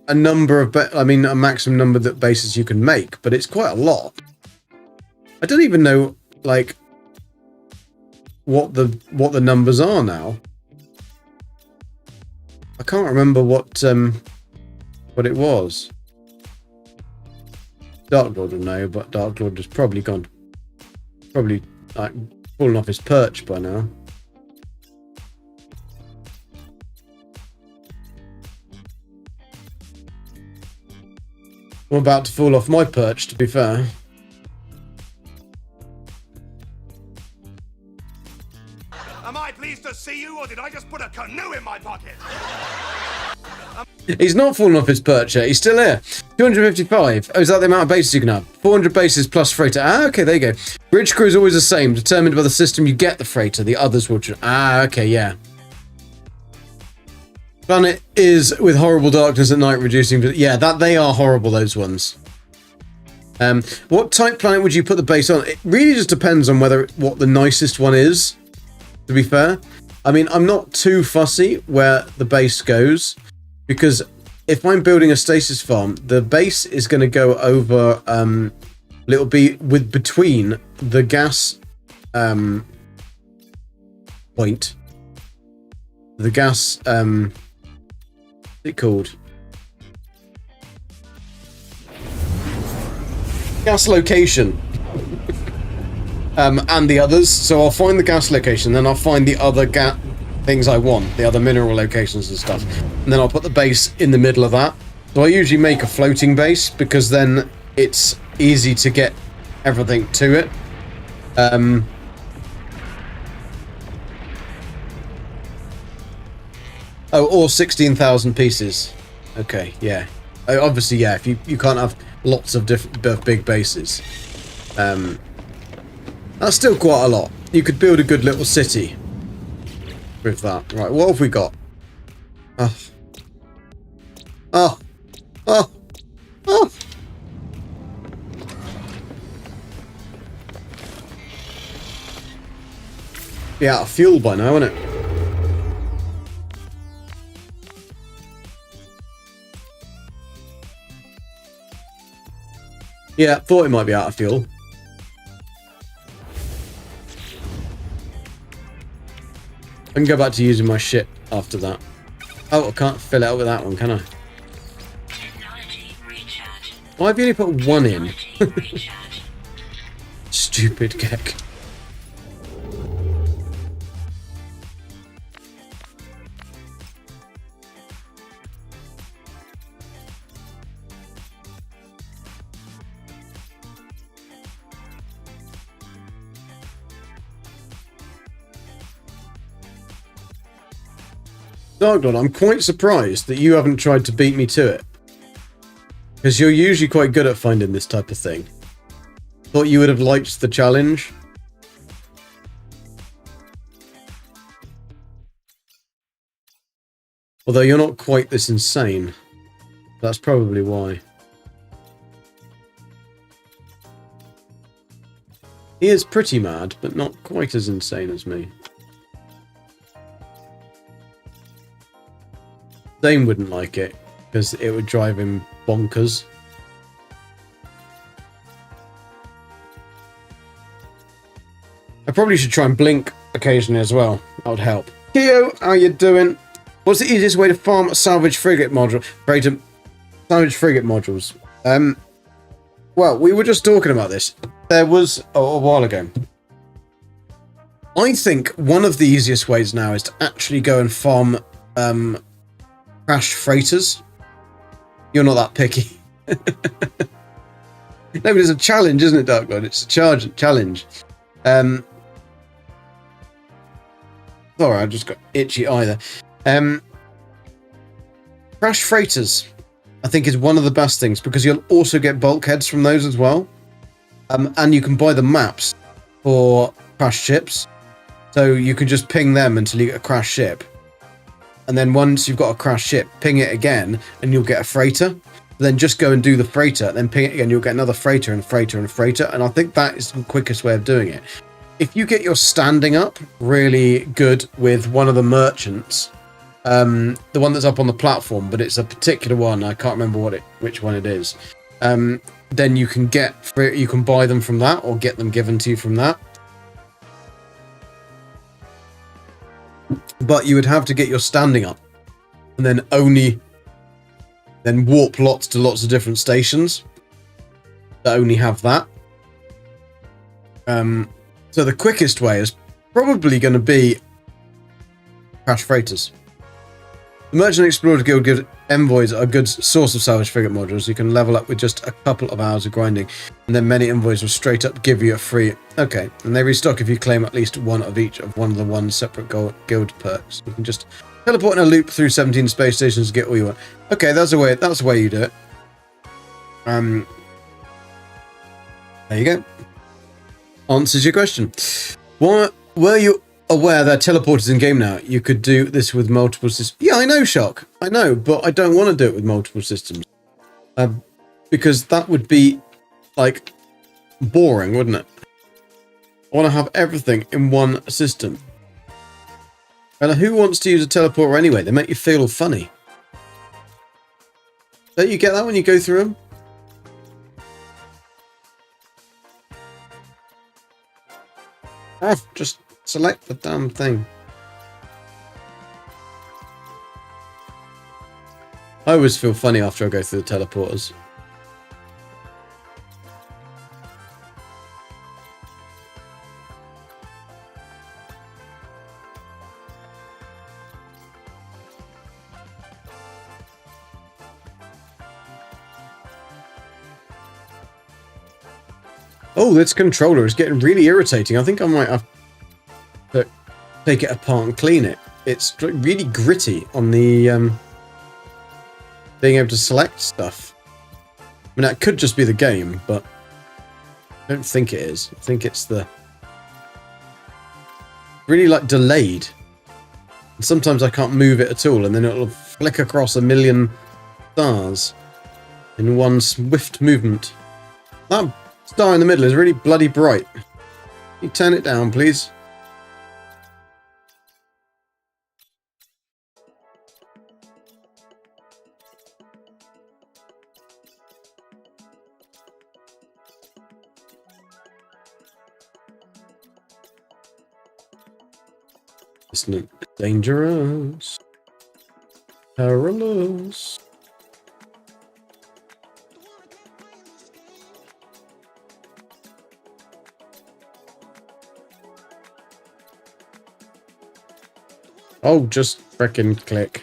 a number of... a maximum number of bases you can make, but it's quite a lot. I don't even know, like, what the numbers are now. I can't remember what it was. Dark Lord will know, but Dark Lord has probably gone, like fallen off his perch by now. I'm about to fall off my perch, to be fair. Am I pleased to see you, or did I just put a canoe in my pocket? He's not fallen off his perch yet. He's still here. 255. Oh, is that the amount of bases you can have? 400 bases plus freighter. Ah, okay, there you go. Bridge crew is always the same. Determined by the system you get the freighter. The others will... Ah, okay, yeah. Planet is with horrible darkness at night reducing... Yeah, they are horrible, those ones. What type planet would you put the base on? It really just depends on what the nicest one is, to be fair. I mean, I'm not too fussy where the base goes, because if I'm building a stasis farm, the base is going to go over... it'll be between the gas point. The gas... what's it called? Gas location. And the others. So I'll find the gas location, then I'll find the other things I want, the other mineral locations and stuff. And then I'll put the base in the middle of that. So I usually make a floating base, because then it's easy to get everything to it. Oh, or 16,000 pieces. Okay, yeah. Obviously, yeah, if you can't have lots of different big bases. That's still quite a lot. You could build a good little city with that. Right, what have we got? Oh. Oh. Oh. Oh. Be out of fuel by now, isn't it? Yeah, thought it might be out of fuel. I can go back to using my shit after that. Oh, I can't fill it out with that one, can I? Why have you only put one in? Stupid keck. Darklord, I'm quite surprised that you haven't tried to beat me to it. Because you're usually quite good at finding this type of thing. Thought you would have liked the challenge. Although you're not quite this insane. That's probably why. He is pretty mad, but not quite as insane as me. Dane wouldn't like it, because it would drive him bonkers. I probably should try and blink occasionally as well. That would help. Keo, how you doing? What's the easiest way to farm a salvage frigate module? Salvage frigate modules. Well, we were just talking about this. There was a while ago. I think one of the easiest ways now is to actually go and farm crashed freighters. You're not that picky. No, but it's a challenge, isn't it, Dark Lord? It's a challenge. Sorry, I just got itchy eye there. Crash freighters, I think, is one of the best things because you'll also get bulkheads from those as well. And you can buy the maps for crash ships. So you can just ping them until you get a crash ship. And then once you've got a crash ship, ping it again and you'll get a freighter. Then just go and do the freighter, then ping it again, you'll get another freighter and freighter and freighter. And I think that is the quickest way of doing it. If you get your standing up really good with one of the merchants, the one that's up on the platform, but it's a particular one, I can't remember which one it is, then you can buy them from that or get them given to you from that. But you would have to get your standing up and then warp lots to lots of different stations that only have that. So the quickest way is probably going to be crash freighters. The Merchant Explorer Guild gives envoys a good source of salvage frigate modules. You can level up with just a couple of hours of grinding, and then many envoys will straight up give you a free. Okay, and they restock if you claim at least one of each of one of the one separate guild perks. You can just teleport in a loop through 17 space stations to get all you want. Okay, that's the way. That's the way you do it. There you go. Answers your question. What were you aware there are teleporters in game now? You could do this with multiple systems. Yeah, I know, Shock. I know, but I don't want to do it with multiple systems. Because that would be, like, boring, wouldn't it? I want to have everything in one system. And who wants to use a teleporter anyway? They make you feel funny. Don't you get that when you go through them? Oh, just select the damn thing. I always feel funny after I go through the teleporters. Oh, this controller is getting really irritating. I think I might have to take it apart and clean it. It's really gritty on the being able to select stuff. I mean, that could just be the game, but I don't think it is. I think it's the really like delayed. And sometimes I can't move it at all, and then it'll flick across a million stars in one swift movement. That star in the middle is really bloody bright. Can you turn it down, please? Isn't it dangerous? Perilous. Oh, just frickin' click.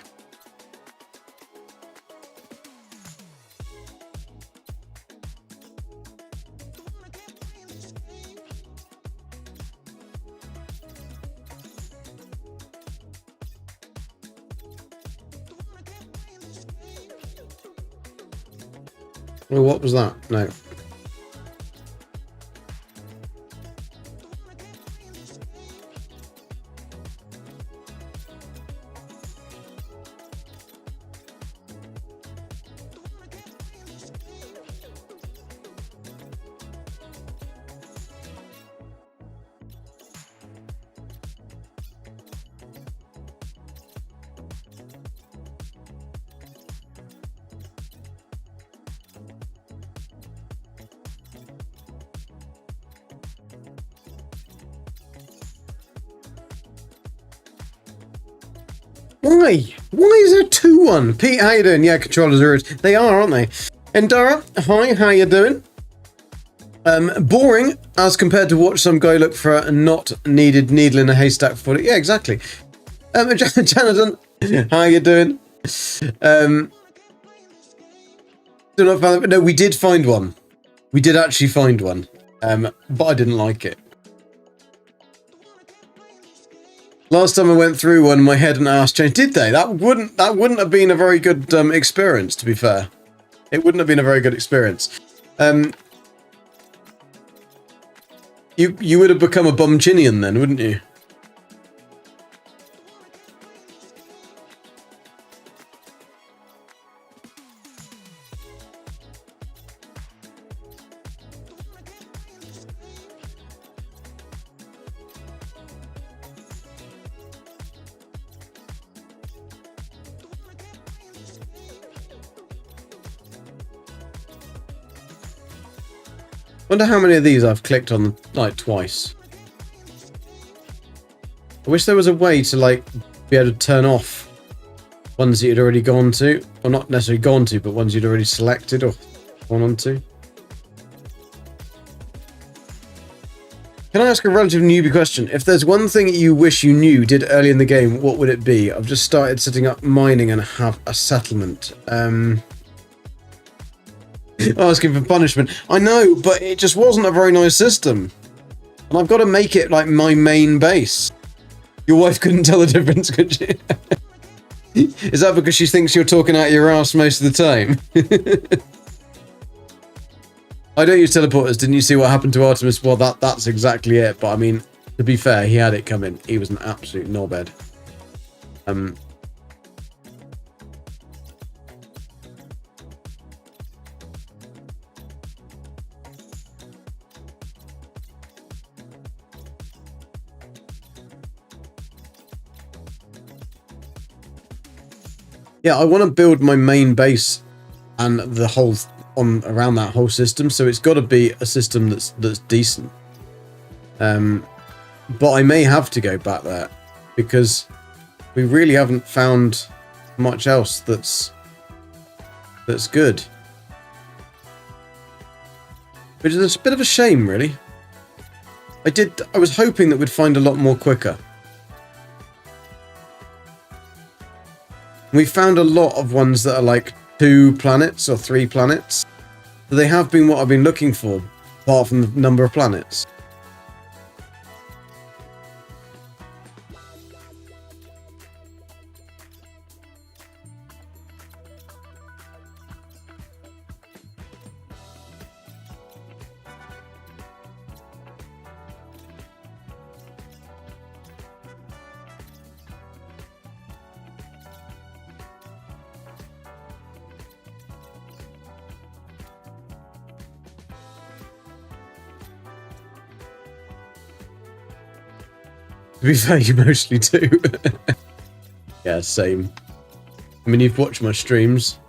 Oh, what was that? No. Why? Why is there 2-1? Pete, how you doing? Yeah, controllers are... They are, aren't they? Endara, hi, how you doing? Boring as compared to watch some guy look for a not needed needle in a haystack for it. Yeah, exactly. Jonathan, how you doing? Do not find... No, we did find one. We did actually find one, but I didn't like it. Last time I went through one, my head and ass changed. Did they? That wouldn't have been a very good experience, to be fair. It wouldn't have been a very good experience. You would have become a bumchinian then, wouldn't you? Wonder how many of these I've clicked on, like, twice. I wish there was a way to, like, be able to turn off ones that you'd already gone to. Or not necessarily gone to, but ones you'd already selected or gone on to. Can I ask a relative newbie question? If there's one thing you wish you knew did early in the game, what would it be? I've just started setting up mining and have a settlement. Asking for punishment. I know, but it just wasn't a very nice system. And I've got to make it like my main base. Your wife couldn't tell the difference, could she? Is that because she thinks you're talking out your ass most of the time? I don't use teleporters. Didn't you see what happened to Artemis? Well, that's exactly it. But I mean, to be fair, he had it coming. He was an absolute knobhead. Yeah, I want to build my main base and the whole around that whole system, so it's got to be a system that's decent. But I may have to go back there because we really haven't found much else that's good. Which is a bit of a shame, really. I was hoping that we'd find a lot more quicker. We found a lot of ones that are like 2 planets or 3 planets. So they have been what I've been looking for, apart from the number of planets. To be fair, you mostly do. Yeah, same. I mean, you've watched my streams.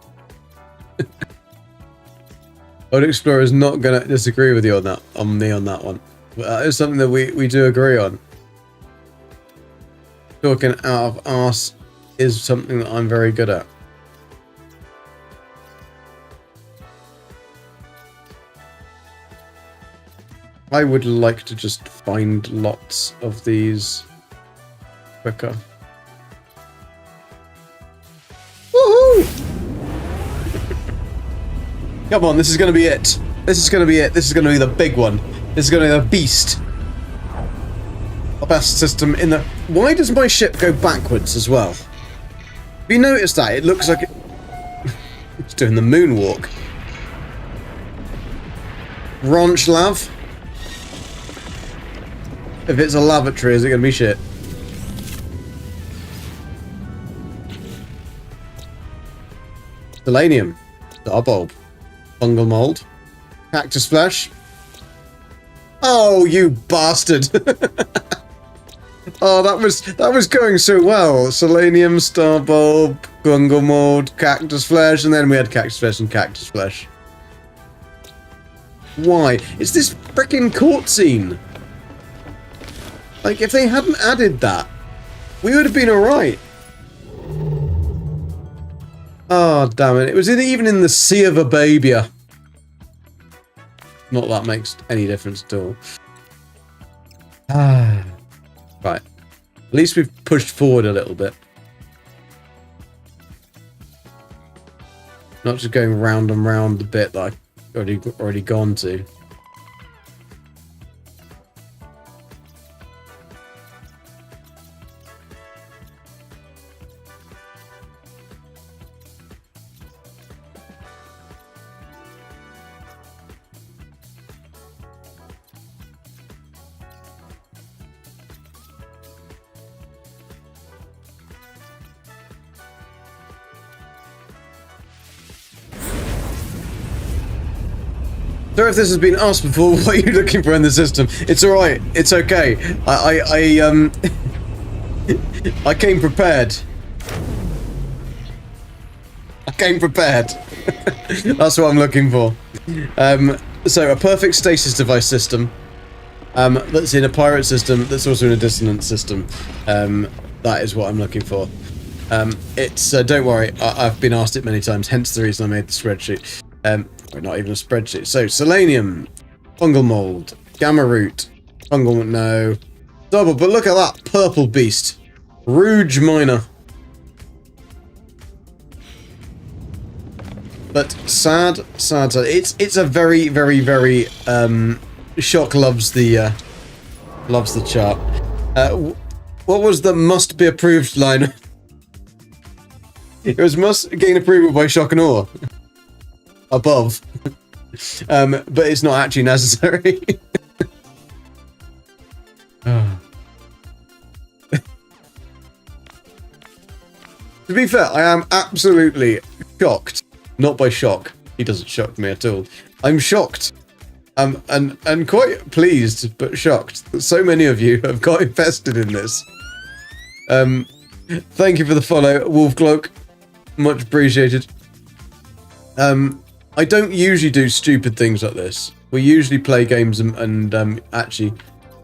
Old Explorer is not going to disagree with you on that, on that one. But that is something that we do agree on. Talking out of arse is something that I'm very good at. I would like to just find lots of these quicker. Woohoo! Come on, this is going to be it. This is going to be it. This is going to be the big one. This is going to be the beast. The best system in the... Why does my ship go backwards as well? Have you noticed that? It looks like it's doing the moonwalk. Ranch lav. If it's a lavatory, is it going to be shit? Selenium. Star bulb. Fungal mold. Cactus flesh. Oh, you bastard! Oh, that was going so well. Selenium, star bulb, fungal mold, cactus flesh, and then we had cactus flesh and cactus flesh. Why? It's this frickin' cutscene. Like, if they hadn't added that, we would have been alright. Oh, damn it. It was even in the Sea of Ababia. Not that makes any difference at all. Right. At least we've pushed forward a little bit. Not just going round and round the bit that I already gone to. Sorry if this has been asked before. What are you looking for in the system? It's all right. It's okay. I came prepared. I came prepared. That's what I'm looking for. So a perfect stasis device system. That's in a pirate system. That's also in a dissonant system. That is what I'm looking for. It's don't worry. I've been asked it many times. Hence the reason I made the spreadsheet. Or not even a spreadsheet. So, selenium, fungal mold, gamma root, fungal, no, double, but look at that purple beast. Rouge minor. But sad. It's a very, very, very, Shock loves the chart. What was the must be approved line? It was must gain approval by Shock and Awe. Above. But it's not actually necessary. To be fair, I am absolutely shocked. Not by Shock. He doesn't shock me at all. I'm shocked. And quite pleased, but shocked that so many of you have got invested in this. Thank you for the follow, Wolfcloak. Much appreciated. I don't usually do stupid things like this. We usually play games and actually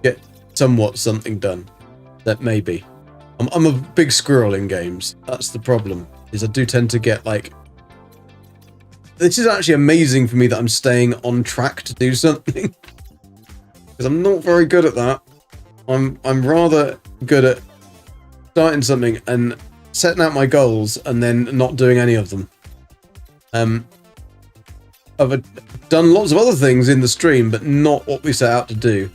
get somewhat something done. That maybe. I'm a big squirrel in games. That's the problem. Is I do tend to get like... This is actually amazing for me that I'm staying on track to do something. Because I'm not very good at that. I'm rather good at starting something and setting out my goals and then not doing any of them. I've done lots of other things in the stream, but not what we set out to do.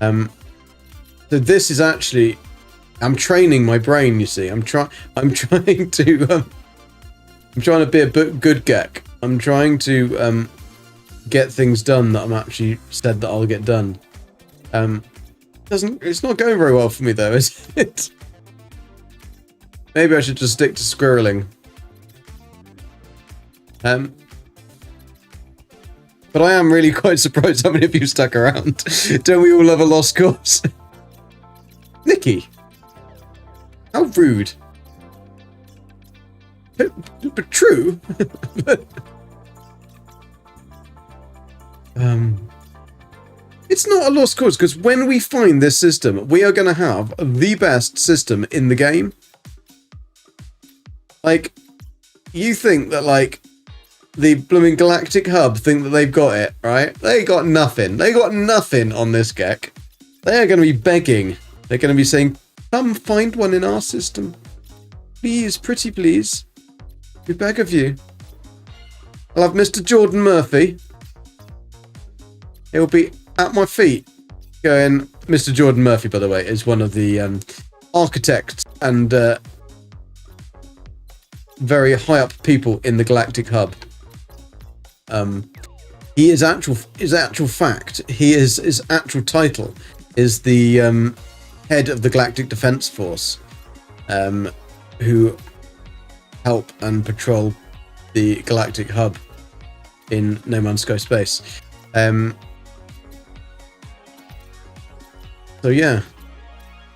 So this is actually, I'm training my brain. You see, I'm trying to be a good geck. I'm trying to get things done that I'm actually said that I'll get done. It's not going very well for me though, is it? Maybe I should just stick to squirreling. But I am really quite surprised how many of you stuck around. Don't we all love a lost cause? Nikki! How rude. But true. It's not a lost cause, because when we find this system, we are going to have the best system in the game. Like, you think that, like, the blooming Galactic Hub think that they've got it, right? They got nothing. They got nothing on this geck. They are going to be begging. They're going to be saying, come find one in our system. Please, pretty please. We beg of you. I'll have Mr. Jordan Murphy. He'll be at my feet going... Mr. Jordan Murphy, by the way, is one of the architects and very high up people in the Galactic Hub. His actual fact, his actual title is the head of the Galactic Defense Force, who help and patrol the Galactic Hub in No Man's Sky space. So yeah,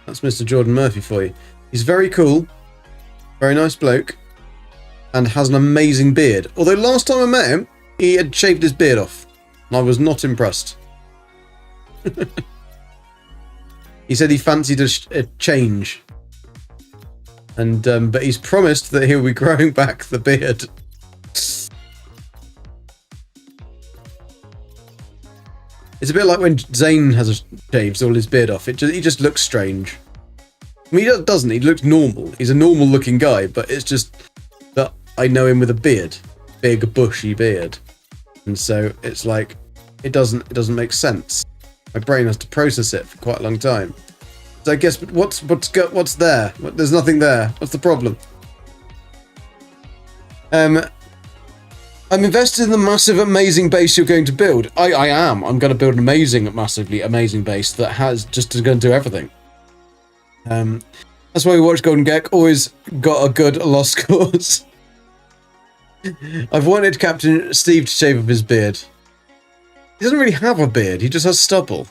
that's Mr. Jordan Murphy for you. He's very cool, very nice bloke, and has an amazing beard. Although last time I met him, he had shaved his beard off, and I was not impressed. He said he fancied a change, and but he's promised that he'll be growing back the beard. It's a bit like when Zane shaves all his beard off. He just looks strange. I mean, he doesn't. He looks normal. He's a normal-looking guy, but it's just that I know him with a beard, big bushy beard. And so it's like, it doesn't make sense. My brain has to process it for quite a long time. So I guess, but what's there? There's nothing there. What's the problem? I'm invested in the massive, amazing base you're going to build. I am. I'm going to build an massively amazing base that has just going to do everything. That's why we watch Golden Gek. Always got a good lost cause. I've wanted Captain Steve to shave up his beard. He doesn't really have a beard. He just has stubble.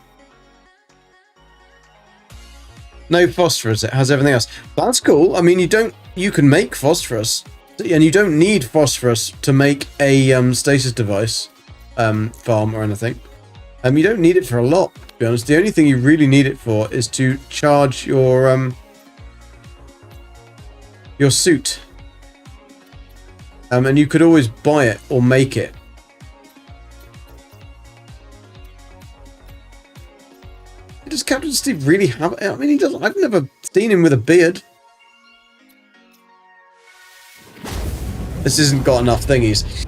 No phosphorus. It has everything else. That's cool. I mean, you can make phosphorus. And you don't need phosphorus to make a stasis device farm or anything. You don't need it for a lot, to be honest. The only thing you really need it for is to charge your suit. And you could always buy it or make it. Does Captain Steve really have it? I mean, he doesn't. I've never seen him with a beard. This hasn't got enough thingies.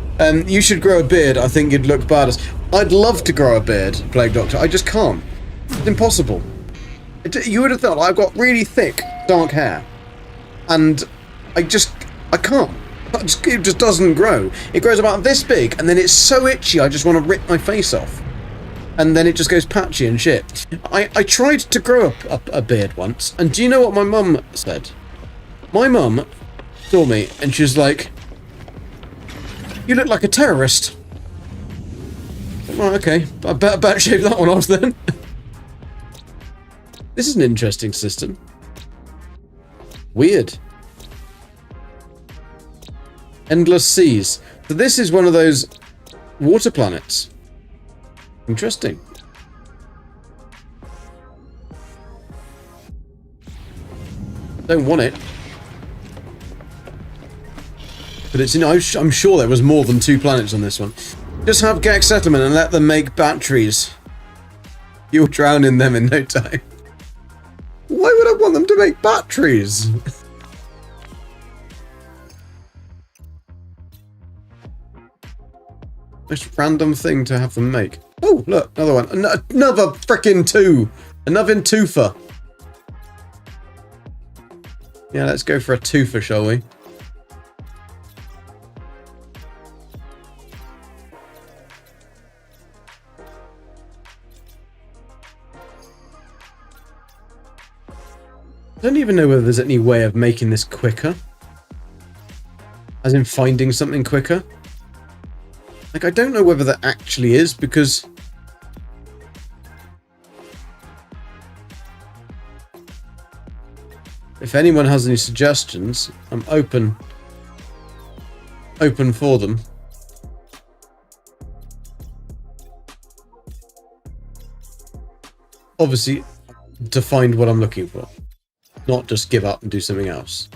You should grow a beard. I think you'd look badass. I'd love to grow a beard, Plague Doctor. I just can't. It's impossible. You would have thought I've got really thick, dark hair. And I can't. It just doesn't grow. It grows about this big, and then it's so itchy I just want to rip my face off. And then it just goes patchy and shit. I tried to grow a beard once, and do you know what my mum said? My mum saw me, and she was like, "You look like a terrorist." Well, okay. I better shave that one off then. This is an interesting system. Weird. Endless seas. So this is one of those water planets. Interesting. Don't want it. But it's, I'm sure there was more than 2 planets on this one. Just have Gek settlement and let them make batteries. You'll drown in them in no time. Why would I want them to make batteries? Most random thing to have them make. Oh, look, another one. Another frickin' 2. Another twofer. Yeah, let's go for a twofer, shall we? I don't even know whether there's any way of making this quicker. As in finding something quicker. Like, I don't know whether there actually is, because... if anyone has any suggestions, I'm open for them. Obviously, to find what I'm looking for. Not just give up and do something else.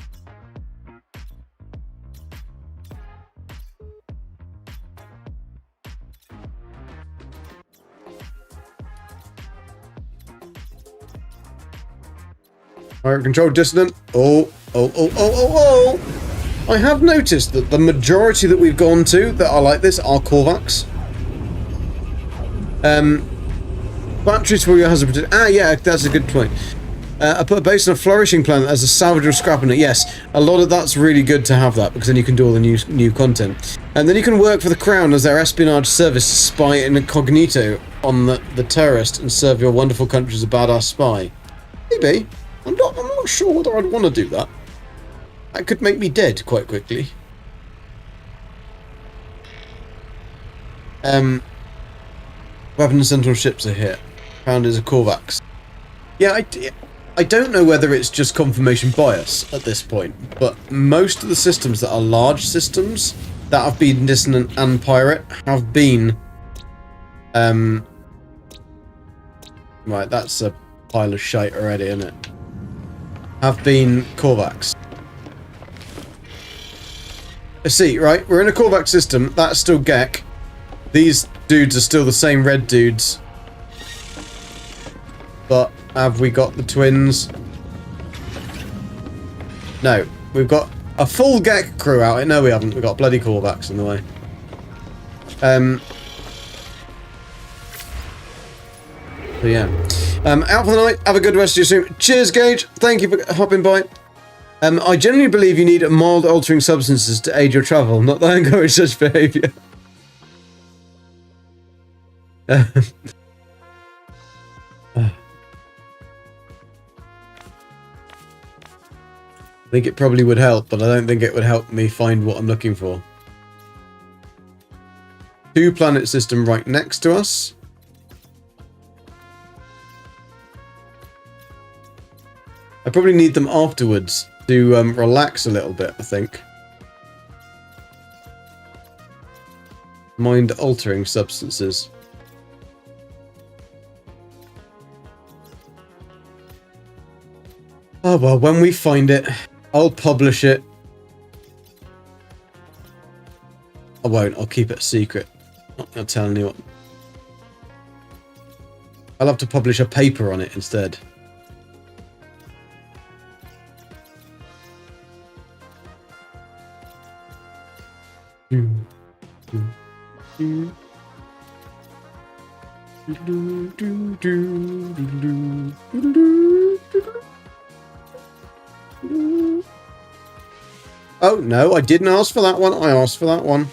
Pirate control Dissodent. Oh. I have noticed that the majority that we've gone to that are like this are Korvax. Batteries for your hazard protection. Ah, yeah, that's a good point. I put a base on a flourishing planet as a salvageable scrap in it. Yes, a lot of that's really good to have that, because then you can do all the new content. And then you can work for the Crown as their espionage service spy incognito on the terrorist and serve your wonderful country as a badass spy. Maybe. I'm not sure whether I'd want to do that. That could make me dead quite quickly. Weapon and Sentinel ships are here. Found is a Korvax. Yeah, I don't know whether it's just confirmation bias at this point, but most of the systems that are large systems that have been Dissonant and Pirate have been... right, that's a pile of shite already, isn't it? Have been Korvax. See, right, we're in a Korvax system, that's still Gek. These dudes are still the same red dudes. But have we got the twins? No. We've got a full Gek crew out. No, we haven't. We've got bloody Korvax in the way. So yeah. Out for the night. Have a good rest of your stream. Cheers, Gage. Thank you for hopping by. I generally believe you need mild altering substances to aid your travel, not that I encourage such behaviour. I think it probably would help, but I don't think it would help me find what I'm looking for. 2 planet system right next to us. I probably need them afterwards to relax a little bit, I think. Mind-altering substances. Oh well, when we find it, I'll publish it. I won't, I'll keep it a secret. Not gonna tell anyone. I'll have to publish a paper on it instead. Oh no, I didn't ask for that one. I asked for that one.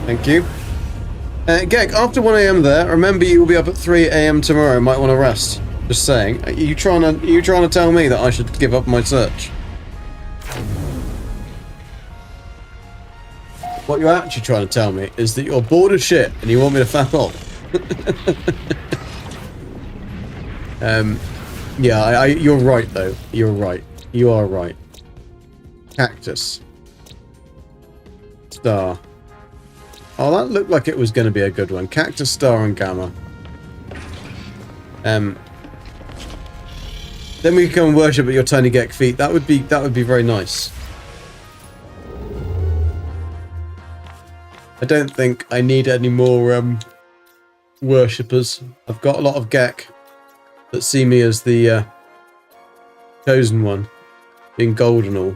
Thank you. Gek, after 1 AM there, remember you will be up at 3 AM tomorrow. Might want to rest. Just saying. Are you trying to tell me that I should give up my search? What you're actually trying to tell me is that you're bored of shit and you want me to fuck off. Yeah, you're right though. You're right. You are right. Cactus. Star. Oh, that looked like it was going to be a good one. Cactus, star, and gamma. Then we can come and worship at your tiny Gek feet. That would be very nice. I don't think I need any more worshippers. I've got a lot of Gek that see me as the chosen one, being gold and all.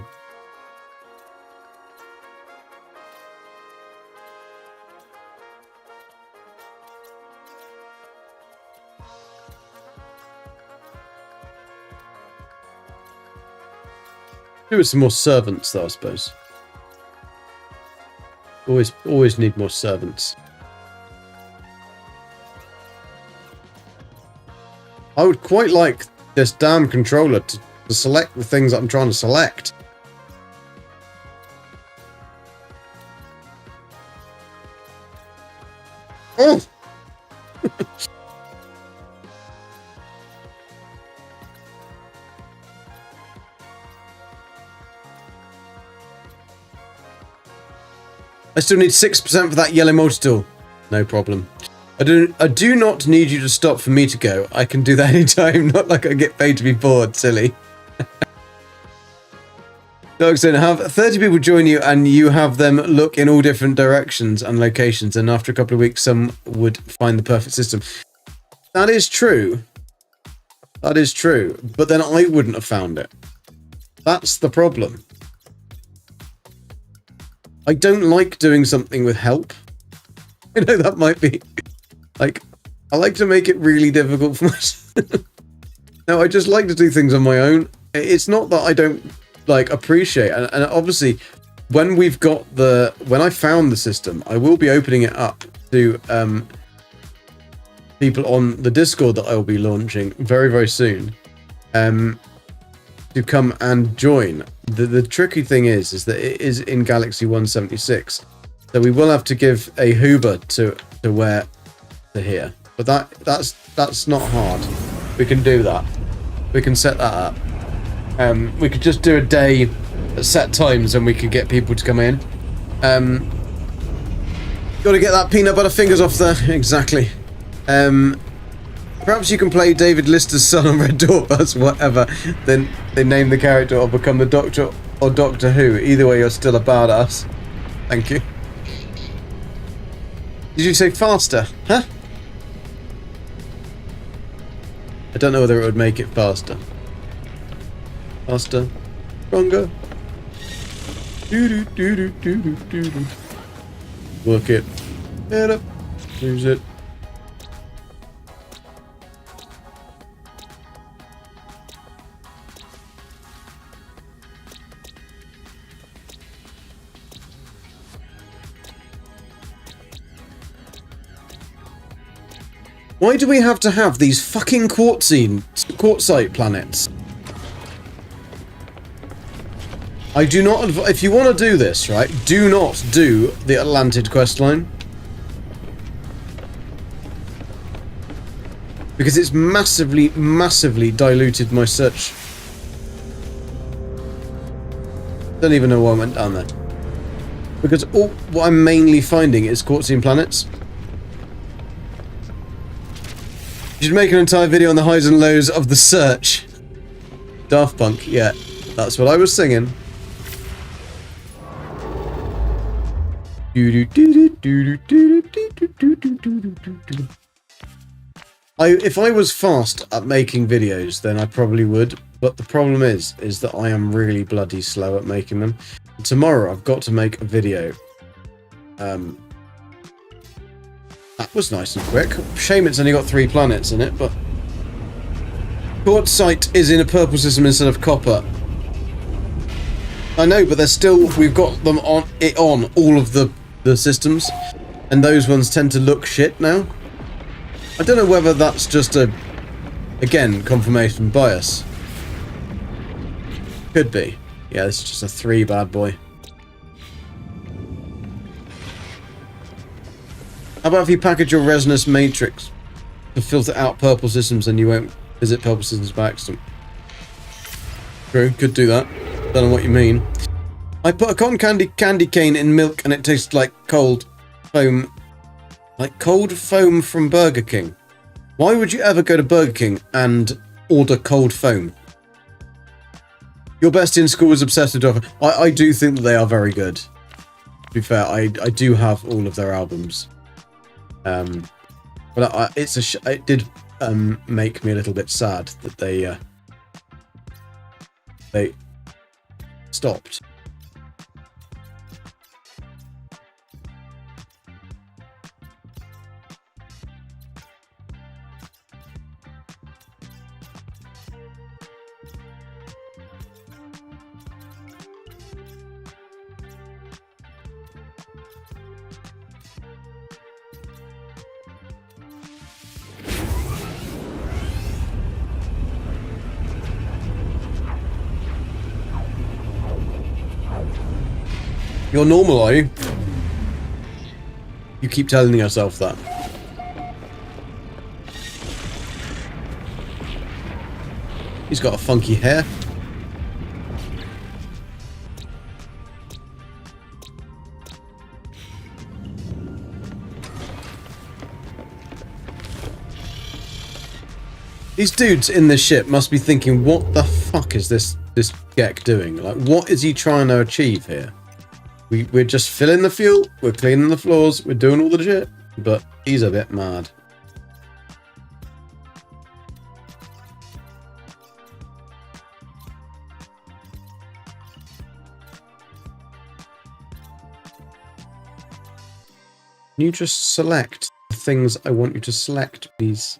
Do with some more servants, though, I suppose. Always need more servants. I would quite like this damn controller to select the things that I'm trying to select. Oh! I still need 6% for that yellow multi-tool. No problem. I do not need you to stop for me to go. I can do that anytime, not like I get paid to be bored, silly. Dogson, have 30 people join you and you have them look in all different directions and locations, and after a couple of weeks some would find the perfect system. That is true. That is true. But then I wouldn't have found it. That's the problem. I don't like doing something with help. You know, that might be... Like, I like to make it really difficult for myself. No, I just like to do things on my own. It's not that I don't, like, appreciate... And obviously, when we've got the... When I found the system, I will be opening it up to people on the Discord that I will be launching very, very soon. To come and join. The tricky thing is that it is in Galaxy 176, so we will have to give a Hoover to where to here. But that's not hard. We can do that. We can set that up. We could just do a day at set times, and we could get people to come in. Got to get that peanut butter fingers off there. Exactly. Perhaps you can play David Lister's son on Red Dwarf as whatever. Then they name the character or become the Doctor or Doctor Who. Either way, you're still a badass. Thank you. Did you say faster? Huh? I don't know whether it would make it faster. Faster. Stronger. Do-do-do-do-do-do-do. Work it. Head up. Use it. Why do we have to have these fucking quartzite planets? I do not if you want to do this, right, do not do the Atlantid questline. Because it's massively, massively diluted my search. Don't even know why I went down there. Because what I'm mainly finding is quartzine planets. You should make an entire video on the highs and lows of the search. Daft Punk, yeah. That's what I was singing. If I was fast at making videos, then I probably would. But the problem is that I am really bloody slow at making them. Tomorrow, I've got to make a video. That was nice and quick. Shame it's only got 3 planets in it, but... Quartzite is in a purple system instead of copper. I know, but they're still... We've got them on all of the systems. And those ones tend to look shit now. I don't know whether that's just again, confirmation bias. Could be. Yeah, this is just a 3 bad boy. How about if you package your resinous matrix to filter out purple systems and you won't visit purple systems by accident? True, could do that. Don't know what you mean. I put a cotton candy cane in milk and it tastes like cold foam. Like cold foam from Burger King. Why would you ever go to Burger King and order cold foam? Your bestie in school was obsessed with Dog. I do think that they are very good. To be fair, I do have all of their albums. But it did make me a little bit sad that they stopped. You're normal, are you? You keep telling yourself that. He's got a funky hair. These dudes in this ship must be thinking, what the fuck is this Gek doing? Like, what is he trying to achieve here? We're just filling the fuel, we're cleaning the floors, we're doing all the shit, but he's a bit mad. Can you just select the things I want you to select, please?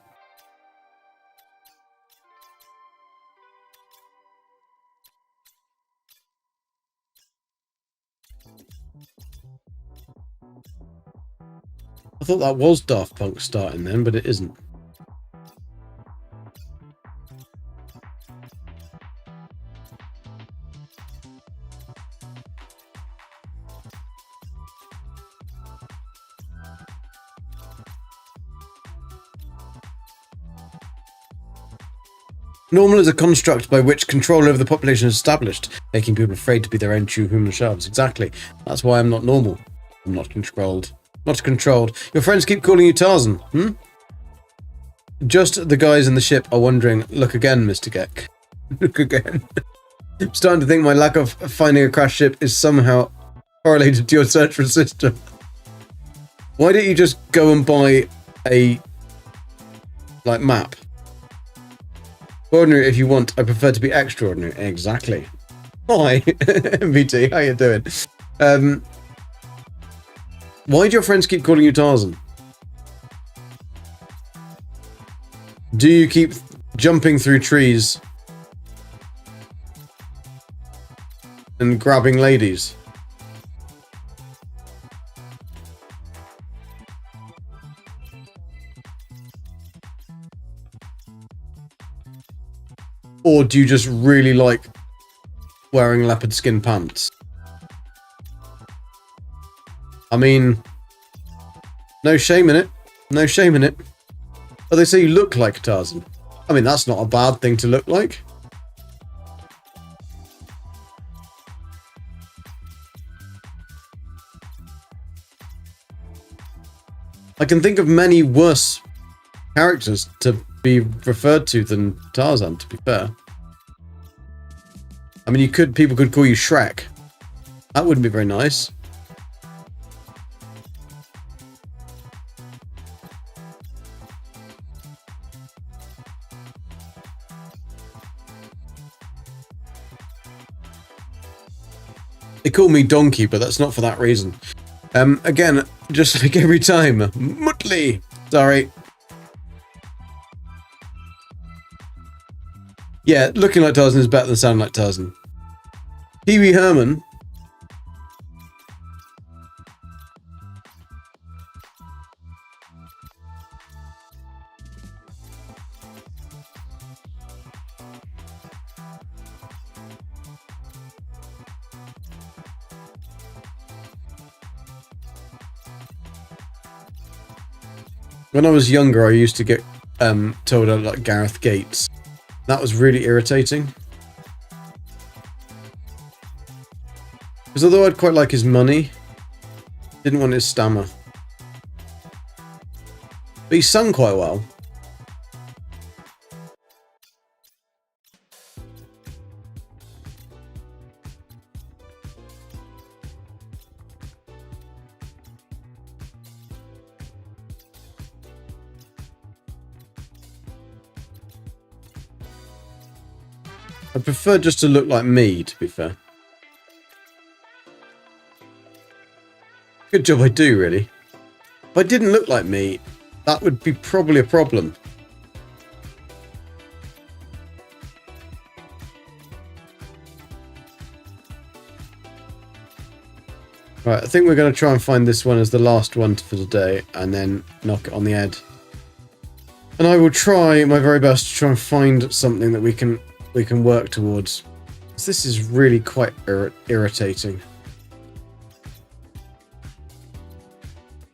I thought that was Daft Punk starting then, but it isn't. Normal is a construct by which control over the population is established, making people afraid to be their own true human selves. Exactly. That's why I'm not normal. I'm not controlled. Not controlled. Your friends keep calling you Tarzan, hmm? Just the guys in the ship are wondering, look again, Mr. Gek. Look again. I'm starting to think my lack of finding a crashed ship is somehow correlated to your search for a system. Why don't you just go and buy a, map? Ordinary if you want. I prefer to be extraordinary. Exactly. Hi, MVT. How you doing? Why do your friends keep calling you Tarzan? Do you keep jumping through trees and grabbing ladies? Or do you just really like wearing leopard skin pants? I mean, no shame in it. No shame in it. But they say you look like Tarzan. I mean, that's not a bad thing to look like. I can think of many worse characters to be referred to than Tarzan, to be fair. I mean, people could call you Shrek. That wouldn't be very nice. They call me Donkey, but that's not for that reason. Again, just like every time, Muttley. Sorry. Yeah, looking like Tarzan is better than sounding like Tarzan. Pee Wee Herman. When I was younger, I used to get told I looked like Gareth Gates. That was really irritating. Because although I'd quite like his money, didn't want his stammer. But he sung quite well. I prefer just to look like me, to be fair. Good job I do, really. If I didn't look like me, that would be probably a problem. Right, I think we're going to try and find this one as the last one for today, and then knock it on the head. And I will try my very best to try and find something that we can work towards. This is really quite irritating.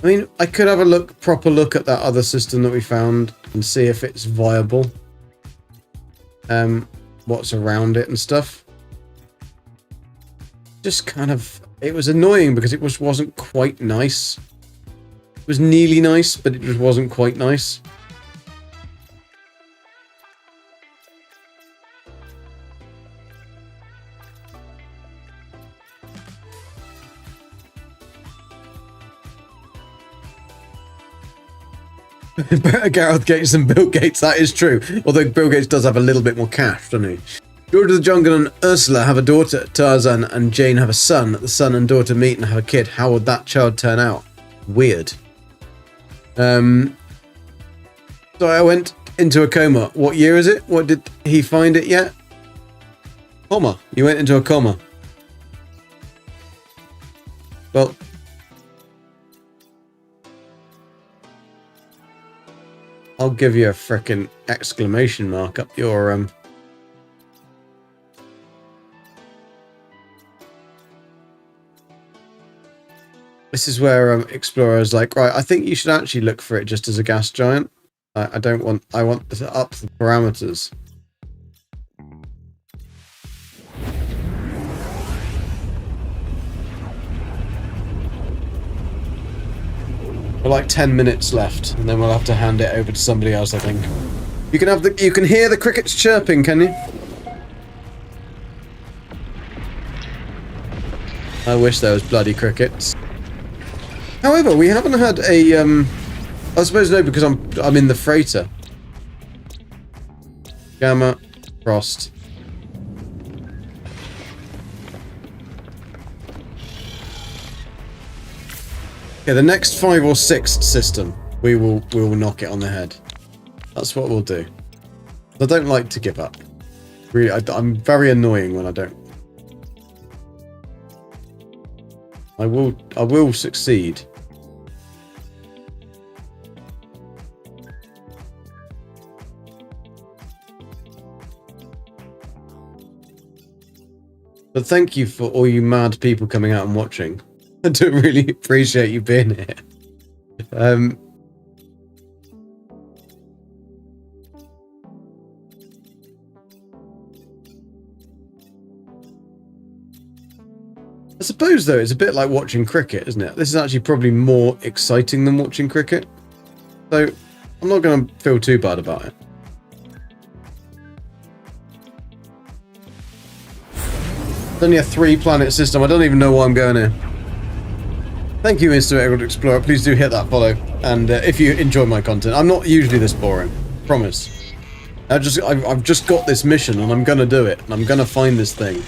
I mean, I could have a proper look at that other system that we found and see if it's viable. What's around it and stuff. Just kind of, it was annoying because it wasn't quite nice. It was nearly nice, but it just wasn't quite nice. Gareth Gates and Bill Gates, that is true. Although Bill Gates does have a little bit more cash, doesn't he? George of the Jungle and Ursula have a daughter, Tarzan and Jane have a son. The son and daughter meet and have a kid. How would that child turn out? Weird. So I went into a coma. What year is it? What did he find it yet? Coma. You went into a coma. Well, I'll give you a frickin' exclamation mark up your This is where Explorer's like, right, I think you should actually look for it just as a gas giant. I want to up the parameters. We're like 10 minutes left, and then we'll have to hand it over to somebody else, I think. You can hear the crickets chirping, can you? I wish there was bloody crickets. However, we haven't had a I suppose no, because I'm in the freighter. Gamma, Frost. Yeah, the next 5 or 6 system, we will knock it on the head. That's what we'll do. I don't like to give up. Really, I'm very annoying when I don't. I will succeed. But thank you for all you mad people coming out and watching. I do really appreciate you being here. I suppose, though, it's a bit like watching cricket, isn't it? This is actually probably more exciting than watching cricket. So, I'm not going to feel too bad about it. It's only a 3-planet system. I don't even know why I'm going here. Thank you, Mr. Emerald Explorer. Please do hit that follow. And if you enjoy my content, I'm not usually this boring. Promise. I've just got this mission, and I'm going to do it. And I'm going to find this thing.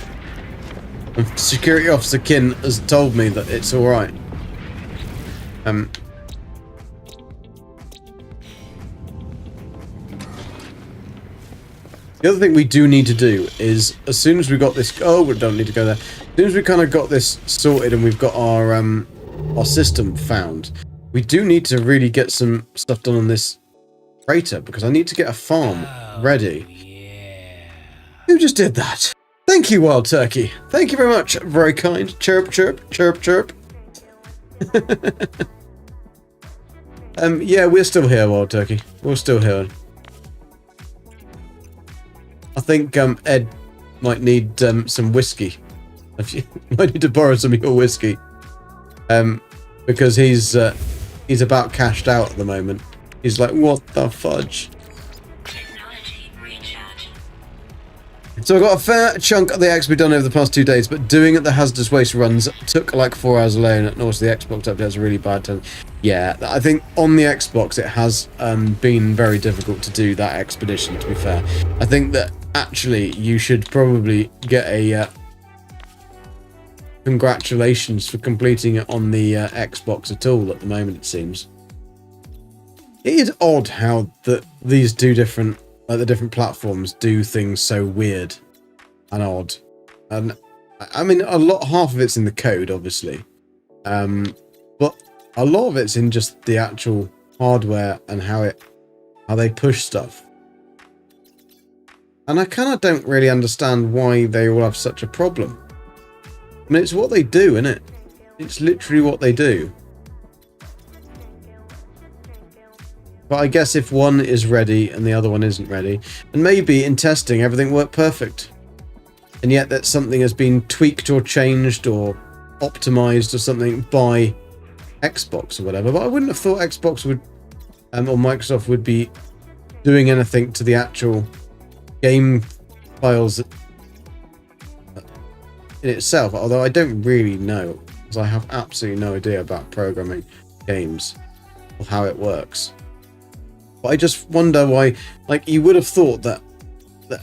Security Officer Kin has told me that it's alright. The other thing we do need to do is, as soon as we got this... Oh, we don't need to go there. As soon as we kind of got this sorted and we've got our system found, we do need to really get some stuff done on this crater, because I need to get a farm ready. Yeah. Who just did that? Thank you, Wild Turkey. Thank you very much. Very kind. Chirp, chirp, chirp, chirp. Yeah, we're still here, Wild Turkey. We're still here. I think Ed might need some whiskey. Might need to borrow some of your whiskey. Because he's about cashed out at the moment. He's like, what the fudge? So I got a fair chunk of the XP done over the past 2 days, but doing it the hazardous waste runs took like 4 hours alone, and also the Xbox update has a really bad time. Yeah, I think on the Xbox it has been very difficult to do that expedition, to be fair. I think that actually you should probably get a congratulations for completing it on the Xbox at all at the moment, it seems. It is odd how these two different... like the different platforms do things so weird and odd. And I mean, half of it's in the code, obviously. But a lot of it's in just the actual hardware and how they push stuff. And I kind of don't really understand why they all have such a problem. I mean, it's what they do, isn't it? It's literally what they do. But I guess if one is ready and the other one isn't ready, and maybe in testing everything worked perfect, and yet that something has been tweaked or changed or optimized or something by Xbox or whatever. But I wouldn't have thought Xbox would, or Microsoft would be doing anything to the actual game files in itself. Although I don't really know, because I have absolutely no idea about programming games or how it works. But I just wonder why, like, you would have thought that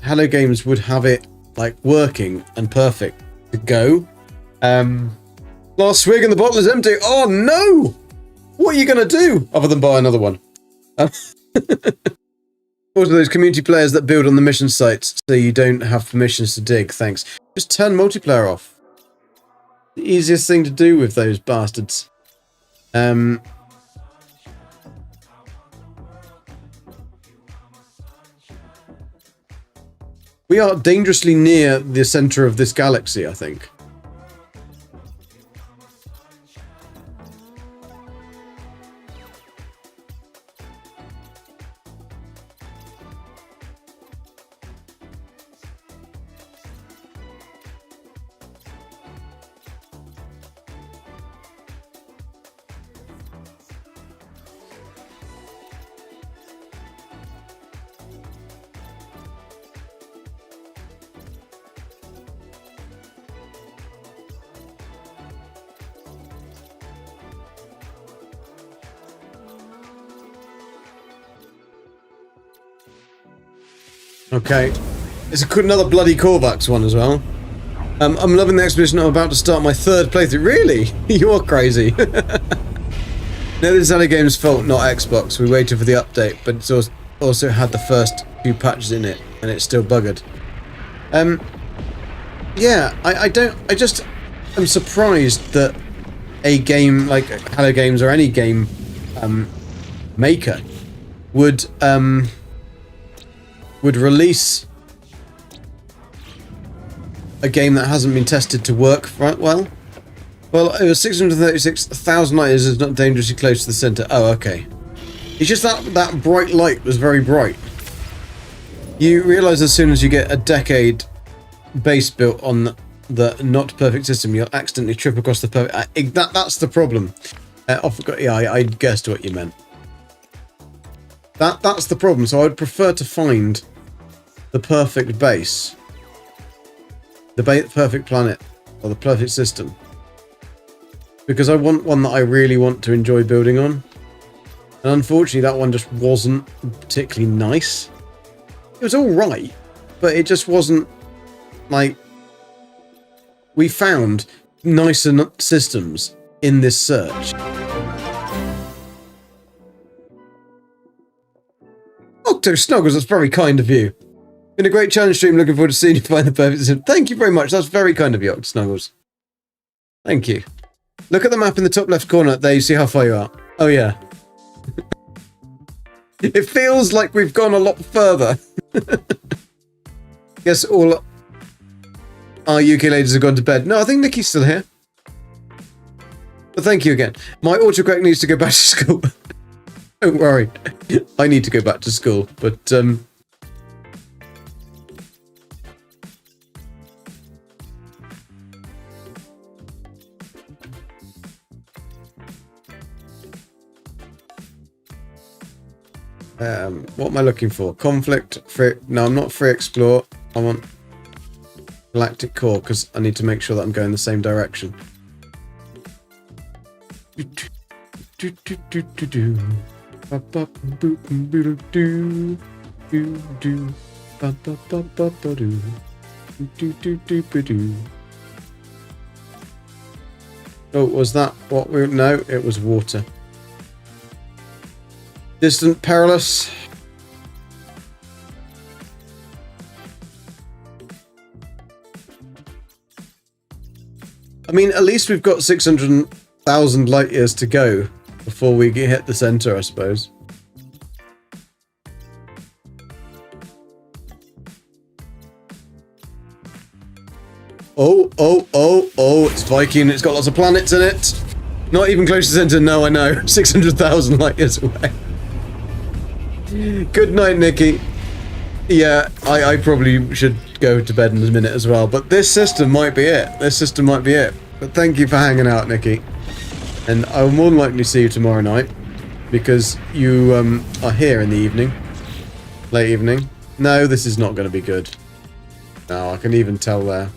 Hello Games would have it, like, working and perfect to go. Last swig and the bottle is empty. Oh, no! What are you going to do other than buy another one? Also, those community players that build on the mission sites so you don't have permissions to dig, thanks. Just turn multiplayer off. The easiest thing to do with those bastards. We are dangerously near the center of this galaxy, I think. Okay. It's another bloody Korvax one as well. I'm loving the expedition. I'm about to start my 3rd playthrough. Really? You're crazy. No, this is Hello Games' fault, not Xbox. We waited for the update, but it's also had the first few patches in it, and it's still buggered. Yeah, I just am surprised that a game like Hello Games or any game maker would release a game that hasn't been tested to work right well. Well, over 636,000 light years is not dangerously close to the center. Oh, okay. It's just that bright light was very bright. You realise as soon as you get a decade base built on the not perfect system, you'll accidentally trip across the perfect. That's the problem. Yeah, I guessed what you meant. That's the problem. So I'd prefer to find the perfect base, the perfect planet, or the perfect system, because I want one that I really want to enjoy building on. And unfortunately, that one just wasn't particularly nice. It was all right, but it just wasn't like. We found nicer systems in this search. Octo Snuggles, that's very kind of you. Been a great challenge stream. Looking forward to seeing you find the perfect system. Thank you very much. That's very kind of you, Octo Snuggles. Thank you. Look at the map in the top left corner. There, you see how far you are. Oh yeah. It feels like we've gone a lot further. Guess all our UK ladies have gone to bed. No, I think Nikki's still here. But thank you again. My autocorrect needs to go back to school. Don't worry. I need to go back to school, but what am I looking for? Conflict, free... No, I'm not free explore. I want galactic core, because I need to make sure that I'm going the same direction. Oh, was that what we... No, it was water. Distant, perilous. I mean, at least we've got 600,000 light years to go before we hit the center, I suppose. Oh, it's Viking. It's got lots of planets in it. Not even close to the center. No, I know. 600,000 light years away. Good night, Nikki. Yeah, I probably should go to bed in a minute as well, but this system might be it. This system might be it. But thank you for hanging out, Nikki. And I will more than likely see you tomorrow night, because you are here in the evening. Late evening. No, this is not going to be good. No, I can even tell there.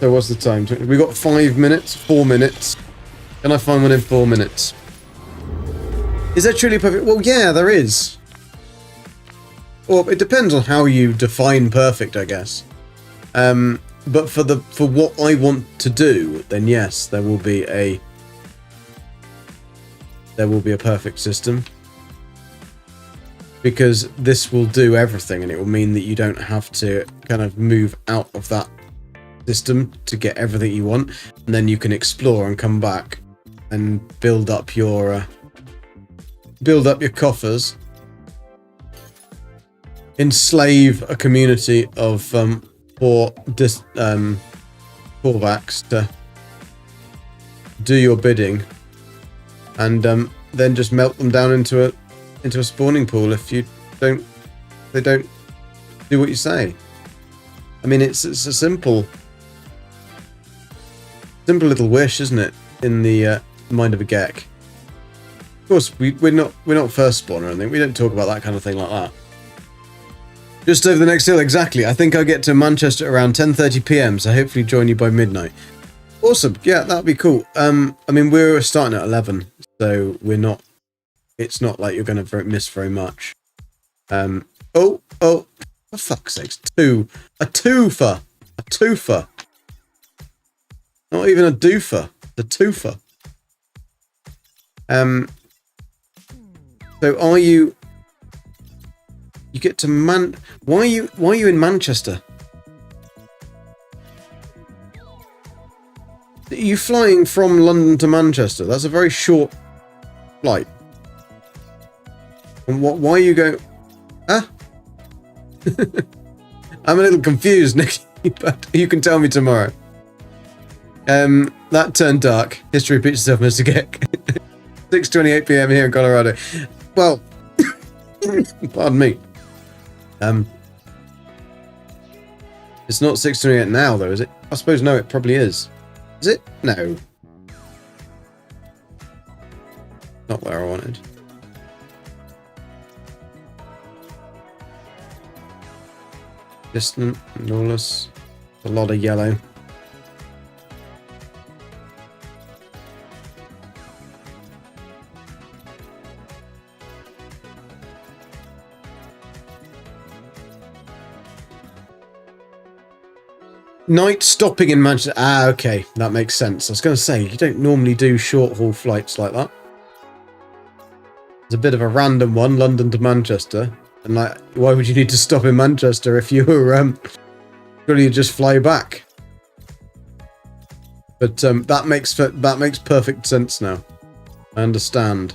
So what's the time? We got 5 minutes, 4 minutes. Can I find one in 4 minutes? Is that truly perfect? Well, yeah, there is. Well, it depends on how you define perfect, I guess. But for what I want to do, then yes, there will be a perfect system. Because this will do everything, and it will mean that you don't have to kind of move out of that system to get everything you want, and then you can explore and come back and build up your coffers, enslave a community of callbacks to do your bidding, and then just melt them down into a spawning pool if they don't do what you say. I mean, it's a simple little wish, isn't it? In the mind of a Gek. Of course, we're not first spawn or anything. We don't talk about that kind of thing like that. Just over the next hill, exactly. I think I'll get to Manchester around 10:30 PM, so hopefully join you by midnight. Awesome. Yeah, that'd be cool. I mean, we're starting at 11, so we're not. It's not like you're going to miss very much. Oh, for fuck's sakes. A twofer. Not even a doofer. A twofer. So are you... You get to Why are you in Manchester? Are you flying from London to Manchester? That's a very short flight. And why are you going... Huh? I'm a little confused, Nick, but you can tell me tomorrow. That turned dark. History repeats itself, Mr. Geck. 6:28 p.m. here in Colorado. Well, pardon me. It's not 6:28 now, though, is it? I suppose no, it probably is. Is it? No. Not where I wanted. Distant, lawless. A lot of yellow. Night stopping in Manchester. Ah, okay. That makes sense. I was going to say, you don't normally do short-haul flights like that. It's a bit of a random one, London to Manchester. And like, why would you need to stop in Manchester if you were, surely you just fly back? But that makes perfect sense now. I understand.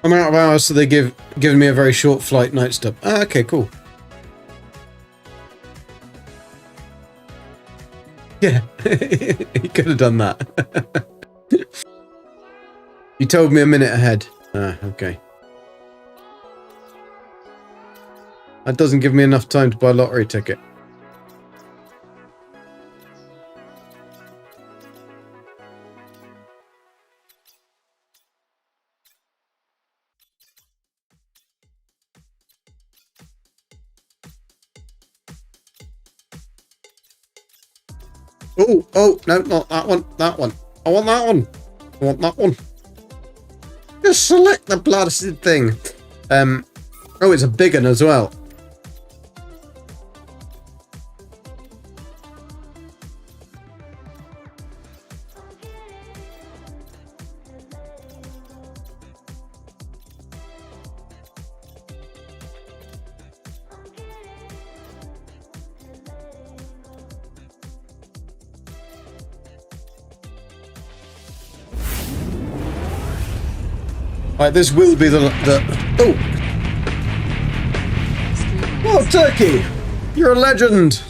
I'm out of hours, so they given me a very short flight night stop. Ah, okay, cool. Yeah, he could have done that. You told me a minute ahead. Ah, okay. That doesn't give me enough time to buy a lottery ticket. Oh, no, not that one, that one. I want that one. I want that one. Just select the blasted thing. Oh, it's a big one as well. Right, this will be the oh! Well, Turkey, you're a legend.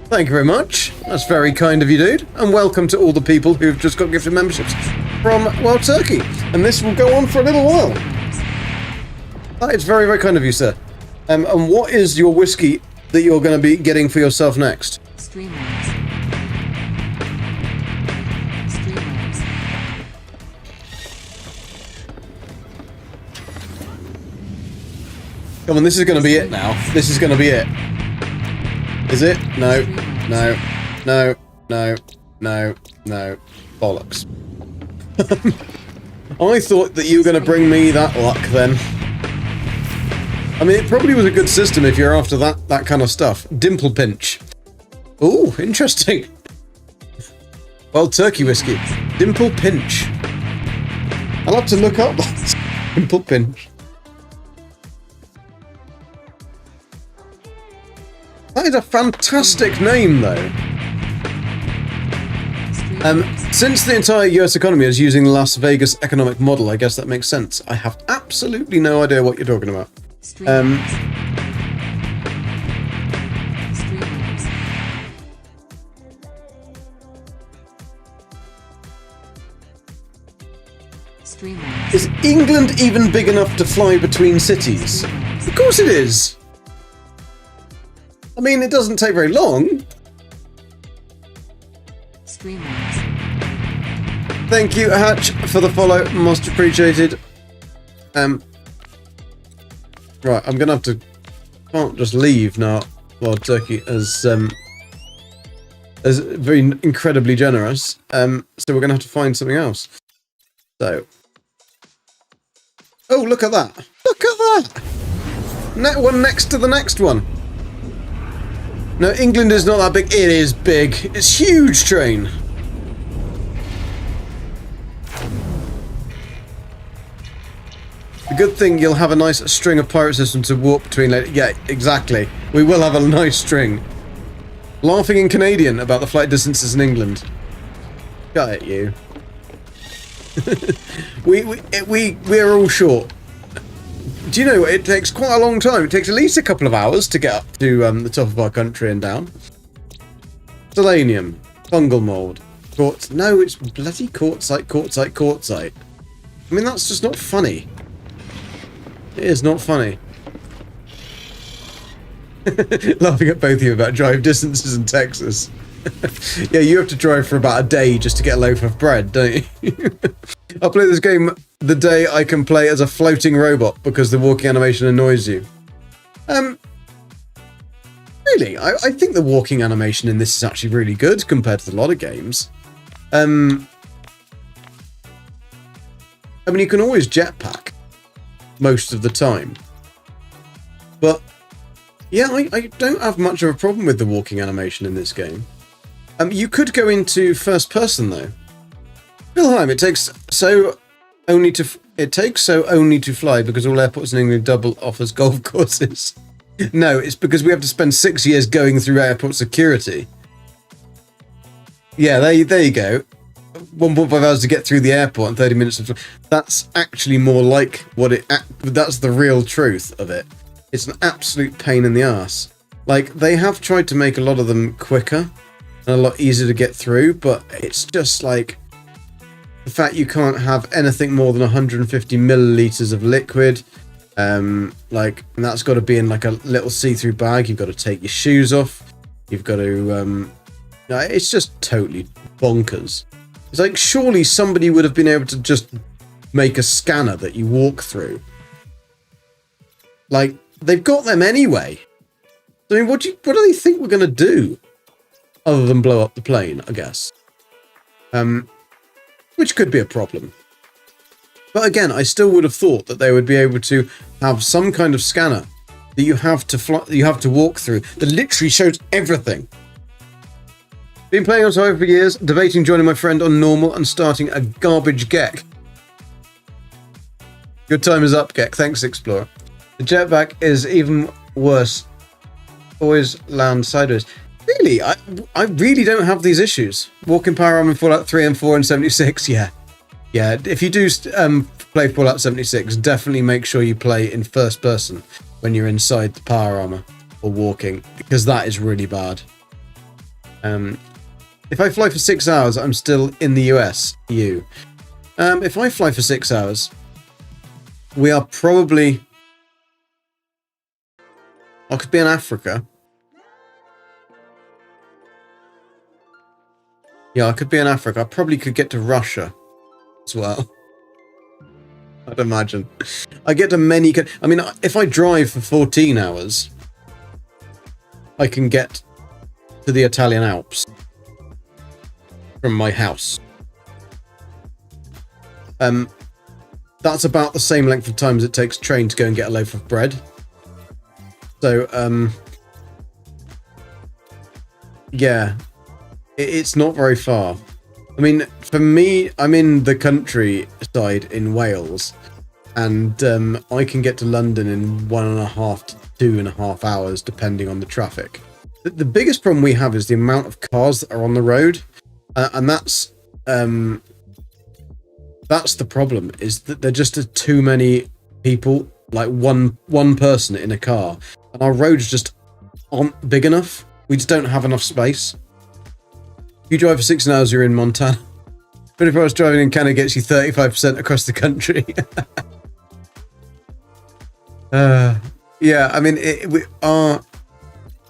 Thank you very much. That's very kind of you, dude. And welcome to all the people who've just got gifted memberships from Wild Turkey. And this will go on for a little while. That is very, very kind of you, sir. And what is your whiskey that you're going to be getting for yourself next? Come on, this is going to be it now. This is going to be it. Is it? No. No. No. No. No. No. Bollocks. I thought that you were going to bring me that luck then. I mean, it probably was a good system if you're after that kind of stuff. Dimple pinch. Ooh, interesting. Well, turkey whiskey. Dimple pinch. I'll have to look up that. Dimple pinch. That is a fantastic name, though. Since the entire US economy is using the Las Vegas economic model, I guess that makes sense. I have absolutely no idea what you're talking about. Is England even big enough to fly between cities? Of course it is. I mean, it doesn't take very long. Thank you, Hatch, for the follow. Most appreciated. Right, I'm gonna have to can't just leave now. Well, Turkey is very incredibly generous. So we're going to have to find something else. So, oh, look at that! Look at that! One next to the next one. No, England is not that big. It is big. It's huge train. The good thing you'll have a nice string of pirate systems to walk between later. Yeah, exactly. We will have a nice string. Laughing in Canadian about the flight distances in England. Got it, you. We're all short. Do you know, it takes quite a long time. It takes at least a couple of hours to get up to the top of our country and down. Selenium. Fungal mold. Quartz. No, it's bloody quartzite, quartzite, quartzite. I mean, that's just not funny. It is not funny. Laughing at both of you about drive distances in Texas. Yeah, you have to drive for about a day just to get a loaf of bread, don't you? I'll play this game the day I can play as a floating robot because the walking animation annoys you. Really, I think the walking animation in this is actually really good compared to a lot of games. I mean, you can always jetpack most of the time. But, yeah, I don't have much of a problem with the walking animation in this game. You could go into first person though. Wilhelm, it takes so only to fly because all airports in England double offers golf courses. No, it's because we have to spend 6 years going through airport security. Yeah, there you go. 1.5 hours to get through the airport and 30 minutes to fly. That's actually more like what that's the real truth of it. It's an absolute pain in the ass. Like, they have tried to make a lot of them quicker and a lot easier to get through, but it's just like the fact you can't have anything more than 150 milliliters of liquid, and that's got to be in like a little see-through bag. You've got to take your shoes off. You've got to, it's just totally bonkers. It's like, surely somebody would have been able to just make a scanner that you walk through. Like, they've got them anyway. I mean, what do they think we're going to do? Other than blow up the plane, I guess. Which could be a problem. But again, I still would have thought that they would be able to have some kind of scanner that you have to walk through that literally shows everything. Been playing on Survivor for years, debating joining my friend on normal and starting a garbage Gek. Good time is up, Gek. Thanks, Explorer. The jetpack is even worse. Always land sideways. Really? I really don't have these issues. Walking power armor in Fallout 3 and 4 and 76, yeah. Yeah, if you do play Fallout 76, definitely make sure you play in first person when you're inside the power armor or walking, because that is really bad. If I fly for 6 hours, I'm still in the US. If I fly for 6 hours, we are probably... I could be in Africa. Yeah, I could be in Africa. I probably could get to Russia as well. I'd imagine. I get to many... I mean, if I drive for 14 hours, I can get to the Italian Alps from my house. That's about the same length of time as it takes a train to go and get a loaf of bread. So, yeah, it's not very far. I mean, for me, I'm in the countryside in Wales, and I can get to London in 1.5 to 2.5 hours, depending on the traffic. The biggest problem we have is the amount of cars that are on the road, and that's the problem, is that there just are too many people, like one person in a car, and our roads just aren't big enough. We just don't have enough space. If you drive for 16 hours, you're in Montana. 24 hours driving in Canada gets you 35% across the country. Yeah, I mean,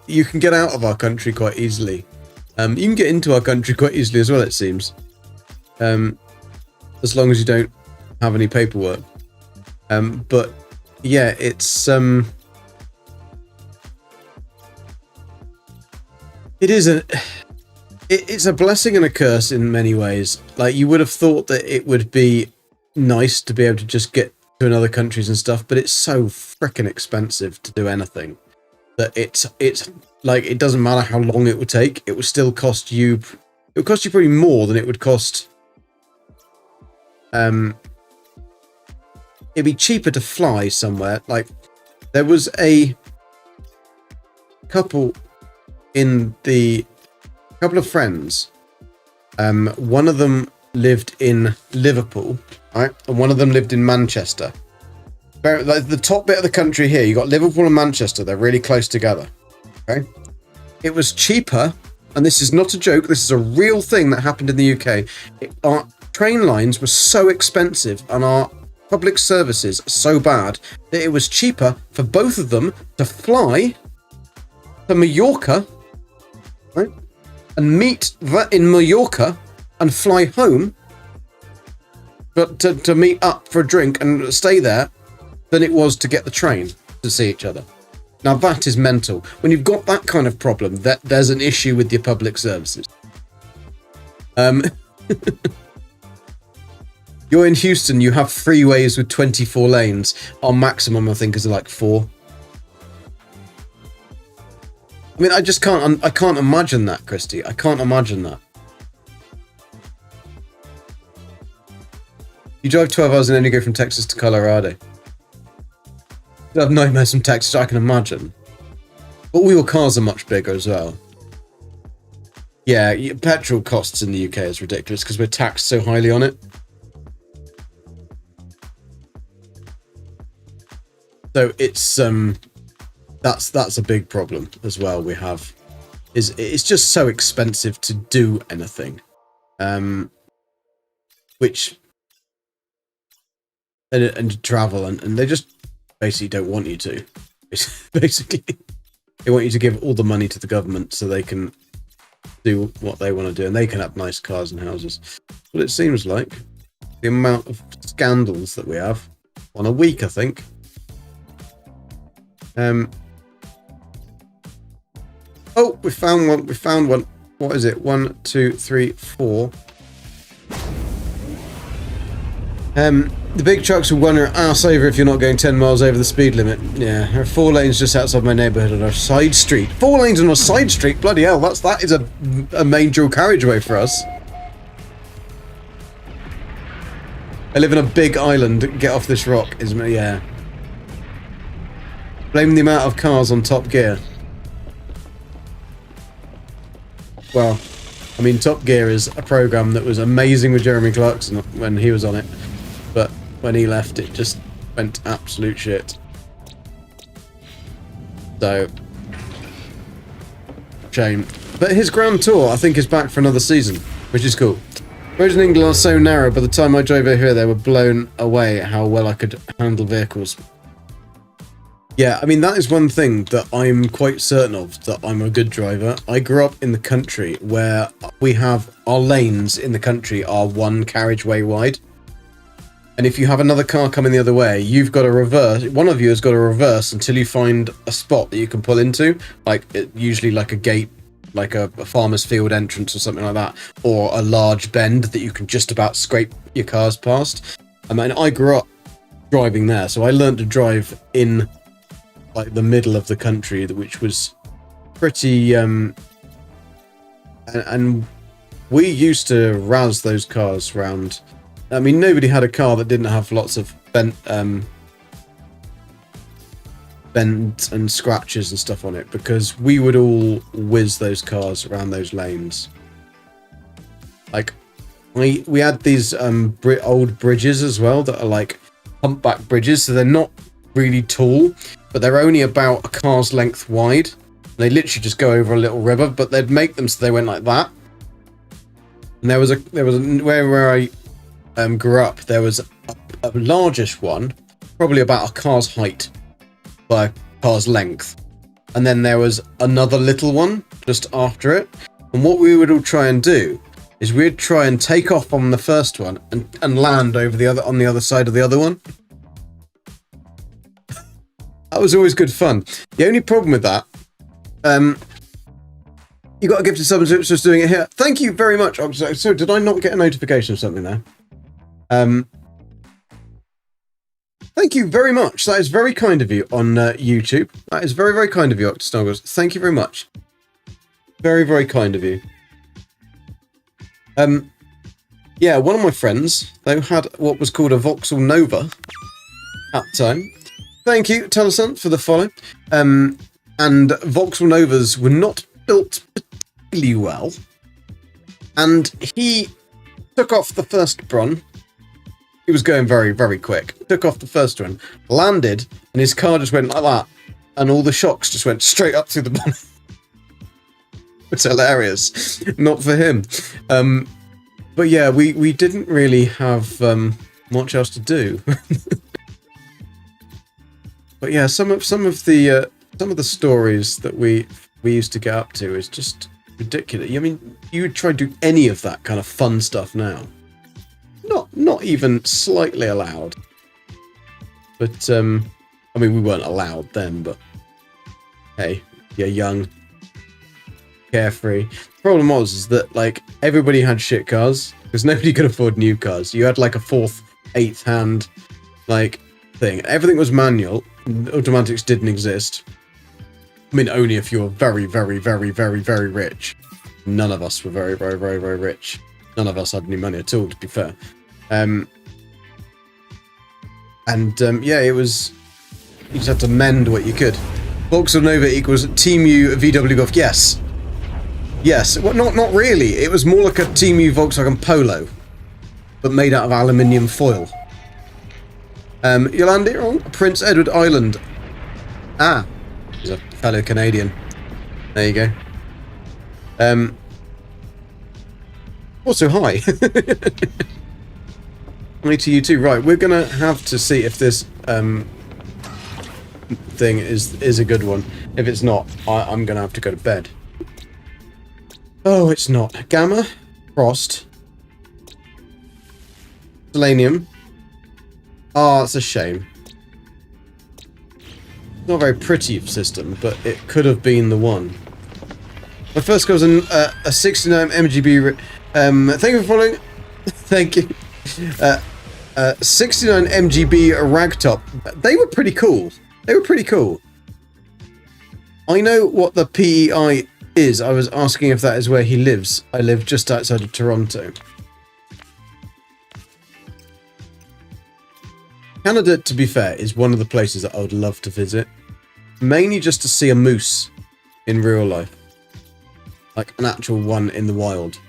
you can get out of our country quite easily. You can get into our country quite easily as well, it seems. As long as you don't have any paperwork. But yeah, it's It's a blessing and a curse in many ways. Like, you would have thought that it would be nice to be able to just get to another countries and stuff, but it's so freaking expensive to do anything that it's like, it doesn't matter how long it would take, it would still cost you, it would cost you probably more than it would cost. It'd be cheaper to fly somewhere. Like, there was a couple of friends. One of them lived in Liverpool, right, and one of them lived in Manchester. Like the top bit of the country here, you got Liverpool and Manchester. They're really close together. Okay, it was cheaper, and this is not a joke. This is a real thing that happened in the UK. Our train lines were so expensive, and our public services so bad that it was cheaper for both of them to fly to Mallorca, right, and meet in Mallorca and fly home, but to meet up for a drink and stay there, than it was to get the train to see each other. Now that is mental. When you've got that kind of problem, that there's an issue with your public services. You're in Houston, you have freeways with 24 lanes. Our maximum, I think, is like 4. I mean, I just can't. I can't imagine that, Christy. I can't imagine that. You drive 12 hours and then you go from Texas to Colorado. You have nightmares from Texas, I can imagine. But all your cars are much bigger as well. Yeah, petrol costs in the UK is ridiculous because we're taxed so highly on it. So it's that's a big problem as well. We have it's just so expensive to do anything, which and to travel and they just basically don't want you to. Basically, they want you to give all the money to the government so they can do what they want to do and they can have nice cars and houses. But it seems like the amount of scandals that we have on a week, I think. Oh, we found one. We found one. What is it? 1, 2, 3, 4. The big trucks will run your ass over if you're not going 10 miles over the speed limit. Yeah, there are 4 lanes just outside my neighbourhood on our side street. 4 lanes on a side street? Bloody hell, that is a main dual carriageway for us. I live in a big island. Get off this rock. Yeah. Blame the amount of cars on Top Gear. Well, I mean, Top Gear is a program that was amazing with Jeremy Clarkson when he was on it, but when he left, it just went absolute shit. So, shame. But his Grand Tour, I think, is back for another season, which is cool. Roads in England are so narrow, by the time I drove over here, they were blown away at how well I could handle vehicles. Yeah, I mean, that is one thing that I'm quite certain of, that I'm a good driver. I grew up in the country where we have our lanes in the country are 1 carriageway wide. And if you have another car coming the other way, you've got to reverse. One of you has got to reverse until you find a spot that you can pull into, like usually like a gate, like a farmer's field entrance or something like that, or a large bend that you can just about scrape your cars past. I mean, I grew up driving there, so I learned to drive in like the middle of the country, which was pretty and we used to razz those cars round. I mean, nobody had a car that didn't have lots of bent and scratches and stuff on it, because we would all whiz those cars around those lanes. Like, we had these old bridges as well that are like humpback bridges, so they're not really tall, but they're only about a car's length wide. They literally just go over a little river, but they'd make them so they went like that. And there was where I grew up, there was a largish one, probably about a car's height by a car's length, and then there was another little one just after it. And what we would all try and do is we'd try and take off on the first one and land over the other on the other side of the other one. That was always good fun. The only problem with that, You got a gifted sub, so it's just doing it here. Thank you very much. Oh, so did I not get a notification of something there? Thank you very much. That is very kind of you on YouTube. That is very, very kind of you, Octosnoggles. Thank you very much. Very, very kind of you. Yeah, one of my friends, they had what was called a Voxel Nova at the time. Thank you, Teleson, for the follow. And Voxel Novas were not built particularly well. And he took off the first run. He was going very, very quick. Took off the first one, landed, and his car just went like that. And all the shocks just went straight up through the bonnet. It's hilarious. Not for him. But yeah, we didn't really have much else to do. But yeah, some of the stories that we used to get up to is just ridiculous. I mean, you would try to do any of that kind of fun stuff now. Not even slightly allowed. But I mean, we weren't allowed then. But hey, you're young, carefree. The problem was that like everybody had shit cars because nobody could afford new cars. You had like a 4th, 8th hand like thing. Everything was manual. Automatics didn't exist. I mean, only if you were very, very, very, very, very rich. None of us were very, very, very, very rich. None of us had any money at all, to be fair. Yeah, it was. You just had to mend what you could. Voxel Nova equals Team U VW Golf. Yes. Yes. Well, not really. It was more like a Team U Volkswagen Polo, but made out of aluminium foil. Yolanda, you're on Prince Edward Island. Ah, he's a fellow Canadian. There you go. Also, hi. Hi to you too. Right, we're gonna have to see if this thing is a good one. If it's not, I'm gonna have to go to bed. Oh, it's not. Gamma, Frost, Selenium. Oh, it's a shame. Not a very pretty system, but it could have been the one. My first car was a 69 MGB. Thank you for following. Thank you. 69 MGB ragtop. They were pretty cool. They were pretty cool. I know what the PEI is. I was asking if that is where he lives. I live just outside of Toronto. Canada, to be fair, is one of the places that I would love to visit. Mainly just to see a moose in real life. Like an actual one in the wild.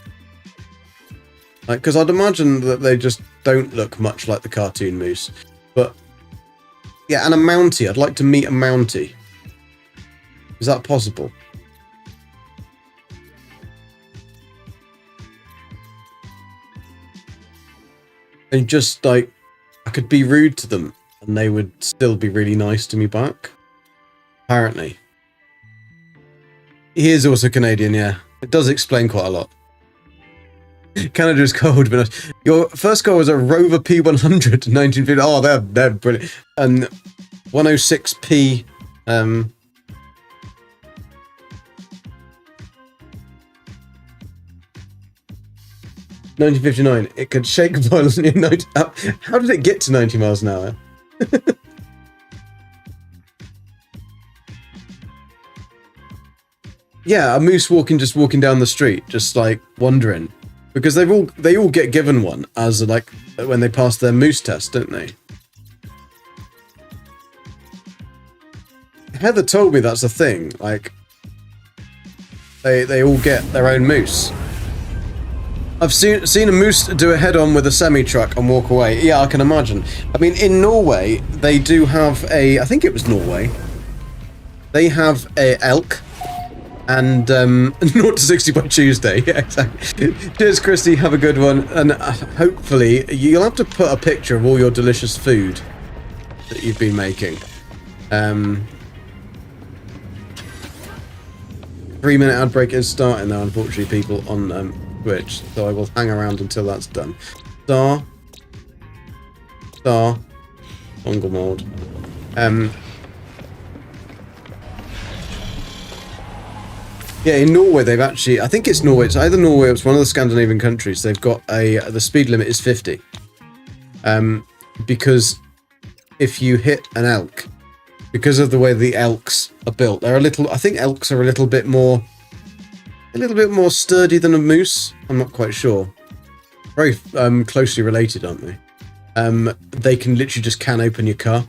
Like, because I'd imagine that they just don't look much like the cartoon moose. But, yeah, and a Mountie. I'd like to meet a Mountie. Is that possible? And just, like, I could be rude to them, and they would still be really nice to me back. Apparently. He is also Canadian, yeah. It does explain quite a lot. Canada is cold, but your first car was a Rover P100 1950. Oh, they're brilliant. And 106p. 1959. It could shake violently in 90. How did it get to 90 miles an hour? Yeah, a moose just walking down the street, just like wandering. Because they all get given one as like when they pass their moose test, don't they? Heather told me that's a thing. Like they all get their own moose. I've seen a moose do a head-on with a semi-truck and walk away. Yeah, I can imagine. I mean, in Norway they do have a. I think it was Norway. They have a elk. And 0 to 60 by Tuesday. Yeah, exactly. Cheers, Christy. Have a good one. And hopefully, you'll have to put a picture of all your delicious food that you've been making. 3-minute ad break is starting now, unfortunately, people on Twitch. So I will hang around until that's done. Star. Dongle mold. Yeah, in Norway they've actually, I think it's Norway, it's either Norway or it's one of the Scandinavian countries, they've got the speed limit is 50. Because if you hit an elk, because of the way the elks are built, I think elks are a little bit more sturdy than a moose. I'm not quite sure. Very closely related, aren't they? They can literally just can open your car.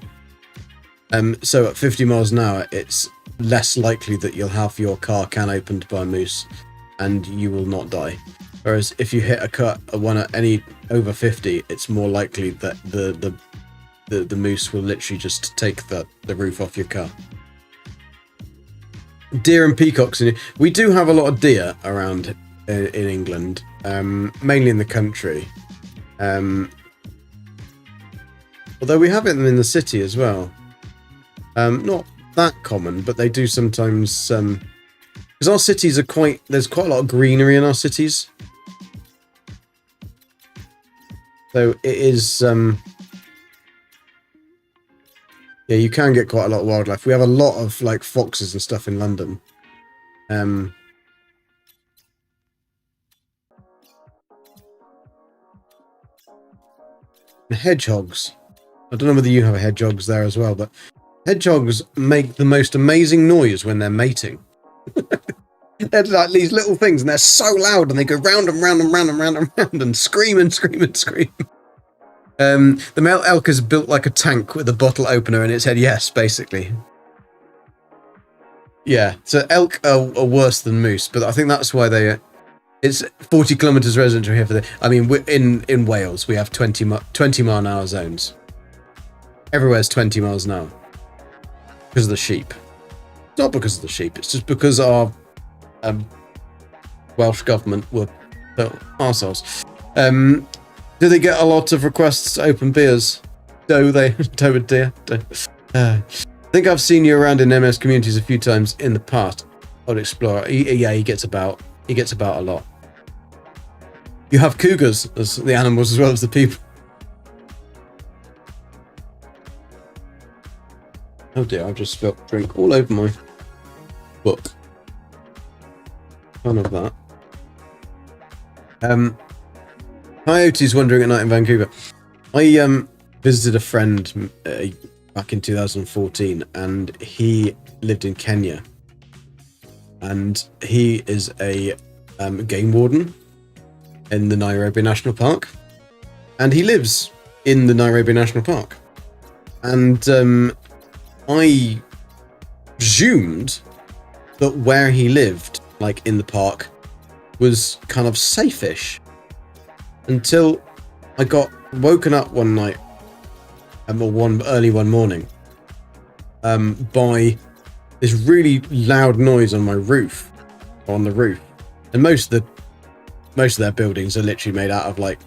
So at 50 miles an hour, it's less likely that you'll have your car can opened by a moose and you will not die. Whereas if you hit one at any over 50, it's more likely that the moose will literally just take the roof off your car. Deer and peacocks. We do have a lot of deer around in England, mainly in the country. Although we have them in the city as well. Not that common, but they do sometimes. Because our cities are there's quite a lot of greenery in our cities. So it is. Yeah, you can get quite a lot of wildlife. We have a lot of like foxes and stuff in London. Hedgehogs. I don't know whether you have hedgehogs there as well, but hedgehogs make the most amazing noise when they're mating. They're like these little things, and they're so loud, and they go round and round and round and round and round and scream and scream and scream. The male elk is built like a tank with a bottle opener in its head. Yes, basically. Yeah, so elk are worse than moose, but I think that's why they. It's 40 kilometers residential here for the. I mean, we're in Wales, we have 20 mile an hour zones. Everywhere's 20 miles an hour because of the sheep. It's not because of the sheep. It's just because our Welsh government were arseholes. Do they get a lot of requests to open beers? Do they? Do it, dear. I think I've seen you around in MS communities a few times in the past. Odd Explorer. Yeah, he gets about a lot. You have cougars as the animals as well as the people. Oh dear, I've just spilt drink all over my book. None of that. Coyote's wandering at night in Vancouver. I visited a friend back in 2014, and he lived in Kenya. And he is a game warden in the Nairobi National Park. And he lives in the Nairobi National Park. And I presumed that where he lived, like in the park, was kind of safe-ish. Until I got woken up one night, or early one morning, by this really loud noise on my roof, on the roof. And most of their buildings are literally made out of like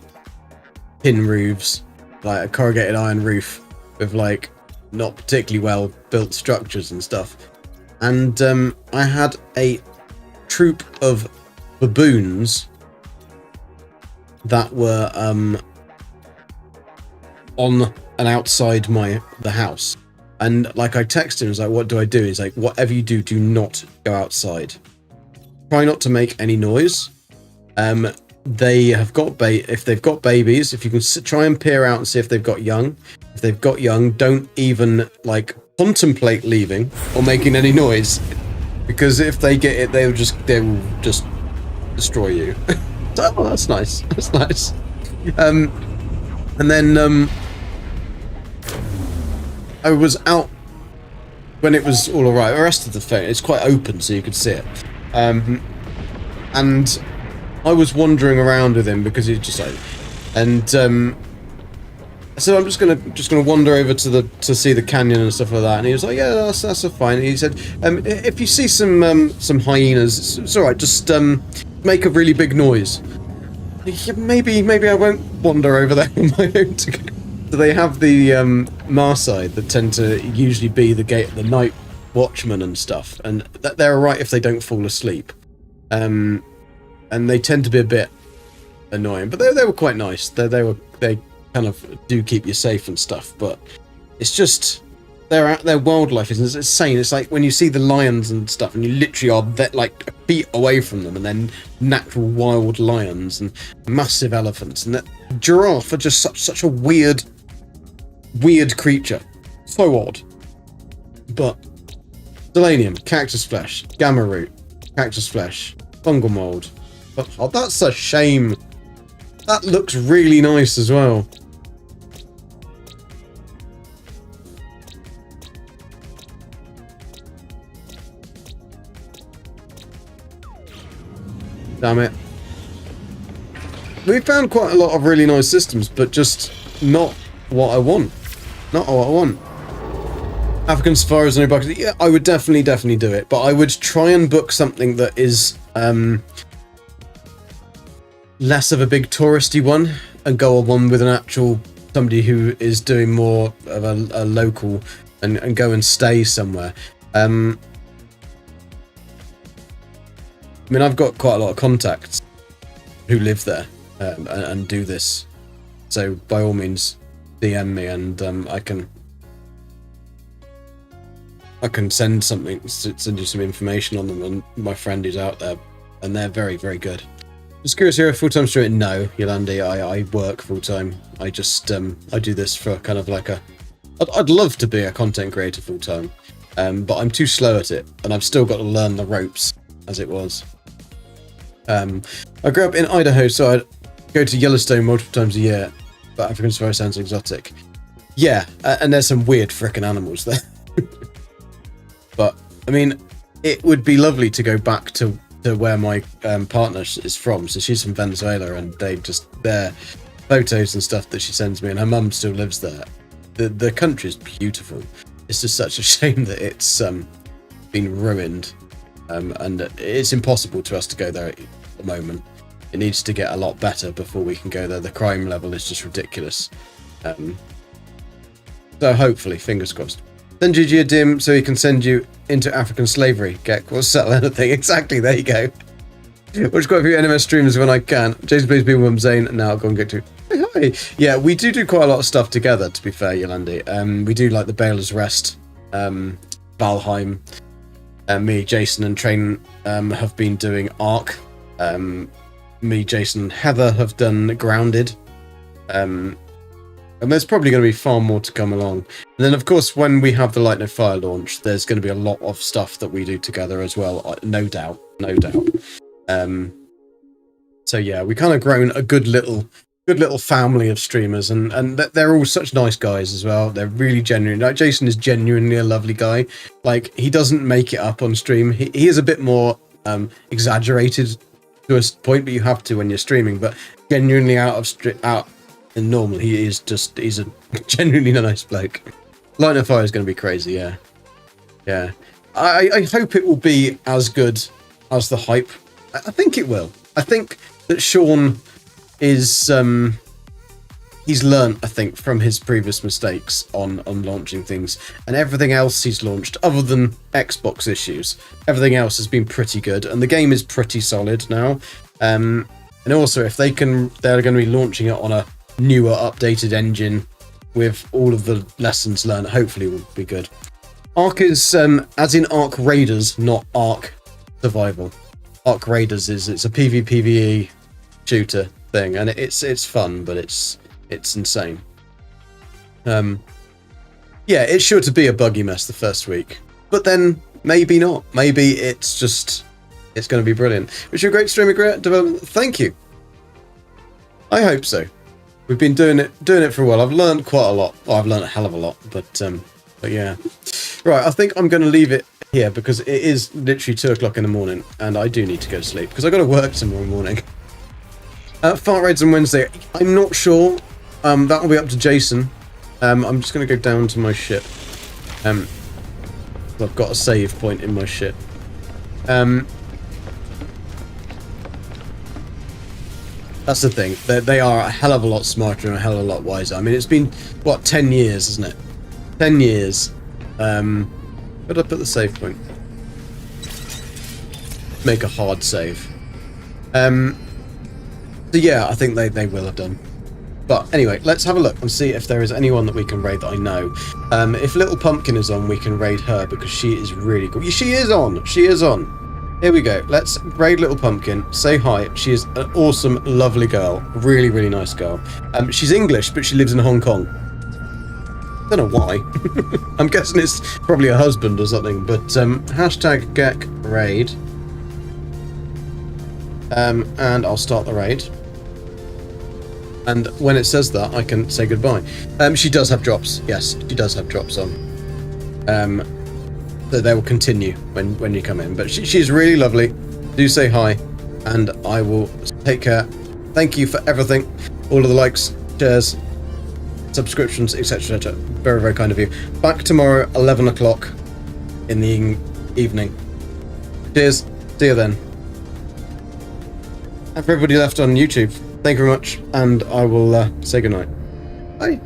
tin roofs, like a corrugated iron roof with like not particularly well built structures and stuff. And I had a troop of baboons that were on and outside the house. And like I texted him, I was like, what do I do? He's like, whatever you do, do not go outside. Try not to make any noise. They have got if they've got babies, if you can try and peer out and see if they've got young. If they've got young, don't even like contemplate leaving or making any noise, because if they get it, they will just destroy you. So, oh, that's nice. That's nice. And then I was out when it was all alright. The rest of the phone, it's quite open, so you could see it. And I was wandering around with him because he's just like, and so I'm just gonna wander over to see the canyon and stuff like that. And he was like, yeah, that's fine. And he said, if you see some hyenas, it's all right. Just make a really big noise. Yeah, maybe I won't wander over there on my own. So they have the Maasai that tend to usually be the night watchmen and stuff, and they're alright if they don't fall asleep. And they tend to be a bit annoying, but they were quite nice. They kind of do keep you safe and stuff, but it's just their wildlife is insane. It's like when you see the lions and stuff, and you literally are like feet away from them, and then natural wild lions and massive elephants, and that giraffe are just such a weird creature. So odd. But selenium, cactus flesh, gamma root, cactus flesh, fungal mold. But oh, that's a shame. That looks really nice as well. Damn it. We found quite a lot of really nice systems, but just not what I want. Not what I want. African safaris and no buckets. Yeah, I would definitely do it, but I would try and book something that is less of a big touristy one, and go on one with an actual somebody who is doing more of a local, and go and stay somewhere. I mean, I've got quite a lot of contacts who live there and do this, so by all means DM me, and I can send you some information on them, and my friend who's out there, and they're very, very good. Just curious here, full-time streamer? No, Yolandi, I work full-time. I just I do this for kind of like I'd love to be a content creator full-time, but I'm too slow at it, and I've still got to learn the ropes, as it was. I grew up in Idaho, so I'd go to Yellowstone multiple times a year, but African safari sounds exotic. Yeah, and there's some weird frickin' animals there. But, I mean, it would be lovely to go back to where my partner is from. So she's from Venezuela, and their photos and stuff that she sends me, and her mum still lives there. The country's beautiful. It's just such a shame that it's been ruined. And it's impossible to us to go there at the moment. It needs to get a lot better before we can go there. The crime level is just ridiculous. So hopefully, fingers crossed. Send Gigi a dim so he can send you into African slavery. Get will settle anything. Exactly, there you go. Watch quite a few NMS streams when I can. Jason plays people from Zane, and now I'll go and get to. Hey. Yeah, we do quite a lot of stuff together, to be fair, Yolandi. We do like the Baylor's Rest, Valheim. Me, Jason, and Train have been doing Ark. Me, Jason, and Heather have done Grounded. And there's probably going to be far more to come along. And then, of course, when we have the Light No Fire launch, there's going to be a lot of stuff that we do together as well. No doubt. So yeah, we kind of grown a good little family of streamers, and they're all such nice guys as well. They're really genuine. Like, Jason is genuinely a lovely guy. Like, he doesn't make it up on stream. He is a bit more exaggerated to a point, but you have to when you're streaming. But genuinely out and normal, he's a genuinely nice bloke. Light of Fire is going to be crazy, yeah. I hope it will be as good as the hype. I think it will. I think that Sean is he's learnt, I think, from his previous mistakes on launching things, and everything else he's launched, other than Xbox issues, everything else has been pretty good, and the game is pretty solid now. And also, if they're going to be launching it on a newer, updated engine with all of the lessons learned, hopefully will be good. Ark is as in Ark Raiders, not Ark Survival. Ark Raiders it's a PvPvE shooter thing, and it's fun, but it's insane. Yeah, it's sure to be a buggy mess the first week, but then maybe not. Maybe it's going to be brilliant. Wish you a great streaming development. Thank you. I hope so. We've been doing it for a while. I've learned quite a lot. Well, I've learned a hell of a lot, but yeah. Right, I think I'm going to leave it here because it is literally 2 o'clock in the morning, and I do need to go to sleep because I got to work tomorrow morning. Fart raids on Wednesday. I'm not sure. That will be up to Jason. I'm just going to go down to my ship. I've got a save point in my ship. That's the thing. They are a hell of a lot smarter and a hell of a lot wiser. I mean, it's been, what, 10 years, isn't it? 10 years. Where did I put the save point? Make a hard save. So yeah, I think they will have done. But anyway, let's have a look and see if there is anyone that we can raid that I know. If Little Pumpkin is on, we can raid her because she is really cool. She is on. She is on. Here we go. Let's raid Little Pumpkin. Say hi. She is an awesome, lovely girl. Really, really nice girl. She's English, but she lives in Hong Kong. Don't know why. I'm guessing it's probably her husband or something. But hashtag Gek raid. And I'll start the raid. And when it says that, I can say goodbye. She does have drops. Yes, she does have drops on. That they will continue when you come in. But she's really lovely. Do say hi, and I will take care. Thank you for everything. All of the likes, shares, subscriptions, etc. etc. Very, very kind of you. Back tomorrow, 11 o'clock in the evening. Cheers. See you then. And for everybody left on YouTube, thank you very much, and I will say goodnight. Bye.